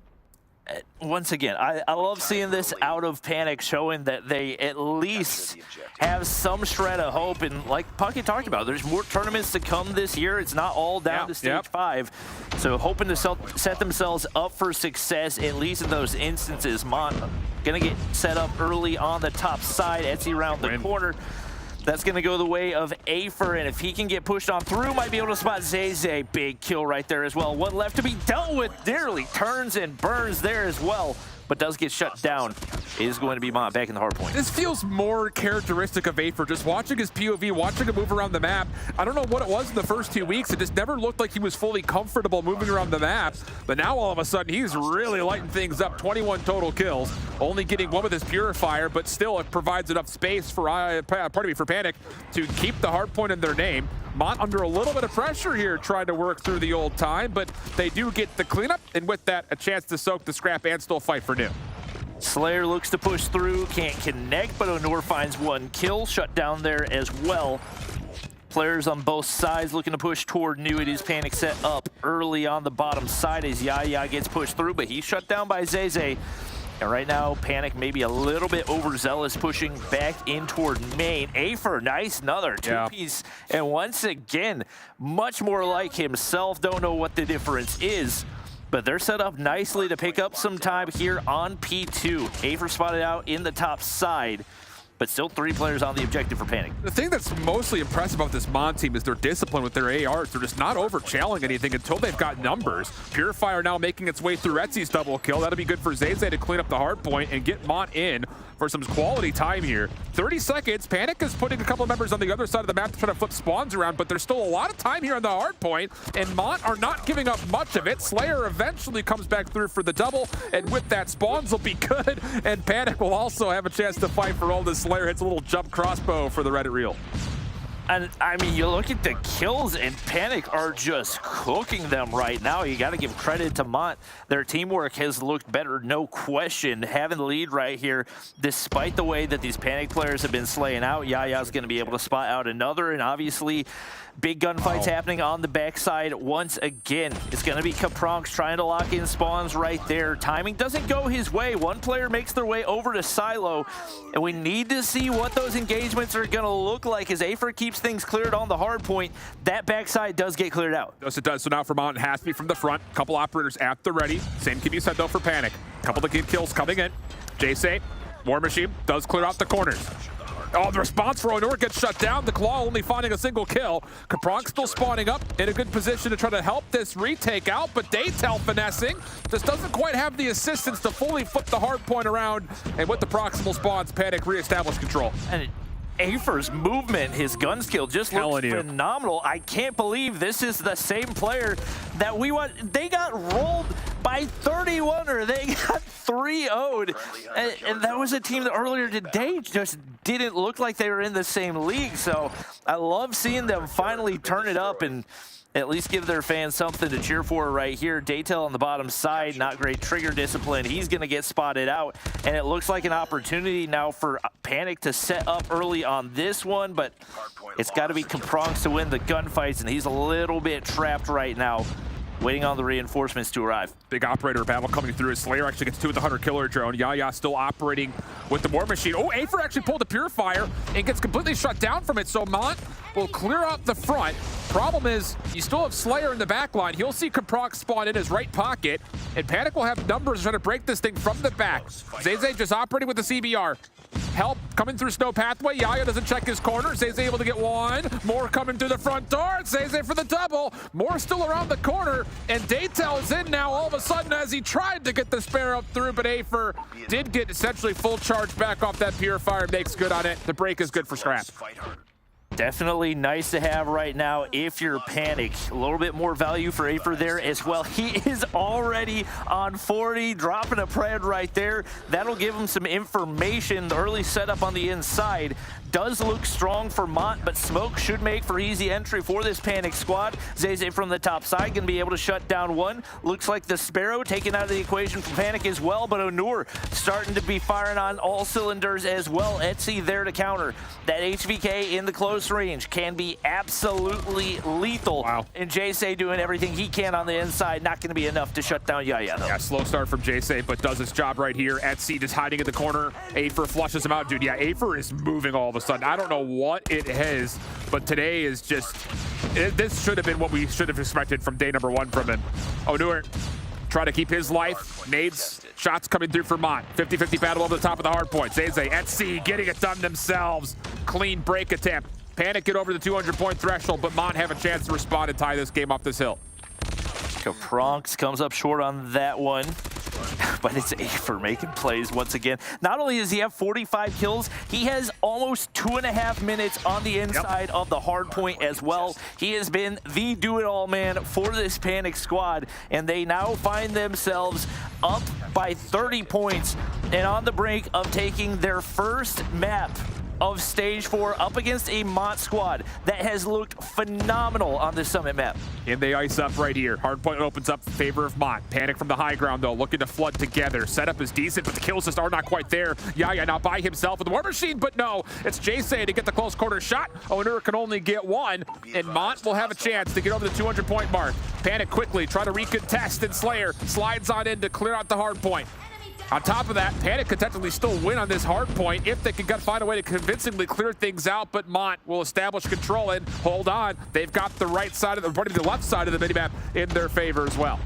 Once again, I love seeing this out of Panic, showing that they at least have some shred of hope. And like Puckett talked about, there's more tournaments to come this year. It's not all down to stage 5. So hoping to set themselves up for success, at least in those instances. Mont gonna get set up early on the top side. Etsy around the corner. That's going to go the way of EUR, and if he can get pushed on through, might be able to spot Zay. Big kill right there as well. One left to be dealt with. Nearly turns and burns there as well, but does get shut down. It is going to be Mont back in the hard point. This feels more characteristic of EUR. Just watching his POV, watching him move around the map. I don't know what it was in the first 2 weeks. It just never looked like he was fully comfortable moving around the map. But now all of a sudden, he's really lighting things up. 21 total kills, only getting one with his Purifier, but still it provides enough space for for Panic to keep the hard point in their name. Mont under a little bit of pressure here, trying to work through the old time, but they do get the cleanup, and with that, a chance to soak the scrap and still fight for new. Slayer looks to push through, can't connect, but EUR finds one kill, shut down there as well. Players on both sides looking to push toward new. It is Panic set up early on the bottom side as Yaya gets pushed through, but he's shut down by Zay. And right now, Panic maybe a little bit overzealous, pushing back in toward main. EUR, nice, another two-piece. Yeah. And once again, much more like himself. Don't know what the difference is, but they're set up nicely to pick up some time here on P2. EUR spotted out in the top side, but still 3 players on the objective for Panic. The thing that's mostly impressive about this Mon team is their discipline with their ARs. They're just not over-challing anything until they've got numbers. Purifier now making its way through Etsy's double kill. That'll be good for Zay to clean up the hard point and get Mon in for some quality time here. 30 seconds. Panic is putting a couple of members on the other side of the map to try to flip spawns around, but there's still a lot of time here on the hard point, and Mont are not giving up much of it. Slayer eventually comes back through for the double, and with that, spawns will be good, and Panic will also have a chance to fight for all this. Slayer hits a little jump crossbow for the Reddit reel. And I mean, you look at the kills, and Panic are just cooking them right now. You got to give credit to Mont. Their teamwork has looked better, no question. Having the lead right here, despite the way that these Panic players have been slaying out, Yaya's going to be able to spot out another, and obviously big gunfights happening on the backside once again. It's going to be Kapronx trying to lock in spawns right there. Timing doesn't go his way. One player makes their way over to Silo, and we need to see what those engagements are going to look like as EUR keeps things cleared on the hard point. That backside does get cleared out. Yes, it does. So now for Mont, it has to be from the front. Couple operators at the ready. Same can be said, though, for Panic. Couple of kills coming in. Jay War Machine does clear out the corners. Oh, the response for EUR gets shut down. The Claw only finding a single kill. Kapronk still spawning up in a good position to try to help this retake out, but Daytel finessing just doesn't quite have the assistance to fully flip the hard point around, and with the proximal spawns, Panic reestablish control. And EUR's movement, his gun skill just looks phenomenal. I can't believe this is the same player that we want. They got rolled by 31, or they got 3-0'd. And that was a team that earlier today just didn't look like they were in the same league. So I love seeing them finally turn it up and at least give their fans something to cheer for right here. Daytel on the bottom side, not great trigger discipline. He's going to get spotted out, and it looks like an opportunity now for Panic to set up early on this one, but it's got to be Kapronx to win the gunfights, and he's a little bit trapped right now, waiting on the reinforcements to arrive. Big operator battle coming through. Slayer actually gets 2 with the Hunter-Killer drone. Yaya still operating with the War Machine. Oh, EUR actually pulled the Purifier and gets completely shut down from it, so Mont will clear out the front. Problem is, you still have Slayer in the back line. He'll see Kapronk spawn in his right pocket, and Panic will have numbers trying to break this thing from the back. Zay just operating with the CBR. Help coming through Snow Pathway. Yaya doesn't check his corner. Zay able to get one. More coming through the front door. Zay for the double. More still around the corner. And Daytel is in now all of a sudden as he tried to get the spare up through, but EUR did get essentially full charge back off that Purifier. Makes good on it. The break is good for scrap. Definitely nice to have right now if you're Panic. A little bit more value for EUR there as well. He is already on 40, dropping a pred right there. That'll give him some information. The early setup on the inside does look strong for Mont, but smoke should make for easy entry for this Panic squad. Zay from the top side can be able to shut down one. Looks like the Sparrow taken out of the equation for Panic as well, but EUR starting to be firing on all cylinders as well. Etsy there to counter. That HVK in the close range can be absolutely lethal. Wow. And Jay doing everything he can on the inside. Not going to be enough to shut down Yaya though. Yeah, slow start from Jay, but does his job right here. Etsy just hiding in the corner. EUR flushes him out, dude. Yeah, EUR is moving all of a sudden. I don't know what it is, but today is just, this should have been what we should have expected from day number 1 from him. EUR try to keep his life. Nades, shots coming through for Mont. 50-50 battle over the top of the Hardpoint. Zay at sea, getting it done themselves. Clean break attempt. Panic get over the 200-point threshold, but Mont have a chance to respond and tie this game off this hill. Kapronx comes up short on that one. But it's EUR making plays once again. Not only does he have 45 kills, he has almost 2.5 minutes on the inside of the hard point as well. He has been the do-it-all man for this Panic squad, and they now find themselves up by 30 points and on the brink of taking their first map of Stage 4 up against a Mont squad that has looked phenomenal on the Summit map. And they ice up right here. Hardpoint opens up in favor of Mont. Panic from the high ground, though, looking to flood together. Setup is decent, but the kills just are not quite there. Yaya now by himself with the War Machine, but no. It's Jason to get the close quarter shot. Onur can only get one, and Mont will have a chance to get over the 200-point mark. Panic quickly try to recontest, and Slayer slides on in to clear out the Hardpoint. On top of that, Panic could technically still win on this hard point if they can find a way to convincingly clear things out, but Mont will establish control and hold on. They've got the right side of the left side of the minimap in their favor as well.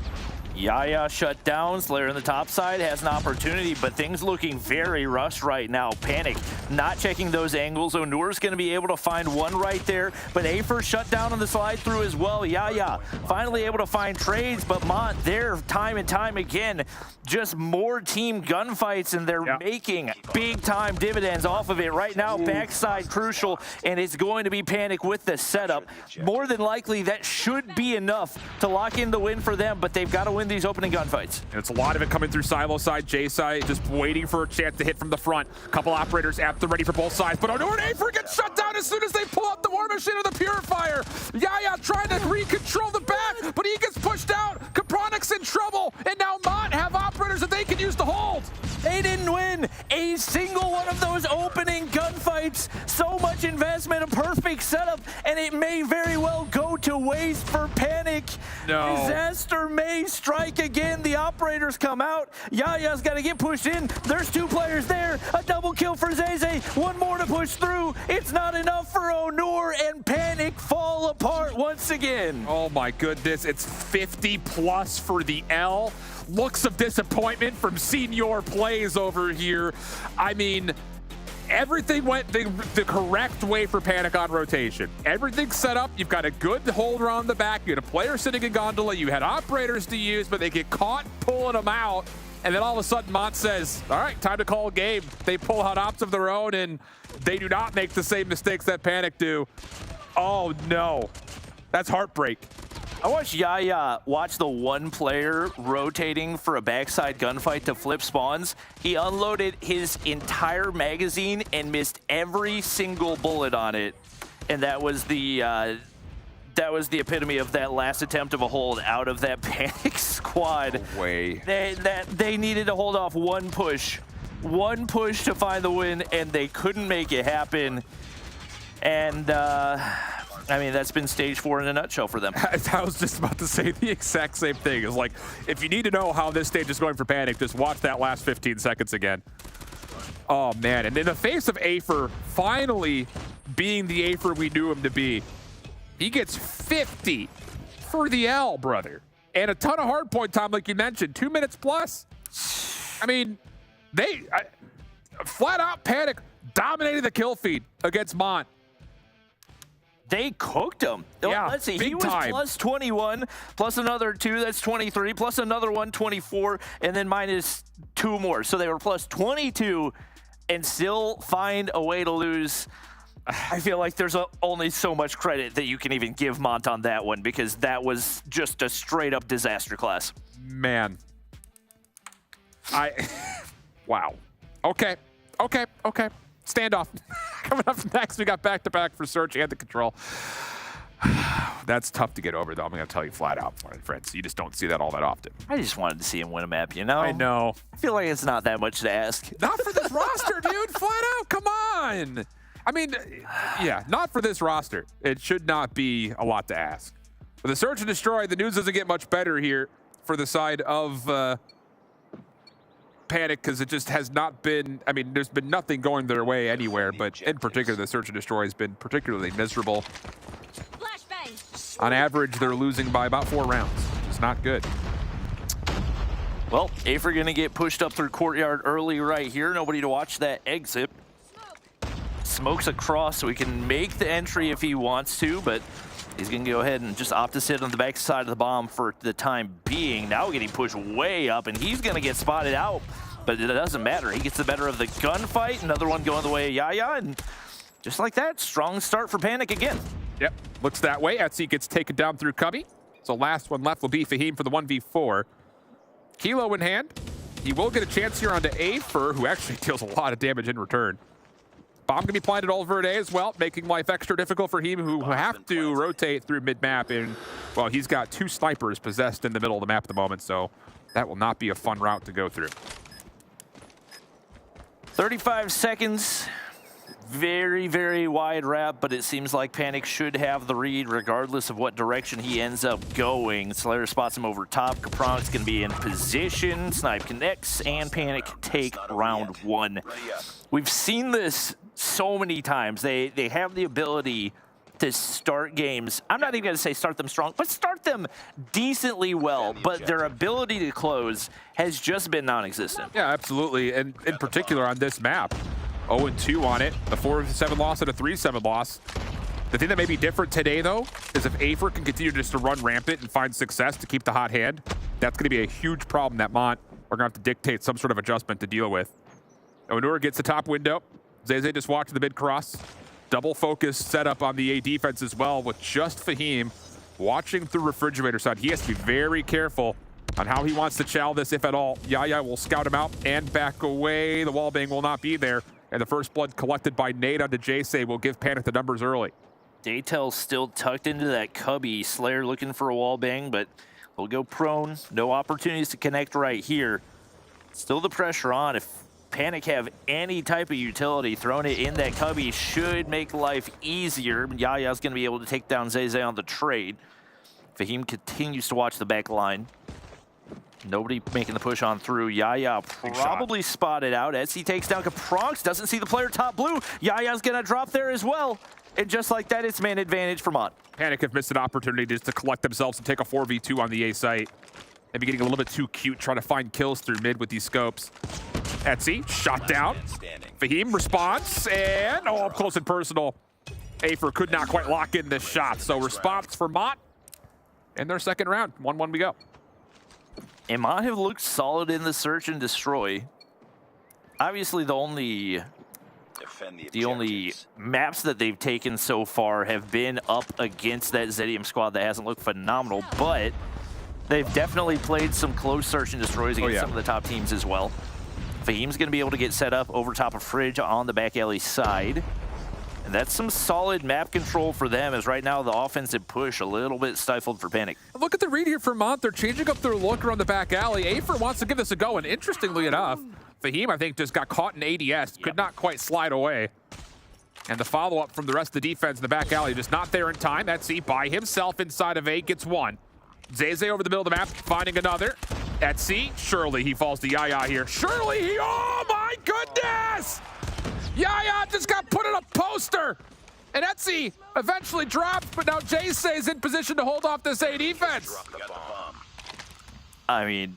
Yaya shut down. Slayer on the top side has an opportunity, but things looking very rushed right now. Panic not checking those angles. Onur's going to be able to find one right there, but Afer shut down on the slide through as well. Yaya finally able to find trades, but Mont there time and time again. Just more team gunfights, and they're making big time dividends off of it right now. Backside crucial, and it's going to be Panic with the setup. More than likely, that should be enough to lock in the win for them, but they've got to win these opening gunfights. And it's a lot of it coming through silo side, J side, just waiting for a chance to hit from the front. Couple operators at the ready for both sides, but Onur and Afer gets shut down as soon as they pull out the War Machine or the Purifier. Yaya trying to recontrol the back, but he gets pushed out. Kapronix in trouble, and now Mont have operators that they can use to hold. They didn't win a single one of those opening gunfights. So much investment, a perfect setup, and it may very well go to waste for Panic. No. Disaster may strike again. The operators come out. Yaya's got to get pushed in. There's two players there. A double kill for Zay. One more to push through. It's not enough for Onur, and Panic fall apart once again. Oh my goodness, it's 50 plus for the L. Looks of disappointment from Senior Plays over here. I mean, everything went the correct way for Panic on rotation. Everything's set up. You've got a good hold around the back. You had a player sitting in gondola. You had operators to use, but they get caught pulling them out. And then all of a sudden, Mont says, all right, time to call a game. They pull out ops of their own, and they do not make the same mistakes that Panic do. Oh, no. That's heartbreak. I watched Yaya watch the one player rotating for a backside gunfight to flip spawns. He unloaded his entire magazine and missed every single bullet on it. And that was the epitome of that last attempt of a hold out of that Panic squad. No way. They needed to hold off one push to find the win, and they couldn't make it happen. And I mean, that's been Stage 4 in a nutshell for them. I was just about to say the exact same thing. It's like, if you need to know how this stage is going for Panic, just watch that last 15 seconds again. Oh, man. And in the face of Afer finally being the Afer we knew him to be, he gets 50 for the L, brother. And a ton of hardpoint time, like you mentioned, 2 minutes plus. I mean, flat out Panic dominated the kill feed against Mont. They cooked him. Yeah, let's see. He was time. plus 21, plus another 2, that's 23, plus another one, 24, and then minus 2 more. So they were plus 22 and still find a way to lose. I feel like there's only so much credit that you can even give Mont on that one, because that was just a straight up disaster class. Man. Wow. Okay. Standoff. Coming up next, we got back-to-back for Search and the Control. That's tough to get over, though. I'm going to tell you flat out, my friends. You just don't see that all that often. I just wanted to see him win a map, you know? I know. I feel like it's not that much to ask. Not for this roster, dude. Flat out. Come on. I mean, yeah, not for this roster. It should not be a lot to ask. But the Search and Destroy, the news doesn't get much better here for the side of Panic, because it just has not been, I mean, there's been nothing going their way anywhere, but in particular, the Search and Destroy has been particularly miserable. On average, they're losing by about 4 rounds. It's not good. Well, EUR gonna get pushed up through courtyard early right here. Nobody to watch that exit. Smokes across so he can make the entry if he wants to, but he's gonna go ahead and just opt to sit on the back side of the bomb for the time being. Now getting pushed way up, and he's gonna get spotted out, but it doesn't matter. He gets the better of the gunfight. Another one going the way of Yaya, and just like that, strong start for Panic again. Yep, looks that way. Etsy gets taken down through Cubby. So last one left will be Fahim for the 1v4. Kilo in hand. He will get a chance here onto EUR, who actually deals a lot of damage in return. Bomb can be planted over at A as well, making life extra difficult for him, who have to rotate through mid-map. And, well, he's got 2 snipers possessed in the middle of the map at the moment, so that will not be a fun route to go through. 35 seconds. Very, very wide wrap, but it seems like Panic should have the read regardless of what direction he ends up going. Slayer spots him over top. Capronk's going to be in position. Snipe connects, and Panic take round 1. We've seen this so many times. They have the ability to start games. I'm not even going to say start them strong, but start them decently well. But their ability to close has just been non-existent. Yeah, absolutely. And in particular on this map, 0-2 on it, a 4-7 loss and a 3-7 loss. The thing that may be different today, though, is if EUR can continue just to run rampant and find success to keep the hot hand, that's going to be a huge problem that Mont are going to have to dictate some sort of adjustment to deal with. EUR gets the top window. Zeze just watching the mid cross. Double focus setup on the A defense as well, with just Fahim watching through refrigerator side. He has to be very careful on how he wants to chow this, if at all. Yaya will scout him out and back away. The wallbang will not be there. And the first blood collected by Nate onto Jay will give Panic the numbers early. Daytel's still tucked into that cubby. Slayer looking for a wall bang, but will go prone. No opportunities to connect right here. Still the pressure on. If Panic have any type of utility, throwing it in that cubby should make life easier. Yaya's going to be able to take down Zeze on the trade. Fahim continues to watch the back line. Nobody making the push on through. Yaya probably spotted out. Etsy takes down Capronx, doesn't see the player top blue. Yaya's gonna drop there as well. And just like that, it's man advantage for Mont. Panic have missed an opportunity just to collect themselves and take a 4v2 on the A site. Maybe getting a little bit too cute, trying to find kills through mid with these scopes. Etsy, shot down. Fahim response, and up close and personal. EUR could not quite lock in this shot, so response for Mont in their second round. 1-1 we go. And Mont have looked solid in the search and destroy. Obviously, the only maps that they've taken so far have been up against that Zedium squad that hasn't looked phenomenal, but they've definitely played some close search and destroys against some of the top teams as well. Fahim's going to be able to get set up over top of Fridge on the back alley side. And that's some solid map control for them, as right now the offensive push a little bit stifled for Panic. Look at the read here for Mont. They're changing up their look around the back alley. EUR wants to give this a go, and interestingly enough, Fahim, I think, just got caught in ADS, could not quite slide away. And the follow-up from the rest of the defense in the back alley just not there in time. Etsy by himself inside of A gets one. Zeze over the middle of the map, finding another. Etsy, surely he falls to Yaya here. Surely he, oh my goodness! Yaya just got put in a poster! And Etsy eventually dropped, but now Jayce is in position to hold off this A defense. I mean,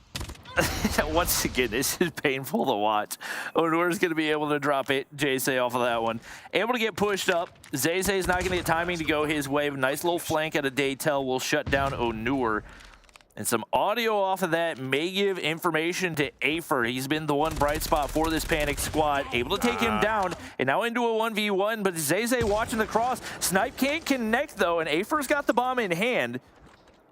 once again, this is painful to watch. Onor's going to be able to drop it, Jayce off of that one. Able to get pushed up. Zeze is not going to get timing to go his way. Nice little flank at a Daytel will shut down Onur. And some audio off of that may give information to EUR. He's been the one bright spot for this Panic squad. Able to take him down, and now into a 1v1, but Zeze watching the cross. Snipe can't connect, though, and EUR's got the bomb in hand.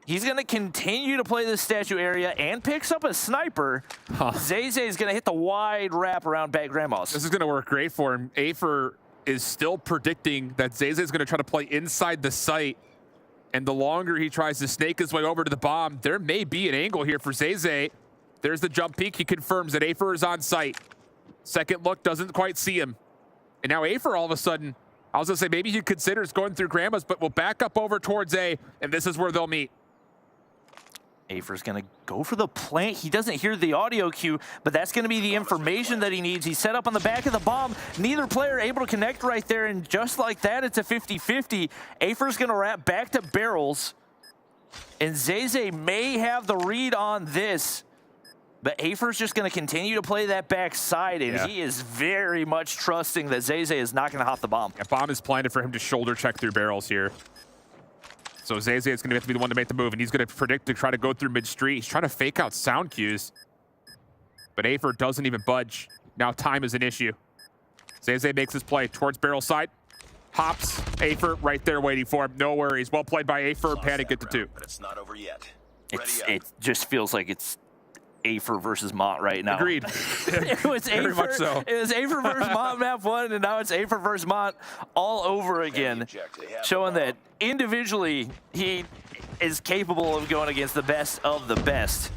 He's going to continue to play this statue area and picks up a sniper. Zeze is going to hit the wide wrap around Bad Grandma's. This is going to work great for him. EUR is still predicting that Zeze is going to try to play inside the site. And the longer he tries to snake his way over to the bomb, there may be an angle here for Zeze. There's the jump peek. He confirms that EUR is on site. Second look, doesn't quite see him. And now EUR all of a sudden, I was going to say maybe he considers going through Grandma's, but will back up over towards A, and this is where they'll meet. EUR's going to go for the plant. He doesn't hear the audio cue, but that's going to be the information that he needs. He's set up on the back of the bomb. Neither player able to connect right there, and just like that, it's a 50-50. EUR's going to wrap back to barrels, and Zeze may have the read on this. But Afer's just going to continue to play that backside, and he is very much trusting that Zay is not going to hop the bomb. Yeah, bomb is planted for him to shoulder check through barrels here. So Zay is going to have to be the one to make the move, and he's going to predict to try to go through mid-street. He's trying to fake out sound cues. But Afer doesn't even budge. Now time is an issue. Zay makes his play towards barrel side. Hops. Afer right there waiting for him. No worries. Well played by Afer. Panic get to 2. But it's not over yet. It just feels like it's Afer versus Mont right now. Agreed. It was Very much so. It was Afer versus Mont map 1, and now it's Afer versus Mont all over again, showing that individually he is capable of going against the best of the best.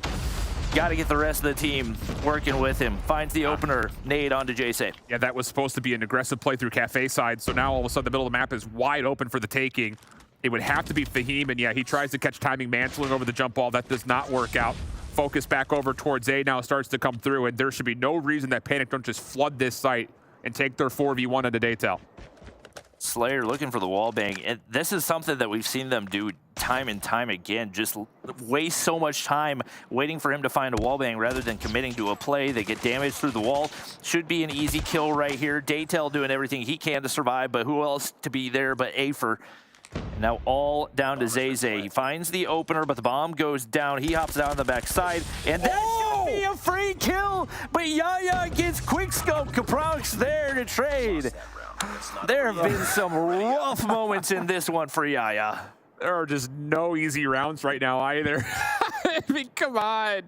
Got to get the rest of the team working with him. Finds the opener, nade onto Jay. Yeah, that was supposed to be an aggressive play through Cafe side, so now all of a sudden the middle of the map is wide open for the taking. It would have to be Fahim, and yeah, he tries to catch timing, mantling over the jump ball. That does not work out. Focus back over towards A now starts to come through, and there should be no reason that Panic don't just flood this site and take their 4v1 into Daytel. Slayer looking for the wall bang, and this is something that we've seen them do time and time again. Just waste so much time waiting for him to find a wall bang rather than committing to a play. They get damaged through the wall. Should be an easy kill right here. Daytel doing everything he can to survive, but who else to be there but Afer? Now all down to Zay. He finds the opener, but the bomb goes down. He hops down the backside, and that should be a free kill, but Yaya gets quickscope. Capronx there to trade. There have been some rough moments in this one for Yaya. There are just no easy rounds right now either. I mean, come on.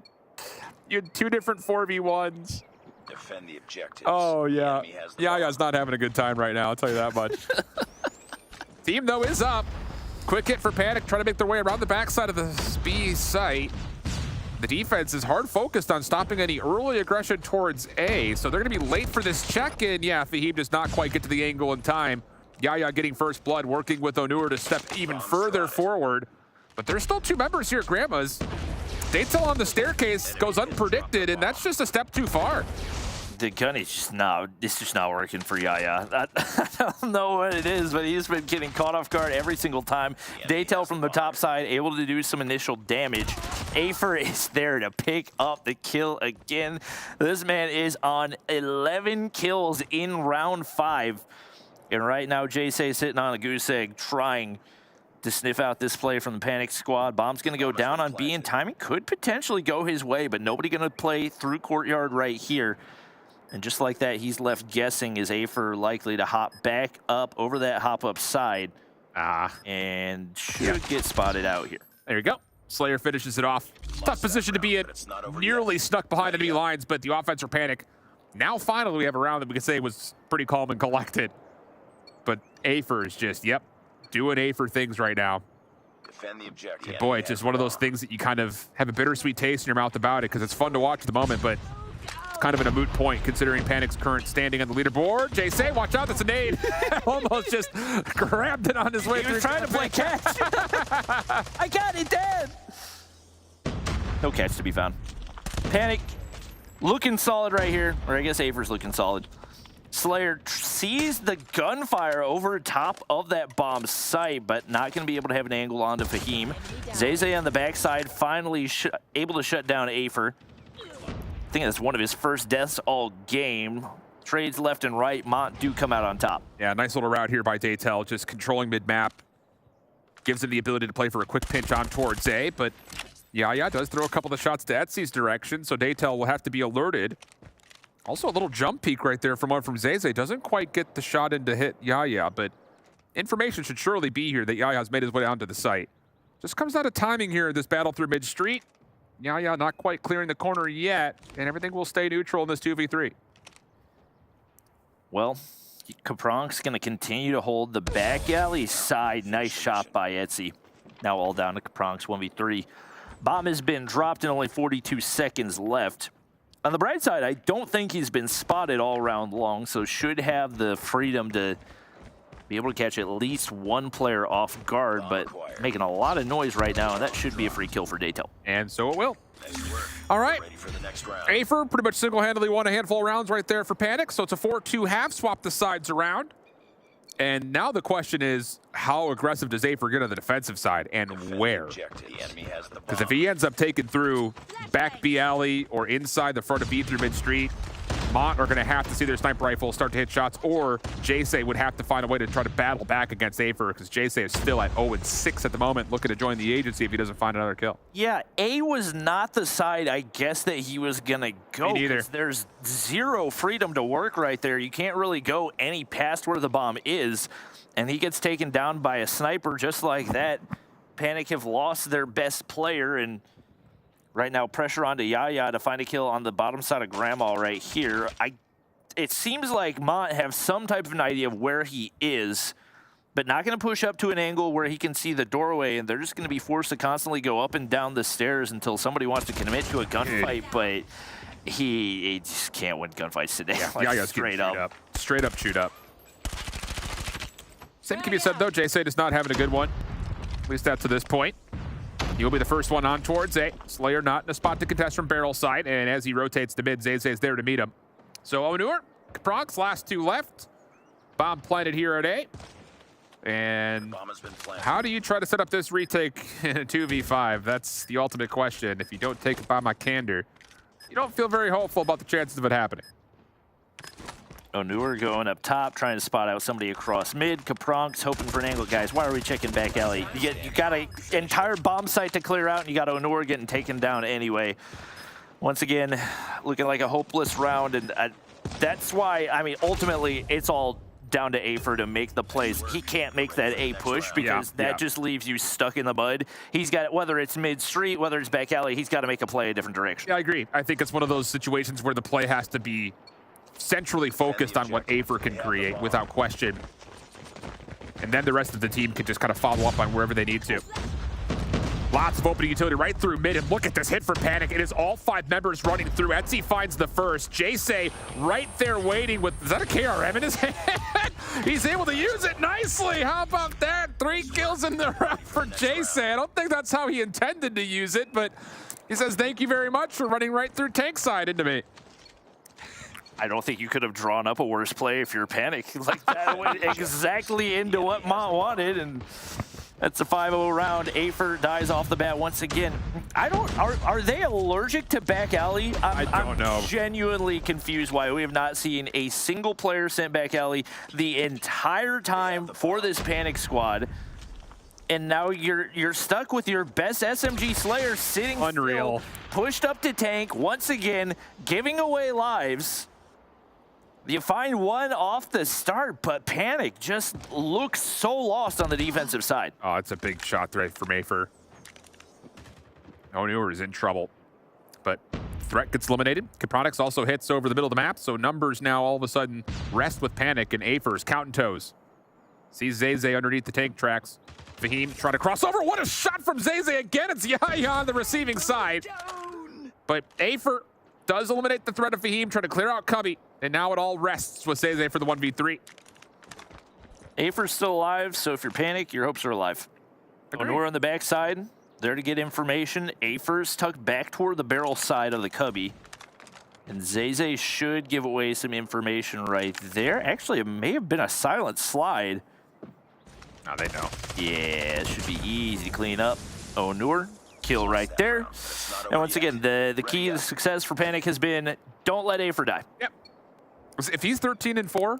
You had 2 different 4v1s. Defend the objectives. Oh, yeah. The Yaya's not having a good time right now, I'll tell you that much. Team, though, is up. Quick hit for Panic, trying to make their way around the backside of the B site. The defense is hard focused on stopping any early aggression towards A, so they're going to be late for this check-in. Yeah, Fahim does not quite get to the angle in time. Yaya getting first blood, working with Onur to step even further forward. But there's still 2 members here at Grandma's. Daytel on the staircase goes unpredicted, and that's just a step too far. The gun is just not, it's just not working for Yaya. I don't know what it is, but he's been getting caught off guard every single time. Daytel from the top side, able to do some initial damage. Afer is there to pick up the kill again. This man is on 11 kills in round 5. And right now, Jay sitting on a goose egg, trying to sniff out this play from the Panic squad. Bomb's going to go down on B, and timing could potentially go his way, but nobody going to play through courtyard right here. And just like that, he's left guessing, is Afer likely to hop back up over that hop-up side? And should get spotted out here. There you go. Slayer finishes it off. Tough position to be in. Nearly snuck behind enemy lines, but the offense for Panic. Now finally we have a round that we can say was pretty calm and collected. But Afer is just, doing Afer things right now. Defend the objective. Boy, it's just one of those things that you kind of have a bittersweet taste in your mouth about it, because it's fun to watch at the moment, but kind of in a moot point considering Panic's current standing on the leaderboard. Jay, watch out, that's a nade. Almost just grabbed it on his way through. He was trying to play catch. I got it, Dad. No catch to be found. Panic looking solid right here, or I guess Afer's looking solid. Slayer sees the gunfire over top of that bomb site, but not going to be able to have an angle onto Fahim. Zay on the backside, finally able to shut down Afer. I think that's one of his first deaths all game. Trades left and right. Mont do come out on top. Yeah, nice little route here by Daytel, just controlling mid-map. Gives him the ability to play for a quick pinch on towards A, but Yaya does throw a couple of shots to Etsy's direction, so Daytel will have to be alerted. Also a little jump peek right there from one from Zay. Doesn't quite get the shot in to hit Yaya, but information should surely be here that Yaya's made his way onto the site. Just comes down to timing here in this battle through mid-street. Yaya not quite clearing the corner yet, and everything will stay neutral in this 2v3. Well, Capronx going to continue to hold the back alley side. Nice shot by Etsy. Now all down to Capronx 1v3. Bomb has been dropped and only 42 seconds left. On the bright side, I don't think he's been spotted all round long, so should have the freedom to be able to catch at least one player off guard, but making a lot of noise right now, and that should be a free kill for Daytel. And so it will. All right. Afer pretty much single-handedly won a handful of rounds right there for Panic, so it's a 4-2 half. Swap the sides around. And now the question is, how aggressive does AFER get on the defensive side, and where? Because if he ends up taking through back B alley or inside the front of B through mid street, Mont are going to have to see their sniper rifle start to hit shots, or JSay would have to find a way to try to battle back against AFER, because JSay is still at 0-6 at the moment, looking to join the agency if he doesn't find another kill. Yeah, A was not the side I guess that he was going to go. Me neither. There's zero freedom to work right there. You can't really go any past where the bomb is, and he gets taken down by a sniper just like that. Panic have lost their best player, and right now, pressure onto Yaya to find a kill on the bottom side of Grandma right here. It seems like Mont have some type of an idea of where he is, but not going to push up to an angle where he can see the doorway, and they're just going to be forced to constantly go up and down the stairs until somebody wants to commit to a gunfight, but he just can't win gunfights today. Yeah, like, Yaya's straight up. Straight up chewed up. Same can be said, though. JSay does not having a good one, at least up to this point. He'll be the first one on towards A. Slayer not in a spot to contest from barrel side, and as he rotates to mid, Zayzay is there to meet him. So Onur, Caprox, last two left. Bomb planted here at A. And how do you try to set up this retake in a 2v5? That's the ultimate question. If you don't take it by my candor, you don't feel very hopeful about the chances of it happening. Onur going up top, trying to spot out somebody across mid. Capronx hoping for an angle. Guys, why are we checking back alley? You got an entire bomb site to clear out, and you got Onur getting taken down anyway. Once again, looking like a hopeless round, and that's why, I mean, ultimately, it's all down to AFER to make the plays. He can't make that A push because that just leaves you stuck in the mud. He's got, whether it's mid-street, whether it's back alley, he's got to make a play a different direction. Yeah, I agree. I think it's one of those situations where the play has to be centrally focused on what AFER can create without question. And then the rest of the team can just kind of follow up on wherever they need to. Lots of opening utility right through mid, and look at this hit from Panic. It is all 5 members running through. Etsy finds the first. JSay right there waiting with, is that a KRM in his hand? He's able to use it nicely. How about that? 3 kills in the round for JSay. I don't think that's how he intended to use it, but he says, thank you very much for running right through tank side into me. I don't think you could have drawn up a worse play if you're Panic. Like, that went exactly into what Mont wanted, and that's a 5-0 round. AFER dies off the bat once again. Are they allergic to back alley? I don't know. I'm genuinely confused why we have not seen a single player sent back alley the entire time for this Panic squad. And now you're stuck with your best SMG Slayer sitting unreal, still, pushed up to tank, once again, giving away lives. You find one off the start, but Panic just looks so lost on the defensive side. Oh, it's a big shot threat from AFER. Onur is in trouble, but threat gets eliminated. Capronex also hits over the middle of the map, so numbers now all of a sudden rest with Panic, and AFER's counting toes. Sees Zayzay underneath the tank tracks. Fahim trying to cross over. What a shot from Zayzay again. It's Yaya on the receiving side. But AFER does eliminate the threat of Fahim, trying to clear out Cubby. And now it all rests with Zayzay for the 1v3. AFER's still alive, so if you're Panic, your hopes are alive. Onur on the backside, there to get information. AFER's tucked back toward the barrel side of the Cubby. And Zayzay should give away some information right there. Actually, it may have been a silent slide. Now they know. Yeah, it should be easy to clean up. Onur, kill right there. And once again, the key to success for Panic has been don't let AFER die. Yep. If he's 13-4,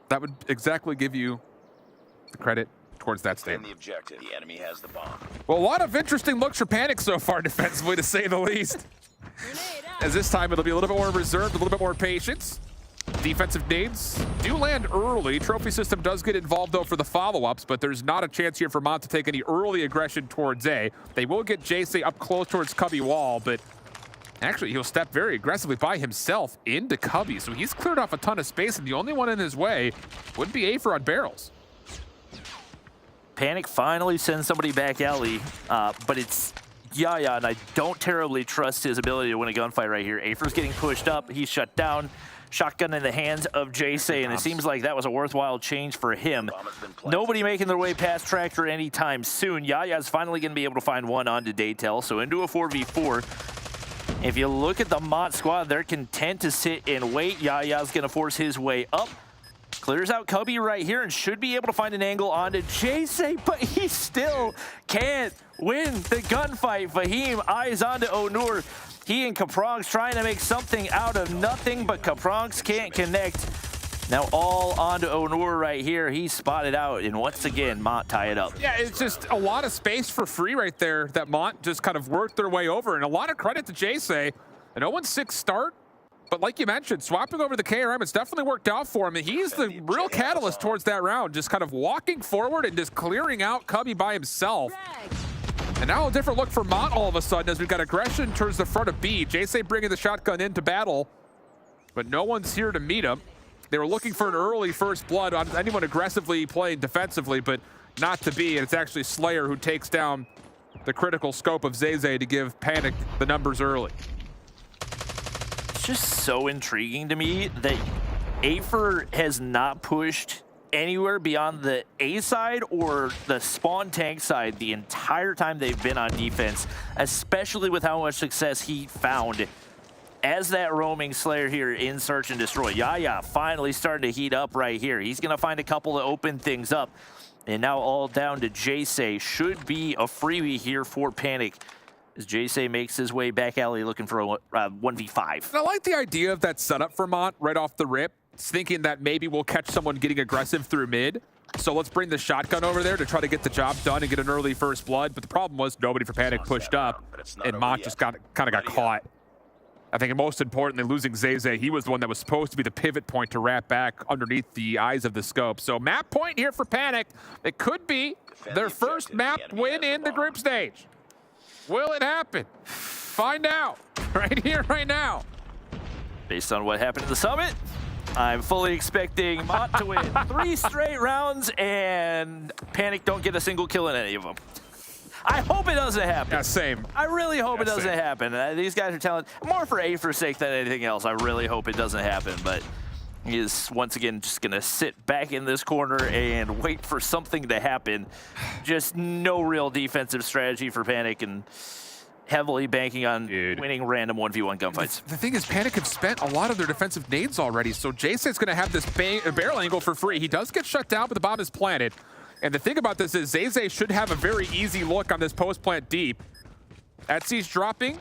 that would exactly give you the credit towards that statement. The objective. The enemy has the bomb. Well, a lot of interesting looks for Panic so far defensively, to say the least. As this time it'll be a little bit more reserved, a little bit more patience. Defensive nades do land early. Trophy system does get involved, though, for the follow-ups, but there's not a chance here for Mont to take any early aggression towards A. They will get JSay up close towards Cubby wall, but actually he'll step very aggressively by himself into Cubby, so he's cleared off a ton of space, and the only one in his way would be AFER on barrels. Panic finally sends somebody back alley, but it's Yaya, and I don't terribly trust his ability to win a gunfight right here. AFER's getting pushed up, he's shut down. Shotgun in the hands of JSay, and it seems like that was a worthwhile change for him. Nobody making their way past Tractor anytime soon. Yaya's finally going to be able to find one onto Daytel, so into a 4v4. If you look at the Mont squad, they're content to sit and wait. Yaya's going to force his way up. Clears out Cubby right here and should be able to find an angle onto Jayce, but he still can't win the gunfight. Fahim eyes onto Onur. He and Kapronx trying to make something out of nothing, but Kapronx can't connect. Now all onto Onur right here. He's spotted out, and once again, Mont tie it up. Yeah, it's just a lot of space for free right there that Mont just kind of worked their way over, and a lot of credit to Jayce. An 0-6 start. But like you mentioned, swapping over the KRM, it's definitely worked out for him. And he's the real catalyst towards that round, just kind of walking forward and just clearing out Cubby by himself. And now a different look for Mont all of a sudden as we've got aggression towards the front of B. Jayce bringing the shotgun into battle, but no one's here to meet him. They were looking for an early first blood on anyone aggressively playing defensively, but not to be. And it's actually Slayer who takes down the critical scope of Zayze to give Panic the numbers early. Just so intriguing to me that EUR has not pushed anywhere beyond the A side or the spawn tank side the entire time they've been on defense, especially with how much success he found as that roaming Slayer here in Search and Destroy. Yaya finally starting to heat up right here. He's going to find a couple to open things up. And now all down to Jayce. Should be a freebie here for Panic, as Jayce makes his way back alley looking for a 1v5. I like the idea of that setup for Mont right off the rip. It's thinking that maybe we'll catch someone getting aggressive through mid. So let's bring the shotgun over there to try to get the job done and get an early first blood. But the problem was nobody for Panic pushed up, and Mont just kind of got caught. I think most importantly, losing Zayze, he was the one that was supposed to be the pivot point to wrap back underneath the eyes of the scope. So map point here for Panic. It could be their first map win in the group stage. Will it happen? Find out right here, right now. Based on what happened at the summit, I'm fully expecting Mont to win 3 straight rounds and Panic don't get a single kill in any of them. I hope it doesn't happen. Yeah, same. I really hope it doesn't same. happen. These guys are talented. More for EUR's sake than anything else. I really hope it doesn't happen, but he is once again just going to sit back in this corner and wait for something to happen. Just no real defensive strategy for Panic and heavily banking on winning random 1v1 gunfights. The thing is, Panic have spent a lot of their defensive nades already, so Jayce is going to have this barrel angle for free. He does get shut down, but the bomb is planted. And the thing about this is Zayze should have a very easy look on this post plant deep. Etsy's dropping.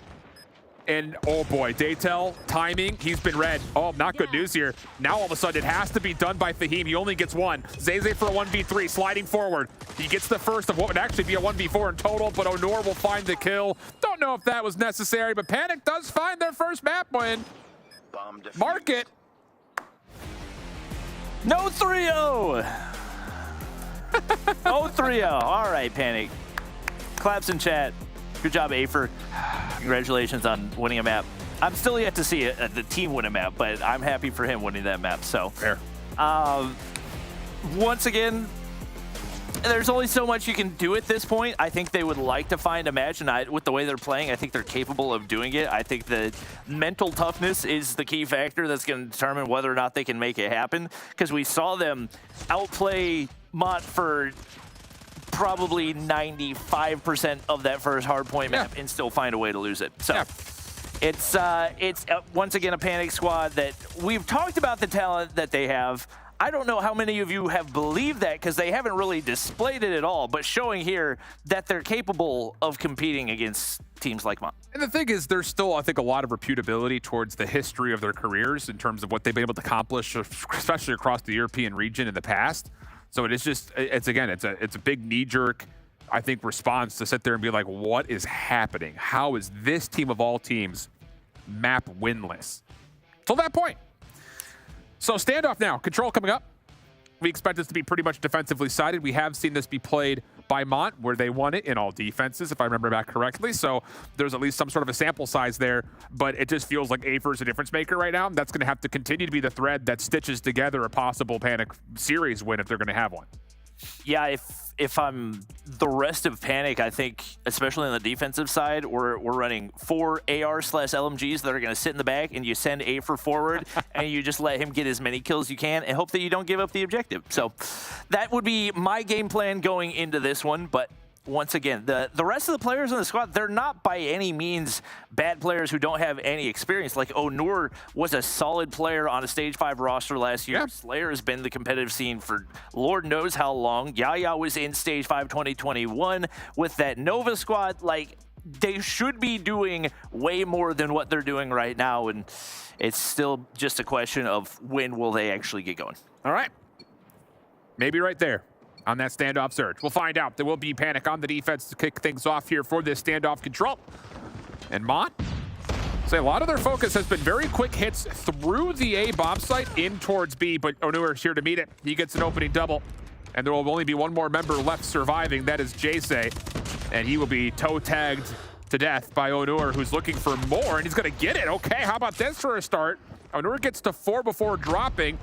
And oh boy, Daytel, timing, he's been read. Oh, not good news here. Now all of a sudden it has to be done by Fahim. He only gets one. Zayze for a 1v3, sliding forward. He gets the first of what would actually be a 1v4 in total, but Onur will find the kill. Don't know if that was necessary, but Panic does find their first map win. Mark it. No 3-0. No 3-0. All right, Panic. Claps in chat. Good job, EUR. Congratulations on winning a map. I'm still yet to see the team win a map, but I'm happy for him winning that map. So, fair. Once again, there's only so much you can do at this point. I think they would like to find a match, and with the way they're playing, I think they're capable of doing it. I think the mental toughness is the key factor that's going to determine whether or not they can make it happen, because we saw them outplay Mont for probably 95% of that first Hardpoint map and still find a way to lose it. So it's once again a Panic squad that we've talked about the talent that they have. I don't know how many of you have believed that because they haven't really displayed it at all, but showing here that they're capable of competing against teams like Mont. And the thing is, there's still, I think, a lot of reputability towards the history of their careers in terms of what they've been able to accomplish, especially across the European region in the past. So it is just, it's a big knee-jerk, I think, response to sit there and be like, what is happening? How is this team of all teams map winless? Till that point. So standoff now, control coming up. We expect this to be pretty much defensively sided. We have seen this be played by Mont, where they won it in all defenses, if I remember back correctly. So there's at least some sort of a sample size there, but it just feels like EUR is a difference maker right now. That's going to have to continue to be the thread that stitches together a possible Panic series win if they're going to have one. Yeah, if I'm the rest of Panic, I think, especially on the defensive side, we're running 4 AR/LMGs that are going to sit in the back, and you send EUR forward, and you just let him get as many kills you can, and hope that you don't give up the objective. So that would be my game plan going into this one, but once again, the rest of the players in the squad, they're not by any means bad players who don't have any experience. Like EUR was a solid player on a Stage 5 roster last year. Yeah. Slayer has been the competitive scene for Lord knows how long. Yaya was in Stage 5 2021 with that Nova squad. Like, they should be doing way more than what they're doing right now, and it's still just a question of when will they actually get going. All right. Maybe right there on that standoff surge. We'll find out. There will be Panic on the defense to kick things off here for this standoff control. And Mont, say a lot of their focus has been very quick hits through the A bomb site in towards B, but EUR is here to meet it. He gets an opening double, and there will only be one more member left surviving. That is Jayce, and he will be toe tagged to death by EUR, who's looking for more, and he's gonna get it. Okay, how about this for a start? EUR gets to 4 before dropping.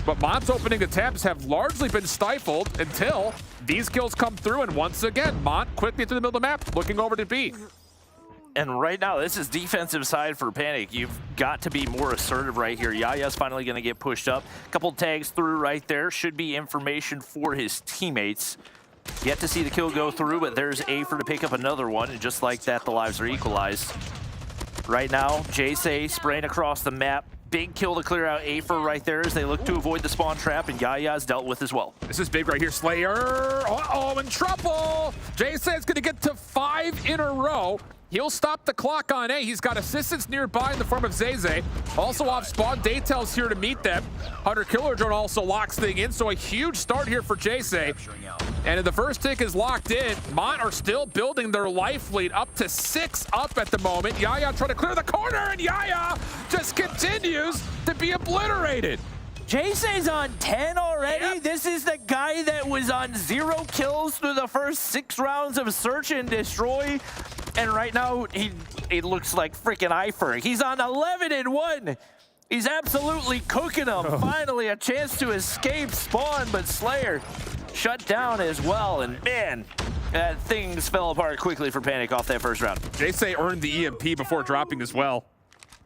But Mont's opening attempts have largely been stifled until these kills come through, and once again, Mont quickly through the middle of the map, looking over to B. And right now, this is defensive side for Panic. You've got to be more assertive right here. Yaya's finally going to get pushed up. A couple tags through right there. Should be information for his teammates. Yet to see the kill go through, but there's EUR to pick up another one, and just like that, the lives are equalized. Right now, Jayce spraying across the map. Big kill to clear out EUR right there as they look to avoid the spawn trap, and Yaya's dealt with as well. This is big right here, Slayer. Uh-oh, in trouble. Jayce is going to get to 5 in a row. He'll stop the clock on A. He's got assistance nearby in the form of Zeze. Also off spawn, Daytel's here to meet them. Hunter Killer Drone also locks thing in, so a huge start here for Jayce. And the first tick is locked in. Mont are still building their life lead up to 6 up at the moment. Yaya trying to clear the corner, and Yaya just continues to be obliterated. Jayce's on 10 already. Yep. This is the guy that was on 0 kills through the first 6 rounds of Search and Destroy. And right now, he looks like freaking EUR. He's on 11 and 1. He's absolutely cooking them. Finally, a chance to escape spawn, but Slayer shut down as well. And man, things fell apart quickly for Panic off that first round. Jayce earned the EMP before dropping as well.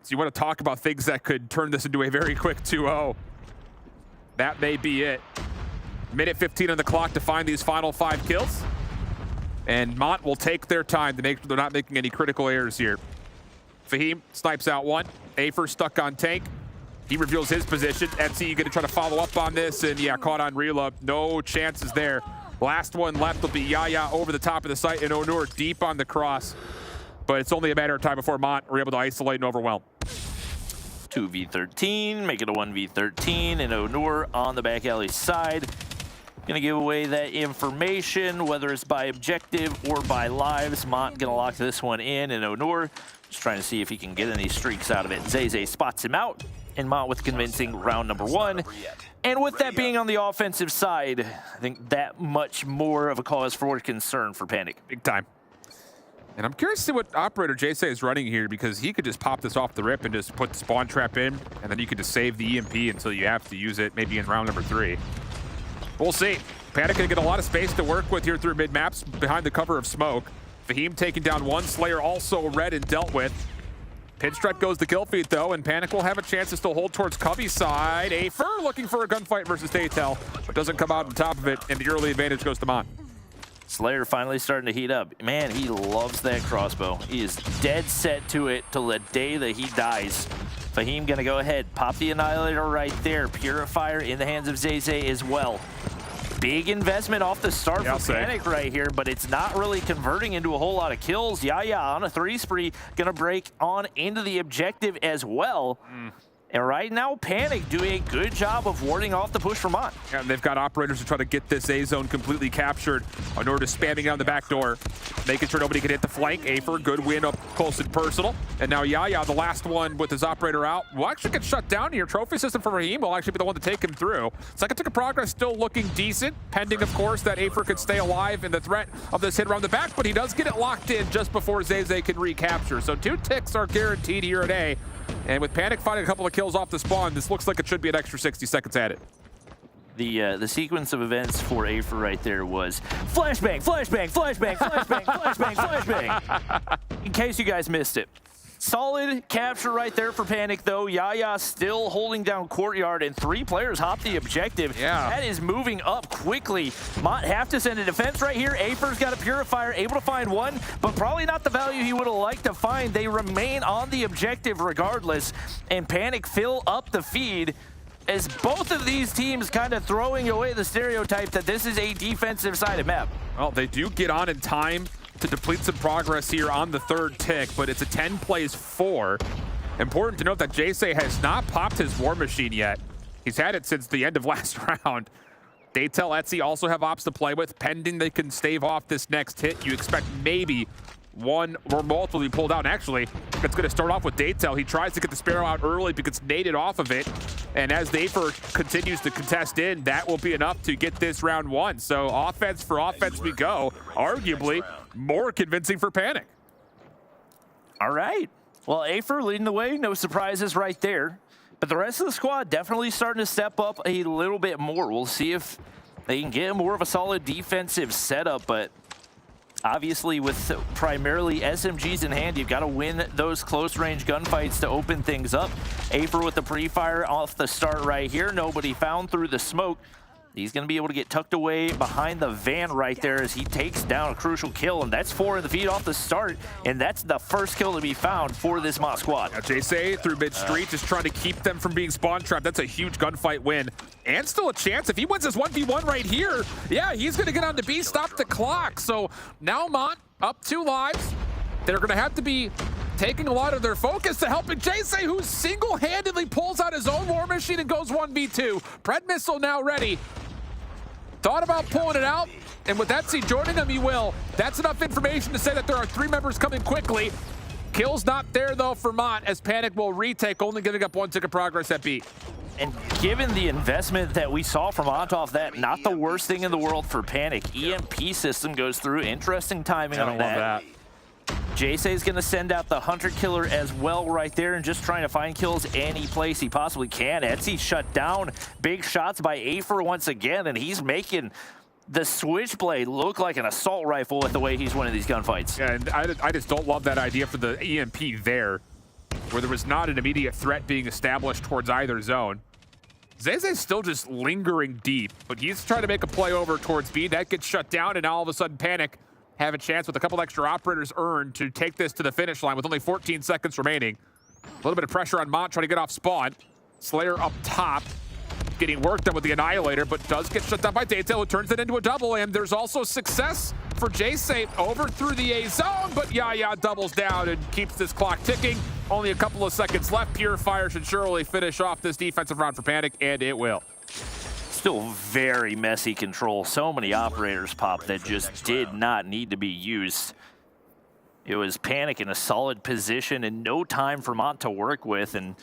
So you want to talk about things that could turn this into a very quick 2-0. That may be it. Minute 15 on the clock to find these final 5 kills. And Mont will take their time to make sure they're not making any critical errors here. Fahim snipes out one. EUR stuck on tank. He reveals his position. Etsy going to try to follow up on this, and yeah, caught on reload. No chances there. Last one left will be Yaya over the top of the site, and EUR deep on the cross. But it's only a matter of time before Mont are able to isolate and overwhelm. 2v13, make it a 1v13, and EUR on the back alley side. Gonna give away that information, whether it's by objective or by lives. Mont gonna lock this one in, and EUR just trying to see if he can get any streaks out of it. Zeze spots him out, and Mont with convincing round number 1. And with that being on the offensive side, I think that much more of a cause for concern for Panic. Big time. And I'm curious to see what operator Jayce is running here, because he could just pop this off the rip and just put the spawn trap in, and then you could just save the EMP until you have to use it, maybe in round number 3. We'll see. Panic gonna get a lot of space to work with here through mid-maps behind the cover of smoke. Fahim taking down one. Slayer also red and dealt with. Pinstripe goes the kill feed though, and Panic will have a chance to still hold towards Covey's side. EUR looking for a gunfight versus Daytel, but doesn't come out on top of it, and the early advantage goes to Mont. Slayer finally starting to heat up. Man, he loves that crossbow. He is dead set to it till the day that he dies. Fahim gonna go ahead, pop the Annihilator right there. Purifier in the hands of Zeze as well. Big investment off the start for Panic right here, but it's not really converting into a whole lot of kills. Yaya on a 3 spree, gonna break on into the objective as well. And right now, Panic doing a good job of warding off the push from Mont. Yeah, and they've got operators to try to get this A zone completely captured. EUR just spamming down the back door, making sure nobody can hit the flank. EUR, good win up close and personal. And now Yaya, the last one with his operator out, will actually get shut down here. Trophy system for Raheem will actually be the one to take him through. Second tick of progress still looking decent, pending, of course, that EUR could stay alive in the threat of this hit around the back, but he does get it locked in just before Zeze can recapture. So 2 ticks are guaranteed here at A. And with Panic finding a couple of kills off the spawn, this looks like it should be an extra 60 seconds at it. The sequence of events for EUR right there was flashbang, flashbang, flashbang, flashbang, flashbang, flashbang. In case you guys missed it. Solid capture right there for Panic, though. Yaya still holding down Courtyard, and 3 players hop the objective. Yeah. That is moving up quickly. Mott have to send a defense right here. Afer's got a Purifier, able to find one, but probably not the value he would have liked to find. They remain on the objective regardless, and Panic fill up the feed as both of these teams kind of throwing away the stereotype that this is a defensive-sided map. Well, they do get on in time to deplete some progress here on the 3rd tick, but it's a 10 plays 4. Important to note that JSay has not popped his War Machine yet. He's had it since the end of last round. Daytel, Etsy also have ops to play with. Pending they can stave off this next hit, you expect maybe one or multiple to be pulled out. And actually, it's going to start off with Daytel. He tries to get the Sparrow out early, but gets naded off of it. And as the Afer continues to contest in, that will be enough to get this round 1. So offense for offense we go. Arguably more convincing for Panic. All right. Well, Afer leading the way. No surprises right there. But the rest of the squad definitely starting to step up a little bit more. We'll see if they can get more of a solid defensive setup, but obviously, with primarily SMGs in hand, you've got to win those close-range gunfights to open things up. Afer with the pre-fire off the start right here. Nobody found through the smoke. He's going to be able to get tucked away behind the van right there as he takes down a crucial kill, and that's 4 in the feed off the start, and that's the first kill to be found for this Mott squad. Now, JSay through mid-street just trying to keep them from being spawn trapped. That's a huge gunfight win, and still a chance. If he wins this 1v1 right here, yeah, he's going to get on the B, stop the clock. So now Mott up 2 lives. They're going to have to be taking a lot of their focus to helping JSay, who single-handedly pulls out his own War Machine and goes 1v2. Pred Missile now ready. Thought about pulling it out, and with Etsy joining him, he will. That's enough information to say that there are 3 members coming quickly. Kill's not there, though, for Mott, as Panic will retake, only giving up 1 tick of progress at B. And given the investment that we saw from off that, not the worst thing in the world for Panic. EMP system goes through. Interesting timing on that. JSay's going to send out the Hunter Killer as well right there and just trying to find kills any place he possibly can. Etsy shut down. Big shots by Afer once again, and he's making the Switchblade look like an assault rifle with the way he's winning these gunfights. Yeah, and I just don't love that idea for the EMP there, where there was not an immediate threat being established towards either zone. Zay's still just lingering deep, but he's trying to make a play over towards B. That gets shut down, and now all of a sudden Panic have a chance with a couple extra operators earned to take this to the finish line with only 14 seconds remaining. A little bit of pressure on Mott trying to get off spawn. Slayer up top, getting work done with the Annihilator, but does get shut down by Daytel, who turns it into a double, and there's also success for JSay over through the A zone, but Yaya doubles down and keeps this clock ticking. Only a couple of seconds left. Purifier should surely finish off this defensive round for Panic, and it will. Still very messy control. So many operators pop that just did not need to be used. It was Panic in a solid position and no time for Mott to work with. And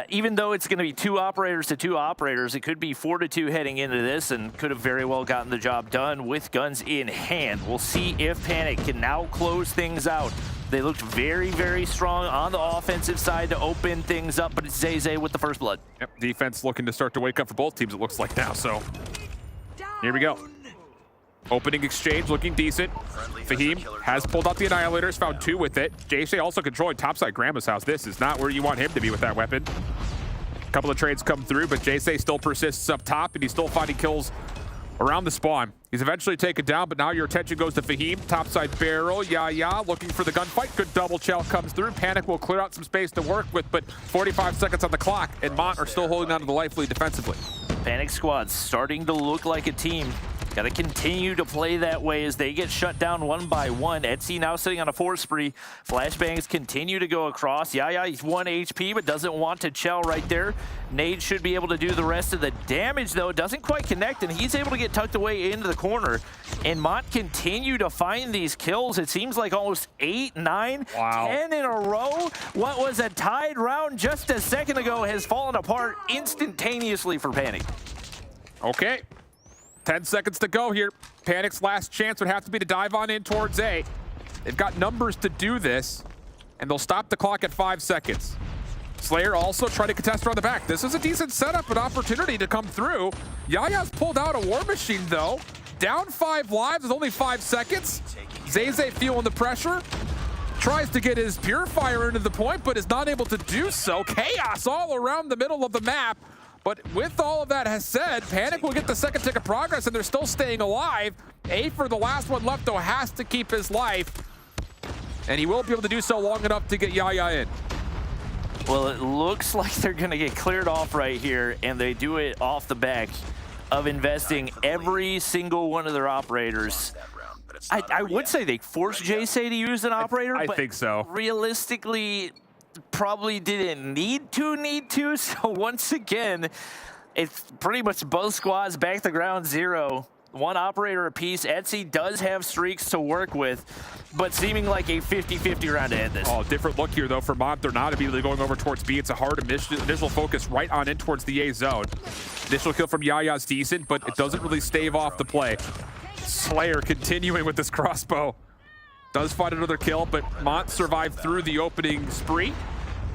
even though it's going to be 2 operators to 2 operators, it could be 4-2 heading into this and could have very well gotten the job done with guns in hand. We'll see if Panic can now close things out. They looked very, very strong on the offensive side to open things up, but it's Zay with the first blood. Yep, defense looking to start to wake up for both teams, it looks like now. So here we go. Opening exchange looking decent. Fahim has pulled out the Annihilators, found 2 with it. JSay also controlling topside Grandma's house. This is not where you want him to be with that weapon. A couple of trades come through, but JSay still persists up top, and he's still finding kills around the spawn. He's eventually taken down, but now your attention goes to Fahim. Topside barrel, Yaya looking for the gunfight. Good double shell comes through. Panic will clear out some space to work with, but 45 seconds on the clock, and Mott are still holding on to the life lead defensively. Panic squad starting to look like a team. Got to continue to play that way as they get shut down 1 by 1. Etsy now sitting on a 4 spree. Flashbangs continue to go across. Yaya, he's 1 HP, but doesn't want to shell right there. Nade should be able to do the rest of the damage, though. Doesn't quite connect, and he's able to get tucked away into the corner. And Mott continue to find these kills. It seems like almost 8, 9, 10 in a row. What was a tied round just a second ago has fallen apart instantaneously for Panic. Okay. 10 seconds to go here. Panic's last chance would have to be to dive on in towards A. They've got numbers to do this, and they'll stop the clock at 5 seconds. Slayer also trying to contest around the back. This is a decent setup, an opportunity to come through. Yaya's pulled out a War Machine, though. Down 5 lives with only 5 seconds. Zay feeling the pressure. Tries to get his Purifier into the point, but is not able to do so. Chaos all around the middle of the map. But with all of that has said, Panic will get the second tick of progress, and they're still staying alive. For the last one left, though, has to keep his life. And he will be able to do so long enough to get Yaya in. Well, it looks like they're going to get cleared off right here, and they do it off the back of investing every single one of their operators. I would say they forced JSay to use an operator, I but think so. Realistically, probably didn't need to. So once again, it's pretty much both squads back to ground zero. One operator apiece. Etsy does have streaks to work with, but seeming like a 50-50 round to end this. Oh, different look here, though, for Mont. They're not immediately going over towards B. It's a hard initial focus right on in towards the A zone. Initial kill from Yaya's decent, but it doesn't really stave off the play. Slayer continuing with this crossbow. Does find another kill, but Mont survived through the opening spree.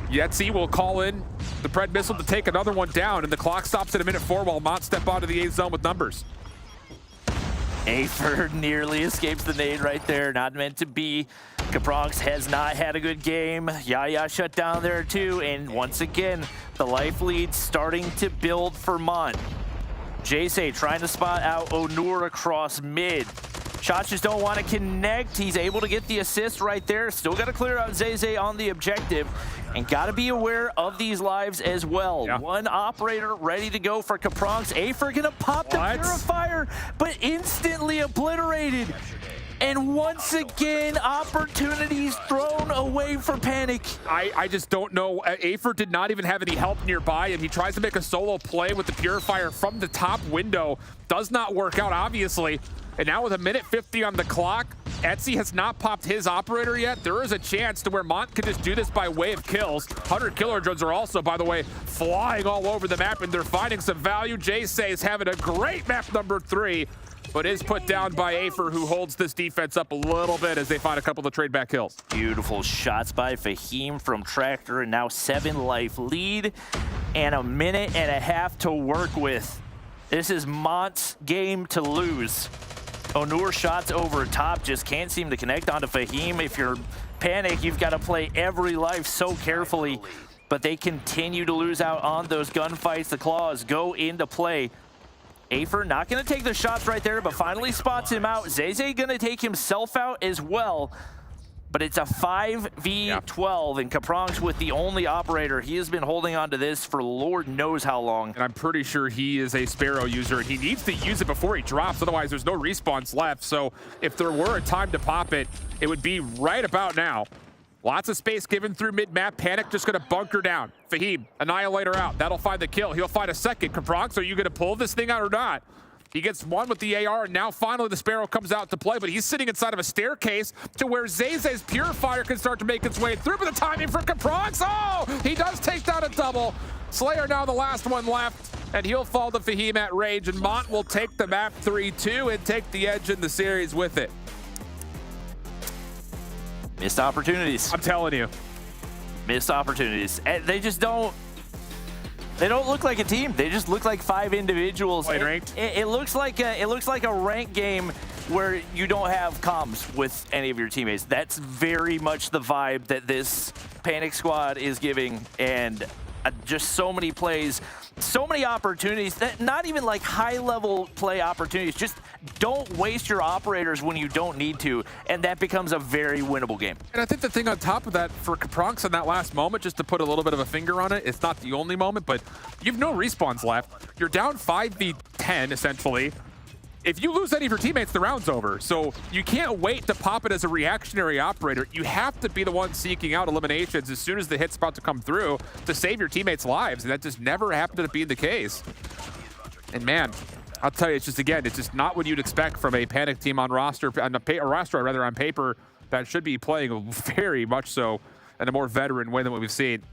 Etsy will call in the Pred missile to take another one down, and the clock stops at a minute 4 while Mont step onto the A zone with numbers. Afer nearly escapes the nade right there. Not meant to be. Caprox has not had a good game. Yaya shut down there too. And once again, the life lead starting to build for Mont. JSay trying to spot out Onur across mid. Shots just don't want to connect. He's able to get the assist right there. Still got to clear out Zay on the objective. And got to be aware of these lives as well. Yeah. One operator ready to go for Caprox. Afer going to pop the Purifier, but instantly obliterated. And once again, opportunities thrown away for Panic. I just don't know. Afer did not even have any help nearby, and he tries to make a solo play with the Purifier from the top window. Does not work out, obviously. And now with a minute 50 on the clock, Etsy has not popped his operator yet. There is a chance to where Mont could just do this by way of kills. 100 killer drones are also, by the way, flying all over the map, and they're finding some value. JSay is having a great map number 3, but is put down by Afer, who holds this defense up a little bit as they find a couple of trade back kills. Beautiful shots by Fahim from Tractor, and now 7 life lead and a minute and a half to work with. This is Mont's game to lose. Onur shots over top, just can't seem to connect onto Fahim. If you're Panic, you've got to play every life so carefully, but they continue to lose out on those gunfights. The claws go into play. Afer not going to take the shots right there, but finally spots him out. Zay going to take himself out as well. But it's a 5v12, and Caprox with the only operator. He has been holding on to this for Lord knows how long. And I'm pretty sure he is a Sparrow user, and he needs to use it before he drops, otherwise there's no respawns left. So if there were a time to pop it, it would be right about now. Lots of space given through mid-map. Panic just going to bunker down. Fahim, Annihilator out. That'll find the kill. He'll find a second. Caprox, are you going to pull this thing out or not? He gets one with the AR, and now finally the Sparrow comes out to play, but he's sitting inside of a staircase to where Zay's Purifier can start to make its way through, but the timing for Caprox, oh! He does take down a double. Slayer now the last one left, and he'll fall to Fahim at range, and Mont will take the map 3-2 and take the edge in the series with it. Missed opportunities. I'm telling you. Missed opportunities. And they just don't... They don't look like a team. They just look like 5 individuals. Ranked. It looks like a ranked game where you don't have comms with any of your teammates. That's very much the vibe that this Panic squad is giving, and just so many plays, so many opportunities. That not even like high-level play opportunities. Just don't waste your operators when you don't need to, and that becomes a very winnable game. And I think the thing on top of that for Caprox in that last moment, just to put a little bit of a finger on it, it's not the only moment, but you've no respawns left. You're down 5v10, essentially. If you lose any of your teammates, the round's over. So you can't wait to pop it as a reactionary operator. You have to be the one seeking out eliminations as soon as the hit's about to come through to save your teammates' lives, and that just never happened to be the case. And man, I'll tell you, it's just, again, it's just not what you'd expect from a Panic team on roster, on paper that should be playing very much so in a more veteran way than what we've seen.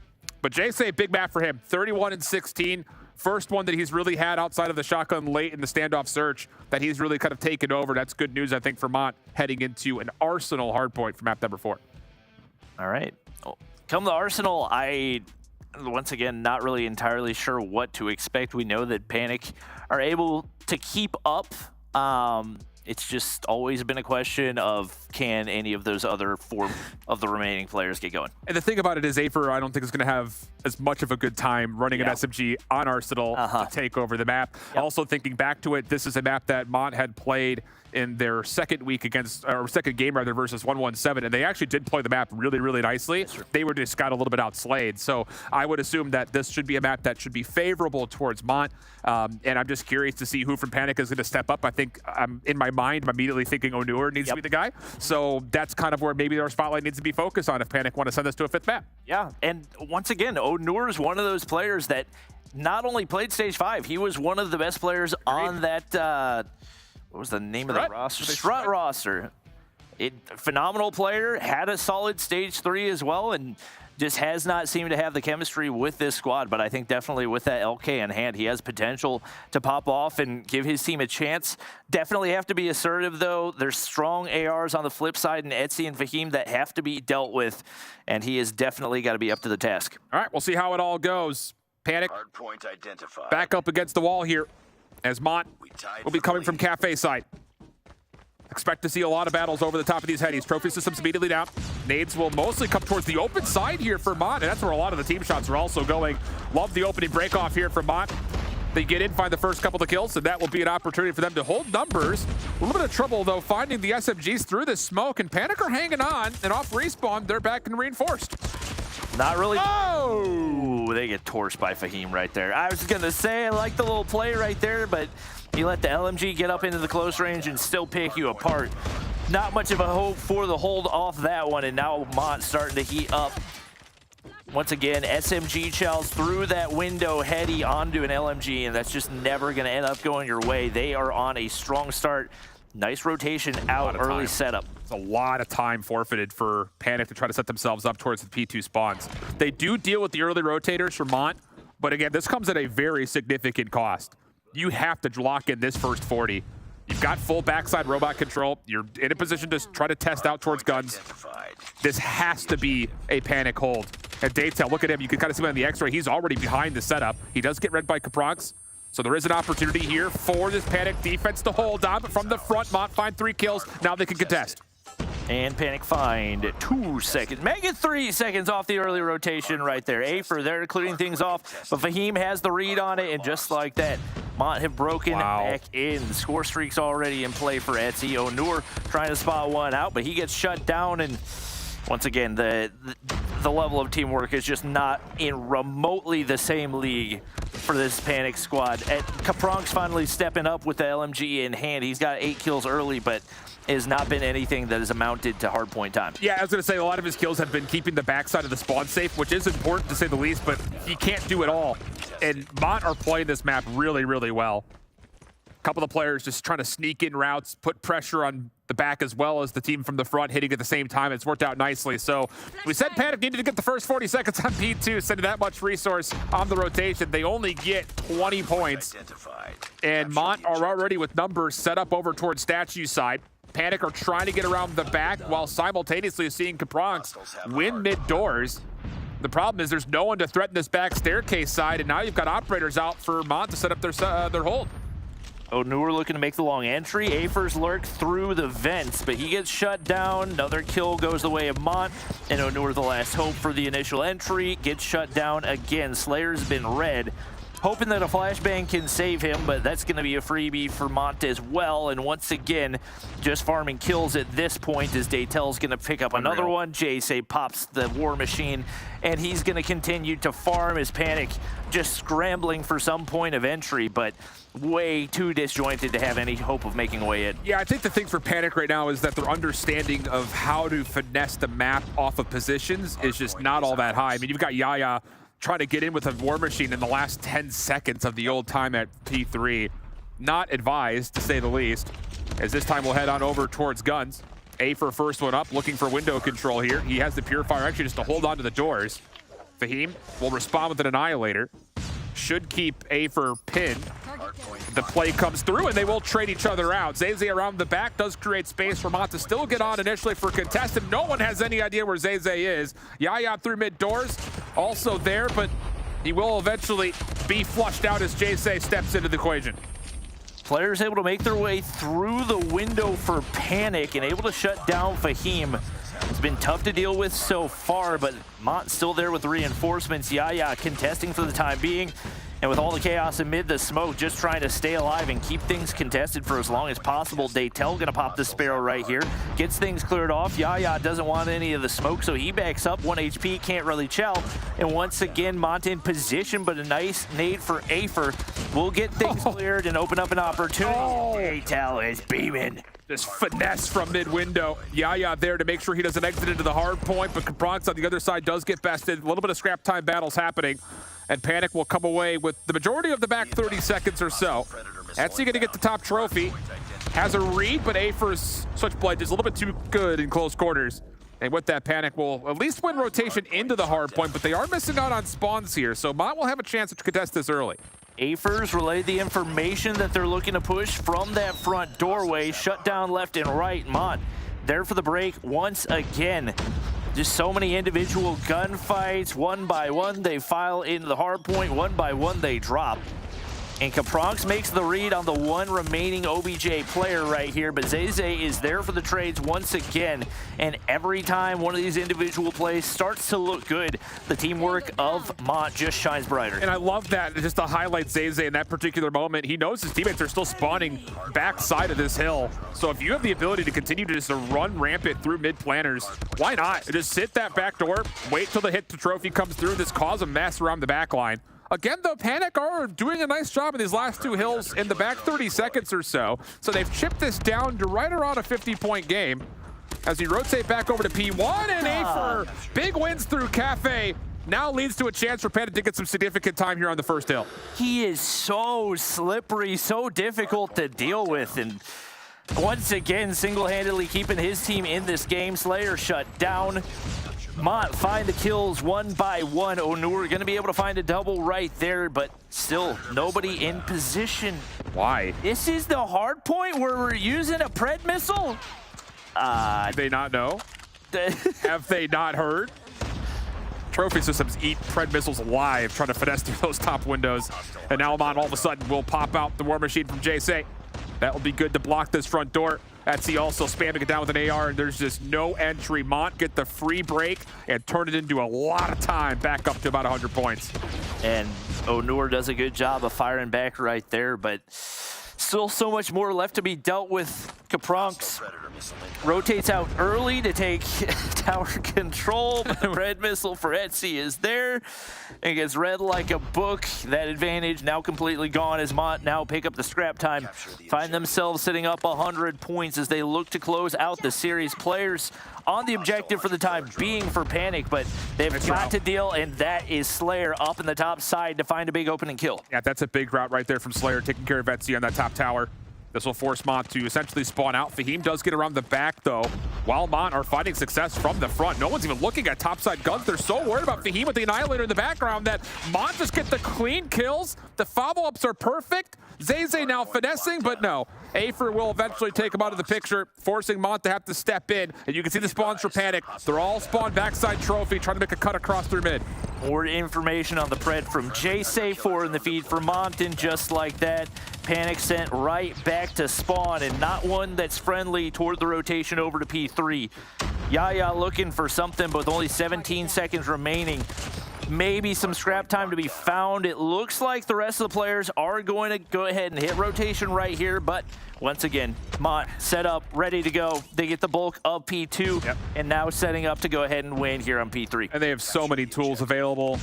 But JSay, big map for him, 31-16. First one that he's really had outside of the shotgun late in the standoff search that he's really kind of taken over. That's good news, I think, for Mont heading into an Arsenal hardpoint for map number 4. All right. Come to Arsenal, once again, not really entirely sure what to expect. We know that Panic are able to keep up It's just always been a question of can any of those other 4 of the remaining players get going. And the thing about it is EUR, I don't think is going to have as much of a good time running an SMG on Arsenal to take over the map. Also thinking back to it, this is a map that Mont had played in their second week against, or second game rather, versus 117, and they actually did play the map really, really nicely. They were just got a little bit outslayed. So I would assume that this should be a map that should be favorable towards Mont. And I'm just curious to see who from Panic is going to step up. I think in my mind, I'm immediately thinking EUR needs to be the guy. So that's kind of where maybe our spotlight needs to be focused on if Panic want to send this to a 5th map. Yeah, and once again, EUR is one of those players that not only played Stage 5, he was one of the best players on that, what was the name of the roster? Strut roster. Phenomenal player, had a solid Stage 3 as well, and just has not seemed to have the chemistry with this squad. But I think definitely with that LK in hand, he has potential to pop off and give his team a chance. Definitely have to be assertive, though. There's strong ARs on the flip side, and Etsy and Fahim that have to be dealt with, and he has definitely got to be up to the task. All right, we'll see how it all goes. Panic Hardpoint identified. back up against the wall here as Mont will be coming from Cafe side. Expect to see a lot of battles over the top of these headies. Trophy systems immediately down. Nades will mostly come towards the open side here for Mont, and that's where a lot of the team shots are also going. Love the opening break off here for Mont. They get in, find the first couple of kills, and that will be an opportunity for them to hold numbers. A little bit of trouble, though, finding the SMGs through this smoke, and Panic are hanging on, and off respawn, they're back and reinforced. Not really. Oh! Ooh, they get torched by Fahim right there. I was going to say, I like the little play right there, but you let the LMG get up into the close range and still pick you apart. Not much of a hope for the hold off that one, and now Mont starting to heat up. Once again, SMG shells through that window, heady onto an LMG, and that's just never going to end up going your way. They are on a strong start. Nice rotation out, early setup. It's a lot of time forfeited for Panic to try to set themselves up towards the P2 spawns. They do deal with the early rotators for Mont, but again, this comes at a very significant cost. You have to lock in this first 40. You've got full backside robot control. You're in a position to try to test out towards guns. This has to be a Panic hold. And Daytail, look at him. You can kind of see him on the X-ray. He's already behind the setup. He does get read by Capronx. So there is an opportunity here for this Panic defense to hold on, but from the front, Mont find 3 kills. Now they can contest. And Panic find 2 seconds. Make it 3 seconds off the early rotation right there. EUR there clearing things off, but Fahim has the read on it, and just like that, Mont have broken back in. Score streak's already in play for Etsy. EUR trying to spot one out, but he gets shut down, and once again, the level of teamwork is just not in remotely the same league for this Panic squad. Capronx finally stepping up with the LMG in hand. He's got 8 kills early, but has not been anything that has amounted to hardpoint time. Yeah, I was going to say a lot of his kills have been keeping the backside of the spawn safe, which is important to say the least, but he can't do it all. And Mont are playing this map really, really well. A couple of players just trying to sneak in routes, put pressure on the back as well as the team from the front hitting at the same time. It's worked out nicely. So we said Panic needed to get the first 40 seconds on P2, sending that much resource on the rotation. They only get 20 points. And Mont are already with numbers set up over towards Statue side. Panic are trying to get around the back while simultaneously seeing Capronx win mid-doors. The problem is there's no one to threaten this back staircase side, and now you've got operators out for Mont to set up their hold. EUR looking to make the long entry. EUR's lurk through the vents, but he gets shut down. Another kill goes the way of Mont, and EUR, the last hope for the initial entry, gets shut down again. Slayer's been red. Hoping that a flashbang can save him, but that's going to be a freebie for Mont as well. And once again, just farming kills at this point as Daytel's going to pick up another one. Jay pops the war machine, and he's going to continue to farm his Panic, just scrambling for some point of entry, but way too disjointed to have any hope of making a way in. Yeah, I think the thing for Panic right now is that their understanding of how to finesse the map off of positions is just not all that high. I mean, you've got Yaya trying to get in with a war machine in the last 10 seconds of the old time at P3. Not advised, to say the least, as this time we'll head on over towards guns. EUR first one up, looking for window control here. He has the Purifier actually just to hold on to the doors. Fahim will respond with an Annihilator. Should keep EUR pinned. The play comes through, and they will trade each other out. Zeze around the back does create space for Mont to still get on initially for contestant. No one has any idea where Zeze is. Yaya through mid doors, also there, but he will eventually be flushed out as Jay steps into the equation. players able to make their way through the window for Panic and able to shut down Fahim. It's been tough to deal with so far, but Mont's still there with reinforcements. Yaya contesting for the time being. And with all the chaos amid the smoke, just trying to stay alive and keep things contested for as long as possible. Daytel gonna pop the Sparrow right here. Gets things cleared off. Yaya doesn't want any of the smoke, so he backs up. 1 HP, can't really chow. And once again, Mont in position, but a nice nade for Afer will get things cleared and open up an opportunity. Daytel is beaming. Just finesse from mid-window. Yaya there to make sure he doesn't exit into the hard point, but Bronx on the other side does get bested. A little bit of scrap time battles happening, and Panic will come away with the majority of the back 30 seconds or so. Etsy gonna get the top trophy. Has a read, but Afer's Switchblade is a little bit too good in close quarters. And with that, Panic will at least win rotation into the hard point, but they are missing out on spawns here, so Mont will have a chance to contest this early. Afer's relayed the information that they're looking to push from that front doorway, shut down left and right. Mont there for the break once again. Just so many individual gunfights. One by one, they file into the hard point. One by one, they drop. And Caprox makes the read on the one remaining OBJ player right here, but Zay is there for the trades once again. And every time one of these individual plays starts to look good, the teamwork of Mont just shines brighter. And I love that, just to highlight Zay in that particular moment. He knows his teammates are still spawning backside of this hill. So if you have the ability to continue to just run rampant through mid planners, why not? Just sit that back door, wait till the hit to trophy comes through, and just cause a mess around the back line. Again, though, Panic are doing a nice job in these last two hills in the back 30 seconds or so. So they've chipped this down to right around a 50-point game. As we rotate back over to P1, and Afer, big wins through Cafe. Now leads to a chance for Panic to get some significant time here on the first hill. He is so slippery, so difficult to deal with. And once again, single-handedly keeping his team in this game. Slayer shut down. Mont find the kills one by one. Onur going to be able to find a double right there, but still nobody in position. Why? This is the hard point where we're using a Pred missile? Did they not know? Have they not heard? Trophy systems eat Pred missiles alive, trying to finesse through those top windows. And now Mont all of a sudden will pop out the War Machine from JSA. That will be good to block this front door. Etsy also spamming it down with an AR, and there's just no entry. Mont get the free break and turn it into a lot of time, back up to about 100 points. And Onur does a good job of firing back right there, but still so much more left to be dealt with. Caprox rotates out early to take tower control, but the red missile for Etsy is there and gets read like a book. That advantage now completely gone as Mont now pick up the scrap time, find themselves sitting up 100 points as they look to close out the series. Players on the objective for the time being for Panic, but they've got to deal, and that is Slayer up in the top side to find a big opening kill. Yeah, that's a big route right there from Slayer, taking care of Etsy on that top tower. This will force Mont to essentially spawn out. Fahim does get around the back, though, while Mont are finding success from the front. No one's even looking at topside guns. They're so worried about Fahim with the Annihilator in the background that Mont just get the clean kills. The follow-ups are perfect. Zay now finessing, but no. Afer will eventually take him out of the picture, forcing Mont to have to step in. And you can see the spawns for Panic. They're all spawned backside trophy, trying to make a cut across through mid. More information on the Pred from JSay4 in the feed for Mont, and just like that, Panic sent right back to spawn, and not one that's friendly toward the rotation over to P3. Yaya looking for something, but with only 17 seconds remaining. Maybe some scrap time to be found. It looks like the rest of the players are going to go ahead and hit rotation right here, but once again, Mont set up, ready to go. They get the bulk of P2, and now setting up to go ahead and win here on P3. And they have so many tools available.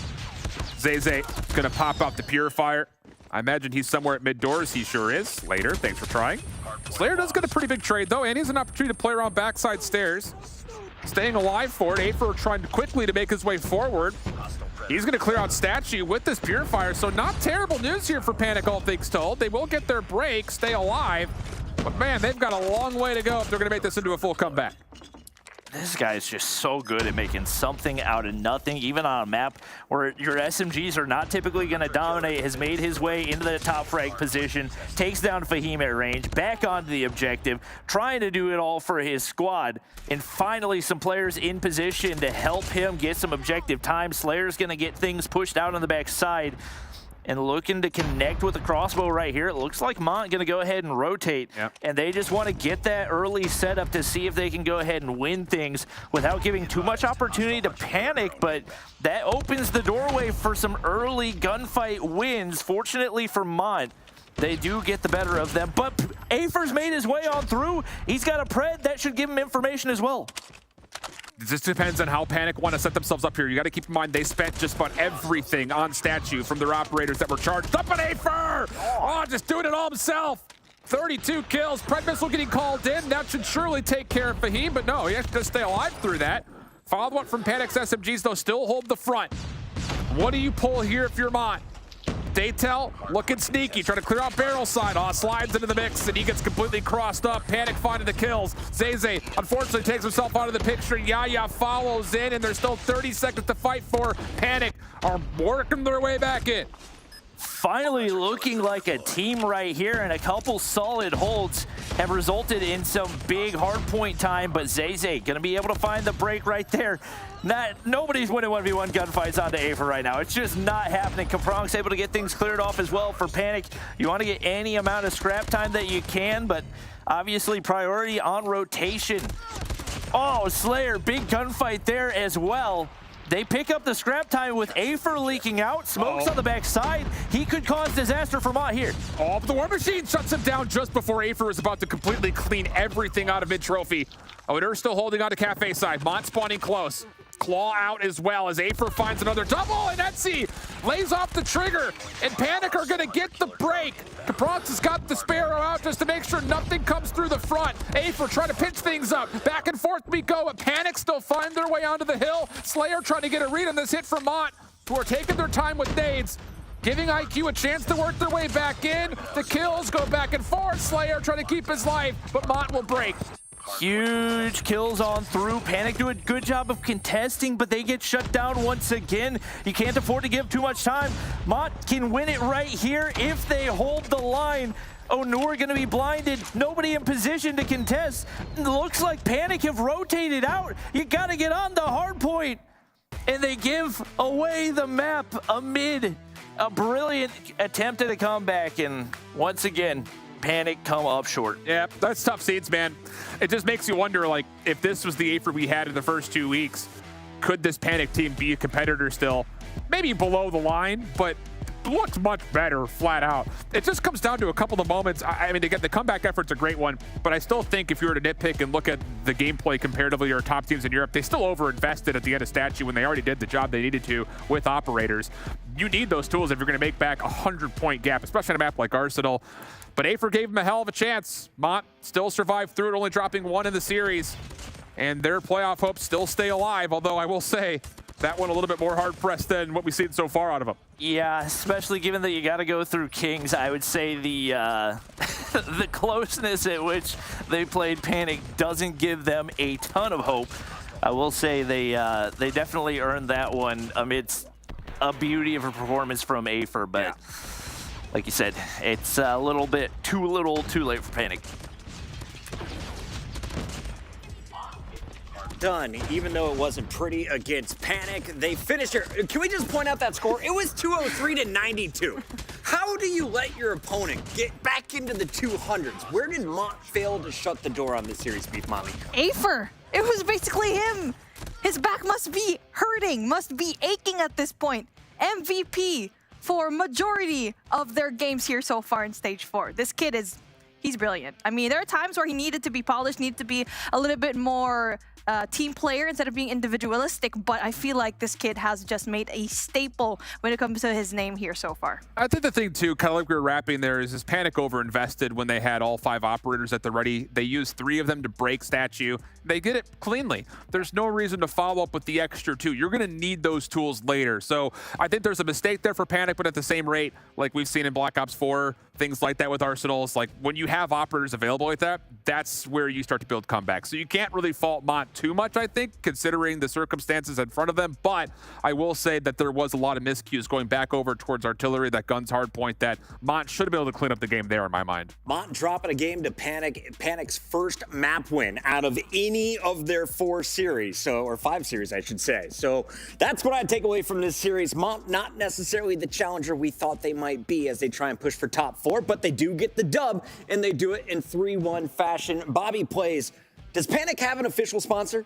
Zay gonna pop out the Purifier. I imagine he's somewhere at mid doors. He sure is. Later, thanks for trying. Slayer does get a pretty big trade, though, and he has an opportunity to play around backside stairs. Staying alive for it. Afer trying quickly to make his way forward. He's going to clear out Statue with this Purifier, so not terrible news here for Panic, all things told. They will get their break, stay alive, but man, they've got a long way to go if they're going to make this into a full comeback. This guy is just so good at making something out of nothing, even on a map where your SMGs are not typically going to dominate. Has made his way into the top frag position, takes down Fahim at range, back onto the objective, trying to do it all for his squad. And finally, some players in position to help him get some objective time. Slayer's going to get things pushed out on the back side. and looking to connect with the crossbow right here. It looks like Mont going to go ahead and rotate, and they just want to get that early setup to see if they can go ahead and win things without giving too much opportunity to panic, but that opens the doorway for some early gunfight wins. Fortunately for Mont, they do get the better of them, but Afer's made his way on through. He's got a pred. That should give him information as well. It just depends on how Panic want to set themselves up here. You got to keep in mind they spent just about everything on Statue from their operators that were charged up at Afer! Oh, just doing it all himself. 32 kills. Pred missile getting called in. That should surely take care of Fahim, but no, he has to stay alive through that. Follow-up from Panic's SMGs, though, still hold the front. What do you pull here if you're Mont? Daytel looking sneaky, trying to clear out barrel side. Slides into the mix, and he gets completely crossed up. Panic finding the kills. Zeze unfortunately takes himself out of the picture. Yaya follows in, and there's still 30 seconds to fight for. Panic are working their way back in. Finally looking like a team right here, and a couple solid holds have resulted in some big hardpoint time, but Zeze gonna be able to find the break right there. Nobody's winning 1v1 gunfights onto Afer right now. It's just not happening. Capronk's able to get things cleared off as well for Panic. You want to get any amount of scrap time that you can, but obviously priority on rotation. Oh, Slayer, big gunfight there as well. They pick up the scrap time with Afer leaking out. Smokes on the backside. He could cause disaster for Mont here. Oh, but the War Machine shuts him down just before Afer is about to completely clean everything out of mid-trophy. They're still holding on to Cafe side. Mont spawning close. Claw out as well as Afer finds another double, and Etsy lays off the trigger, and Panic are gonna get the break. Capronk's has got the Sparrow out just to make sure nothing comes through the front. Afer trying to pitch things up. Back and forth we go, but Panic still find their way onto the hill. Slayer trying to get a read on this hit from Mont, who are taking their time with nades, giving IQ a chance to work their way back in. The kills go back and forth. Slayer trying to keep his life, but Mont will break. Huge kills on through. Panic do a good job of contesting, but they get shut down once again. You can't afford to give too much time. Mont can win it right here if they hold the line. Onur gonna be blinded. Nobody in position to contest. It looks like Panic have rotated out. You gotta get on the hard point. And they give away the map amid a brilliant attempt at a comeback. And once again, Panic come up short. Yeah, that's tough seeds, man. It just makes you wonder, like, if this was the Afer we had in the first 2 weeks, could this Panic team be a competitor still? Maybe below the line, but looks much better flat out. It just comes down to a couple of moments. I mean, again, the comeback effort's a great one, but I still think if you were to nitpick and look at the gameplay comparatively or top teams in Europe, they still overinvested at the end of Statue when they already did the job they needed to with operators. You need those tools if you're going to make back a 100-point gap, especially on a map like Arsenal. But Afer gave him a hell of a chance. Mont still survived through it, only dropping 1 in the series. And their playoff hopes still stay alive, although I will say that one a little bit more hard-pressed than what we've seen so far out of them. Yeah, especially given that you got to go through Kings. I would say the the closeness at which they played Panic doesn't give them a ton of hope. I will say they definitely earned that one amidst a beauty of a performance from Afer, but... Yeah. Like you said, it's a little bit too little, too late for Panic. Done, even though it wasn't pretty against Panic. They finished here. Can we just point out that score? It was 203 to 92. How do you let your opponent get back into the 200s? Where did Mont fail to shut the door on this series, Beef Mommy? Afer. It was basically him. His back must be hurting, must be aching at this point. MVP for majority of their games here so far in Stage 4. This kid he's brilliant. I mean, there are times where he needed to be polished, needed to be a little bit more team player instead of being individualistic, but I feel like this kid has just made a staple when it comes to his name here so far. I think the thing too, kind of like we were wrapping there, is Panic overinvested when they had all 5 operators at the ready. They used 3 of them to break Statue. They did it cleanly. There's no reason to follow up with the extra 2. You're going to need those tools later. So I think there's a mistake there for Panic, but at the same rate, like we've seen in Black Ops 4, things like that with Arsenals. Like when you have operators available like that, that's where you start to build comebacks. So you can't really fault Mont too much, I think, considering the circumstances in front of them. But I will say that there was a lot of miscues going back over towards artillery, that guns hardpoint, that Mont should have been able to clean up the game there in my mind. Mont dropping a game to Panic's first map win out of any of their 4 series, or 5 series, I should say. So that's what I take away from this series. Mont not necessarily the challenger we thought they might be as they try and push for top 4, but they do get the dub, and they do it in 3-1 fashion. Bobby plays. Does Panic have an official sponsor?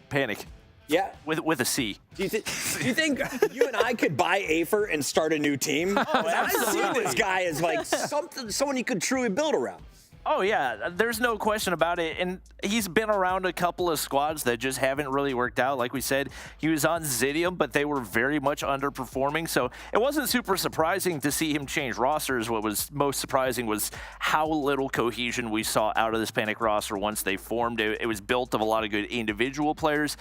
Panic. Yeah. With a C. Do you think you and I could buy Afer and start a new team? I see this guy as like someone you could truly build around. Oh, yeah, there's no question about it. And he's been around a couple of squads that just haven't really worked out. Like we said, he was on Zidium, but they were very much underperforming. So it wasn't super surprising to see him change rosters. What was most surprising was how little cohesion we saw out of this Panic roster once they formed. It was built of a lot of good individual players.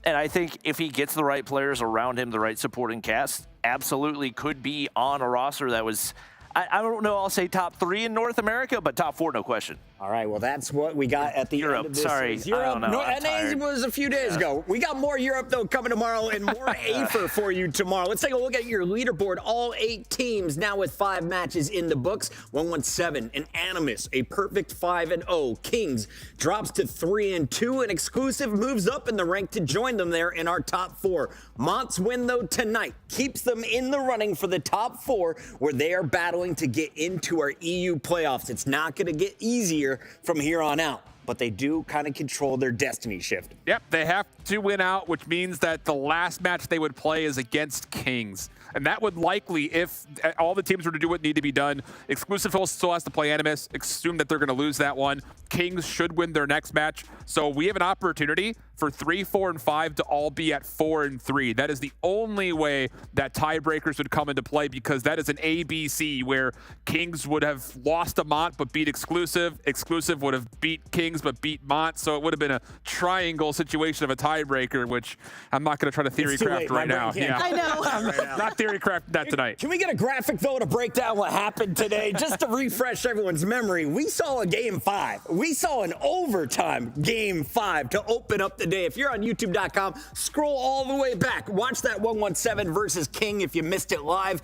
And I think if he gets the right players around him, the right supporting cast, absolutely could be on a roster that was, I don't know, I'll say top 3 in North America, but top 4, no question. All right, well, that's what we got at the end of this series. Europe, I don't know. No, and it was a few days ago. We got more Europe, though, coming tomorrow, and more Afer for you tomorrow. Let's take a look at your leaderboard. All 8 teams now with 5 matches in the books. 117 and Animus, a perfect 5-0. Kings drops to 3-2, and Exclusive moves up in the rank to join them there in our top 4. Mont's win, though, tonight keeps them in the running for the top 4, where they are battling to get into our EU playoffs. It's not going to get easier from here on out, but they do kind of control their destiny shift. Yep, they have to win out, which means that the last match they would play is against Kings. And that would likely, if all the teams were to do what need to be done, Exclusive still has to play Animus, assume that they're going to lose that one. Kings should win their next match. So we have an opportunity for 3, 4, and 5 to all be at 4 and 3. That is the only way that tiebreakers would come into play, because that is an ABC where Kings would have lost to Mont but beat Exclusive. Exclusive would have beat Kings but beat Mont. So it would have been a triangle situation of a tiebreaker, which I'm not going to try to theory craft right now. Yeah. I know. Not theory craft that tonight. Can we get a graphic, though, to break down what happened today? Just to refresh everyone's memory, we saw a Game 5. We saw an overtime Game 5 to open up the day. If you're on YouTube.com, scroll all the way back. Watch that 117 versus King if you missed it live.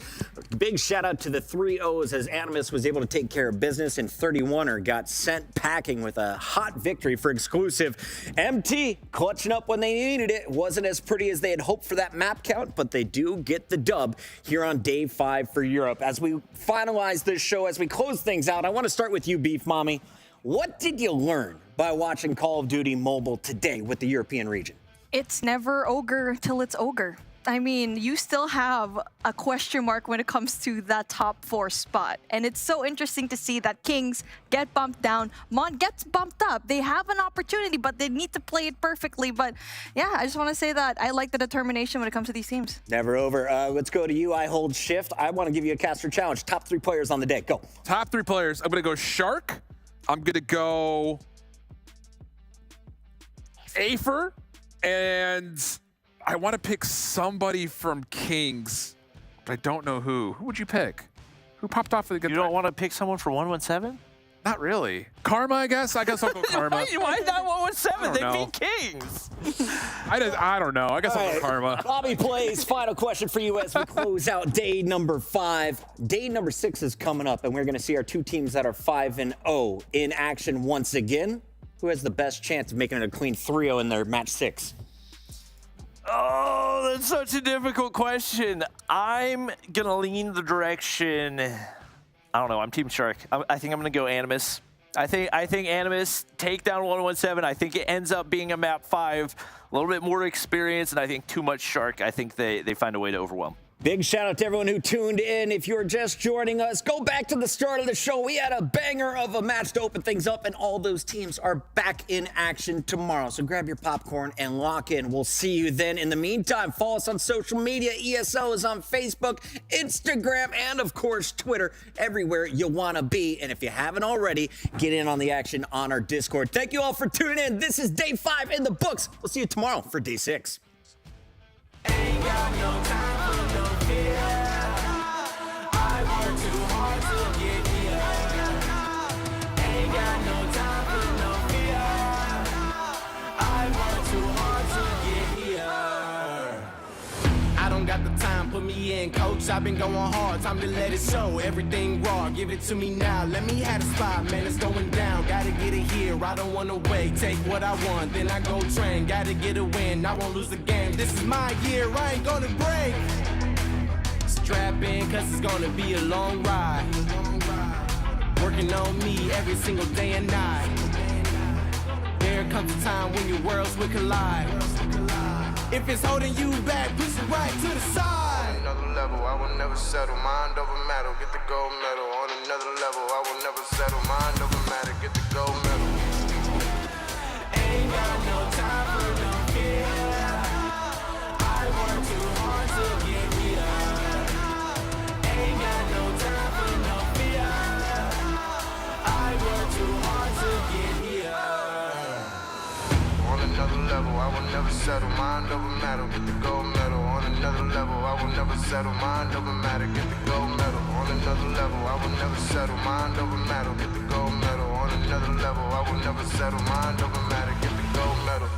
Big shout out to the 3-0s as Animus was able to take care of business, and 31er got sent packing with a hot victory for Exclusive. MT clutching up when they needed it. Wasn't as pretty as they had hoped for that map count, but they do get the dub here on day 5 for Europe. As we finalize this show, as we close things out, I want to start with you, Beef Mommy. What did you learn by watching Call of Duty Mobile today with the European region? It's never ogre till it's ogre. I mean, you still have a question mark when it comes to that top 4 spot. And it's so interesting to see that Kings get bumped down. Mont gets bumped up. They have an opportunity, but they need to play it perfectly. But yeah, I just want to say that I like the determination when it comes to these teams. Never over. Let's go to you. I hold shift. I want to give you a caster challenge. Top 3 players on the day. Go. Top 3 players. I'm going to go Shark. I'm going to go Afer. And I want to pick somebody from Kings, but I don't know who. Who would you pick? Who popped off of the good? You don't want to pick someone for 117? Not really. Karma, I guess. I'll go Karma. Why not 117? They know. beat Kings. I don't know. I guess I'll go Karma. Bobby plays. Final question for you as we close out day number 5. Day number 6 is coming up, and we're going to see our 2 teams that are 5-0 in action once again. Who has the best chance of making it a clean 3-0 in their match 6? Oh, that's such a difficult question. I'm going to lean the direction, I don't know, I'm Team Shark. I think I'm going to go Animus. I think Animus take down 117. I think it ends up being a map 5, a little bit more experience, and I think too much Shark. I think they find a way to overwhelm. Big shout out to everyone who tuned in. If you're just joining us, go back to the start of the show. We had a banger of a match to open things up, and all those teams are back in action tomorrow. So grab your popcorn and lock in. We'll see you then. In the meantime, follow us on social media. ESL is on Facebook, Instagram, and of course, Twitter. Everywhere you want to be. And if you haven't already, get in on the action on our Discord. Thank you all for tuning in. This is day 5 in the books. We'll see you tomorrow for day 6. Ain't got no time for no fear. I work too hard. too hard to get here. I don't got the time, put me in, coach. I've been going hard, time to let it show. Everything raw, give it to me now. Let me have the spot, man, it's going down. Gotta get it here, I don't wanna wait. Take what I want, then I go train. Gotta get a win, I won't lose the game. This is my year, I ain't gonna break. Strap in, cause it's gonna be a long ride. Working on me every single day and night. There comes a time when your worlds will collide. If it's holding you back, push it right to the side. On another level, I will never settle. Mind over matter, get the gold medal. On another level, I will never settle. Mind over matter, get the gold medal. Ain't got no time for no fear. I work too hard to get here. Ain't got no time for no fear. I work too hard to get here. On another level, I will never settle. Mind over matter, get the gold medal. On another level, I will never settle. Mind over matter, get the gold medal. On another level, I will never settle. Mind over matter, get the gold medal. On another level, I will never settle. Mind over matter, get the gold medal.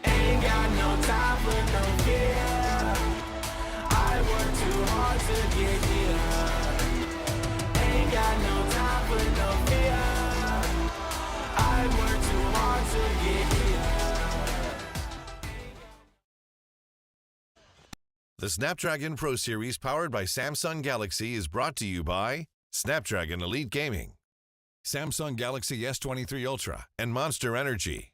Ain't got no time for no fear. I work too hard to get here. Ain't got no time for no fear. I work too hard to get here. The Snapdragon Pro Series powered by Samsung Galaxy is brought to you by Snapdragon Elite Gaming, Samsung Galaxy S23 Ultra, and Monster Energy.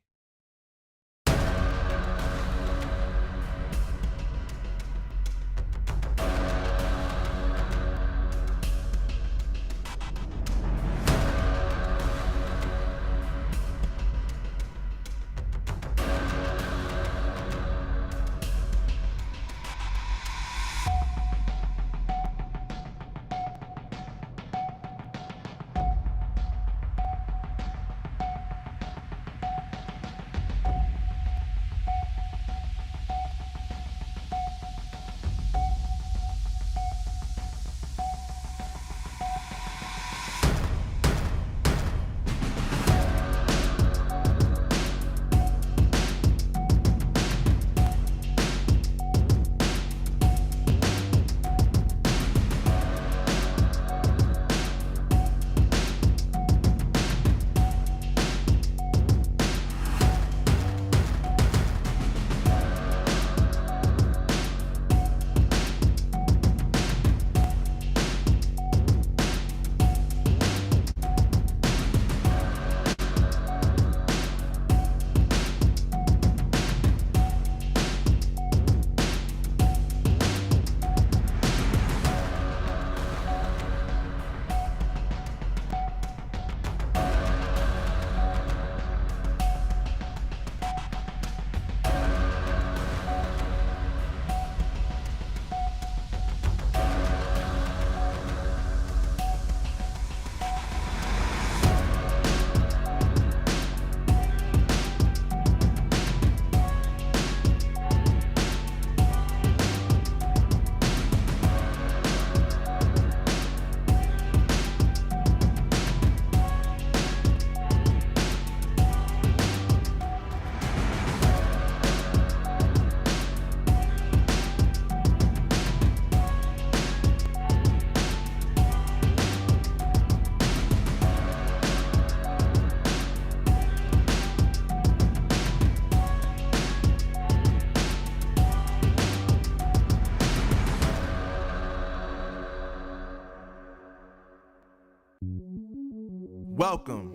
Welcome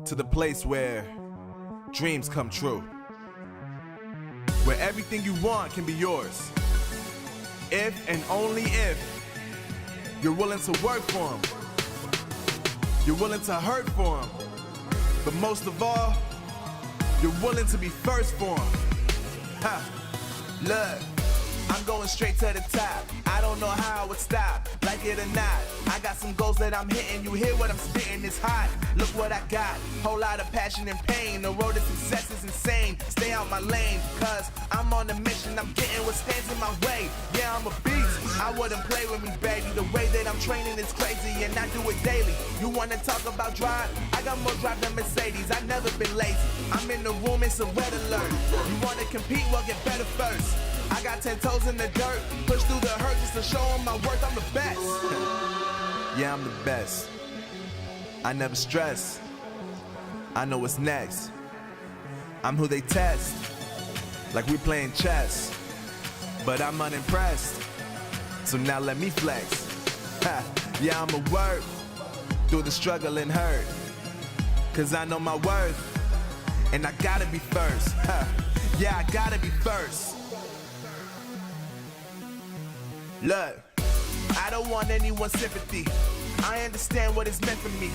to the place where dreams come true, where everything you want can be yours, if and only if you're willing to work for them, you're willing to hurt for them, but most of all, you're willing to be first for them. Ha! Look, I'm going straight to the top. I don't know how I would stop, like it or not. I got some goals that I'm hitting. You hear what I'm spitting? It's hot. Look what I got. Whole lot of passion and pain. The road to success is insane. Stay out my lane, cause I'm on a mission. I'm getting what stands in my way. Yeah, I'm a beast. I wouldn't play with me, baby. The way that I'm training is crazy, and I do it daily. You wanna talk about drive? I got more drive than Mercedes. I've never been lazy. I'm in the room, it's a red alert. You wanna compete? Well, get better first. I got 10 toes in the dirt. Push through the hurt just to show them my worth. I'm the best. Yeah, I'm the best. I never stress. I know what's next. I'm who they test, like we playing chess. But I'm unimpressed, so now let me flex. Ha, yeah, I'ma work through the struggle and hurt, cause I know my worth, and I gotta be first. Ha, yeah, I gotta be first. Look, I don't want anyone's sympathy. I understand what it's meant for me.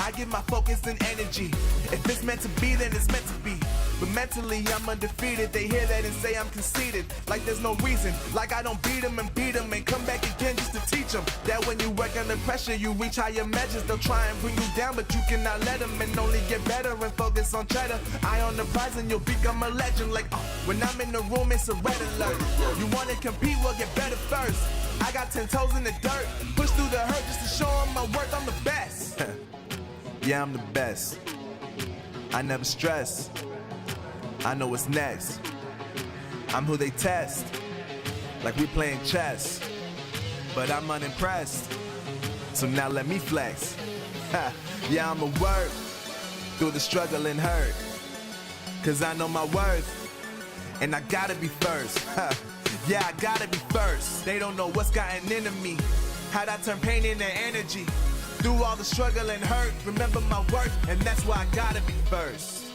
I give my focus and energy. If it's meant to be, then it's meant to be. But mentally, I'm undefeated. They hear that and say I'm conceited. Like there's no reason. Like I don't beat them and come back again just to teach them that when you work under pressure, you reach higher measures. They'll try and bring you down, but you cannot let them, and only get better and focus on cheddar. Eye on the prize and you'll become a legend. Like, when I'm in the room, it's a red alert. You wanna compete? Well, get better first. I got 10 toes in the dirt. Push through the hurt just to show them my worth. I'm the best. Yeah, I'm the best. I never stress. I know what's next. I'm who they test, like we playing chess. But I'm unimpressed, so now let me flex. Ha, yeah, I'ma work through the struggle and hurt, cause I know my worth, and I gotta be first. Ha, yeah, I gotta be first. They don't know what's gotten into me, how'd I turn pain into energy. Through all the struggle and hurt, remember my worth, and that's why I gotta be first.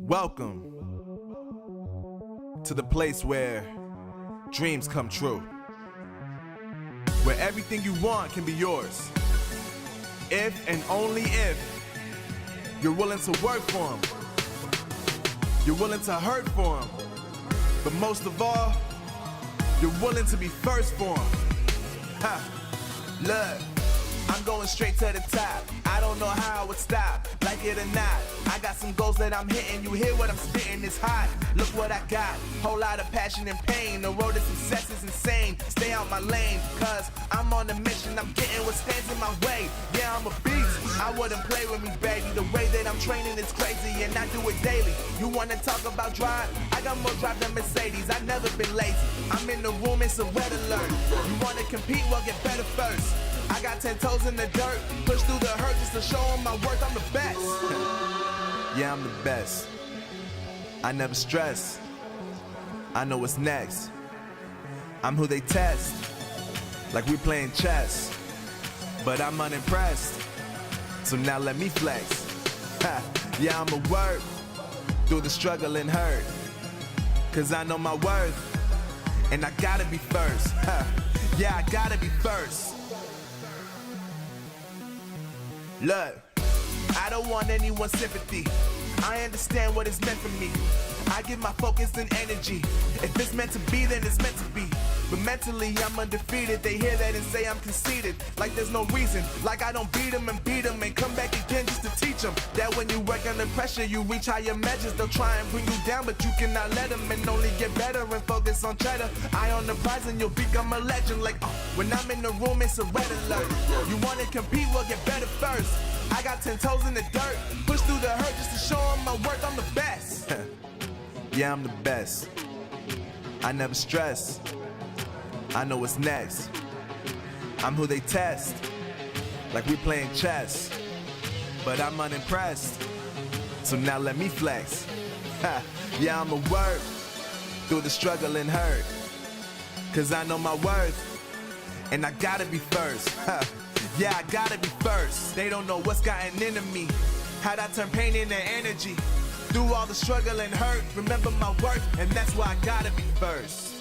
Welcome to the place where dreams come true. Where everything you want can be yours. If and only if you're willing to work for them. You're willing to hurt for them. But most of all, you're willing to be first for them. Ha! Look, I'm going straight to the top. I don't know how I would stop, like it or not. I got some goals that I'm hitting. You hear what I'm spitting, it's hot. Look what I got, whole lot of passion and pain. The road to success is insane. Stay out my lane, cause I'm on a mission. I'm getting what stands in my way. Yeah, I'm a beast. I wouldn't play with me, baby. The way that I'm training is crazy, and I do it daily. You wanna talk about drive? I got more drive than Mercedes. I've never been lazy. I'm in the room, it's a red alert. You wanna compete? Well, get better first. I got 10 toes in the dirt, push through the hurt just to show them my worth. I'm the best. Yeah, I'm the best. I never stress. I know what's next. I'm who they test, like we playing chess. But I'm unimpressed, so now let me flex. Ha. Yeah, I'ma work through the struggle and hurt, cause I know my worth, and I gotta be first. Ha. Yeah, I gotta be first. Look, I don't want anyone's sympathy. I understand what it's meant for me. I give my focus and energy. If it's meant to be, then it's meant to be. But mentally, I'm undefeated. They hear that and say I'm conceited. Like there's no reason. Like I don't beat them and come back again just to teach them that when you work under pressure, you reach higher measures. They'll try and bring you down, but you cannot let them, and only get better and focus on cheddar. Eye on the prize and you'll become a legend. Like, when I'm in the room, it's a red alert. You wanna compete? Well, get better first. I got 10 toes in the dirt, push through the hurt just to show them my worth. I'm the best. Yeah, I'm the best. I never stress. I know what's next. I'm who they test, like we playing chess. But I'm unimpressed, so now let me flex. Ha. Yeah, I'ma work through the struggle and hurt, cause I know my worth, and I gotta be first. Ha. Yeah, I gotta be first. They don't know what's gotten into me, how'd I turn pain into energy. Through all the struggle and hurt, remember my worth, and that's why I gotta be first.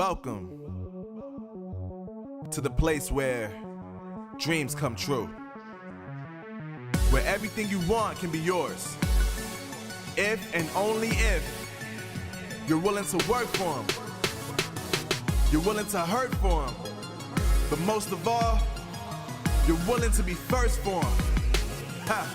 Welcome to the place where dreams come true. Where everything you want can be yours. If and only if you're willing to work for them. You're willing to hurt for them. But most of all, you're willing to be first for them. Ha!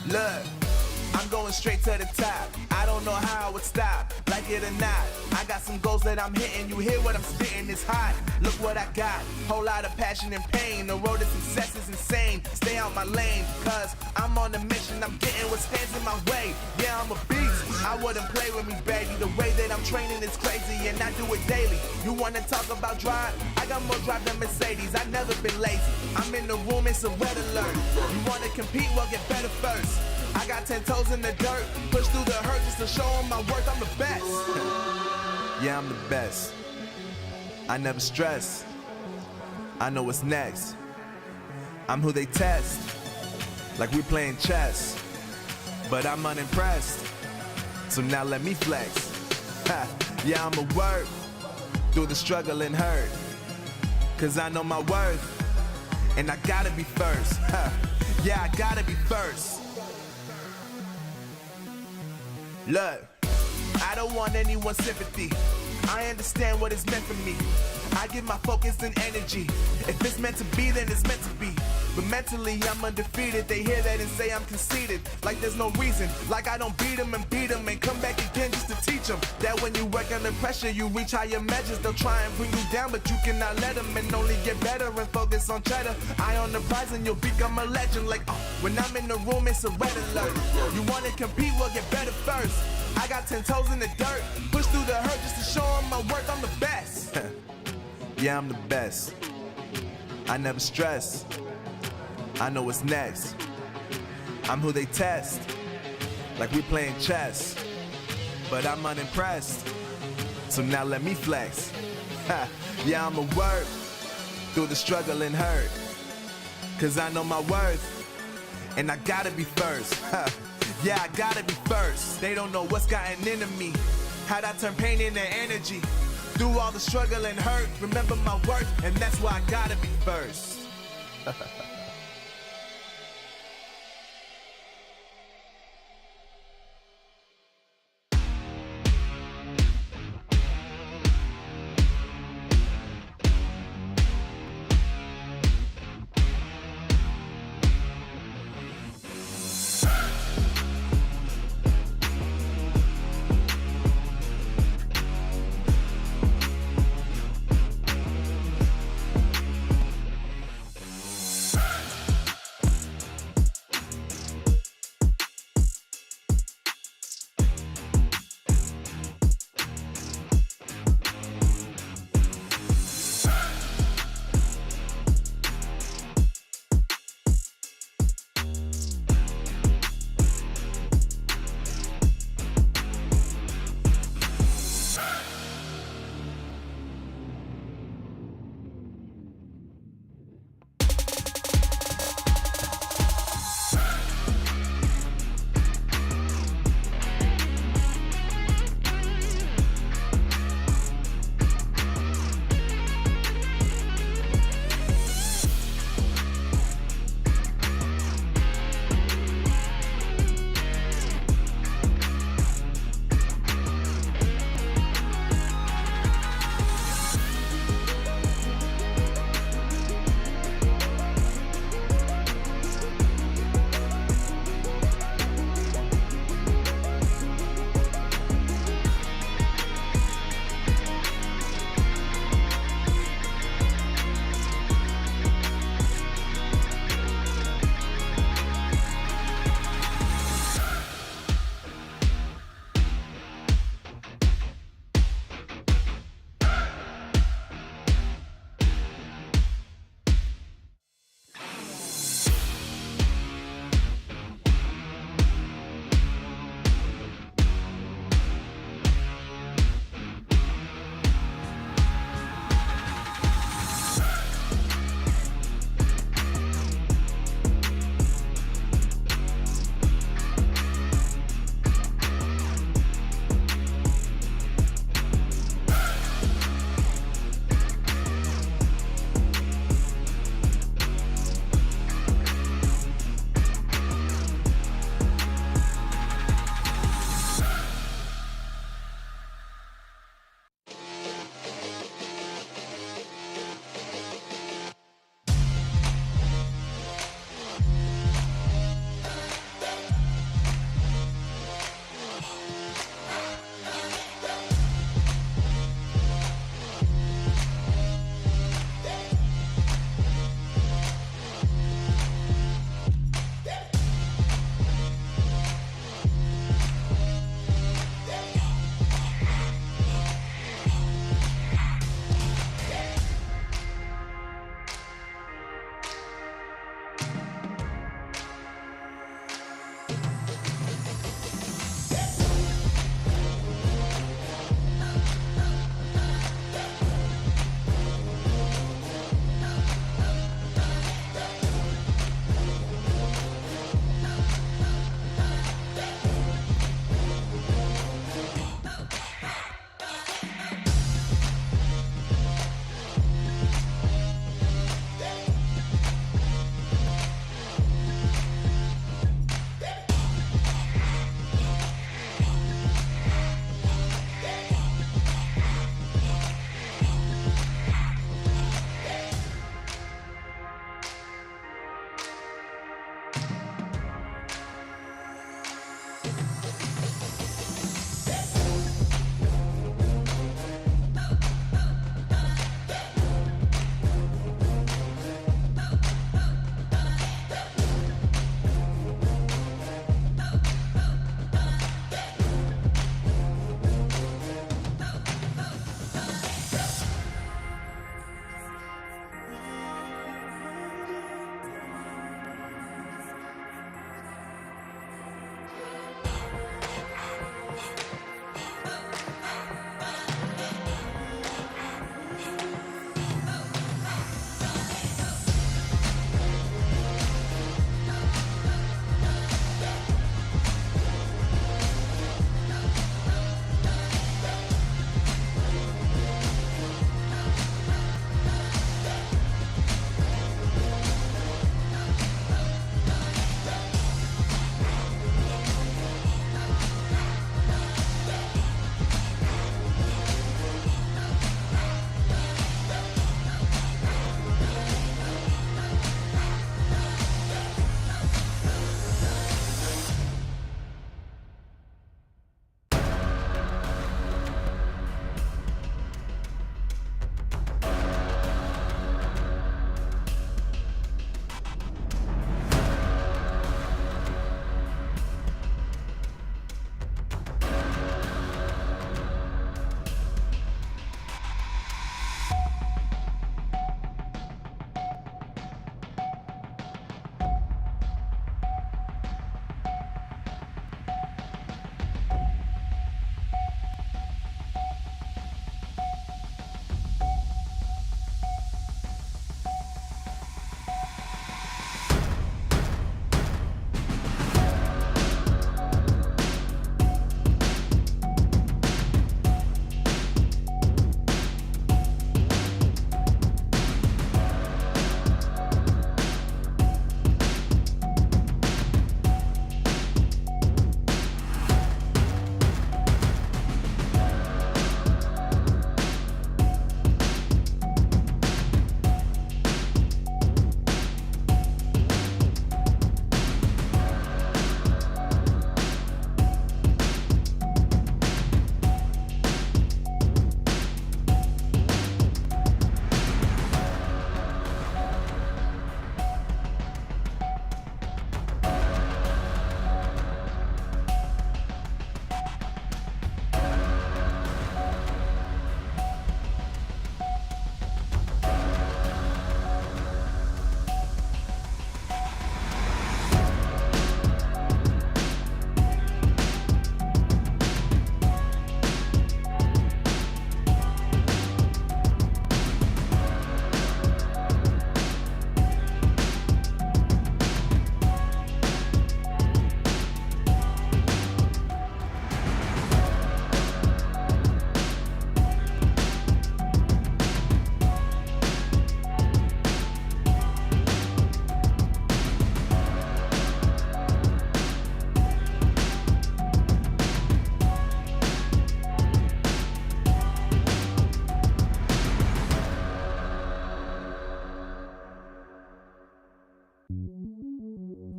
Look, I'm going straight to the top. I don't know how I would stop, like it or not. I got some goals that I'm hitting. You hear what I'm spitting, it's hot. Look what I got, whole lot of passion and pain. The road to success is insane. Stay out my lane, cause I'm on a mission. I'm getting what stands in my way. Yeah, I'm a beast. I wouldn't play with me, baby. The way that I'm training is crazy, and I do it daily. You wanna talk about drive? I got more drive than Mercedes. I've never been lazy. I'm in the room, it's a red alert. You wanna compete? Well, get better first. I got 10 toes in the dirt, push through the hurt just to show them my worth. I'm the best. Yeah, I'm the best. I never stress. I know what's next. I'm who they test, like we playing chess. But I'm unimpressed, so now let me flex. Ha. Yeah, I'ma work through the struggle and hurt, cause I know my worth, and I gotta be first. Ha. Yeah, I gotta be first. Look, I don't want anyone's sympathy. I understand what is meant for me. I give my focus and energy. If it's meant to be, then it's meant to be. But mentally, I'm undefeated. They hear that and say I'm conceited. Like there's no reason. Like I don't beat them and come back again just to teach them that when you work under pressure, you reach higher measures. They'll try and bring you down, but you cannot let them, and only get better and focus on cheddar. Eye on the prize and you'll become a legend. Like, when I'm in the room, it's a red alert. You want to compete? Well, get better first. I got 10 toes in the dirt, push through the hurt just to show them my worth. I'm the best. Yeah, I'm the best. I never stress. I know what's next. I'm who they test, like we playing chess. But I'm unimpressed, so now let me flex. Ha. Yeah, I'ma work through the struggle and hurt, cause I know my worth, and I gotta be first. Ha. Yeah, I gotta be first. They don't know what's gotten into me, how'd I turn pain into energy. Through all the struggle and hurt, remember my worth, and that's why I gotta be first.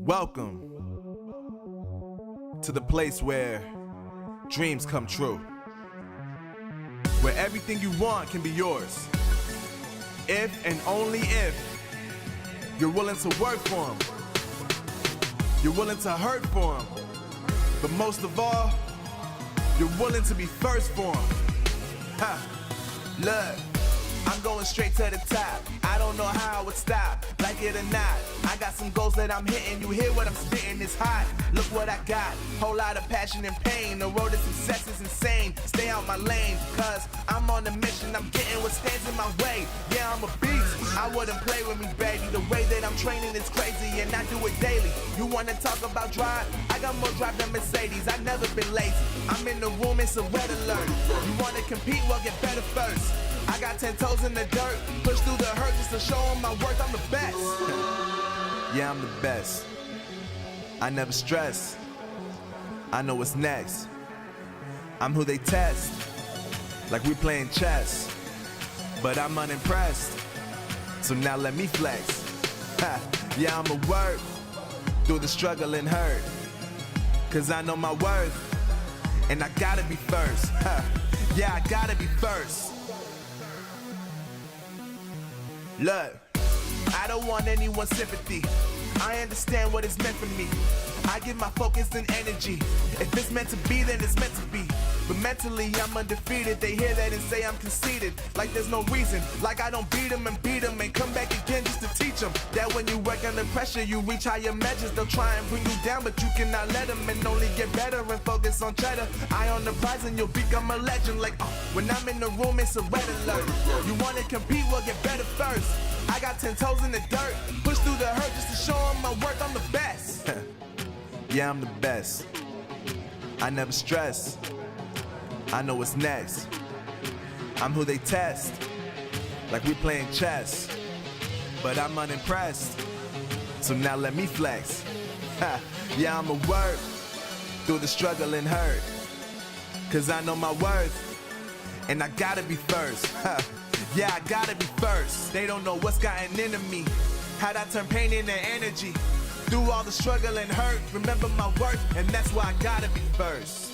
Welcome to the place where dreams come true, where everything you want can be yours, if and only if you're willing to work for them, you're willing to hurt for them, but most of all, you're willing to be first for them. Ha! Look, I'm going straight to the top. I don't know how I would stop, like it or not. I got some goals that I'm hitting. You hear what I'm spitting? It's hot. Look what I got. Whole lot of passion and pain. The road to success is insane. Stay out my lane, cause I'm on a mission. I'm getting what stands in my way. Yeah, I'm a beast. I wouldn't play with me, baby. The way that I'm training is crazy, and I do it daily. You wanna talk about drive? I got more drive than Mercedes. I've never been lazy. I'm in the room, it's a red alert. You wanna compete? Well, get better first. I got 10 toes in the dirt, push through the hurt just to show them my worth. I'm the best. Yeah, I'm the best. I never stress. I know what's next. I'm who they test, like we playing chess. But I'm unimpressed, so now let me flex. Ha. Yeah, I'ma work through the struggle and hurt, cause I know my worth, and I gotta be first. Ha. Yeah, I gotta be first. Look, I don't want anyone's sympathy. I understand what it's meant for me. I give my focus and energy. If it's meant to be, then it's meant to be. But mentally, I'm undefeated. They hear that and say I'm conceited. Like there's no reason. Like I don't beat them and come back again just to teach them that when you work under pressure, you reach higher measures. They'll try and bring you down, but you cannot let them, and only get better and focus on cheddar. Eye on the prize and you'll become a legend. Like, when I'm in the room, it's a red alert. You wanna compete? Well, get better first. I got 10 toes in the dirt, push through the hurt just to show them my worth. I'm the best. Yeah, I'm the best. I never stress. I know what's next. I'm who they test, like we playing chess. But I'm unimpressed, so now let me flex. Ha. Yeah, I'ma work through the struggle and hurt, cause I know my worth, and I gotta be first. Ha. Yeah, I gotta be first. They don't know what's gotten into me, how'd I turn pain into energy. Through all the struggle and hurt, remember my worth, and that's why I gotta be first.